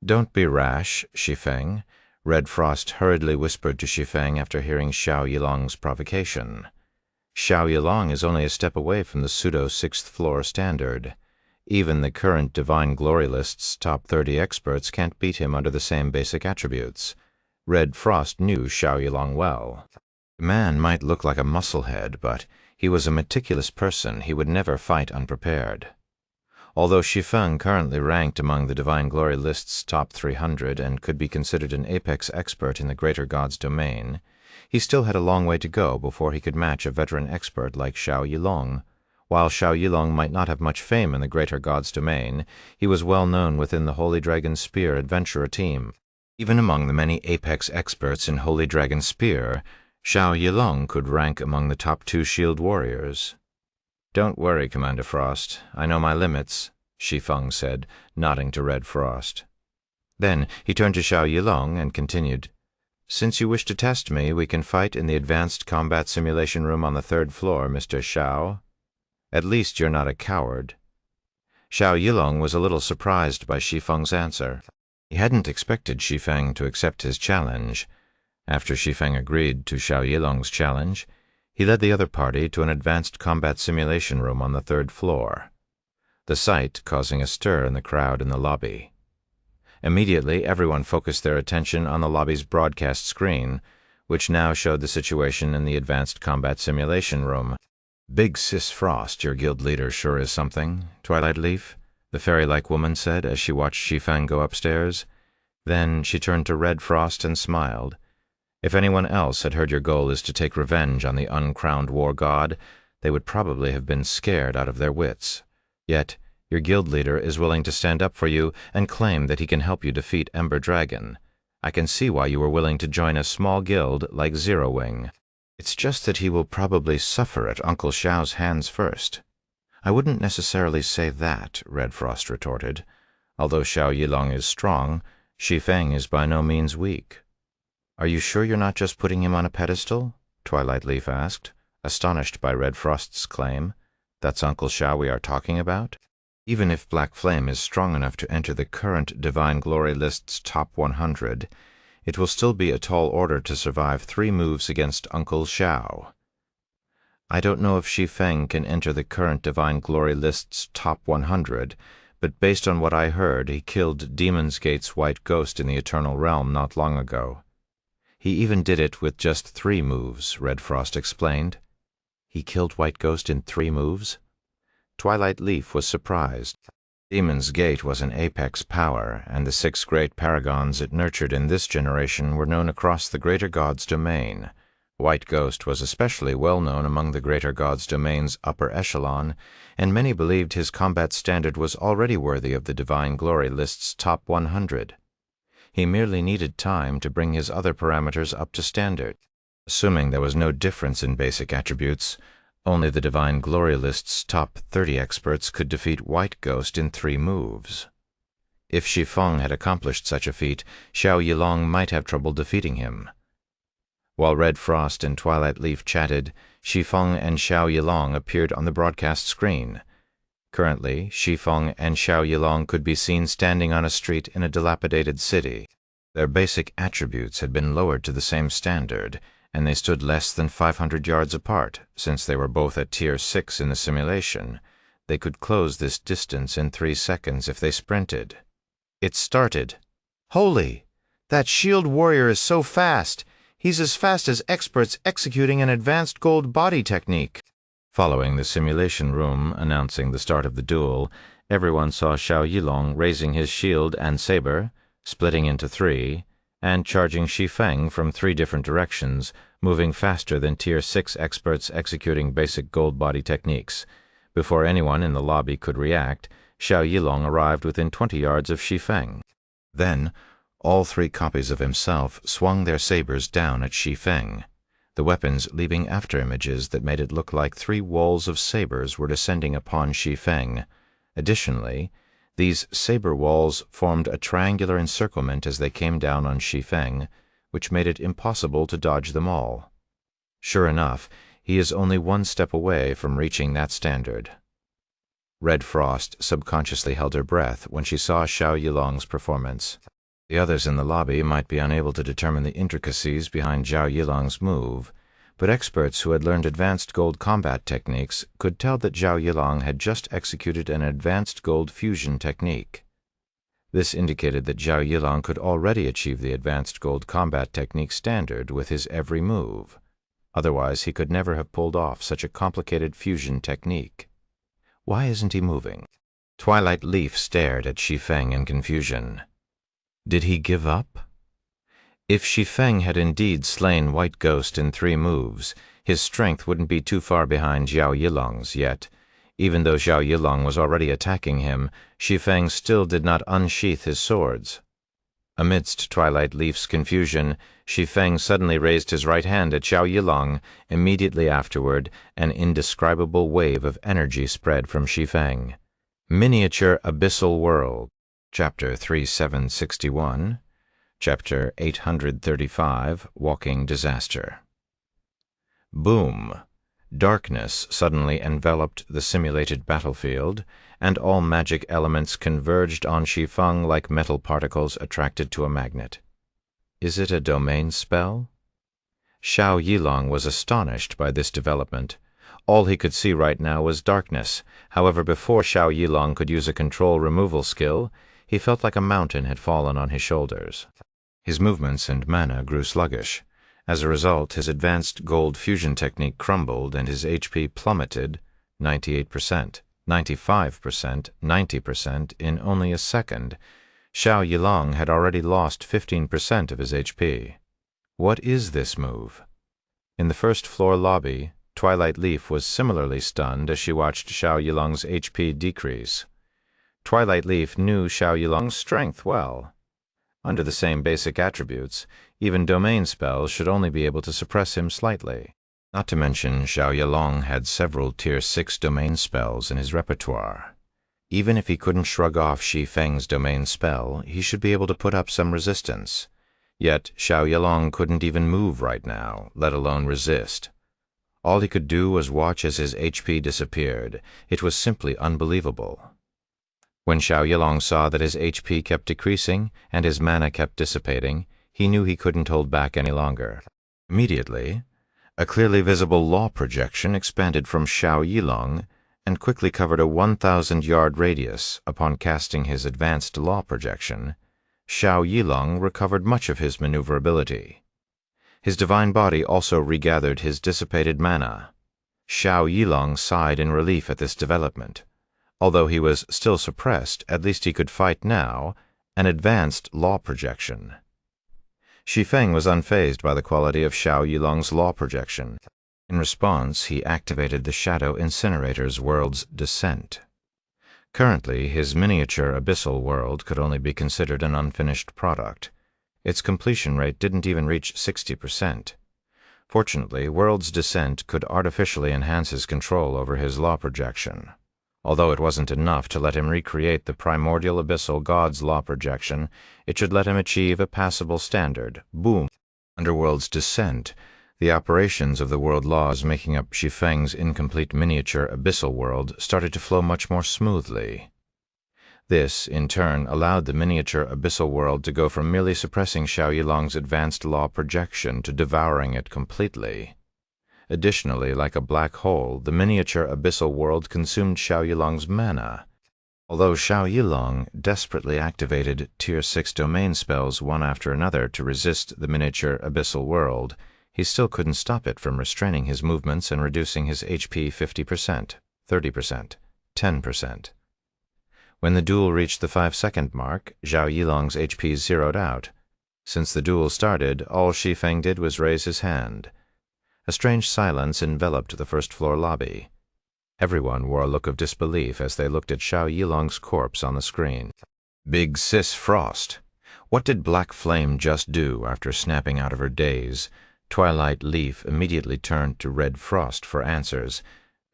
Don't be rash, Shi Feng, Red Frost hurriedly whispered to Shi Feng after hearing Xiao Yilong's provocation. Xiao Yilong is only a step away from the pseudo-6th-floor standard. Even the current Divine Glory List's top 30 experts can't beat him under the same basic attributes. Red Frost knew Xiao Yilong well. The man might look like a musclehead, but he was a meticulous person. He would never fight unprepared. Although Shi Feng currently ranked among the Divine Glory List's top 300 and could be considered an apex expert in the Greater God's domain, he still had a long way to go before he could match a veteran expert like Xiao Yilong. While Xiao Yilong might not have much fame in the Greater God's domain, he was well known within the Holy Dragon Spear adventurer team. Even among the many apex experts in Holy Dragon Spear, Xiao Yilong could rank among the top 2 shield warriors. Don't worry, Commander Frost. I know my limits, Shi Feng said, nodding to Red Frost. Then he turned to Xiao Yilong and continued, Since you wish to test me, we can fight in the advanced combat simulation room on the 3rd floor, Mr. Xiao. At least you're not a coward. Xiao Yilong was a little surprised by Shi Feng's answer. He hadn't expected Shi Feng to accept his challenge. After Shi Feng agreed to Xiao Yilong's challenge, he led the other party to an advanced combat simulation room on the 3rd floor, the sight causing a stir in the crowd in the lobby. Immediately, everyone focused their attention on the lobby's broadcast screen, which now showed the situation in the advanced combat simulation room. Big Sis Frost, your guild leader sure is something, Twilight Leaf, the fairy-like woman said as she watched Shi Feng go upstairs. Then she turned to Red Frost and smiled. If anyone else had heard your goal is to take revenge on the uncrowned war god, they would probably have been scared out of their wits. Yet, your guild leader is willing to stand up for you and claim that he can help you defeat Ember Dragon. I can see why you were willing to join a small guild like Zero Wing. It's just that he will probably suffer at Uncle Xiao's hands first. I wouldn't necessarily say that, Red Frost retorted. Although Xiao Yilong is strong, Shi Feng is by no means weak. Are you sure you're not just putting him on a pedestal? Twilight Leaf asked, astonished by Red Frost's claim. That's Uncle Xiao we are talking about? Even if Black Flame is strong enough to enter the current Divine Glory list's top 100, it will still be a tall order to survive 3 moves against Uncle Xiao. I don't know if Shi Feng can enter the current Divine Glory list's top 100, but based on what I heard, he killed Demon's Gate's White Ghost in the Eternal Realm not long ago. He even did it with just 3 moves, Red Frost explained. He killed White Ghost in 3 moves? Twilight Leaf was surprised. Demon's Gate was an apex power, and the 6 great paragons it nurtured in this generation were known across the Greater God's domain. White Ghost was especially well known among the Greater God's domain's upper echelon, and many believed his combat standard was already worthy of the Divine Glory list's top 100. He merely needed time to bring his other parameters up to standard. Assuming there was no difference in basic attributes, only the Divine Glory list's top 30 experts could defeat White Ghost in 3 moves. If Shi Feng had accomplished such a feat, Xiao Yilong might have trouble defeating him. While Red Frost and Twilight Leaf chatted, Shi Feng and Xiao Yilong appeared on the broadcast screen. Currently, Shi Feng and Xiao Yilong could be seen standing on a street in a dilapidated city. Their basic attributes had been lowered to the same standard, and they stood less than 500 yards apart. Since they were both at Tier 6 in the simulation, they could close this distance in 3 seconds if they sprinted. It started. Holy! That shield warrior is so fast! He's as fast as experts executing an advanced gold body technique. Following the simulation room announcing the start of the duel, everyone saw Xiao Yilong raising his shield and saber, splitting into 3, and charging Shi Feng from 3 different directions, moving faster than Tier 6 experts executing basic gold body techniques. Before anyone in the lobby could react, Xiao Yilong arrived within 20 yards of Shi Feng. Then, all 3 copies of himself swung their sabers down at Shi Feng, the weapons leaving afterimages that made it look like 3 walls of sabers were descending upon Shi Feng. Additionally, these saber walls formed a triangular encirclement as they came down on Shi Feng, which made it impossible to dodge them all. Sure enough, he is only 1 step away from reaching that standard. Red Frost subconsciously held her breath when she saw Xiao Yilong's performance. The others in the lobby might be unable to determine the intricacies behind Xiao Yilong's move, but experts who had learned advanced gold combat techniques could tell that Xiao Yilong had just executed an advanced gold fusion technique. This indicated that Xiao Yilong could already achieve the advanced gold combat technique standard with his every move. Otherwise, he could never have pulled off such a complicated fusion technique. Why isn't he moving? Twilight Leaf stared at Shi Feng in confusion. Did he give up? If Shi Feng had indeed slain White Ghost in 3 moves, his strength wouldn't be too far behind Xiao Yilong's yet. Even though Xiao Yilong was already attacking him, Shi Feng still did not unsheath his swords. Amidst Twilight Leaf's confusion, Shi Feng suddenly raised his right hand at Xiao Yilong. Immediately afterward, an indescribable wave of energy spread from Shi Feng. Miniature Abyssal World. Chapter 3761, Chapter 835, Walking Disaster. Boom! Darkness suddenly enveloped the simulated battlefield, and all magic elements converged on Shi Feng like metal particles attracted to a magnet. Is it a domain spell? Xiao Yilong was astonished by this development. All he could see right now was darkness. However, before Xiao Yilong could use a control removal skill, he felt like a mountain had fallen on his shoulders. His movements and mana grew sluggish. As a result, his advanced gold fusion technique crumbled and his HP plummeted 98%, 95%, 90% in only a second. Xiao Yilong had already lost 15% of his HP. What is this move? In the first-floor lobby, Twilight Leaf was similarly stunned as she watched Xiao Yilong's HP decrease. Twilight Leaf knew Xiao Yilong's strength well. Under the same basic attributes, even domain spells should only be able to suppress him slightly. Not to mention, Xiao Yilong had several Tier 6 domain spells in his repertoire. Even if he couldn't shrug off Shi Feng's domain spell, he should be able to put up some resistance. Yet Xiao Yilong couldn't even move right now, let alone resist. All he could do was watch as his HP disappeared. It was simply unbelievable. When Xiao Yilong saw that his HP kept decreasing and his mana kept dissipating, he knew he couldn't hold back any longer. Immediately, a clearly visible law projection expanded from Xiao Yilong and quickly covered a 1,000-yard radius. Upon casting his advanced law projection, Xiao Yilong recovered much of his maneuverability. His divine body also regathered his dissipated mana. Xiao Yilong sighed in relief at this development. Although he was still suppressed, at least he could fight now, an advanced law projection. Shi Feng was unfazed by the quality of Xiao Yilong's law projection. In response, he activated the Shadow Incinerator's world's descent. Currently, his miniature abyssal world could only be considered an unfinished product. Its completion rate didn't even reach 60%. Fortunately, World's Descent could artificially enhance his control over his law projection. Although it wasn't enough to let him recreate the primordial abyssal god's law projection, it should let him achieve a passable standard. Boom! Under World's Descent, the operations of the world laws making up Shi Feng's incomplete miniature abyssal world started to flow much more smoothly. This, in turn, allowed the miniature abyssal world to go from merely suppressing Xiao Yilong's advanced law projection to devouring it completely. Additionally, like a black hole, the miniature abyssal world consumed Xiao Yilong's mana. Although Xiao Yilong desperately activated Tier 6 domain spells one after another to resist the miniature abyssal world, he still couldn't stop it from restraining his movements and reducing his HP 50%, 30%, 10%. When the duel reached the 5-second mark, Xiao Yilong's HP zeroed out. Since the duel started, all Shi Feng did was raise his hand. A strange silence enveloped the first-floor lobby. Everyone wore a look of disbelief as they looked at Xiao Yilong's corpse on the screen. Big Sis Frost! What did Black Flame just do after snapping out of her daze? Twilight Leaf immediately turned to Red Frost for answers.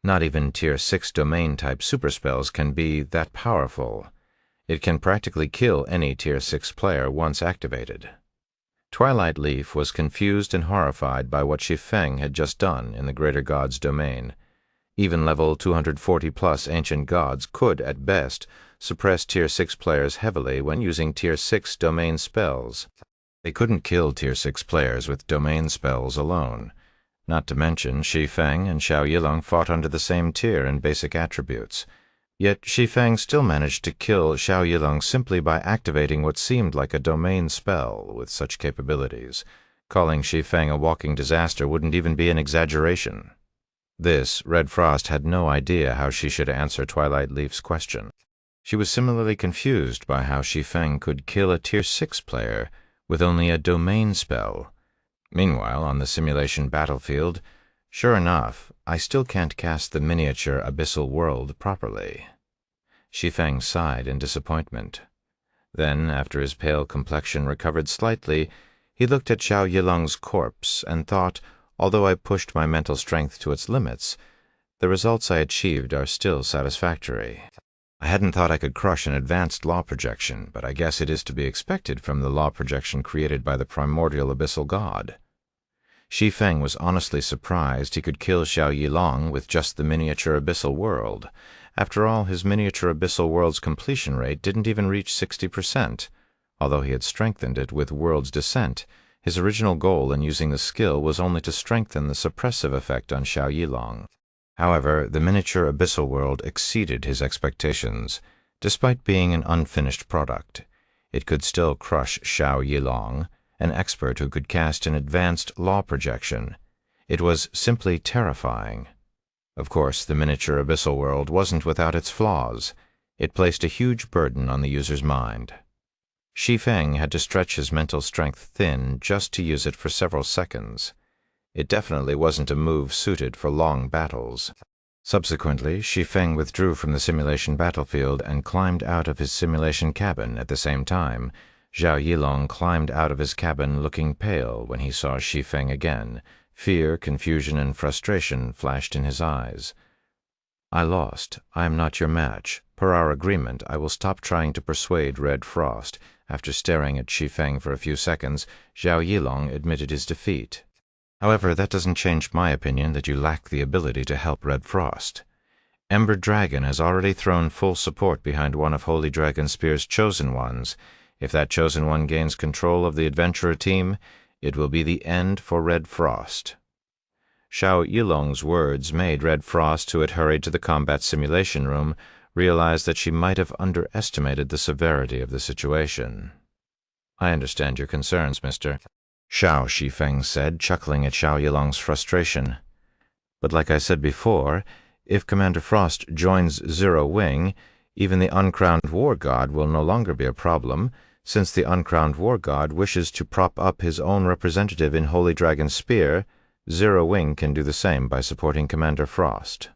Not even Tier 6 domain-type superspells can be that powerful. It can practically kill any Tier 6 player once activated. Twilight Leaf was confused and horrified by what Shi Feng had just done in the Greater God's domain. Even level 240-plus ancient gods could, at best, suppress Tier 6 players heavily when using Tier 6 domain spells. They couldn't kill Tier 6 players with domain spells alone. Not to mention, Shi Feng and Xiao Yilong fought under the same tier in basic attributes. Yet Shi Feng still managed to kill Xiao Yilong simply by activating what seemed like a domain spell with such capabilities. Calling Shi Feng a walking disaster wouldn't even be an exaggeration. This, Red Frost had no idea how she should answer Twilight Leaf's question. She was similarly confused by how Shi Feng could kill a Tier 6 player with only a domain spell. Meanwhile, on the simulation battlefield, sure enough, I still can't cast the miniature abyssal world properly. Shi Feng sighed in disappointment. Then, after his pale complexion recovered slightly, he looked at Xiao Yilong's corpse and thought, although I pushed my mental strength to its limits, the results I achieved are still satisfactory. I hadn't thought I could crush an advanced law projection, but I guess it is to be expected from the law projection created by the primordial abyssal god. Shi Feng was honestly surprised he could kill Xiao Yilong with just the miniature abyssal world. After all, his miniature abyssal world's completion rate didn't even reach 60%. Although he had strengthened it with World's Descent, his original goal in using the skill was only to strengthen the suppressive effect on Xiao Yilong. However, the miniature abyssal world exceeded his expectations. Despite being an unfinished product, it could still crush Xiao Yilong, an expert who could cast an advanced law projection. It was simply terrifying. Of course, the miniature abyssal world wasn't without its flaws. It placed a huge burden on the user's mind. Shi Feng had to stretch his mental strength thin just to use it for several seconds. It definitely wasn't a move suited for long battles. Subsequently, Shi Feng withdrew from the simulation battlefield and climbed out of his simulation cabin at the same time. Zhao Yilong climbed out of his cabin looking pale when he saw Shi Feng again. Fear, confusion, and frustration flashed in his eyes. "I lost. I am not your match. Per our agreement, I will stop trying to persuade Red Frost." After staring at Shi Feng for a few seconds, Zhao Yilong admitted his defeat. "However, that doesn't change my opinion that you lack the ability to help Red Frost. Ember Dragon has already thrown full support behind one of Holy Dragon Spear's chosen ones. If that chosen one gains control of the adventurer team, it will be the end for Red Frost." Zhao Yilong's words made Red Frost, who had hurried to the combat simulation room, realize that she might have underestimated the severity of the situation. "I understand your concerns, Mr. Shao," Shi Feng said, chuckling at Zhao Yilong's frustration. "But like I said before, if Commander Frost joins Zero Wing, even the uncrowned war god will no longer be a problem, since the uncrowned war god wishes to prop up his own representative in Holy Dragon Spear. Zero Wing can do the same by supporting Commander Frost."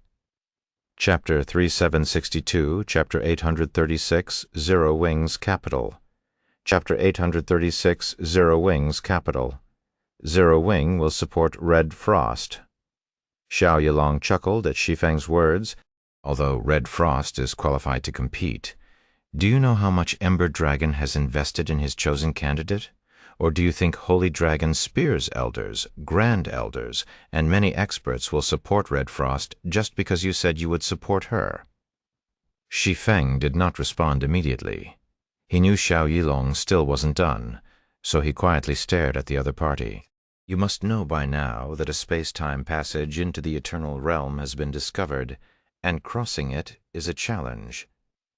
Chapter 3762, Chapter 836, Zero Wing's Capital. Chapter 836, Zero Wing's Capital. Zero Wing will support Red Frost. Zhao Yilong chuckled at Shi Feng's words. "Although Red Frost is qualified to compete, do you know how much Ember Dragon has invested in his chosen candidate? Or do you think Holy Dragon Spear's elders, Grand Elders, and many experts will support Red Frost just because you said you would support her?" Shi Feng did not respond immediately. He knew Zhao Yilong still wasn't done, so he quietly stared at the other party. "You must know by now that a space-time passage into the Eternal Realm has been discovered, and crossing it is a challenge.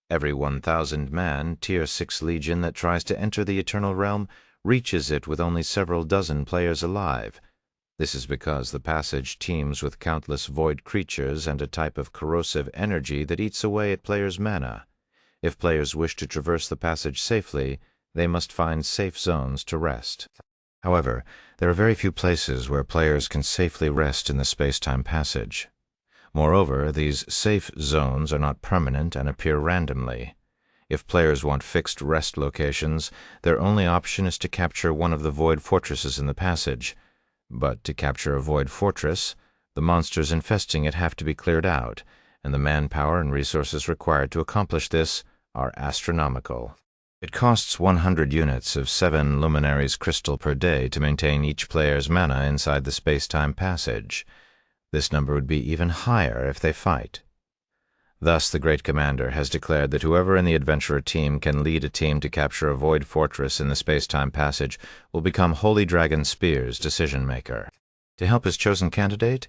Every 1,000-man Tier 6 Legion that tries to enter the Eternal Realm reaches it with only several dozen players alive. This is because the passage teems with countless void creatures and a type of corrosive energy that eats away at players' mana. If players wish to traverse the passage safely, they must find safe zones to rest. However, there are very few places where players can safely rest in the space-time passage. Moreover, these safe zones are not permanent and appear randomly. If players want fixed rest locations, their only option is to capture one of the void fortresses in the passage. But to capture a void fortress, the monsters infesting it have to be cleared out, and the manpower and resources required to accomplish this are astronomical. It costs 100 units of 7 luminaries crystal per day to maintain each player's mana inside the space-time passage. This number would be even higher if they fight. Thus, the Great Commander has declared that whoever in the adventurer team can lead a team to capture a void fortress in the space-time passage will become Holy Dragon Spear's decision-maker. To help his chosen candidate,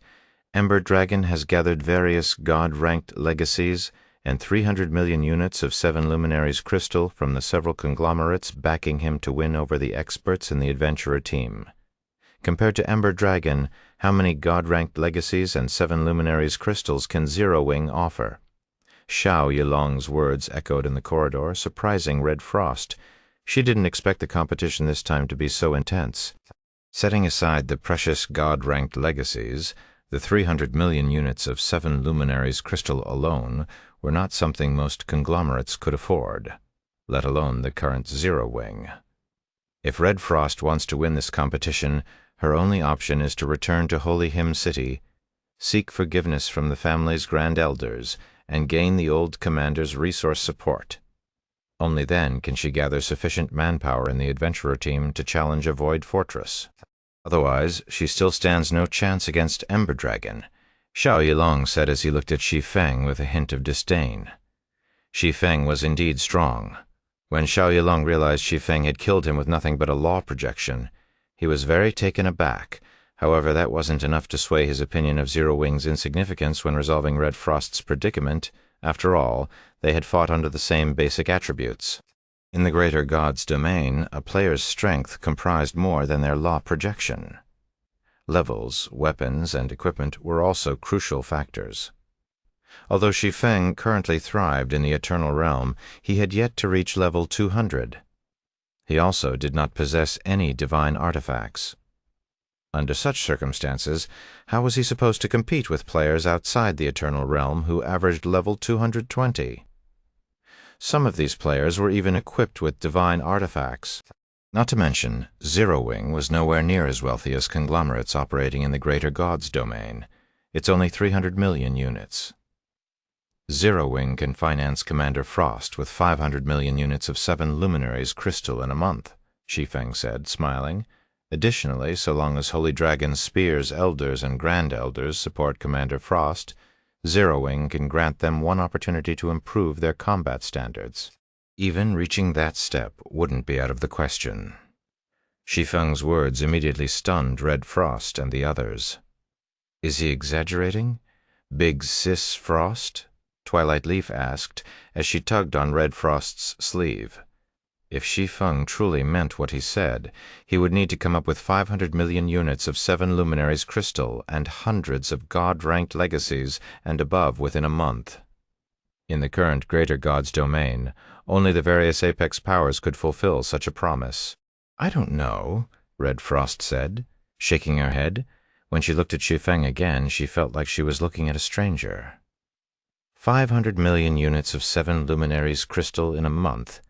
Ember Dragon has gathered various god-ranked legacies and 300 million units of 7 luminaries crystal from the several conglomerates backing him to win over the experts in the adventurer team. Compared to Ember Dragon, how many god-ranked legacies and 7 luminaries crystals can Zero Wing offer? Zhao Yilong's words echoed in the corridor, surprising Red Frost. She didn't expect the competition this time to be so intense. Setting aside the precious god-ranked legacies, the 300 million units of 7 luminaries crystal alone were not something most conglomerates could afford, let alone the current Zero Wing. If Red Frost wants to win this competition, her only option is to return to Holy Hymn City, seek forgiveness from the family's Grand Elders, and gain the old commander's resource support. Only then can she gather sufficient manpower in the adventurer team to challenge a void fortress. Otherwise, she still stands no chance against Ember Dragon, Zhao Yilong said as he looked at Shi Feng with a hint of disdain. Shi Feng was indeed strong. When Zhao Yilong realized Shi Feng had killed him with nothing but a law projection, he was very taken aback. However, that wasn't enough to sway his opinion of Zero Wing's insignificance when resolving Red Frost's predicament. After all, they had fought under the same basic attributes. In the greater god's domain, a player's strength comprised more than their law projection. Levels, weapons, and equipment were also crucial factors. Although Shi Feng currently thrived in the Eternal Realm, he had yet to reach level 200. He also did not possess any divine artifacts. Under such circumstances, how was he supposed to compete with players outside the Eternal Realm who averaged level 220? Some of these players were even equipped with divine artifacts. Not to mention, Zero Wing was nowhere near as wealthy as conglomerates operating in the Greater Gods domain. It's only 300 million units. Zero Wing can finance Commander Frost with 500 million units of 7 luminaries crystal in a month, Shi Feng said, smiling. Additionally, so long as Holy Dragon Spear's Elders and Grand Elders support Commander Frost, Zero Wing can grant them one opportunity to improve their combat standards. Even reaching that step wouldn't be out of the question. Shi Feng's words immediately stunned Red Frost and the others. Is he exaggerating? Big Sis Frost? Twilight Leaf asked as she tugged on Red Frost's sleeve. If Shi Feng truly meant what he said, he would need to come up with 500 million units of 7 luminaries crystal and hundreds of god-ranked legacies and above within a month. In the current Greater Gods domain, only the various apex powers could fulfill such a promise. I don't know, Red Frost said, shaking her head. When she looked at Shi Feng again, she felt like she was looking at a stranger. 500 million units of 7 luminaries crystal in a month,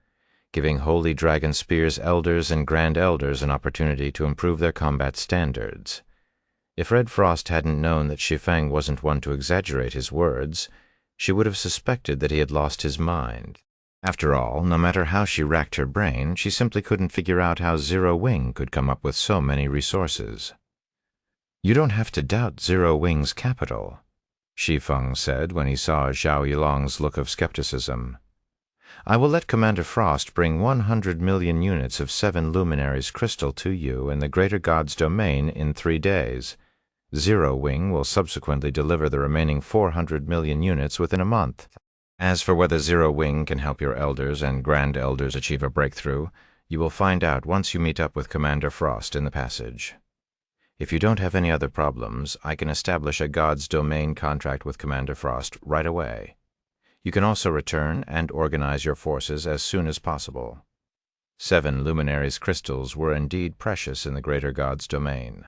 giving Holy Dragon Spear's Elders and Grand Elders an opportunity to improve their combat standards. If Red Frost hadn't known that Shi Feng wasn't one to exaggerate his words, she would have suspected that he had lost his mind. After all, no matter how she racked her brain, she simply couldn't figure out how Zero Wing could come up with so many resources. You don't have to doubt Zero Wing's capital, Shi Feng said when he saw Zhao Yilong's look of skepticism. I will let Commander Frost bring 100 million units of 7 luminaries crystal to you in the Greater Gods domain in 3 days. Zero Wing will subsequently deliver the remaining 400 million units within a month. As for whether Zero Wing can help your Elders and Grand Elders achieve a breakthrough, you will find out once you meet up with Commander Frost in the passage. If you don't have any other problems, I can establish a God's domain contract with Commander Frost right away. You can also return and organize your forces as soon as possible. 7 luminaries crystals were indeed precious in the Greater Gods domain.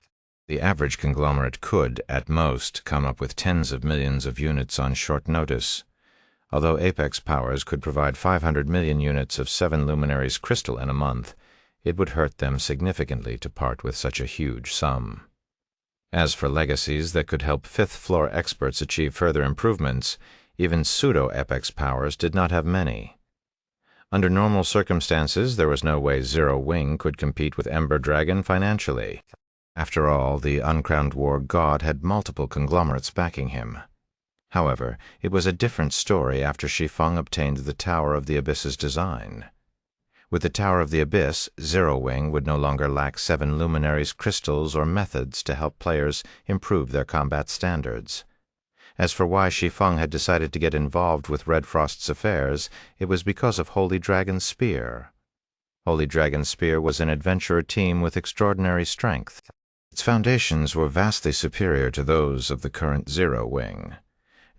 The average conglomerate could, at most, come up with tens of millions of units on short notice. Although apex powers could provide 500 million units of 7 luminaries crystal in a month, it would hurt them significantly to part with such a huge sum. As for legacies that could help fifth-floor experts achieve further improvements, even pseudo-apex powers did not have many. Under normal circumstances, there was no way Zero Wing could compete with Ember Dragon financially. After all, the uncrowned war god had multiple conglomerates backing him. However, it was a different story after Shi Feng obtained the Tower of the Abyss's design. With the Tower of the Abyss, Zero Wing would no longer lack 7 luminaries crystals or methods to help players improve their combat standards. As for why Shi Feng had decided to get involved with Red Frost's affairs, it was because of Holy Dragon Spear. Holy Dragon Spear was an adventurer team with extraordinary strength. Its foundations were vastly superior to those of the current Zero Wing.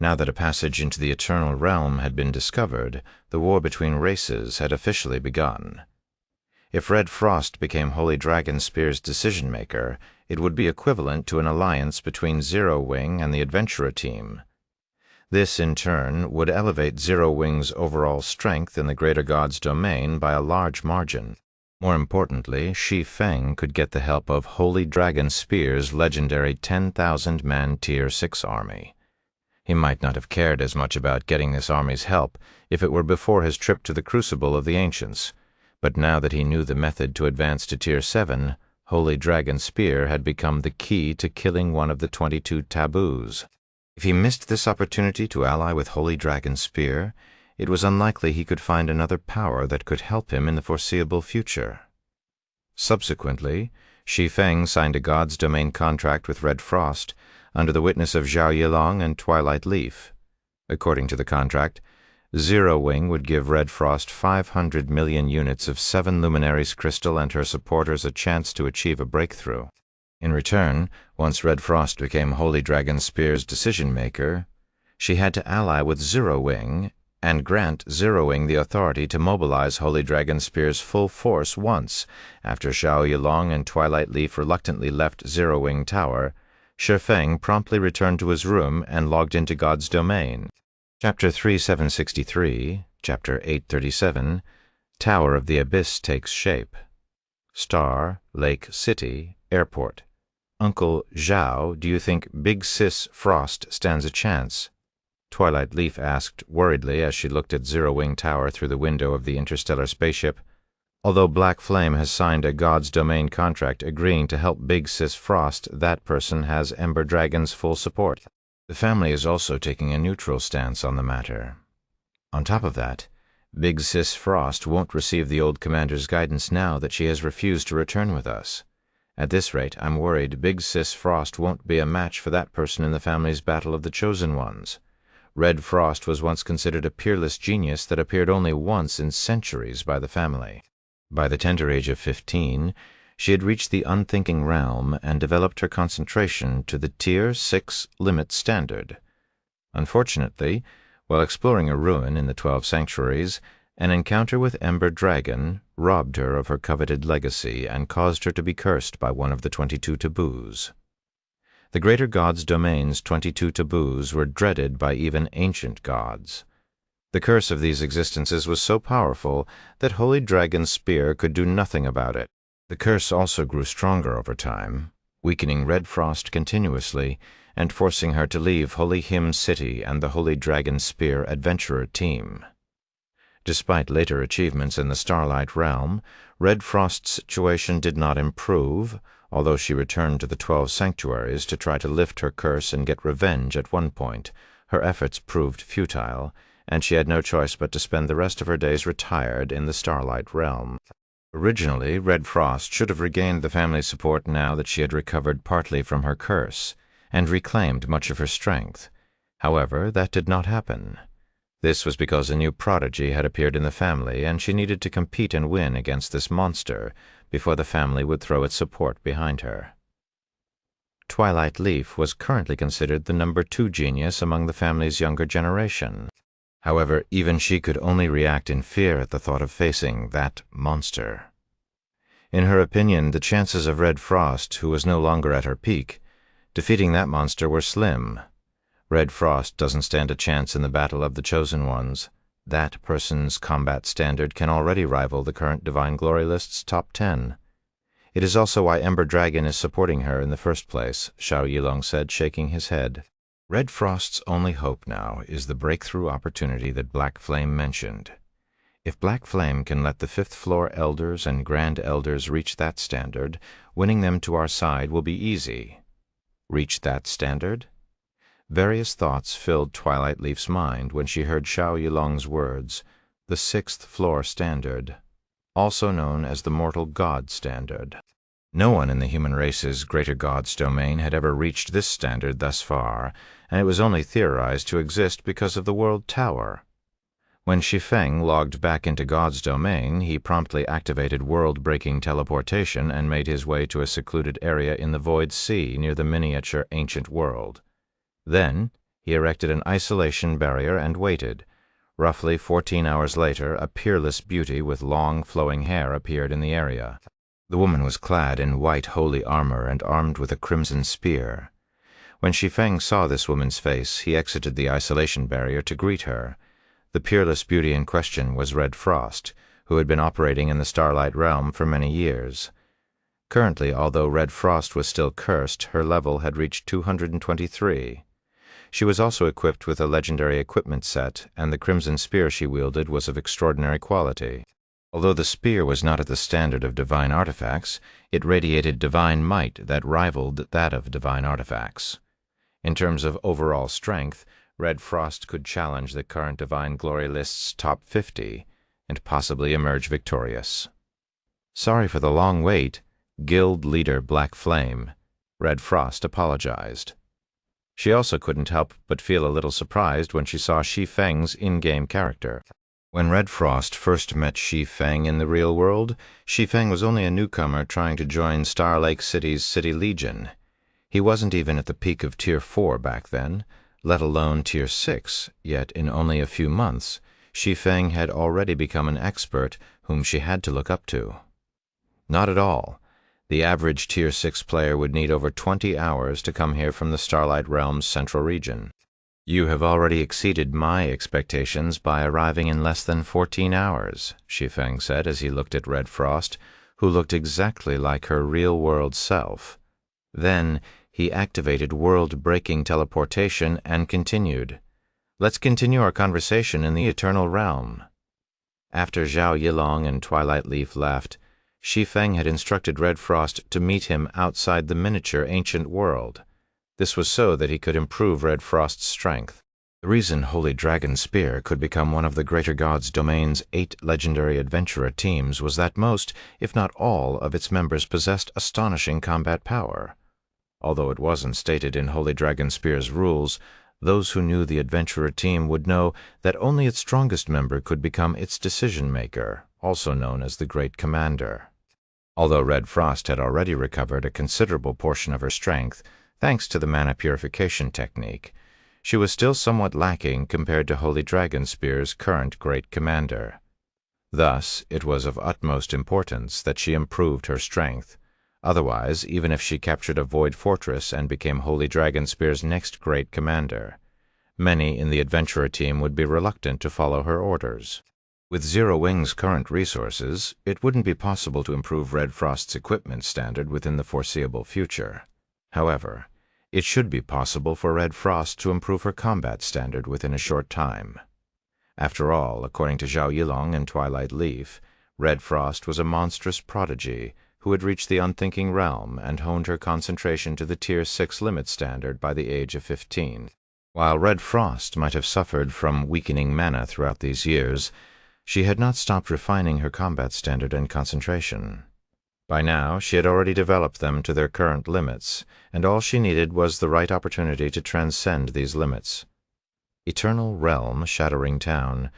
Now that a passage into the Eternal Realm had been discovered, the war between races had officially begun. If Red Frost became Holy Dragon Spear's decision-maker, it would be equivalent to an alliance between Zero Wing and the Adventurer team. This, in turn, would elevate Zero Wing's overall strength in the Greater Gods domain by a large margin. More importantly, Shi Feng could get the help of Holy Dragon Spear's legendary 10,000-man Tier 6 army. He might not have cared as much about getting this army's help if it were before his trip to the Crucible of the Ancients, but now that he knew the method to advance to Tier 7, Holy Dragon Spear had become the key to killing one of the 22 taboos. If he missed this opportunity to ally with Holy Dragon Spear, it was unlikely he could find another power that could help him in the foreseeable future. Subsequently, Shi Feng signed a God's Domain contract with Red Frost, under the witness of Zhao Yilong and Twilight Leaf. According to the contract, Zero Wing would give Red Frost 500 million units of 7 luminaries crystal and her supporters a chance to achieve a breakthrough. In return, once Red Frost became Holy Dragon Spear's decision-maker, she had to ally with Zero Wing and grant zeroing the authority to mobilize Holy Dragon Spear's full force once. After Xiao Yilong and Twilight Leaf reluctantly left Zero Wing Tower, Shi Feng promptly returned to his room and logged into God's domain. Chapter 3763, Chapter 837, Tower of the Abyss takes shape. Star, Lake City, Airport. Uncle Zhao, do you think Big Sis Frost stands a chance? Twilight Leaf asked worriedly as she looked at Zero Wing Tower through the window of the interstellar spaceship. Although Black Flame has signed a God's Domain contract agreeing to help Big Sis Frost, that person has Ember Dragon's full support. The family is also taking a neutral stance on the matter. On top of that, Big Sis Frost won't receive the old commander's guidance now that she has refused to return with us. At this rate, I'm worried Big Sis Frost won't be a match for that person in the family's Battle of the Chosen Ones. Red Frost was once considered a peerless genius that appeared only once in centuries by the family. By the tender age of 15, she had reached the unthinking realm and developed her concentration to the Tier 6 limit standard. Unfortunately, while exploring a ruin in the 12 sanctuaries, an encounter with Ember Dragon robbed her of her coveted legacy and caused her to be cursed by one of the 22 taboos. The Greater God's Domain's 22 taboos were dreaded by even ancient gods. The curse of these existences was so powerful that Holy Dragon's Spear could do nothing about it. The curse also grew stronger over time, weakening Red Frost continuously and forcing her to leave Holy Hymn City and the Holy Dragon Spear adventurer team. Despite later achievements in the Starlight Realm, Red Frost's situation did not improve, although she returned to the 12 sanctuaries to try to lift her curse and get revenge at one point. Her efforts proved futile, and she had no choice but to spend the rest of her days retired in the Starlight Realm. Originally, Red Frost should have regained the family's support now that she had recovered partly from her curse, and reclaimed much of her strength. However, that did not happen. This was because a new prodigy had appeared in the family, and she needed to compete and win against this monster before the family would throw its support behind her. Twilight Leaf was currently considered the number 2 genius among the family's younger generation. However, even she could only react in fear at the thought of facing that monster. In her opinion, the chances of Red Frost, who was no longer at her peak, defeating that monster were slim. Red Frost doesn't stand a chance in the Battle of the Chosen Ones. That person's combat standard can already rival the current Divine Glory list's top 10. It is also why Ember Dragon is supporting her in the first place, Xiao Yilong said, shaking his head. Red Frost's only hope now is the breakthrough opportunity that Black Flame mentioned. If Black Flame can let the 5th floor elders and grand elders reach that standard, winning them to our side will be easy. Reach that standard? Various thoughts filled Twilight Leaf's mind when she heard Xiao Yilong's words, the 6th floor standard, also known as the Mortal God standard. No one in the human race's Greater God's Domain had ever reached this standard thus far, and it was only theorized to exist because of the World Tower. When Shi Feng logged back into God's Domain, he promptly activated world-breaking teleportation and made his way to a secluded area in the Void Sea near the miniature ancient world. Then, he erected an isolation barrier and waited. Roughly 14 hours later, a peerless beauty with long, flowing hair appeared in the area. The woman was clad in white holy armor and armed with a crimson spear. When Shi Feng saw this woman's face, he exited the isolation barrier to greet her. The peerless beauty in question was Red Frost, who had been operating in the Starlight Realm for many years. Currently, although Red Frost was still cursed, her level had reached 223. She was also equipped with a legendary equipment set, and the crimson spear she wielded was of extraordinary quality. Although the spear was not at the standard of divine artifacts, it radiated divine might that rivaled that of divine artifacts. In terms of overall strength, Red Frost could challenge the current Divine Glory list's top 50 and possibly emerge victorious. Sorry for the long wait, Guild leader Black Flame. Red Frost apologized. She also couldn't help but feel a little surprised when she saw Shi Feng's in-game character. When Red Frost first met Shi Feng in the real world, Shi Feng was only a newcomer trying to join Star Lake City's City Legion. He wasn't even at the peak of Tier 4 back then, let alone Tier 6, yet in only a few months, Shi Feng had already become an expert whom she had to look up to. Not at all. The average Tier 6 player would need over 20 hours to come here from the Starlight Realm's central region. You have already exceeded my expectations by arriving in less than 14 hours, Shi Feng said as he looked at Red Frost, who looked exactly like her real-world self. Then he activated world-breaking teleportation and continued. Let's continue our conversation in the Eternal Realm. After Zhao Yilong and Twilight Leaf left, Shi Feng had instructed Red Frost to meet him outside the miniature ancient world. This was so that he could improve Red Frost's strength. The reason Holy Dragon Spear could become one of the Greater God's Domain's 8 legendary adventurer teams was that most, if not all, of its members possessed astonishing combat power. Although it wasn't stated in Holy Dragon Spear's rules, those who knew the adventurer team would know that only its strongest member could become its decision-maker, also known as the Great Commander. Although Red Frost had already recovered a considerable portion of her strength, thanks to the mana purification technique, she was still somewhat lacking compared to Holy Dragon Spear's current Great Commander. Thus, it was of utmost importance that she improved her strength. Otherwise, even if she captured a Void Fortress and became Holy Dragon Spear's next Great Commander, many in the adventurer team would be reluctant to follow her orders. With Zero Wing's current resources, it wouldn't be possible to improve Red Frost's equipment standard within the foreseeable future. However, it should be possible for Red Frost to improve her combat standard within a short time. After all, according to Zhao Yilong and Twilight Leaf, Red Frost was a monstrous prodigy who had reached the unthinking realm and honed her concentration to the Tier 6 limit standard by the age of 15. While Red Frost might have suffered from weakening mana throughout these years, she had not stopped refining her combat standard and concentration. By now, she had already developed them to their current limits, and all she needed was the right opportunity to transcend these limits. Eternal Realm, Shattering Town.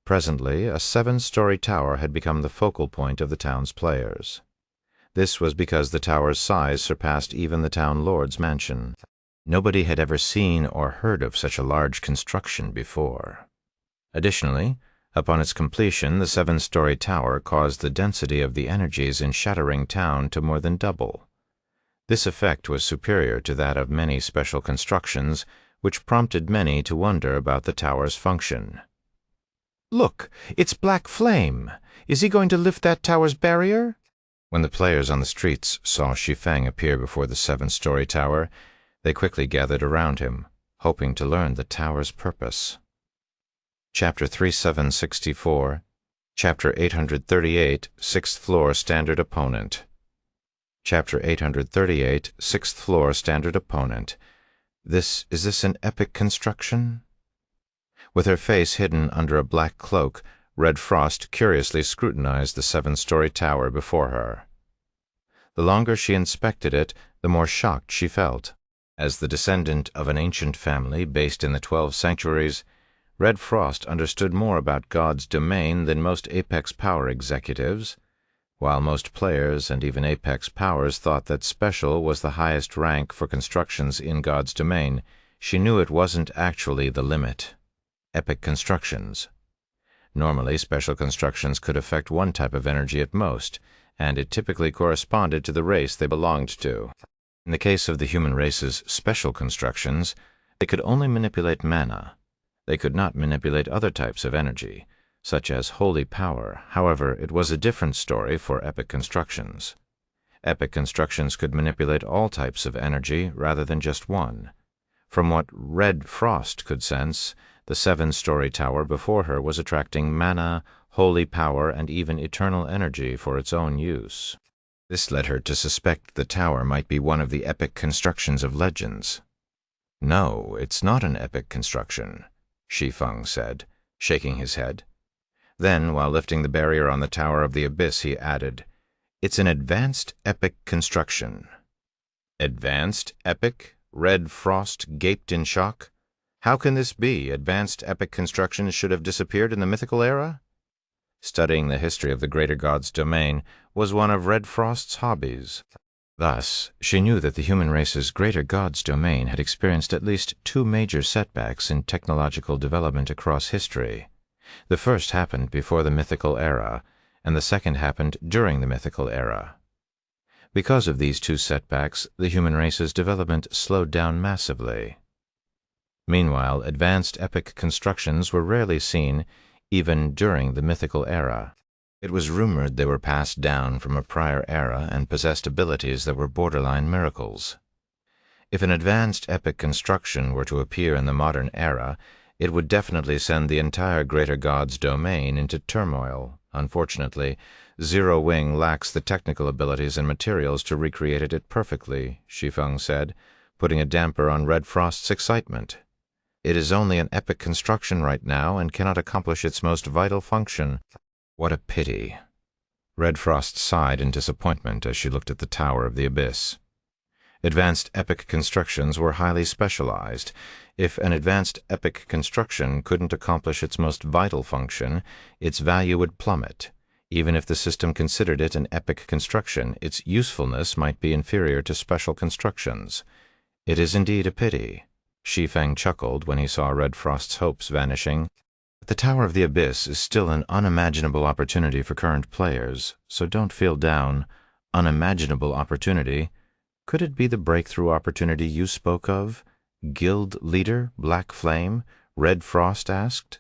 Presently, a 7-story tower had become the focal point of the town's players. This was because the tower's size surpassed even the town lord's mansion. Nobody had ever seen or heard of such a large construction before. Additionally, upon its completion, the 7-story tower caused the density of the energies in Shattering Town to more than double. This effect was superior to that of many special constructions, which prompted many to wonder about the tower's function. "Look, it's Black Flame! Is he going to lift that tower's barrier?" When the players on the streets saw Shi Feng appear before the 7-story tower, they quickly gathered around him, hoping to learn the tower's purpose. Chapter 3764, Chapter 838, 6th Floor Standard Opponent. Chapter 838, 6th Floor Standard Opponent. Is this an epic construction? With her face hidden under a black cloak, Red Frost curiously scrutinized the 7-story tower before her. The longer she inspected it, the more shocked she felt. As the descendant of an ancient family based in the 12 sanctuaries, Red Frost understood more about God's domain than most Apex Power executives. While most players and even Apex Powers thought that Special was the highest rank for constructions in God's domain, she knew it wasn't actually the limit. Epic constructions. Normally, special constructions could affect one type of energy at most, and it typically corresponded to the race they belonged to. In the case of the human race's special constructions, they could only manipulate mana. They could not manipulate other types of energy, such as holy power. However, it was a different story for epic constructions. Epic constructions could manipulate all types of energy rather than just one. From what Red Frost could sense, the 7-story tower before her was attracting mana, holy power, and even eternal energy for its own use. This led her to suspect the tower might be one of the epic constructions of legends. "No, it's not an epic construction," Shi Feng said, shaking his head. Then, while lifting the barrier on the Tower of the Abyss, he added, "It's an advanced epic construction." "Advanced epic?" Red Frost gaped in shock. "How can this be? Advanced epic constructions should have disappeared in the mythical era?" Studying the history of the Greater God's domain was one of Red Frost's hobbies. Thus, she knew that the human race's Greater God's domain had experienced at least 2 major setbacks in technological development across history. The first happened before the mythical era, and the second happened during the mythical era. Because of these two setbacks, the human race's development slowed down massively. Meanwhile, advanced epic constructions were rarely seen even during the mythical era. It was rumored they were passed down from a prior era and possessed abilities that were borderline miracles. If an advanced epic construction were to appear in the modern era, it would definitely send the entire Greater God's domain into turmoil. Unfortunately, Zero Wing lacks the technical abilities and materials to recreate it perfectly, Shi Feng said, putting a damper on Red Frost's excitement. It is only an epic construction right now and cannot accomplish its most vital function. What a pity. Red Frost sighed in disappointment as she looked at the Tower of the Abyss. Advanced epic constructions were highly specialized. If an advanced epic construction couldn't accomplish its most vital function, its value would plummet. Even if the system considered it an epic construction, its usefulness might be inferior to special constructions. It is indeed a pity. Shi Feng chuckled when he saw Red Frost's hopes vanishing. The Tower of the Abyss is still an unimaginable opportunity for current players, so don't feel down. Unimaginable opportunity. Could it be the breakthrough opportunity you spoke of? Guild leader, Black Flame? Red Frost asked.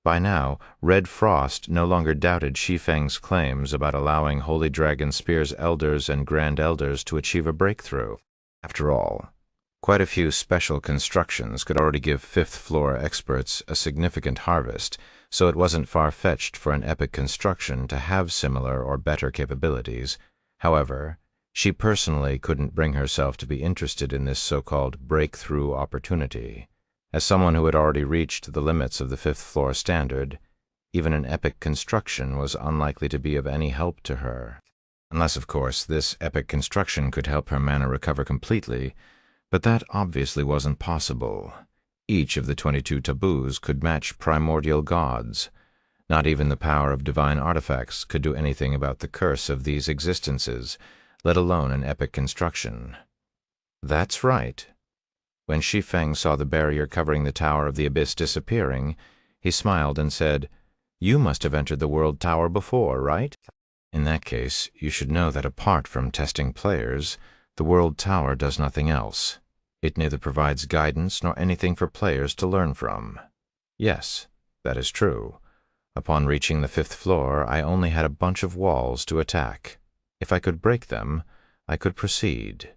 By now, Red Frost no longer doubted Shi Feng's claims about allowing Holy Dragon Spear's elders and Grand Elders to achieve a breakthrough. After all, quite a few special constructions could already give fifth-floor experts a significant harvest, so it wasn't far-fetched for an epic construction to have similar or better capabilities. However, she personally couldn't bring herself to be interested in this so-called breakthrough opportunity. As someone who had already reached the limits of the fifth-floor standard, even an epic construction was unlikely to be of any help to her. Unless, of course, this epic construction could help her mana recover completely, but that obviously wasn't possible. Each of the 22 taboos could match primordial gods. Not even the power of divine artifacts could do anything about the curse of these existences, let alone an epic construction. That's right. When Shi Feng saw the barrier covering the Tower of the Abyss disappearing, he smiled and said, "You must have entered the World Tower before, right? In that case, you should know that apart from testing players, the World Tower does nothing else. It neither provides guidance nor anything for players to learn from." Yes, that is true. Upon reaching the fifth floor, I only had a bunch of walls to attack. If I could break them, I could proceed.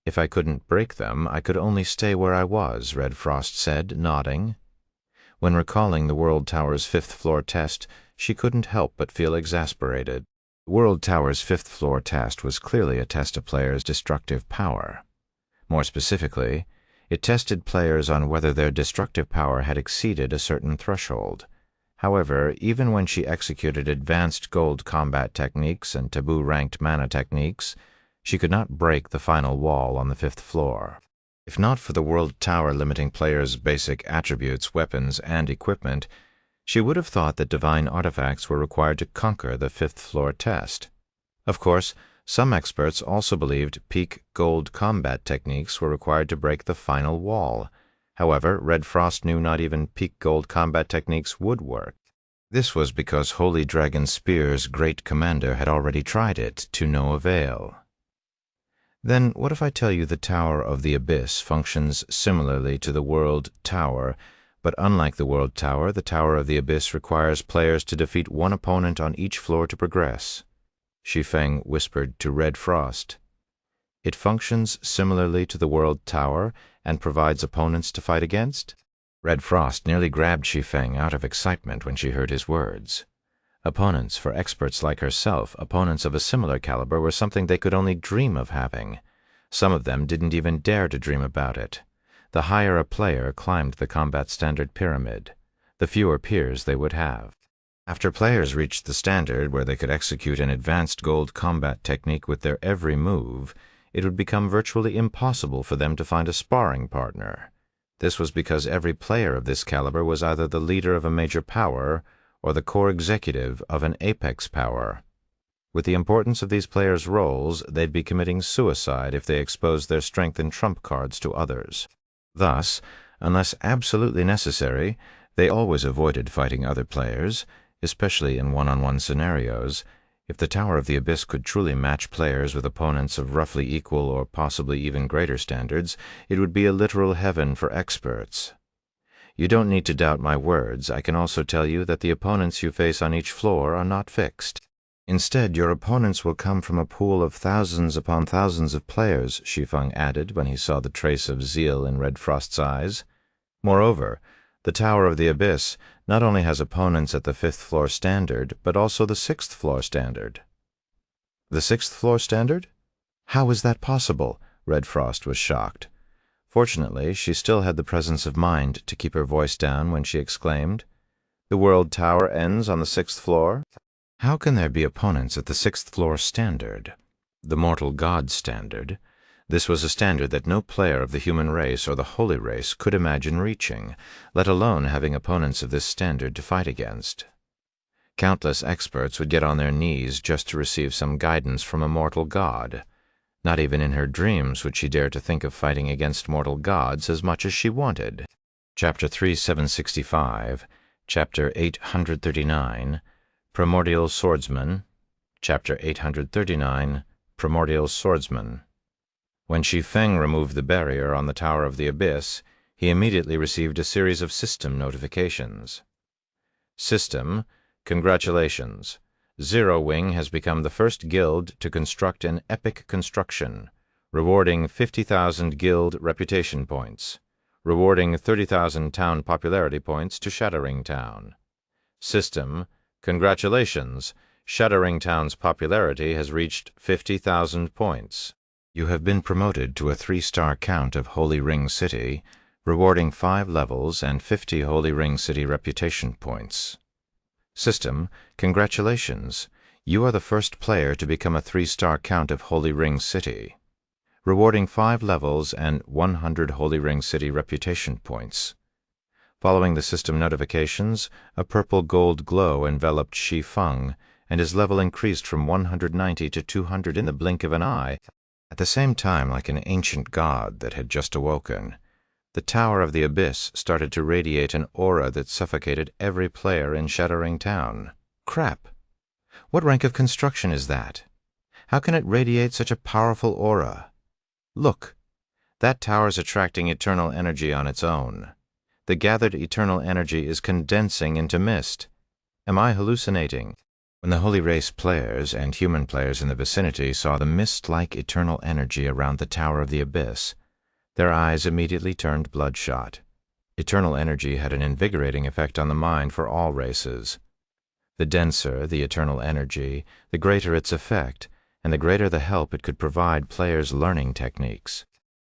If I couldn't break them, I could only stay where I was, Red Frost said, nodding. When recalling the World Tower's fifth-floor test, she couldn't help but feel exasperated. The World Tower's fifth-floor test was clearly a test of players' destructive power. More specifically, it tested players on whether their destructive power had exceeded a certain threshold. However, even when she executed advanced gold combat techniques and taboo-ranked mana techniques, she could not break the final wall on the fifth floor. If not for the World Tower limiting players' basic attributes, weapons, and equipment, she would have thought that divine artifacts were required to conquer the fifth-floor test. Of course, some experts also believed peak gold combat techniques were required to break the final wall. However, Red Frost knew not even peak gold combat techniques would work. This was because Holy Dragon Spear's great commander had already tried it, to no avail. Then what if I tell you the Tower of the Abyss functions similarly to the World Tower, but unlike the World Tower, the Tower of the Abyss requires players to defeat one opponent on each floor to progress? Shi Feng whispered to Red Frost. It functions similarly to the World Tower and provides opponents to fight against? Red Frost nearly grabbed Shi Feng out of excitement when she heard his words. Opponents for experts like herself, opponents of a similar caliber, were something they could only dream of having. Some of them didn't even dare to dream about it. The higher a player climbed the combat standard pyramid, the fewer peers they would have. After players reached the standard where they could execute an advanced gold combat technique with their every move, it would become virtually impossible for them to find a sparring partner. This was because every player of this caliber was either the leader of a major power or the core executive of an apex power. With the importance of these players' roles, they'd be committing suicide if they exposed their strength and trump cards to others. Thus, unless absolutely necessary, They always avoided fighting other players, especially in one-on-one scenarios. If the Tower of the Abyss could truly match players with opponents of roughly equal or possibly even greater standards, it would be a literal heaven for experts. You don't need to doubt my words. I can also tell you that the opponents you face on each floor are not fixed. Instead, your opponents will come from a pool of thousands upon thousands of players, Shi Feng added when he saw the trace of zeal in Red Frost's eyes. Moreover, the Tower of the Abyss not only has opponents at the 5th floor standard, but also the 6th floor standard. The 6th floor standard? How is that possible? Red Frost was shocked. Fortunately, she still had the presence of mind to keep her voice down when she exclaimed, "The World Tower ends on the 6th floor? How can there be opponents at the 6th floor standard?" The Mortal God standard. This was a standard that no player of the human race or the holy race could imagine reaching, let alone having opponents of this standard to fight against. Countless experts would get on their knees just to receive some guidance from a mortal god. Not even in her dreams would she dare to think of fighting against mortal gods as much as she wanted. Chapter 3765, Chapter 839, Primordial Swordsman, Chapter 839, Primordial Swordsman. When Shi Feng removed the barrier on the Tower of the Abyss, he immediately received a series of system notifications. System, congratulations. Zero Wing has become the first guild to construct an epic construction, rewarding 50,000 guild reputation points, rewarding 30,000 town popularity points to Shattering Town. System, congratulations. Shattering Town's popularity has reached 50,000 points. You have been promoted to a 3-star count of Holy Ring City, rewarding 5 levels and 50 Holy Ring City reputation points. System, congratulations. You are the first player to become a 3-star count of Holy Ring City, rewarding 5 levels and 100 Holy Ring City reputation points. Following the system notifications, a purple-gold glow enveloped Shi Feng, and his level increased from 190 to 200 in the blink of an eye. At the same time, like an ancient god that had just awoken, the Tower of the Abyss started to radiate an aura that suffocated every player in Shattering Town. Crap! What rank of construction is that? How can it radiate such a powerful aura? Look! That tower's attracting eternal energy on its own. The gathered eternal energy is condensing into mist. Am I hallucinating? When the Holy Race players and human players in the vicinity saw the mist-like eternal energy around the Tower of the Abyss, their eyes immediately turned bloodshot. Eternal energy had an invigorating effect on the mind for all races. The denser the eternal energy, the greater its effect, and the greater the help it could provide players' learning techniques.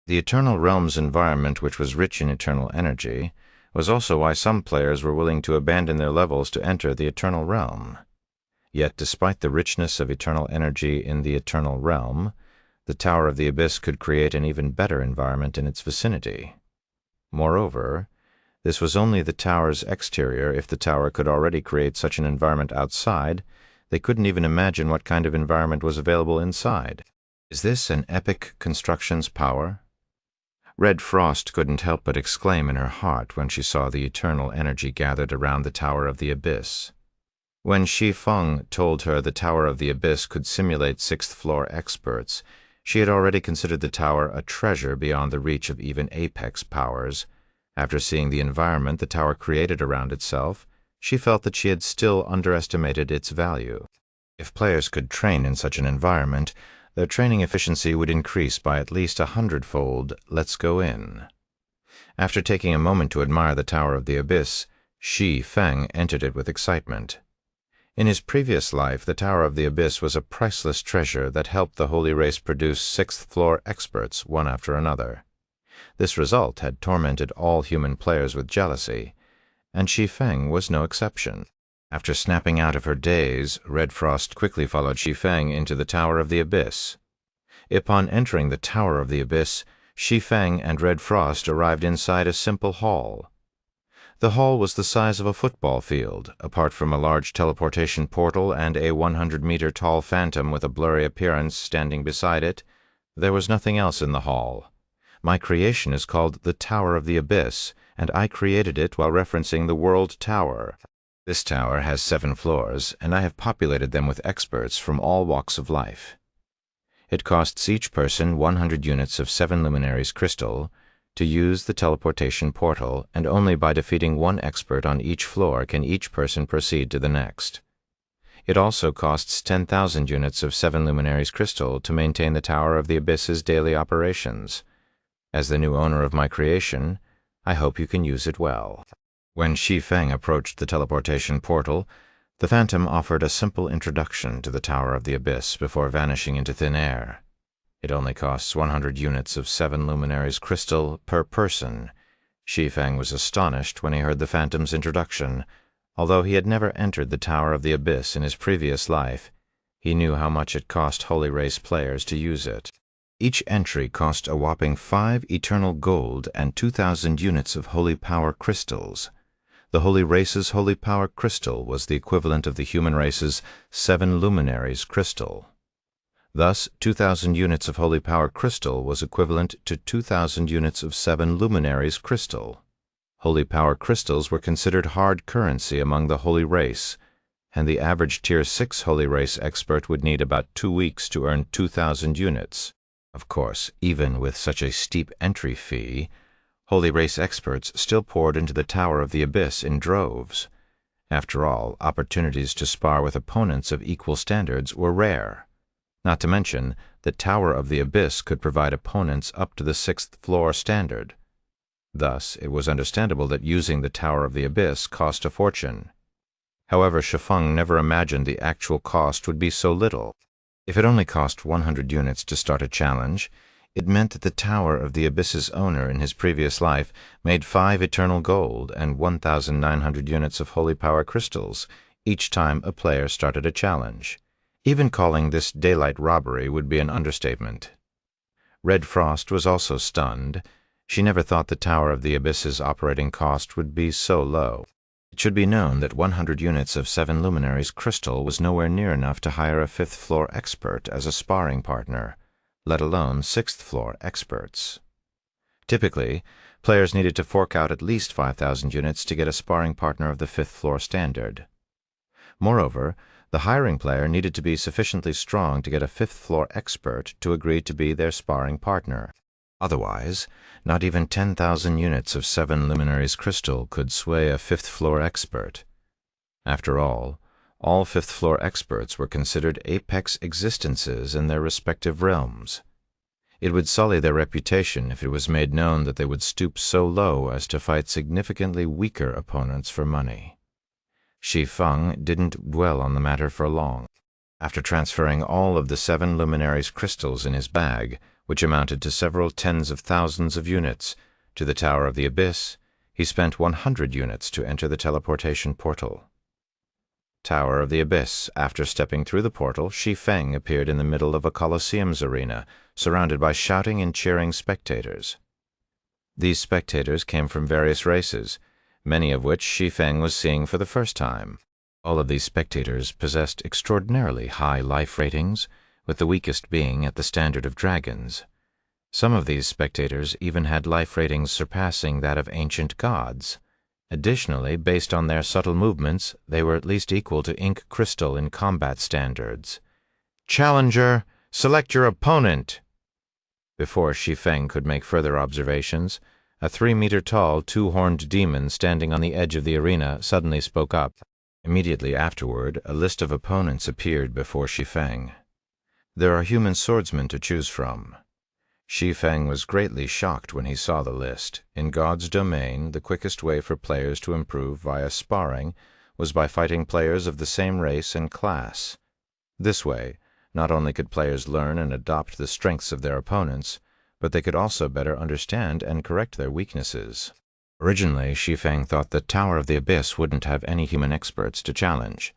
The Eternal Realm's environment, which was rich in eternal energy, was also why some players were willing to abandon their levels to enter the Eternal Realm. Yet, despite the richness of eternal energy in the Eternal Realm, the Tower of the Abyss could create an even better environment in its vicinity. Moreover, this was only the tower's exterior. If the tower could already create such an environment outside, they couldn't even imagine what kind of environment was available inside. Is this an epic construction's power? Red Frost couldn't help but exclaim in her heart when she saw the eternal energy gathered around the Tower of the Abyss. When Shi Feng told her the Tower of the Abyss could simulate 6th-floor experts, she had already considered the tower a treasure beyond the reach of even apex powers. After seeing the environment the tower created around itself, she felt that she had still underestimated its value. If players could train in such an environment, their training efficiency would increase by at least 100-fold. Let's go in. After taking a moment to admire the Tower of the Abyss, Shi Feng entered it with excitement. In his previous life, the Tower of the Abyss was a priceless treasure that helped the Holy Race produce 6th-floor experts one after another. This result had tormented all human players with jealousy, and Shi Feng was no exception. After snapping out of her daze, Red Frost quickly followed Shi Feng into the Tower of the Abyss. Upon entering the Tower of the Abyss, Shi Feng and Red Frost arrived inside a simple hall. The hall was the size of a football field. Apart from a large teleportation portal and a 100-meter-tall phantom with a blurry appearance standing beside it, there was nothing else in the hall. My creation is called the Tower of the Abyss, and I created it while referencing the World Tower. This tower has 7 floors, and I have populated them with experts from all walks of life. It costs each person 100 units of 7 luminaries crystal to use the teleportation portal, and only by defeating 1 expert on each floor can each person proceed to the next. It also costs 10,000 units of 7 luminaries crystal to maintain the Tower of the Abyss's daily operations. As the new owner of my creation, I hope you can use it well. When Shi Feng approached the teleportation portal, the Phantom offered a simple introduction to the Tower of the Abyss before vanishing into thin air. It only costs 100 units of 7 luminaries crystal per person. Shi Feng was astonished when he heard the Phantom's introduction. Although he had never entered the Tower of the Abyss in his previous life, he knew how much it cost Holy Race players to use it. Each entry cost a whopping 5 eternal gold and 2,000 units of Holy Power crystals. The Holy Race's Holy Power crystal was the equivalent of the human race's 7 luminaries crystal. Thus, 2,000 units of Holy Power crystal was equivalent to 2,000 units of 7 luminaries crystal. Holy Power crystals were considered hard currency among the Holy Race, and the average Tier 6 Holy Race expert would need about 2 weeks to earn 2,000 units. Of course, even with such a steep entry fee, Holy Race experts still poured into the Tower of the Abyss in droves. After all, opportunities to spar with opponents of equal standards were rare. Not to mention, the Tower of the Abyss could provide opponents up to the 6th floor standard. Thus, it was understandable that using the Tower of the Abyss cost a fortune. However, Shi Feng never imagined the actual cost would be so little. If it only cost 100 units to start a challenge, it meant that the Tower of the Abyss's owner in his previous life made 5 eternal gold and 1,900 units of Holy Power crystals each time a player started a challenge. Even calling this daylight robbery would be an understatement. Red Frost was also stunned. She never thought the Tower of the Abyss's operating cost would be so low. It should be known that 100 units of 7 luminaries crystal was nowhere near enough to hire a 5th floor expert as a sparring partner, let alone 6th floor experts. Typically, players needed to fork out at least 5,000 units to get a sparring partner of the 5th floor standard. Moreover, the hiring player needed to be sufficiently strong to get a 5th floor expert to agree to be their sparring partner. Otherwise, not even 10,000 units of 7 luminaries crystal could sway a 5th floor expert. After all 5th floor experts were considered apex existences in their respective realms. It would sully their reputation if it was made known that they would stoop so low as to fight significantly weaker opponents for money. Shi Feng didn't dwell on the matter for long. After transferring all of the 7 luminaries crystals in his bag, which amounted to several tens of thousands of units, to the Tower of the Abyss, he spent 100 units to enter the teleportation portal. Tower of the Abyss. After stepping through the portal, Shi Feng appeared in the middle of a Colosseum's arena, surrounded by shouting and cheering spectators. These spectators came from various races, many of which Shi Feng was seeing for the first time. All of these spectators possessed extraordinarily high life ratings, with the weakest being at the standard of dragons. Some of these spectators even had life ratings surpassing that of ancient gods. Additionally, based on their subtle movements, they were at least equal to ink crystal in combat standards. "Challenger, select your opponent!" Before Shi Feng could make further observations, a 3-meter-tall, 2-horned demon standing on the edge of the arena suddenly spoke up. Immediately afterward, a list of opponents appeared before Shi Feng. There are human swordsmen to choose from. Shi Feng was greatly shocked when he saw the list. In God's domain, the quickest way for players to improve via sparring was by fighting players of the same race and class. This way, not only could players learn and adopt the strengths of their opponents, but they could also better understand and correct their weaknesses. Originally, Shi Feng thought the Tower of the Abyss wouldn't have any human experts to challenge.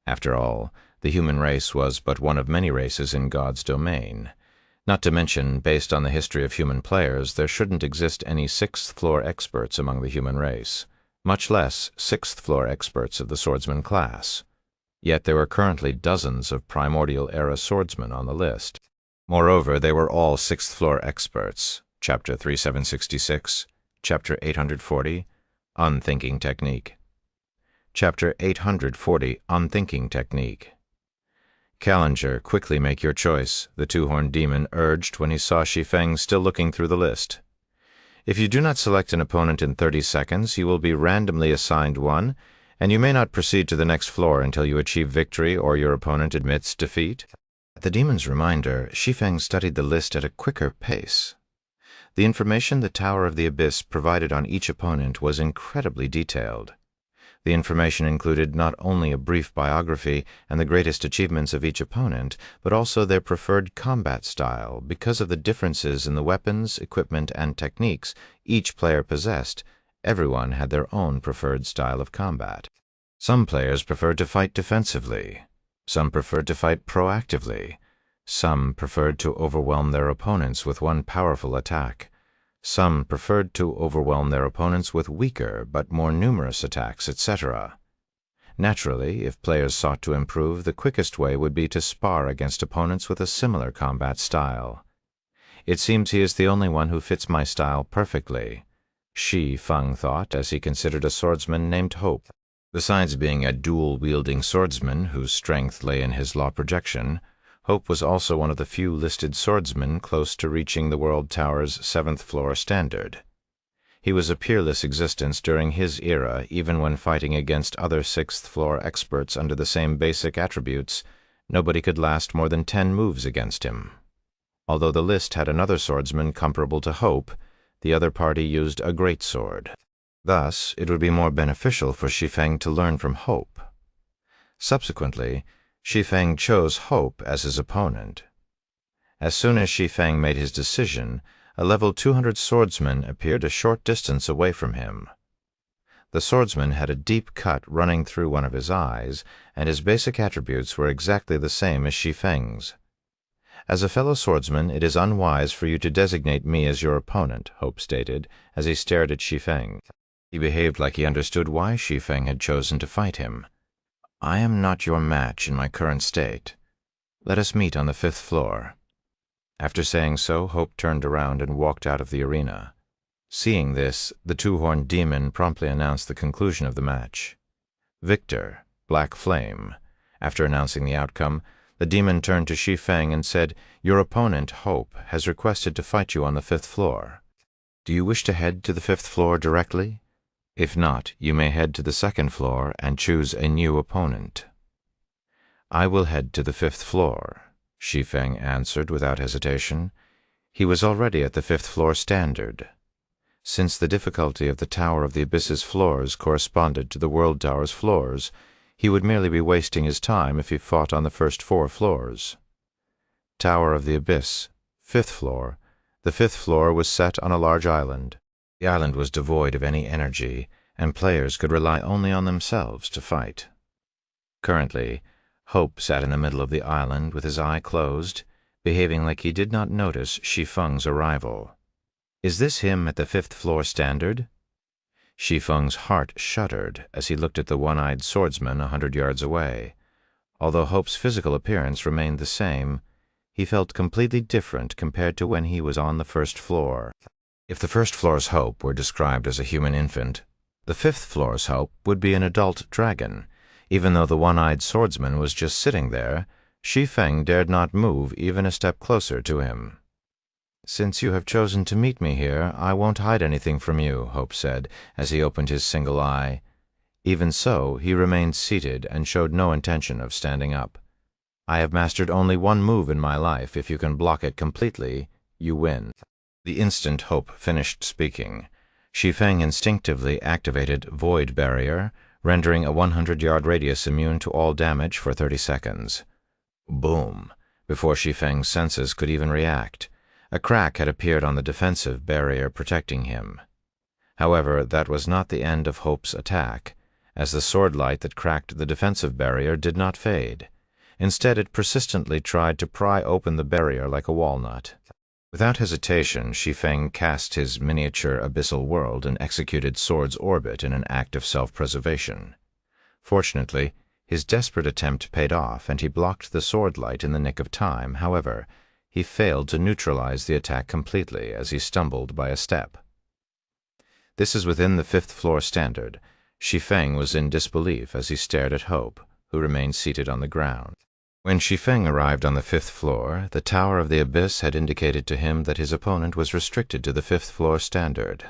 After all, the human race was but one of many races in God's domain. Not to mention, based on the history of human players, there shouldn't exist any 6th floor experts among the human race, much less 6th floor experts of the swordsman class. Yet there were currently dozens of primordial era swordsmen on the list. Moreover, they were all 6th floor experts, Chapter 3766, Chapter 840, Unthinking Technique. Chapter 840, Unthinking Technique. Callinger, quickly make your choice, the two-horned demon urged when he saw Shi Feng still looking through the list. If you do not select an opponent in 30 seconds, you will be randomly assigned one, and you may not proceed to the next floor until you achieve victory or your opponent admits defeat. At the demon's reminder, Shi Feng studied the list at a quicker pace. The information the Tower of the Abyss provided on each opponent was incredibly detailed. The information included not only a brief biography and the greatest achievements of each opponent, but also their preferred combat style. Because of the differences in the weapons, equipment, and techniques each player possessed, everyone had their own preferred style of combat. Some players preferred to fight defensively. Some preferred to fight proactively. Some preferred to overwhelm their opponents with one powerful attack. Some preferred to overwhelm their opponents with weaker but more numerous attacks, etc. Naturally, if players sought to improve, the quickest way would be to spar against opponents with a similar combat style. It seems he is the only one who fits my style perfectly, Shi Feng thought as he considered a swordsman named Hope. Besides being a dual-wielding swordsman whose strength lay in his law projection, Hope was also one of the few listed swordsmen close to reaching the World Tower's 7th floor standard. He was a peerless existence during his era, even when fighting against other 6th floor experts under the same basic attributes. Nobody could last more than 10 moves against him. Although the list had another swordsman comparable to Hope, the other party used a greatsword. Thus, it would be more beneficial for Shi Feng to learn from Hope. Subsequently, Shi Feng chose Hope as his opponent. As soon as Shi Feng made his decision, a level 200 swordsman appeared a short distance away from him. The swordsman had a deep cut running through one of his eyes, and his basic attributes were exactly the same as Shi Feng's. As a fellow swordsman, it is unwise for you to designate me as your opponent, Hope stated, as he stared at Shi Feng. He behaved like he understood why Shi Feng had chosen to fight him. I am not your match in my current state. Let us meet on the 5th floor. After saying so, Hope turned around and walked out of the arena. Seeing this, the two-horned demon promptly announced the conclusion of the match. Victor, Black Flame. After announcing the outcome, the demon turned to Shi Feng and said, "Your opponent, Hope, has requested to fight you on the 5th floor. Do you wish to head to the 5th floor directly? If not, you may head to the 2nd floor and choose a new opponent." "I will head to the 5th floor," Shi Feng answered without hesitation. He was already at the 5th floor standard. Since the difficulty of the Tower of the Abyss's floors corresponded to the World Tower's floors, he would merely be wasting his time if he fought on the first 4 floors. Tower of the Abyss, 5th floor. The 5th floor was set on a large island. The island was devoid of any energy, and players could rely only on themselves to fight. Currently, Hope sat in the middle of the island with his eye closed, behaving like he did not notice Shi Feng's arrival. Is this him at the 5th floor standard? Shi Feng's heart shuddered as he looked at the one-eyed swordsman 100 yards away. Although Hope's physical appearance remained the same, he felt completely different compared to when he was on the 1st floor. If the 1st floor's Hope were described as a human infant, the 5th floor's Hope would be an adult dragon. Even though the one-eyed swordsman was just sitting there, Shi Feng dared not move even a step closer to him. "Since you have chosen to meet me here, I won't hide anything from you," Hope said, as he opened his single eye. Even so, he remained seated and showed no intention of standing up. "I have mastered only one move in my life. If you can block it completely, you win." The instant Hope finished speaking, Shi Feng instinctively activated Void Barrier, rendering a 100-yard radius immune to all damage for 30 seconds. Boom! Before Shi Feng's senses could even react, a crack had appeared on the defensive barrier protecting him. However, that was not the end of Hope's attack, as the sword light that cracked the defensive barrier did not fade. Instead, it persistently tried to pry open the barrier like a walnut. Without hesitation, Shi Feng cast his miniature abyssal world and executed Sword's Orbit in an act of self-preservation. Fortunately, his desperate attempt paid off, and he blocked the sword light in the nick of time. However, he failed to neutralize the attack completely as he stumbled by a step. This is within the 5th floor standard. Shi Feng was in disbelief as he stared at Hope, who remained seated on the ground. When Shi Feng arrived on the 5th floor, the Tower of the Abyss had indicated to him that his opponent was restricted to the 5th floor standard.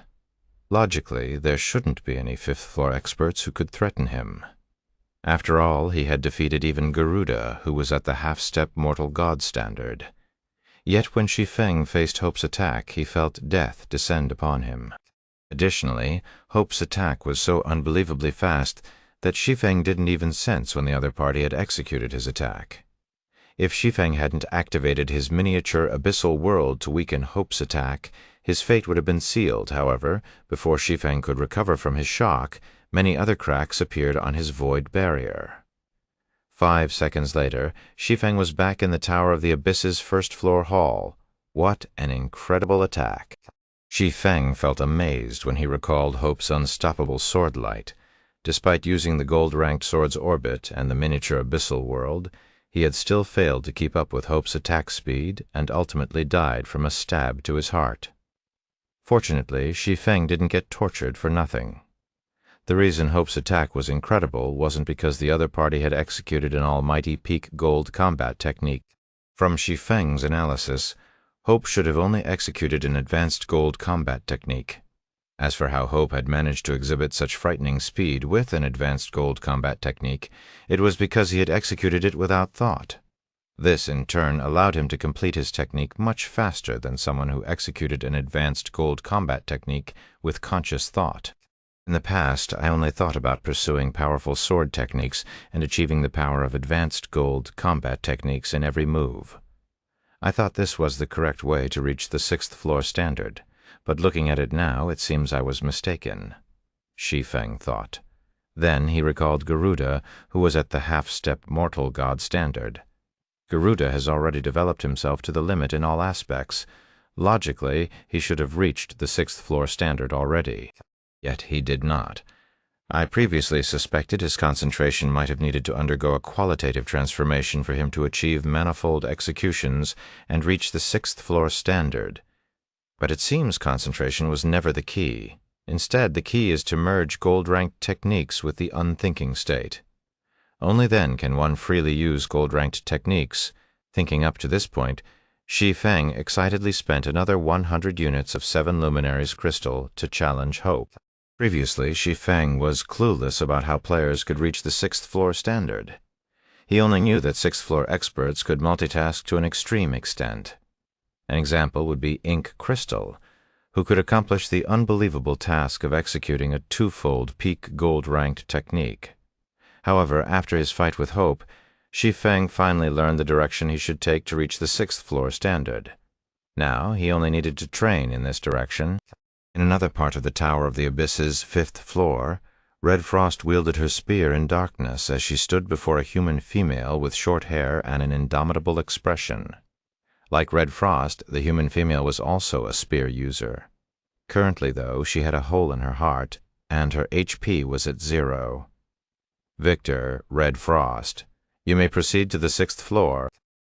Logically, there shouldn't be any 5th floor experts who could threaten him. After all, he had defeated even Garuda, who was at the half-step mortal god standard. Yet when Shi Feng faced Hope's attack, he felt death descend upon him. Additionally, Hope's attack was so unbelievably fast that Shi Feng didn't even sense when the other party had executed his attack. If Shi Feng hadn't activated his miniature abyssal world to weaken Hope's attack, his fate would have been sealed. However, before Shi Feng could recover from his shock, many other cracks appeared on his void barrier. 5 seconds later, Shi Feng was back in the Tower of the Abyss's first-floor hall. What an incredible attack! Shi Feng felt amazed when he recalled Hope's unstoppable sword light. Despite using the gold-ranked sword's orbit and the miniature abyssal world, he had still failed to keep up with Hope's attack speed and ultimately died from a stab to his heart. Fortunately, Shi Feng didn't get tortured for nothing. The reason Hope's attack was incredible wasn't because the other party had executed an almighty peak gold combat technique. From Shi Feng's analysis, Hope should have only executed an advanced gold combat technique. As for how Hope had managed to exhibit such frightening speed with an advanced gold combat technique, it was because he had executed it without thought. This, in turn, allowed him to complete his technique much faster than someone who executed an advanced gold combat technique with conscious thought. In the past, I only thought about pursuing powerful sword techniques and achieving the power of advanced gold combat techniques in every move. I thought this was the correct way to reach the 6th floor standard, but looking at it now, it seems I was mistaken, Shi Feng thought. Then he recalled Garuda, who was at the half-step mortal god standard. Garuda has already developed himself to the limit in all aspects. Logically, he should have reached the 6th floor standard already. Yet he did not. I previously suspected his concentration might have needed to undergo a qualitative transformation for him to achieve manifold executions and reach the 6th floor standard. But it seems concentration was never the key. Instead, the key is to merge gold-ranked techniques with the unthinking state. Only then can one freely use gold-ranked techniques. Thinking up to this point, Shi Feng excitedly spent another 100 units of 7 Luminaries crystal to challenge Hope. Previously, Shi Feng was clueless about how players could reach the 6th floor standard. He only knew that 6th floor experts could multitask to an extreme extent. An example would be Ink Crystal, who could accomplish the unbelievable task of executing a twofold peak gold-ranked technique. However, after his fight with Hope, Shi Feng finally learned the direction he should take to reach the 6th floor standard. Now he only needed to train in this direction. In another part of the Tower of the Abyss's 5th floor, Red Frost wielded her spear in darkness as she stood before a human female with short hair and an indomitable expression. Like Red Frost, the human female was also a spear user. Currently, though, she had a hole in her heart, and her HP was at 0. Victor, Red Frost, you may proceed to the 6th floor.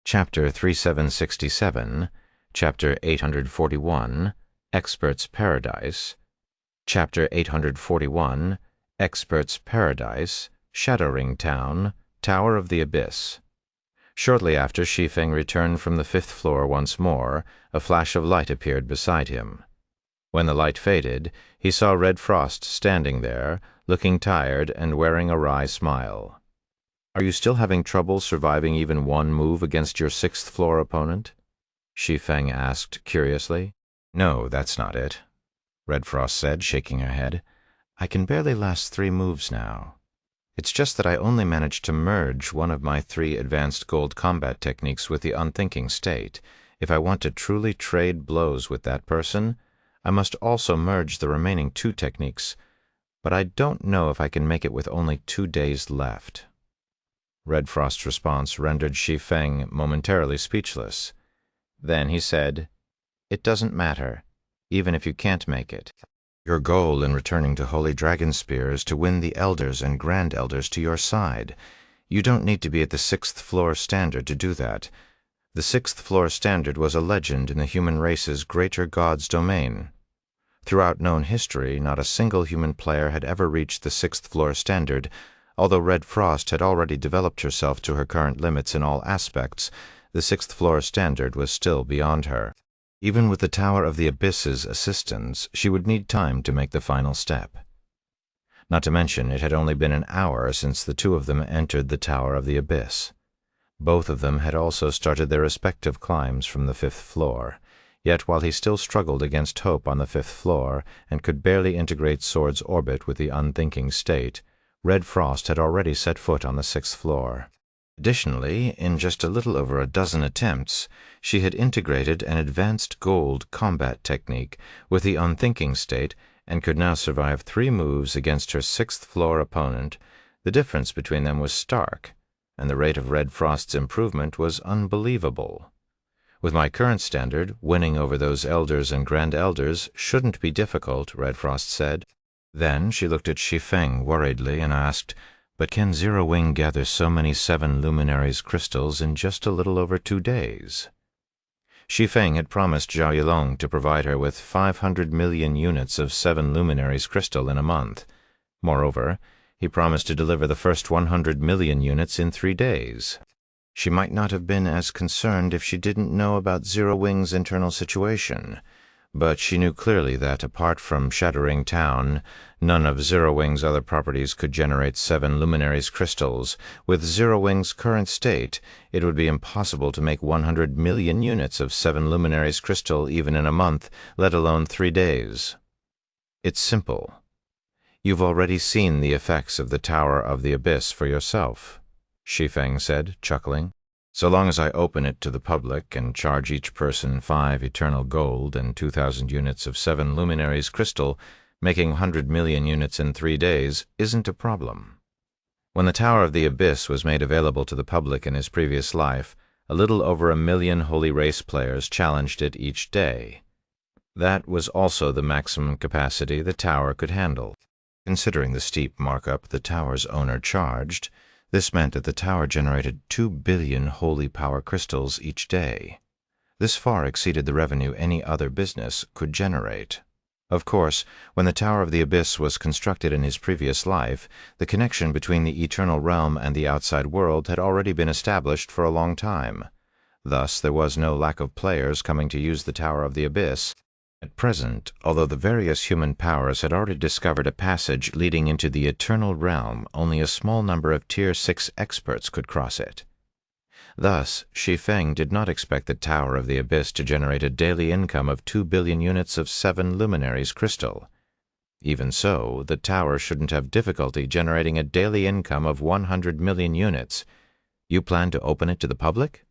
Chapter 3767, Chapter 841, Expert's Paradise, Chapter 841, Expert's Paradise, Shadowring Town, Tower of the Abyss. Shortly after Shi Feng returned from the 5th floor once more, a flash of light appeared beside him. When the light faded, he saw Red Frost standing there, looking tired and wearing a wry smile. "Are you still having trouble surviving even one move against your 6th floor opponent?" Shi Feng asked curiously. "No, that's not it," Red Frost said, shaking her head. "I can barely last 3 moves now. It's just that I only managed to merge one of my 3 advanced gold combat techniques with the unthinking state. If I want to truly trade blows with that person, I must also merge the remaining 2 techniques, but I don't know if I can make it with only 2 days left." Red Frost's response rendered Shi Feng momentarily speechless. Then he said, "It doesn't matter, even if you can't make it. Your goal in returning to Holy Dragon Spear is to win the Elders and Grand Elders to your side. You don't need to be at the 6th floor standard to do that. The 6th floor standard was a legend in the human race's greater god's domain. Throughout known history, not a single human player had ever reached the 6th floor standard. Although Red Frost had already developed herself to her current limits in all aspects, the 6th floor standard was still beyond her. Even with the Tower of the Abyss's assistance, she would need time to make the final step. Not to mention, it had only been an hour since the two of them entered the Tower of the Abyss. Both of them had also started their respective climbs from the 5th floor, yet while he still struggled against hope on the 5th floor and could barely integrate Sword's orbit with the unthinking state, Red Frost had already set foot on the 6th floor. Additionally, in just a little over a dozen attempts, she had integrated an advanced gold combat technique with the unthinking state and could now survive 3 moves against her 6th floor opponent. The difference between them was stark, and the rate of Red Frost's improvement was unbelievable. With my current standard, winning over those elders and grand elders shouldn't be difficult, Red Frost said. Then she looked at Shi Feng worriedly and asked, "But can Zero Wing gather so many 7 luminaries crystals in just a little over 2 days?" Shi Feng had promised Zhao Yilong to provide her with 500 million units of 7 luminaries crystal in a month. Moreover, he promised to deliver the first 100 million units in 3 days. She might not have been as concerned if she didn't know about Zero Wing's internal situation, but she knew clearly that, apart from shattering town, none of Zero Wing's other properties could generate 7 luminaries crystals. With Zero Wing's current state, it would be impossible to make 100 million units of 7 luminaries crystal even in a month, let alone 3 days. It's simple. You've already seen the effects of the Tower of the Abyss for yourself, Shi Feng said, chuckling. So long as I open it to the public and charge each person 5 eternal gold and 2,000 units of 7 luminaries crystal, making 100 million units in 3 days isn't a problem. When the Tower of the Abyss was made available to the public in his previous life, a little over 1 million Holy Race players challenged it each day. That was also the maximum capacity the tower could handle. Considering the steep markup the tower's owner charged, this meant that the tower generated 2 billion holy power crystals each day. This far exceeded the revenue any other business could generate. Of course, when the Tower of the Abyss was constructed in his previous life, the connection between the eternal realm and the outside world had already been established for a long time. Thus, there was no lack of players coming to use the Tower of the Abyss. At present, although the various human powers had already discovered a passage leading into the eternal realm, only a small number of Tier 6 experts could cross it. Thus, Shi Feng did not expect the Tower of the Abyss to generate a daily income of 2 billion units of 7 luminaries crystal. Even so, the tower shouldn't have difficulty generating a daily income of 100 million units. You plan to open it to the public?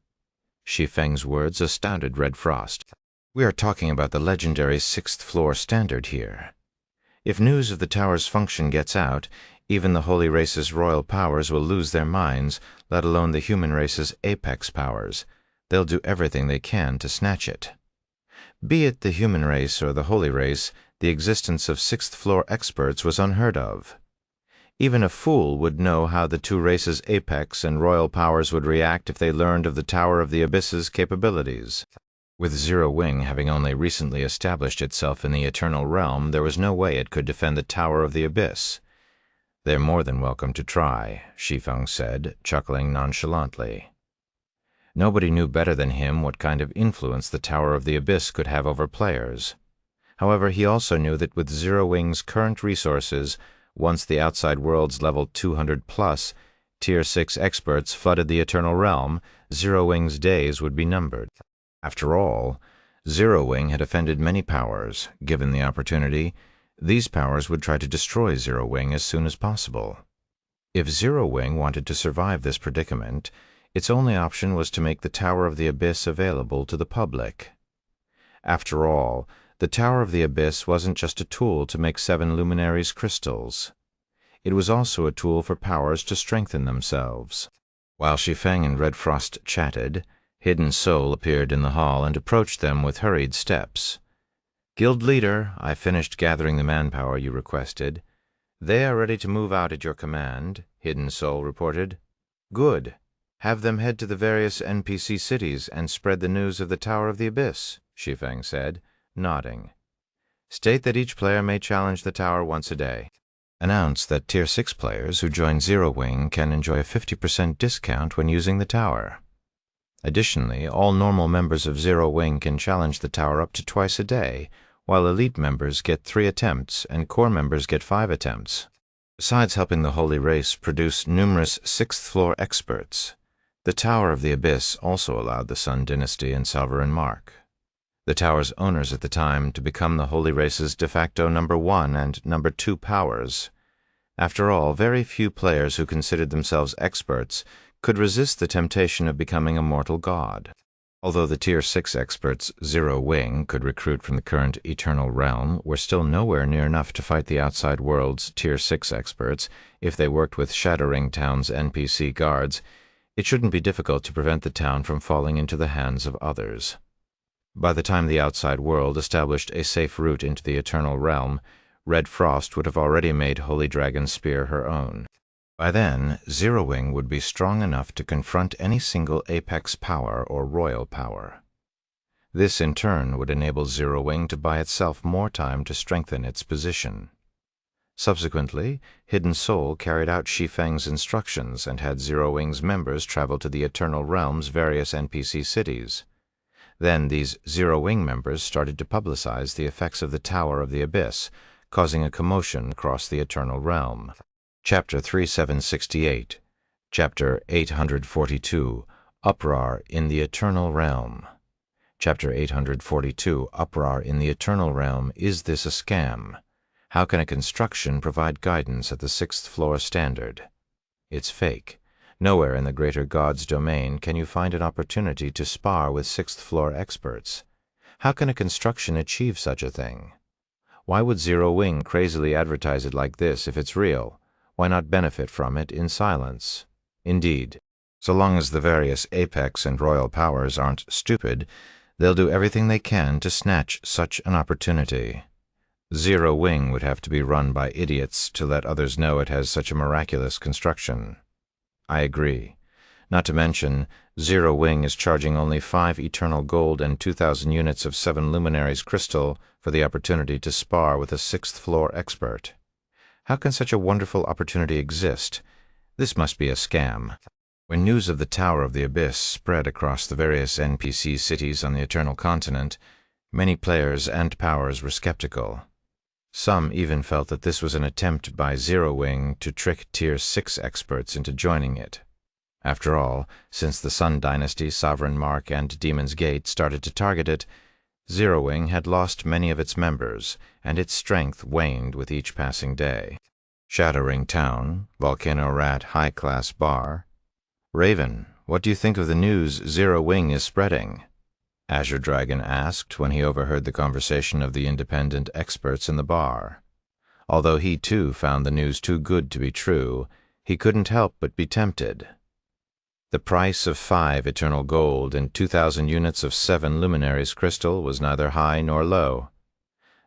Shi Feng's words astounded Red Frost. We are talking about the legendary 6th floor standard here. If news of the tower's function gets out, even the Holy Race's royal powers will lose their minds, let alone the human race's apex powers. They'll do everything they can to snatch it. Be it the human race or the Holy Race, the existence of 6th floor experts was unheard of. Even a fool would know how the two races' apex and royal powers would react if they learned of the Tower of the Abyss's capabilities. With Zero Wing having only recently established itself in the Eternal Realm, there was no way it could defend the Tower of the Abyss. They're more than welcome to try, Shi Feng said, chuckling nonchalantly. Nobody knew better than him what kind of influence the Tower of the Abyss could have over players. However, he also knew that with Zero Wing's current resources, once the outside world's level 200+, Tier 6 experts flooded the Eternal Realm, Zero Wing's days would be numbered. After all, Zero Wing had offended many powers. Given the opportunity, these powers would try to destroy Zero Wing as soon as possible. If Zero Wing wanted to survive this predicament, its only option was to make the Tower of the Abyss available to the public. After all, the Tower of the Abyss wasn't just a tool to make 7 luminaries crystals. It was also a tool for powers to strengthen themselves. While Shi Feng and Red Frost chatted, Hidden Soul appeared in the hall and approached them with hurried steps. "Guild leader, I finished gathering the manpower you requested. They are ready to move out at your command," Hidden Soul reported. "Good. Have them head to the various NPC cities and spread the news of the Tower of the Abyss," Shi Feng said, nodding. State that each player may challenge the tower once a day. Announce that Tier 6 players who join Zero Wing can enjoy a 50% discount when using the tower. Additionally, all normal members of Zero Wing can challenge the tower up to twice a day, while elite members get 3 attempts and core members get 5 attempts. Besides helping the Holy Race produce numerous 6th-floor experts, the Tower of the Abyss also allowed the Sun Dynasty and Sovereign Mark, the tower's owners at the time, to become the Holy Race's de facto number 1 and number 2 powers. After all, very few players who considered themselves experts could resist the temptation of becoming a mortal god. Although the Tier 6 experts Zero Wing could recruit from the current Eternal Realm were still nowhere near enough to fight the outside world's Tier 6 experts if they worked with Shattering Town's NPC guards, it shouldn't be difficult to prevent the town from falling into the hands of others. By the time the outside world established a safe route into the Eternal Realm, Red Frost would have already made Holy Dragon's Spear her own. By then, Zero Wing would be strong enough to confront any single apex power or royal power. This, in turn, would enable Zero Wing to buy itself more time to strengthen its position. Subsequently, Hidden Soul carried out Shi Feng's instructions and had Zero Wing's members travel to the Eternal Realm's various NPC cities. Then these Zero Wing members started to publicize the effects of the Tower of the Abyss, causing a commotion across the Eternal Realm. Chapter 3768, Chapter 842, Uproar in the Eternal Realm. Chapter 842, Uproar in the Eternal Realm. Is this a scam? How can a construction provide guidance at the 6th floor standard? It's fake. Nowhere in the Greater God's domain can you find an opportunity to spar with 6th floor experts. How can a construction achieve such a thing? Why would Zero Wing crazily advertise it like this if it's real? Why not benefit from it in silence? Indeed, so long as the various apex and royal powers aren't stupid, they'll do everything they can to snatch such an opportunity. Zero Wing would have to be run by idiots to let others know it has such a miraculous construction. I agree. Not to mention, Zero Wing is charging only 5 eternal gold and 2,000 units of 7 luminaries crystal for the opportunity to spar with a 6th floor expert. How can such a wonderful opportunity exist? This must be a scam. When news of the Tower of the Abyss spread across the various NPC cities on the Eternal Continent, many players and powers were skeptical. Some even felt that this was an attempt by Zero Wing to trick Tier 6 experts into joining it. After all, since the Sun Dynasty, Sovereign Mark, and Demon's Gate started to target it, Zero Wing had lost many of its members, and its strength waned with each passing day. Shattering Town, Volcano Rat High-Class Bar. Raven, what do you think of the news Zero Wing is spreading? Azure Dragon asked when he overheard the conversation of the independent experts in the bar. Although he too found the news too good to be true, he couldn't help but be tempted. The price of 5 eternal gold and 2,000 units of 7 luminaries crystal was neither high nor low.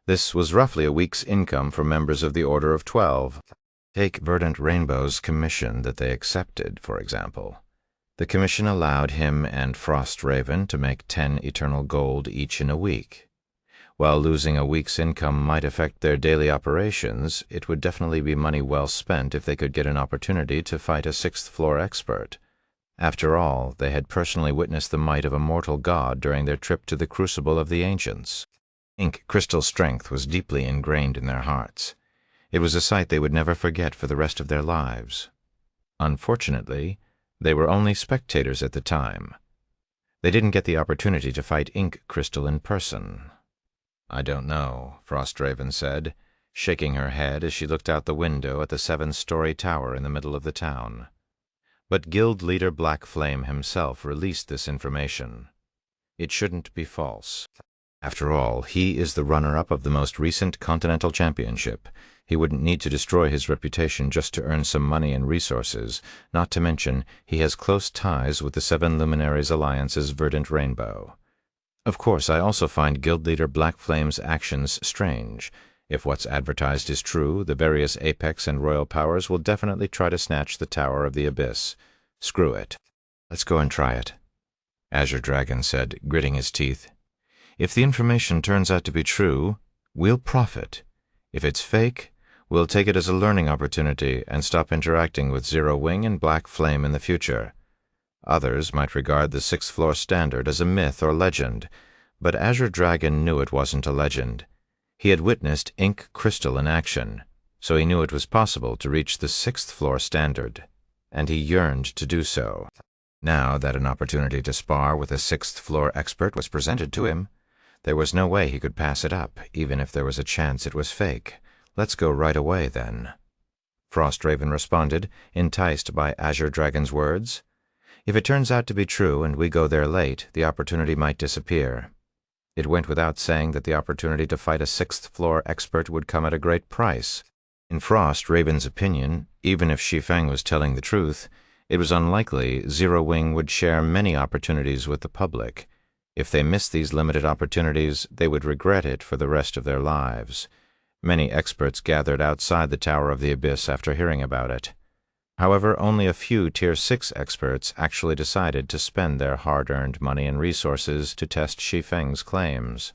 This was roughly a week's income for members of the Order of 12. Take Verdant Rainbow's commission that they accepted, for example. The commission allowed him and Frost Raven to make 10 eternal gold each in a week. While losing a week's income might affect their daily operations, it would definitely be money well spent if they could get an opportunity to fight a 6th floor expert. After all, they had personally witnessed the might of a mortal god during their trip to the Crucible of the Ancients. Ink crystal strength was deeply ingrained in their hearts. It was a sight they would never forget for the rest of their lives. Unfortunately, they were only spectators at the time. They didn't get the opportunity to fight ink crystal in person. I don't know, Frost Raven said, shaking her head as she looked out the window at the 7-story tower in the middle of the town. But Guild Leader Black Flame himself released this information. It shouldn't be false. After all, he is the runner-up of the most recent Continental Championship. He wouldn't need to destroy his reputation just to earn some money and resources, not to mention he has close ties with the 7 Luminaries Alliance's Verdant Rainbow. Of course, I also find Guild Leader Black Flame's actions strange. If what's advertised is true, the various Apex and Royal Powers will definitely try to snatch the Tower of the Abyss. Screw it. Let's go and try it, Azure Dragon said, gritting his teeth. If the information turns out to be true, We'll profit. If it's fake, we'll take it as a learning opportunity and stop interacting with Zero Wing and Black Flame in the future. Others might regard the sixth-floor standard as a myth or legend, but Azure Dragon knew it wasn't a legend. He had witnessed ink crystal in action, so he knew it was possible to reach the sixth-floor standard, and he yearned to do so. Now that an opportunity to spar with a sixth-floor expert was presented to him, there was no way he could pass it up, even if there was a chance it was fake. Let's go right away, then. Frostraven responded, enticed by Azure Dragon's words. If it turns out to be true and we go there late, the opportunity might disappear. It went without saying that the opportunity to fight a sixth-floor expert would come at a great price. In Frostraven's opinion, even if Shi Feng was telling the truth, it was unlikely Zero Wing would share many opportunities with the public. If they missed these limited opportunities, they would regret it for the rest of their lives. Many experts gathered outside the Tower of the Abyss after hearing about it. However, only a few Tier 6 experts actually decided to spend their hard-earned money and resources to test Shi Feng's claims.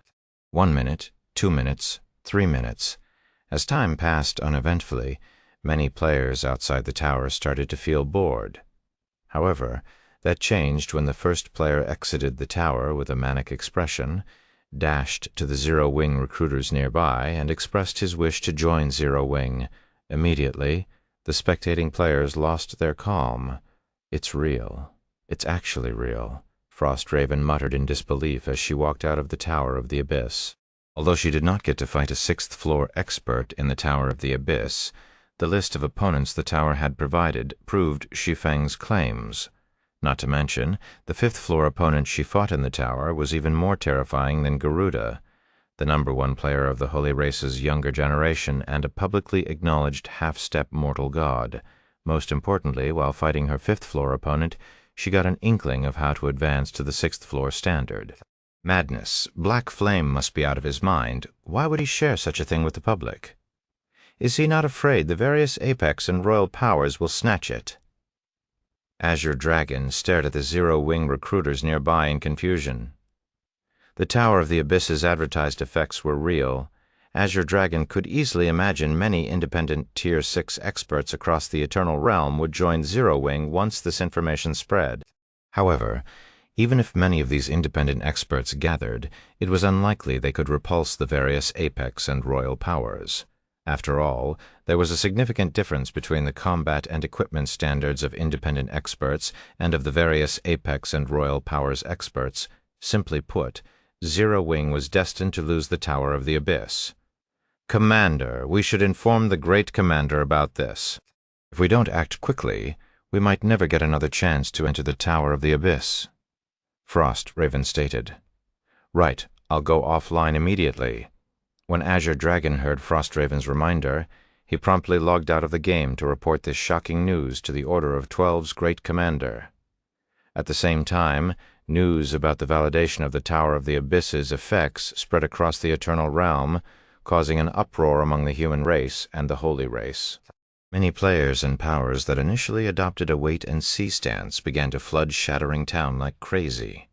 1 minute, 2 minutes, 3 minutes. As time passed uneventfully, many players outside the tower started to feel bored. However, that changed when the first player exited the tower with a manic expression, dashed to the Zero Wing recruiters nearby, and expressed his wish to join Zero Wing. Immediately, the spectating players lost their calm. It's real. It's actually real, Frostraven muttered in disbelief as she walked out of the Tower of the Abyss. Although she did not get to fight a sixth-floor expert in the Tower of the Abyss, the list of opponents the tower had provided proved Shi Feng's claims. Not to mention, the fifth-floor opponent she fought in the tower was even more terrifying than Garuda, the #1 player of the Holy Race's younger generation and a publicly acknowledged half-step mortal god. Most importantly, while fighting her fifth-floor opponent, she got an inkling of how to advance to the sixth-floor standard. Madness. Black Flame must be out of his mind. Why would he share such a thing with the public? Is he not afraid the various apex and royal powers will snatch it? Azure Dragon stared at the Zero Wing recruiters nearby in confusion. The Tower of the Abyss's advertised effects were real. Azure Dragon could easily imagine many independent Tier 6 experts across the Eternal Realm would join Zero Wing once this information spread. However, even if many of these independent experts gathered, it was unlikely they could repulse the various apex and royal powers. After all, there was a significant difference between the combat and equipment standards of independent experts and of the various apex and royal powers experts. Simply put, Zero Wing was destined to lose the Tower of the Abyss. Commander, we should inform the Great Commander about this. If we don't act quickly, we might never get another chance to enter the Tower of the Abyss. Frostraven stated. Right, I'll go offline immediately. When Azure Dragon heard Frostraven's reminder, he promptly logged out of the game to report this shocking news to the Order of 12's Great Commander. At the same time, news about the validation of the Tower of the Abyss's effects spread across the Eternal Realm, causing an uproar among the human race and the Holy Race. Many players and powers that initially adopted a wait-and-see stance began to flood Shattering Town like crazy.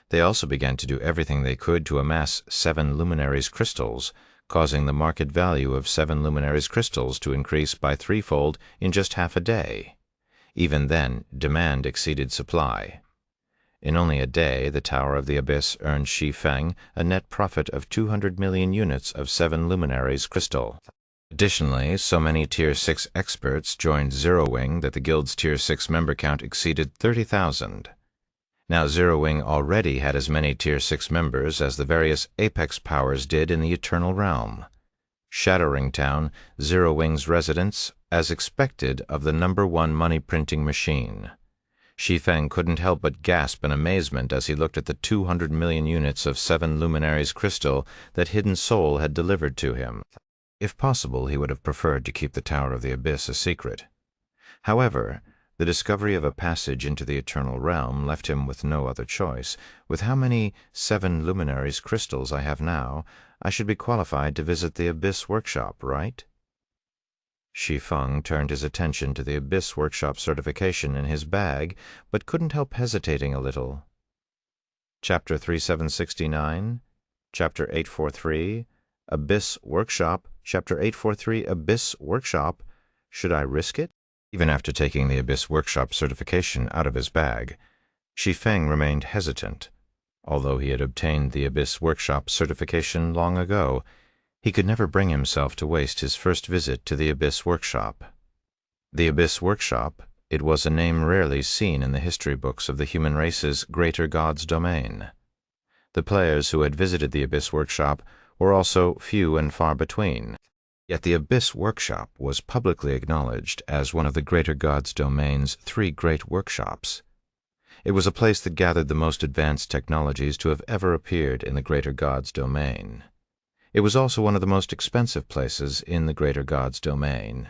They also began to do everything they could to amass 7 Luminaries crystals, causing the market value of 7 Luminaries crystals to increase by 3-fold in just half a day. Even then, demand exceeded supply. In only a day, the Tower of the Abyss earned Shi Feng a net profit of 200 million units of 7 Luminaries crystal. Additionally, so many Tier 6 experts joined Zero Wing that the Guild's Tier 6 member count exceeded 30,000. Now Zero Wing already had as many Tier 6 members as the various Apex powers did in the Eternal Realm. Shattering Town, Zero Wing's residence, as expected of the #1 money-printing machine. Shi Feng couldn't help but gasp in amazement as he looked at the 200 million units of 7 Luminaries crystal that Hidden Soul had delivered to him. If possible, he would have preferred to keep the Tower of the Abyss a secret. However, the discovery of a passage into the Eternal Realm left him with no other choice. With how many 7 Luminaries crystals I have now, I should be qualified to visit the Abyss Workshop, right? Shi Feng turned his attention to the Abyss Workshop certification in his bag, but couldn't help hesitating a little. Chapter 3769, Chapter 843, Abyss Workshop, Chapter 843, Abyss Workshop. Should I risk it? Even after taking the Abyss Workshop certification out of his bag, Shi Feng remained hesitant. Although he had obtained the Abyss Workshop certification long ago, he could never bring himself to waste his first visit to the Abyss Workshop. The Abyss Workshop, it was a name rarely seen in the history books of the human race's greater god's domain. The players who had visited the Abyss Workshop were also few and far between. Yet the Abyss Workshop was publicly acknowledged as one of the greater god's domain's 3 great workshops. It was a place that gathered the most advanced technologies to have ever appeared in the greater god's domain. It was also one of the most expensive places in the greater god's domain.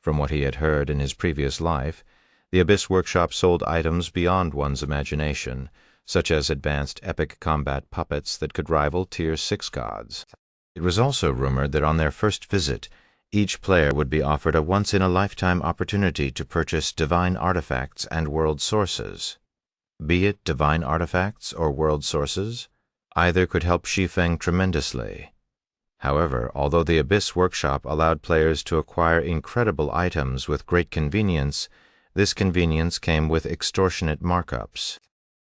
From what he had heard in his previous life, the Abyss Workshop sold items beyond one's imagination, such as advanced epic combat puppets that could rival Tier 6 gods. It was also rumored that on their first visit, each player would be offered a once-in-a-lifetime opportunity to purchase divine artifacts and world sources. Be it divine artifacts or world sources, either could help Shi Feng tremendously. However, although the Abyss Workshop allowed players to acquire incredible items with great convenience, this convenience came with extortionate markups.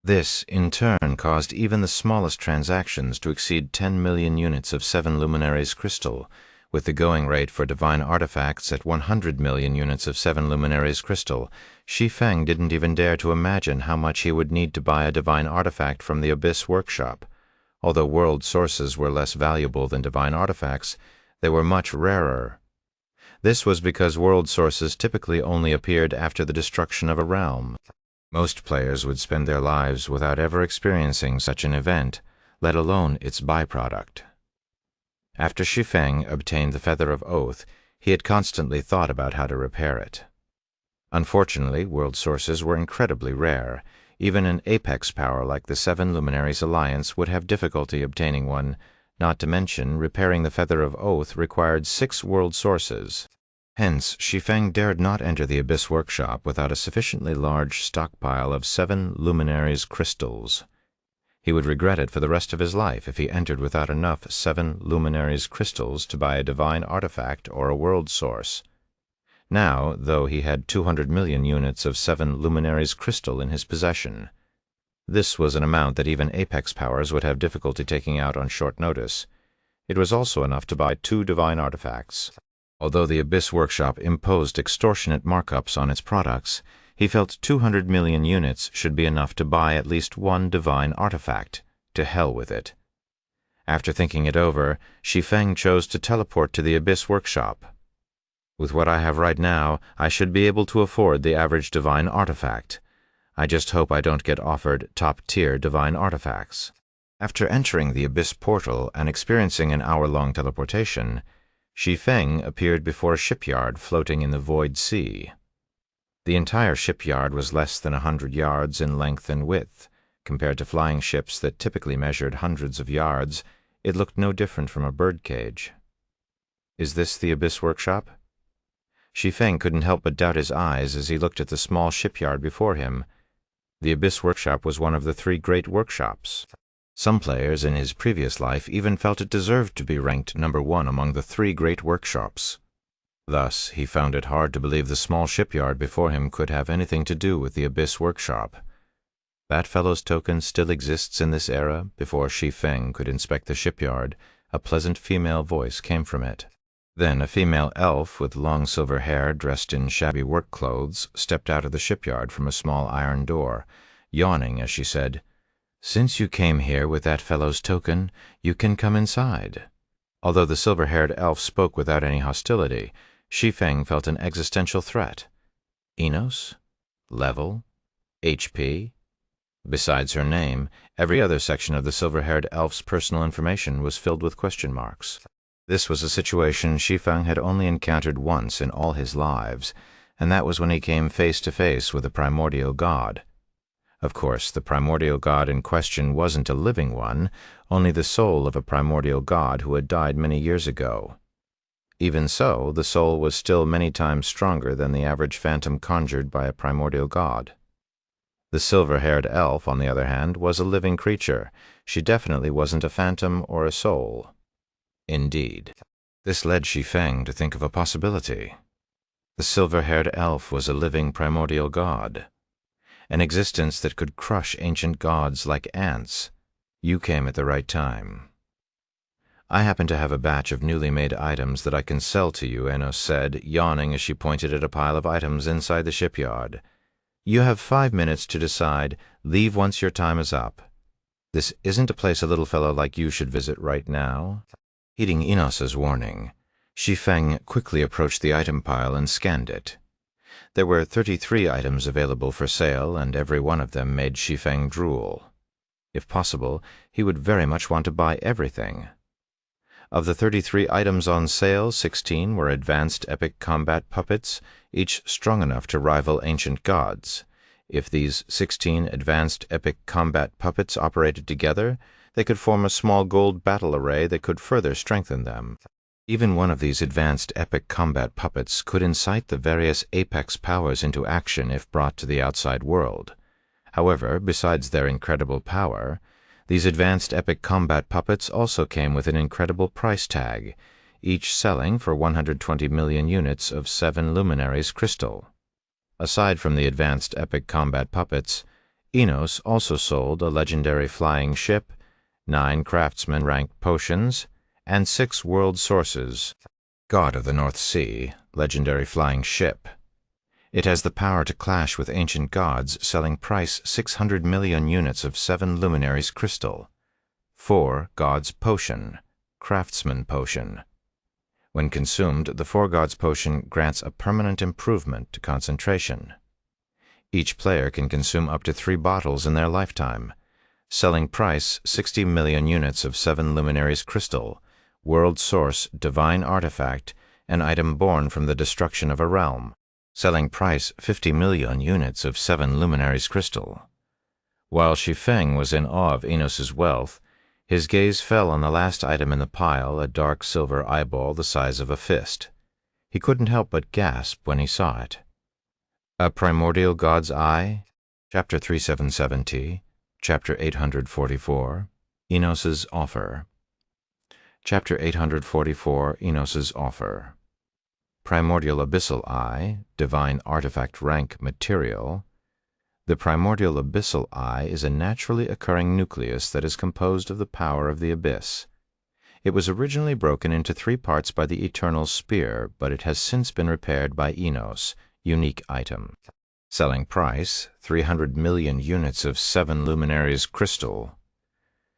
This, in turn, caused even the smallest transactions to exceed 10 million units of 7 luminaries crystal, with the going rate for divine artifacts at 100 million units of 7 luminaries crystal. Shi Feng didn't even dare to imagine how much he would need to buy a divine artifact from the Abyss Workshop. Although world sources were less valuable than divine artifacts, they were much rarer. This was because world sources typically only appeared after the destruction of a realm. Most players would spend their lives without ever experiencing such an event, let alone its byproduct. After Shi Feng obtained the Feather of Oath, he had constantly thought about how to repair it. Unfortunately, world sources were incredibly rare. Even an apex power like the 7 Luminaries Alliance would have difficulty obtaining one, not to mention repairing the Feather of Oath required 6 world sources. Hence, Shi Feng dared not enter the Abyss Workshop without a sufficiently large stockpile of 7 Luminaries crystals. He would regret it for the rest of his life if he entered without enough 7 Luminaries crystals to buy a divine artifact or a world source. Now, though he had 200 million units of 7 Luminaries crystal in his possession, this was an amount that even apex powers would have difficulty taking out on short notice. It was also enough to buy 2 divine artifacts. Although the Abyss Workshop imposed extortionate markups on its products, he felt 200 million units should be enough to buy at least 1 divine artifact. To hell with it. After thinking it over, Shi Feng chose to teleport to the Abyss Workshop. With what I have right now, I should be able to afford the average divine artifact. I just hope I don't get offered top-tier divine artifacts. After entering the Abyss Portal and experiencing an hour-long teleportation, Shi Feng appeared before a shipyard floating in the void sea. The entire shipyard was less than 100 yards in length and width. Compared to flying ships that typically measured hundreds of yards, it looked no different from a birdcage. Is this the Abyss Workshop? Shi Feng couldn't help but doubt his eyes as he looked at the small shipyard before him. The Abyss Workshop was one of the 3 great workshops. Some players in his previous life even felt it deserved to be ranked number 1 among the 3 great workshops. Thus, he found it hard to believe the small shipyard before him could have anything to do with the Abyss Workshop. That fellow's token still exists in this era. Before Shi Feng could inspect the shipyard, a pleasant female voice came from it. Then a female elf with long silver hair dressed in shabby work clothes stepped out of the shipyard from a small iron door, yawning as she said, "Since you came here with that fellow's token, you can come inside." Although the silver-haired elf spoke without any hostility, Shi Feng felt an existential threat. Enos? Level? HP? Besides her name, every other section of the silver-haired elf's personal information was filled with question marks. This was a situation Shi Feng had only encountered once in all his lives, and that was when he came face to face with a primordial god. Of course, the primordial god in question wasn't a living one, only the soul of a primordial god who had died many years ago. Even so, the soul was still many times stronger than the average phantom conjured by a primordial god. The silver-haired elf, on the other hand, was a living creature. She definitely wasn't a phantom or a soul. Indeed. This led Shi Feng to think of a possibility. The silver-haired elf was a living primordial god, an existence that could crush ancient gods like ants. You came at the right time. I happen to have a batch of newly made items that I can sell to you, Enos said, yawning as she pointed at a pile of items inside the shipyard. You have 5 minutes to decide. Leave once your time is up. This isn't a place a little fellow like you should visit right now. Heeding Enos's warning, Shi Feng quickly approached the item pile and scanned it. There were 33 items available for sale, and every one of them made Shi Feng drool. If possible, he would very much want to buy everything. Of the 33 items on sale, 16 were advanced epic combat puppets, each strong enough to rival ancient gods. If these 16 advanced epic combat puppets operated together, they could form a small gold battle array that could further strengthen them. Even one of these advanced epic combat puppets could incite the various apex powers into action if brought to the outside world. However, besides their incredible power, these advanced epic combat puppets also came with an incredible price tag, each selling for 120 million units of 7 luminaries crystal. Aside from the advanced epic combat puppets, Enos also sold a legendary flying ship, 9 craftsman-ranked potions, and 6 world sources. God of the North Sea, legendary flying ship. It has the power to clash with ancient gods, selling price 600 million units of 7 luminaries crystal. 4 gods potion, craftsman potion. When consumed, the 4 gods potion grants a permanent improvement to concentration. Each player can consume up to 3 bottles in their lifetime. Selling price 60 million units of 7 luminaries crystal, world source divine artifact, an item born from the destruction of a realm. Selling price 50 million units of 7 luminaries crystal. While Shi Feng was in awe of Enos's wealth, his gaze fell on the last item in the pile, a dark silver eyeball the size of a fist. He couldn't help but gasp when he saw it. A primordial god's eye? Chapter 3770, Chapter 844, Enos's offer. Chapter 844, Enos's offer. Primordial abyssal eye, divine artifact rank material. The primordial abyssal eye is a naturally occurring nucleus that is composed of the power of the abyss. It was originally broken into 3 parts by the eternal spear, but it has since been repaired by Enos, unique item. Selling price 300 million units of 7 luminaries crystal.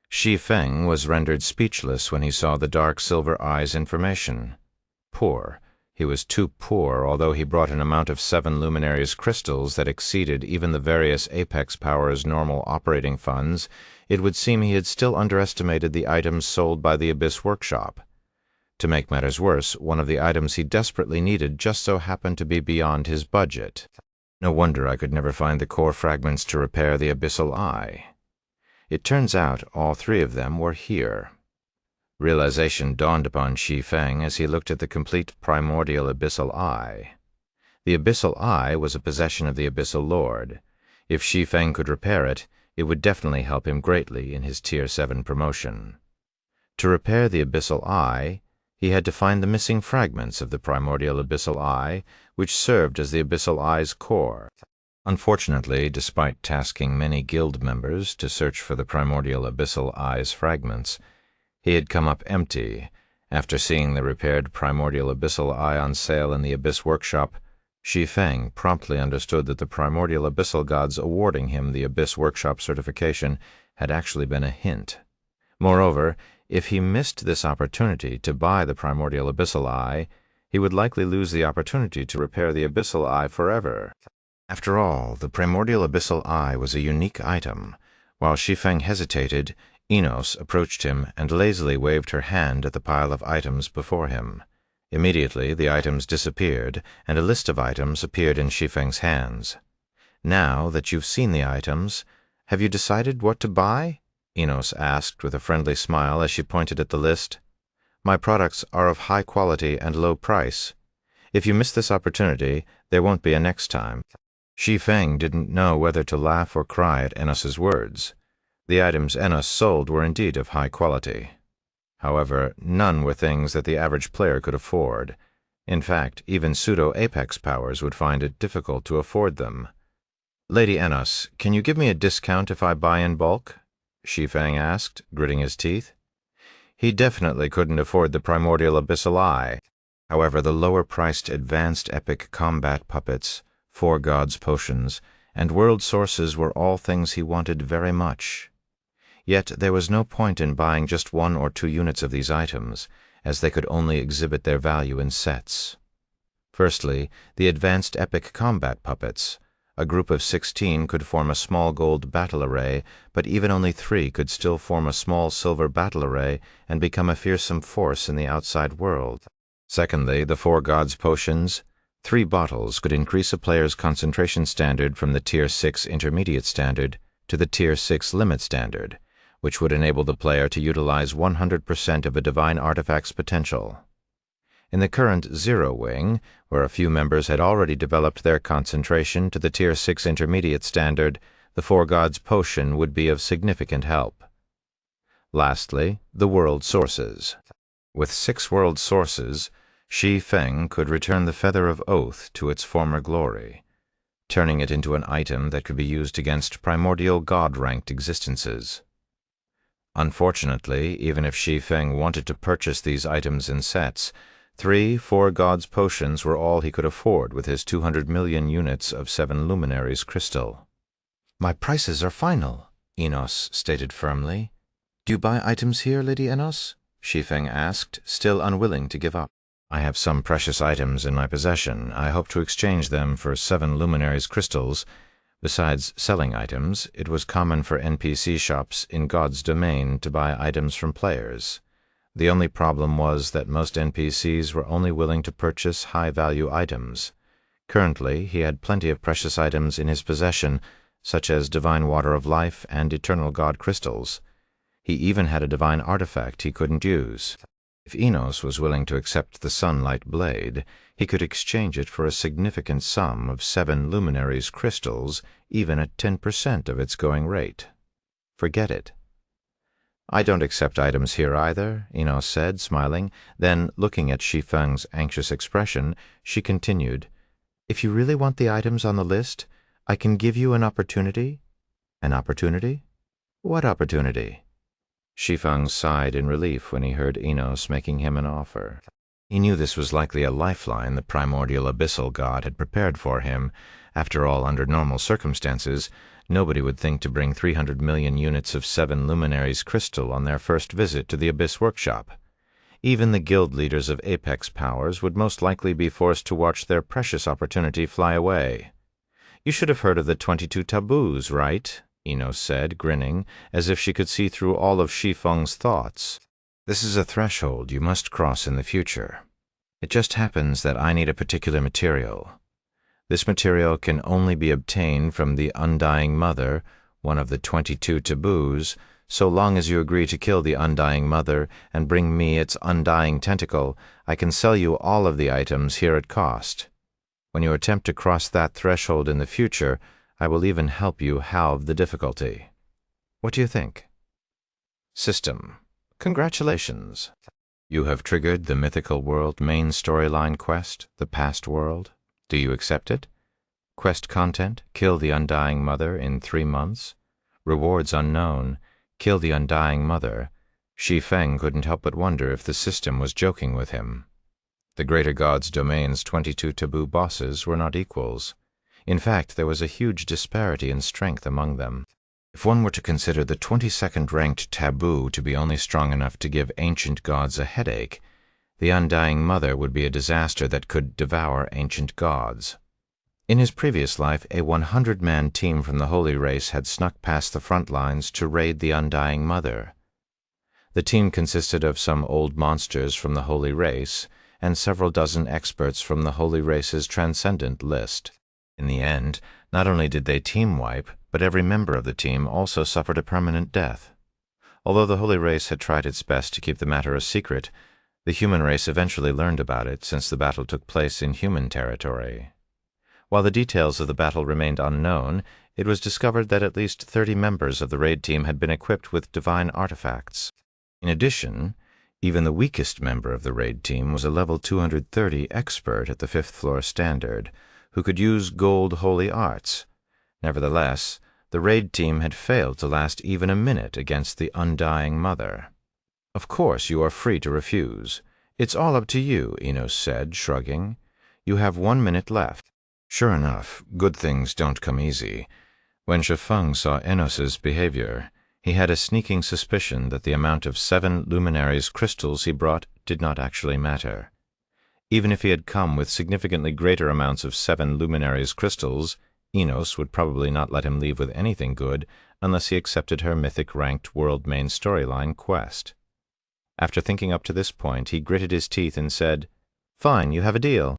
Shi Feng was rendered speechless when he saw the dark silver eye's information. Poor. He was too poor, although he brought an amount of 7 luminaries crystals that exceeded even the various apex powers' normal operating funds. It would seem he had still underestimated the items sold by the Abyss Workshop. To make matters worse, one of the items he desperately needed just so happened to be beyond his budget. No wonder I could never find the core fragments to repair the abyssal eye. It turns out all 3 of them were here. Realization dawned upon Shi Feng as he looked at the complete primordial abyssal eye. The abyssal eye was a possession of the abyssal lord. If Shi Feng could repair it, it would definitely help him greatly in his Tier 7 promotion. To repair the abyssal eye, he had to find the missing fragments of the primordial abyssal eye, which served as the abyssal eye's core. Unfortunately, despite tasking many guild members to search for the primordial abyssal eye's fragments, he had come up empty. After seeing the repaired primordial abyssal eye on sale in the Abyss Workshop, Shi Feng promptly understood that the primordial abyssal gods awarding him the Abyss Workshop certification had actually been a hint. Moreover, if he missed this opportunity to buy the primordial abyssal eye, he would likely lose the opportunity to repair the abyssal eye forever. After all, the primordial abyssal eye was a unique item. While Shi Feng hesitated, Enos approached him and lazily waved her hand at the pile of items before him. Immediately, the items disappeared, and a list of items appeared in Shi Feng's hands. "Now that you've seen the items, have you decided what to buy?" Enos asked with a friendly smile as she pointed at the list. "My products are of high quality and low price. If you miss this opportunity, there won't be a next time." Shi Feng didn't know whether to laugh or cry at Enos's words. The items Enos sold were indeed of high quality. However, none were things that the average player could afford. In fact, even pseudo-apex powers would find it difficult to afford them. "Lady Enos, can you give me a discount if I buy in bulk?" Shi Feng asked, gritting his teeth. He definitely couldn't afford the primordial abyssal eye. However, the lower-priced advanced epic combat puppets, four gods potions, and world sources were all things he wanted very much. Yet there was no point in buying just 1 or 2 units of these items, as they could only exhibit their value in sets. Firstly, the advanced epic combat puppets. A group of 16 could form a small gold battle array, but even only 3 could still form a small silver battle array and become a fearsome force in the outside world. Secondly, the four gods potions. 3 bottles could increase a player's concentration standard from the Tier 6 intermediate standard to the Tier 6 limit standard, which would enable the player to utilize 100% of a divine artifact's potential. In the current Zero Wing, where a few members had already developed their concentration to the Tier 6 intermediate standard, the Four Gods potion would be of significant help. Lastly, the world sources. With 6 world sources, Shi Feng could return the Feather of Oath to its former glory, turning it into an item that could be used against primordial god-ranked existences. Unfortunately, even if Shi Feng wanted to purchase these items in sets, 3 Four Gods potions were all he could afford with his 200 million units of 7 Luminaries crystal. "My prices are final," Enos stated firmly. "Do you buy items here, Lady Enos?" Shi Feng asked, still unwilling to give up. "I have some precious items in my possession. I hope to exchange them for 7 Luminaries crystals. Besides selling items, it was common for NPC shops in God's domain to buy items from players. The only problem was that most NPCs were only willing to purchase high-value items. Currently, he had plenty of precious items in his possession, such as Divine Water of Life and Eternal God Crystals. He even had a divine artifact he couldn't use. If Enos was willing to accept the Sunlight Blade, he could exchange it for a significant sum of 7 Luminaries crystals, even at 10% of its going rate. Forget it. "I don't accept items here either," Enos said, smiling. Then, looking at Shi Feng's anxious expression, she continued, "If you really want the items on the list, I can give you an opportunity." "An opportunity? What opportunity?" Shi Feng sighed in relief when he heard Enos making him an offer. He knew this was likely a lifeline the primordial abyssal god had prepared for him. After all, under normal circumstances, nobody would think to bring 300 million units of 7 Luminaries crystal on their first visit to the Abyss Workshop. Even the guild leaders of Apex powers would most likely be forced to watch their precious opportunity fly away. "You should have heard of the 22 taboos, right?" Enos said, grinning, as if she could see through all of Shi Feng's thoughts. "This is a threshold you must cross in the future. It just happens that I need a particular material. This material can only be obtained from the Undying Mother, one of the 22 taboos, so long as you agree to kill the Undying Mother and bring me its undying tentacle. I can sell you all of the items here at cost. When you attempt to cross that threshold in the future, I will even help you halve the difficulty. What do you think?" System. Congratulations. You have triggered the Mythical World main storyline quest, The Past World. Do you accept it? Quest content, kill the Undying Mother in 3 months. Rewards unknown, kill the Undying Mother. Shi Feng couldn't help but wonder if the system was joking with him. The Greater God's Domain's 22 taboo bosses were not equals. In fact, there was a huge disparity in strength among them. If one were to consider the 22nd ranked taboo to be only strong enough to give ancient gods a headache, the Undying Mother would be a disaster that could devour ancient gods. In his previous life, a 100-man team from the Holy Race had snuck past the front lines to raid the Undying Mother. The team consisted of some old monsters from the Holy Race and several dozen experts from the Holy Race's Transcendent list. In the end, not only did they team wipe, but every member of the team also suffered a permanent death. Although the Holy Race had tried its best to keep the matter a secret, the human race eventually learned about it since the battle took place in human territory. While the details of the battle remained unknown, it was discovered that at least 30 members of the raid team had been equipped with divine artifacts. In addition, Even the weakest member of the raid team was a level 230 expert at the 5th floor standard, who could use gold holy arts. Nevertheless, the raid team had failed to last even a minute against the Undying Mother. "Of course you are free to refuse. It's all up to you," Enos said, shrugging. "You have 1 minute left." Sure enough, good things don't come easy. When Shi Feng saw Enos's behavior, he had a sneaking suspicion that the amount of 7 luminaries crystals he brought did not actually matter. Even if he had come with significantly greater amounts of 7 luminaries crystals, Enos would probably not let him leave with anything good unless he accepted her mythic-ranked world main storyline quest. After thinking up to this point, he gritted his teeth and said, "Fine, you have a deal."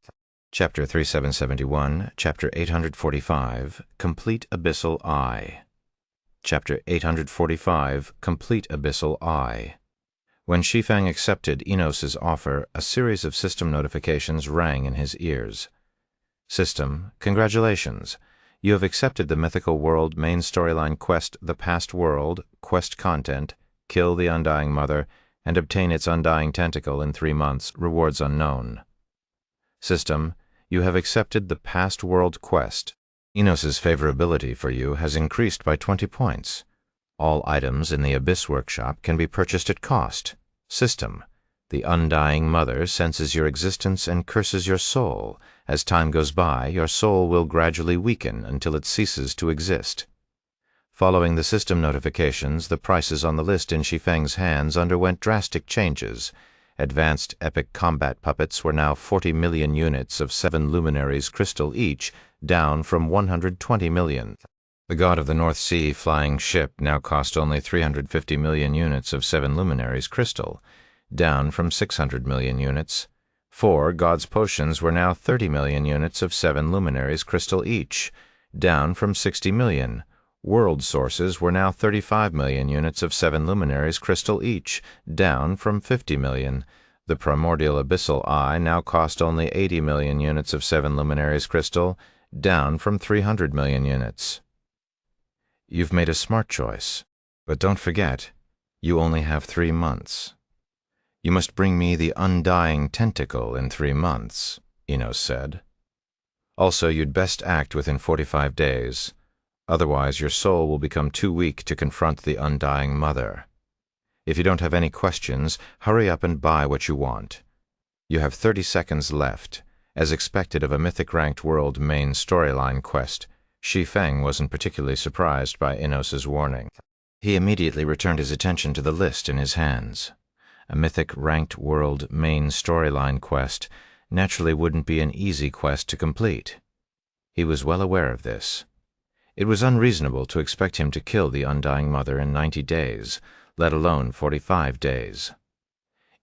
Chapter 3771, Chapter 845, Complete Abyssal Eye. Chapter 845, Complete Abyssal Eye. When Shi Feng accepted Enos's offer, a series of system notifications rang in his ears. "System, congratulations. You have accepted the mythical world main storyline quest The Past World, quest content, kill the Undying Mother, and obtain its undying tentacle in 3 months, rewards unknown." System, you have accepted the Past World quest. Enos's favorability for you has increased by 20 points. All items in the Abyss Workshop can be purchased at cost. System, the Undying Mother senses your existence and curses your soul. As time goes by, your soul will gradually weaken until it ceases to exist. Following the system notifications, the prices on the list in Shi Feng's hands underwent drastic changes. Advanced epic combat puppets were now 40 million units of 7 luminaries crystal each, down from 120 million. The God of the North Sea flying ship now cost only 350 million units of 7 luminaries crystal, down from 600 million units. 4 God's potions were now 30 million units of 7 luminaries crystal each, down from 60 million. World sources were now 35 million units of 7 luminaries crystal each, down from 50 million. The primordial abyssal eye now cost only 80 million units of 7 luminaries crystal, down from 300 million units. You've made a smart choice, but don't forget, you only have 3 months. You must bring me the undying tentacle in 3 months, Enos said. Also, you'd best act within 45 days. Otherwise, your soul will become too weak to confront the Undying Mother. If you don't have any questions, hurry up and buy what you want. You have 30 seconds left. As expected of a mythic-ranked world main storyline quest, Shi Feng wasn't particularly surprised by Enos's warning. He immediately returned his attention to the list in his hands. A mythic-ranked world main storyline quest naturally wouldn't be an easy quest to complete. He was well aware of this. It was unreasonable to expect him to kill the Undying Mother in 90 days, let alone 45 days.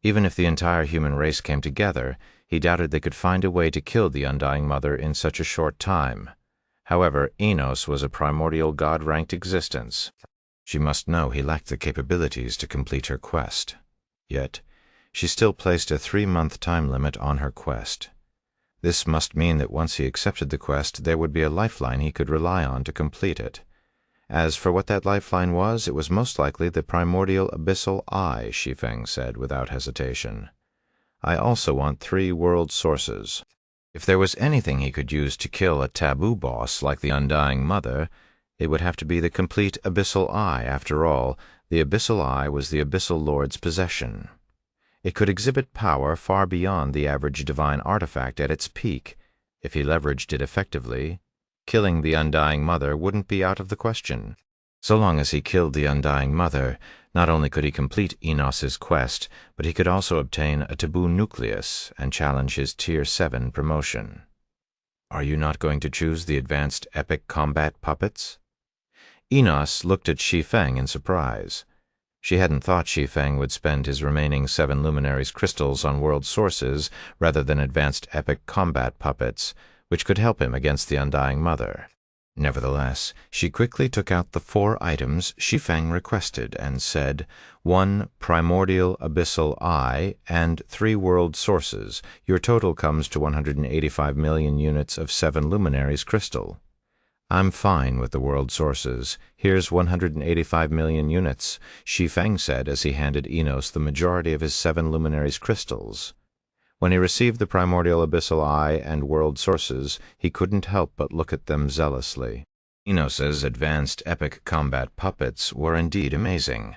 Even if the entire human race came together, he doubted they could find a way to kill the Undying Mother in such a short time. However, Enos was a primordial god-ranked existence. She must know he lacked the capabilities to complete her quest. Yet, she still placed a 3-month time limit on her quest. This must mean that once he accepted the quest, there would be a lifeline he could rely on to complete it. As for what that lifeline was, it was most likely the primordial abyssal eye, Shi Feng said without hesitation. I also want 3 world sources. If there was anything he could use to kill a taboo boss like the Undying Mother, it would have to be the complete abyssal eye. After all, the abyssal eye was the abyssal lord's possession. It could exhibit power far beyond the average divine artifact at its peak. If he leveraged it effectively, killing the Undying Mother wouldn't be out of the question. So long as he killed the Undying Mother, not only could he complete Enos's quest, but he could also obtain a taboo nucleus and challenge his Tier 7 promotion. Are you not going to choose the advanced epic combat puppets? Enos looked at Shi Feng in surprise. She hadn't thought Shi Feng would spend his remaining 7 luminaries crystals on world sources rather than advanced epic combat puppets, which could help him against the Undying Mother. Nevertheless, she quickly took out the 4 items Shi Feng requested and said, 1 primordial abyssal eye and 3 world sources. Your total comes to 185 million units of 7 luminaries crystal. I'm fine with the world sources. Here's 185 million units, Shi Feng said as he handed Enos the majority of his 7 luminaries crystals. When he received the primordial abyssal eye and world sources, he couldn't help but look at them zealously. Enos's advanced epic combat puppets were indeed amazing.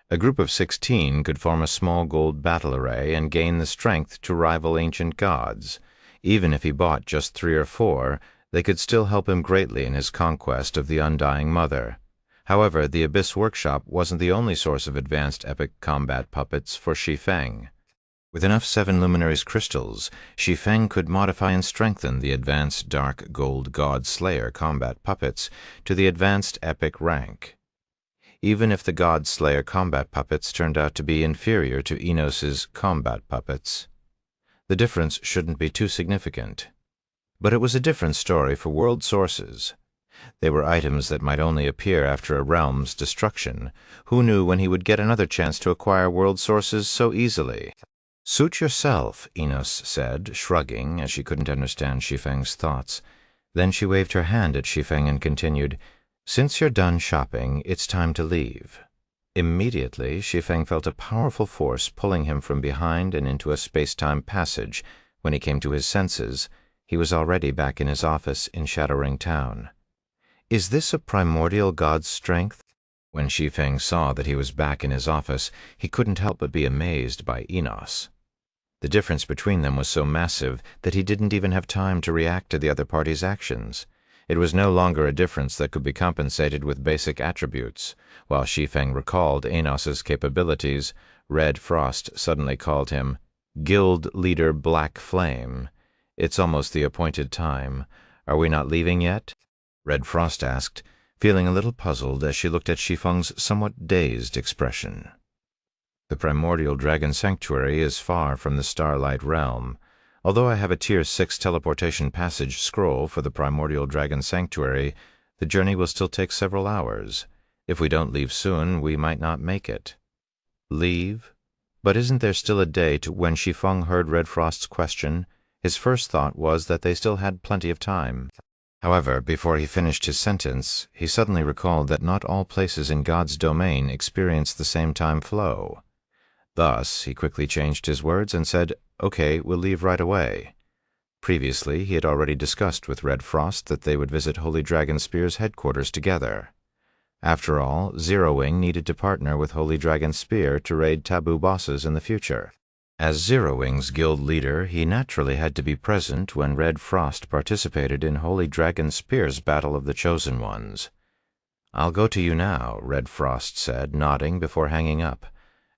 A group of 16 could form a small gold battle array and gain the strength to rival ancient gods. Even if he bought just 3 or 4, they could still help him greatly in his conquest of the Undying Mother. However, the Abyss Workshop wasn't the only source of advanced epic combat puppets for Shi Feng. With enough 7 luminaries crystals, Shi Feng could modify and strengthen the advanced Dark Gold God Slayer combat puppets to the advanced epic rank. Even if the God Slayer combat puppets turned out to be inferior to Enos's combat puppets, the difference shouldn't be too significant. But it was a different story for world sources. They were items that might only appear after a realm's destruction. Who knew when he would get another chance to acquire world sources so easily? "Suit yourself," Enos said, shrugging, as she couldn't understand Shi Feng's thoughts. Then she waved her hand at Shi Feng and continued, "Since you're done shopping, it's time to leave." Immediately, Shi Feng felt a powerful force pulling him from behind and into a space-time passage. When he came to his senses, he was already back in his office in Shadowring Town. Is this a primordial god's strength? When Shi Feng saw that he was back in his office, he couldn't help but be amazed by Enos. The difference between them was so massive that he didn't even have time to react to the other party's actions. It was no longer a difference that could be compensated with basic attributes. While Shi Feng recalled Enos's capabilities, Red Frost suddenly called him Guild Leader Black Flame. "It's almost the appointed time. Are we not leaving yet?" Red Frost asked, feeling a little puzzled as she looked at Shi Feng's somewhat dazed expression. "The primordial dragon sanctuary is far from the Starlight Realm. Although I have a Tier 6 teleportation passage scroll for the primordial dragon sanctuary, the journey will still take several hours. If we don't leave soon, we might not make it." Leave? But isn't there still a day to when Shi Feng heard Red Frost's question? His first thought was that they still had plenty of time. However, before he finished his sentence, he suddenly recalled that not all places in God's domain experience the same time flow. Thus, he quickly changed his words and said, "Okay, we'll leave right away." Previously, he had already discussed with Red Frost that they would visit Holy Dragon Spear's headquarters together. After all, Zero Wing needed to partner with Holy Dragon Spear to raid taboo bosses in the future. As Zero Wing's guild leader, he naturally had to be present when Red Frost participated in Holy Dragon Spear's Battle of the Chosen Ones. "I'll go to you now," Red Frost said, nodding before hanging up.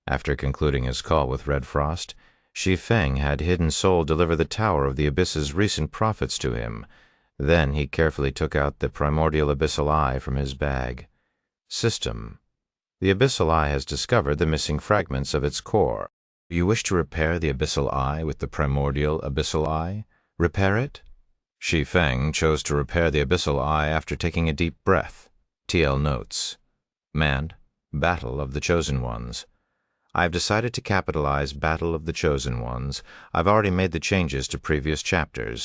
After concluding his call with Red Frost, Shi Feng had Hidden Soul deliver the Tower of the Abyss's recent profits to him. Then he carefully took out the primordial abyssal eye from his bag. System: the abyssal eye has discovered the missing fragments of its core. Do you wish to repair the abyssal eye with the primordial abyssal eye? Repair it? Shi Feng chose to repair the abyssal eye after taking a deep breath. TL notes. Mand, Battle of the Chosen Ones. I've decided to capitalize Battle of the Chosen Ones. I've already made the changes to previous chapters.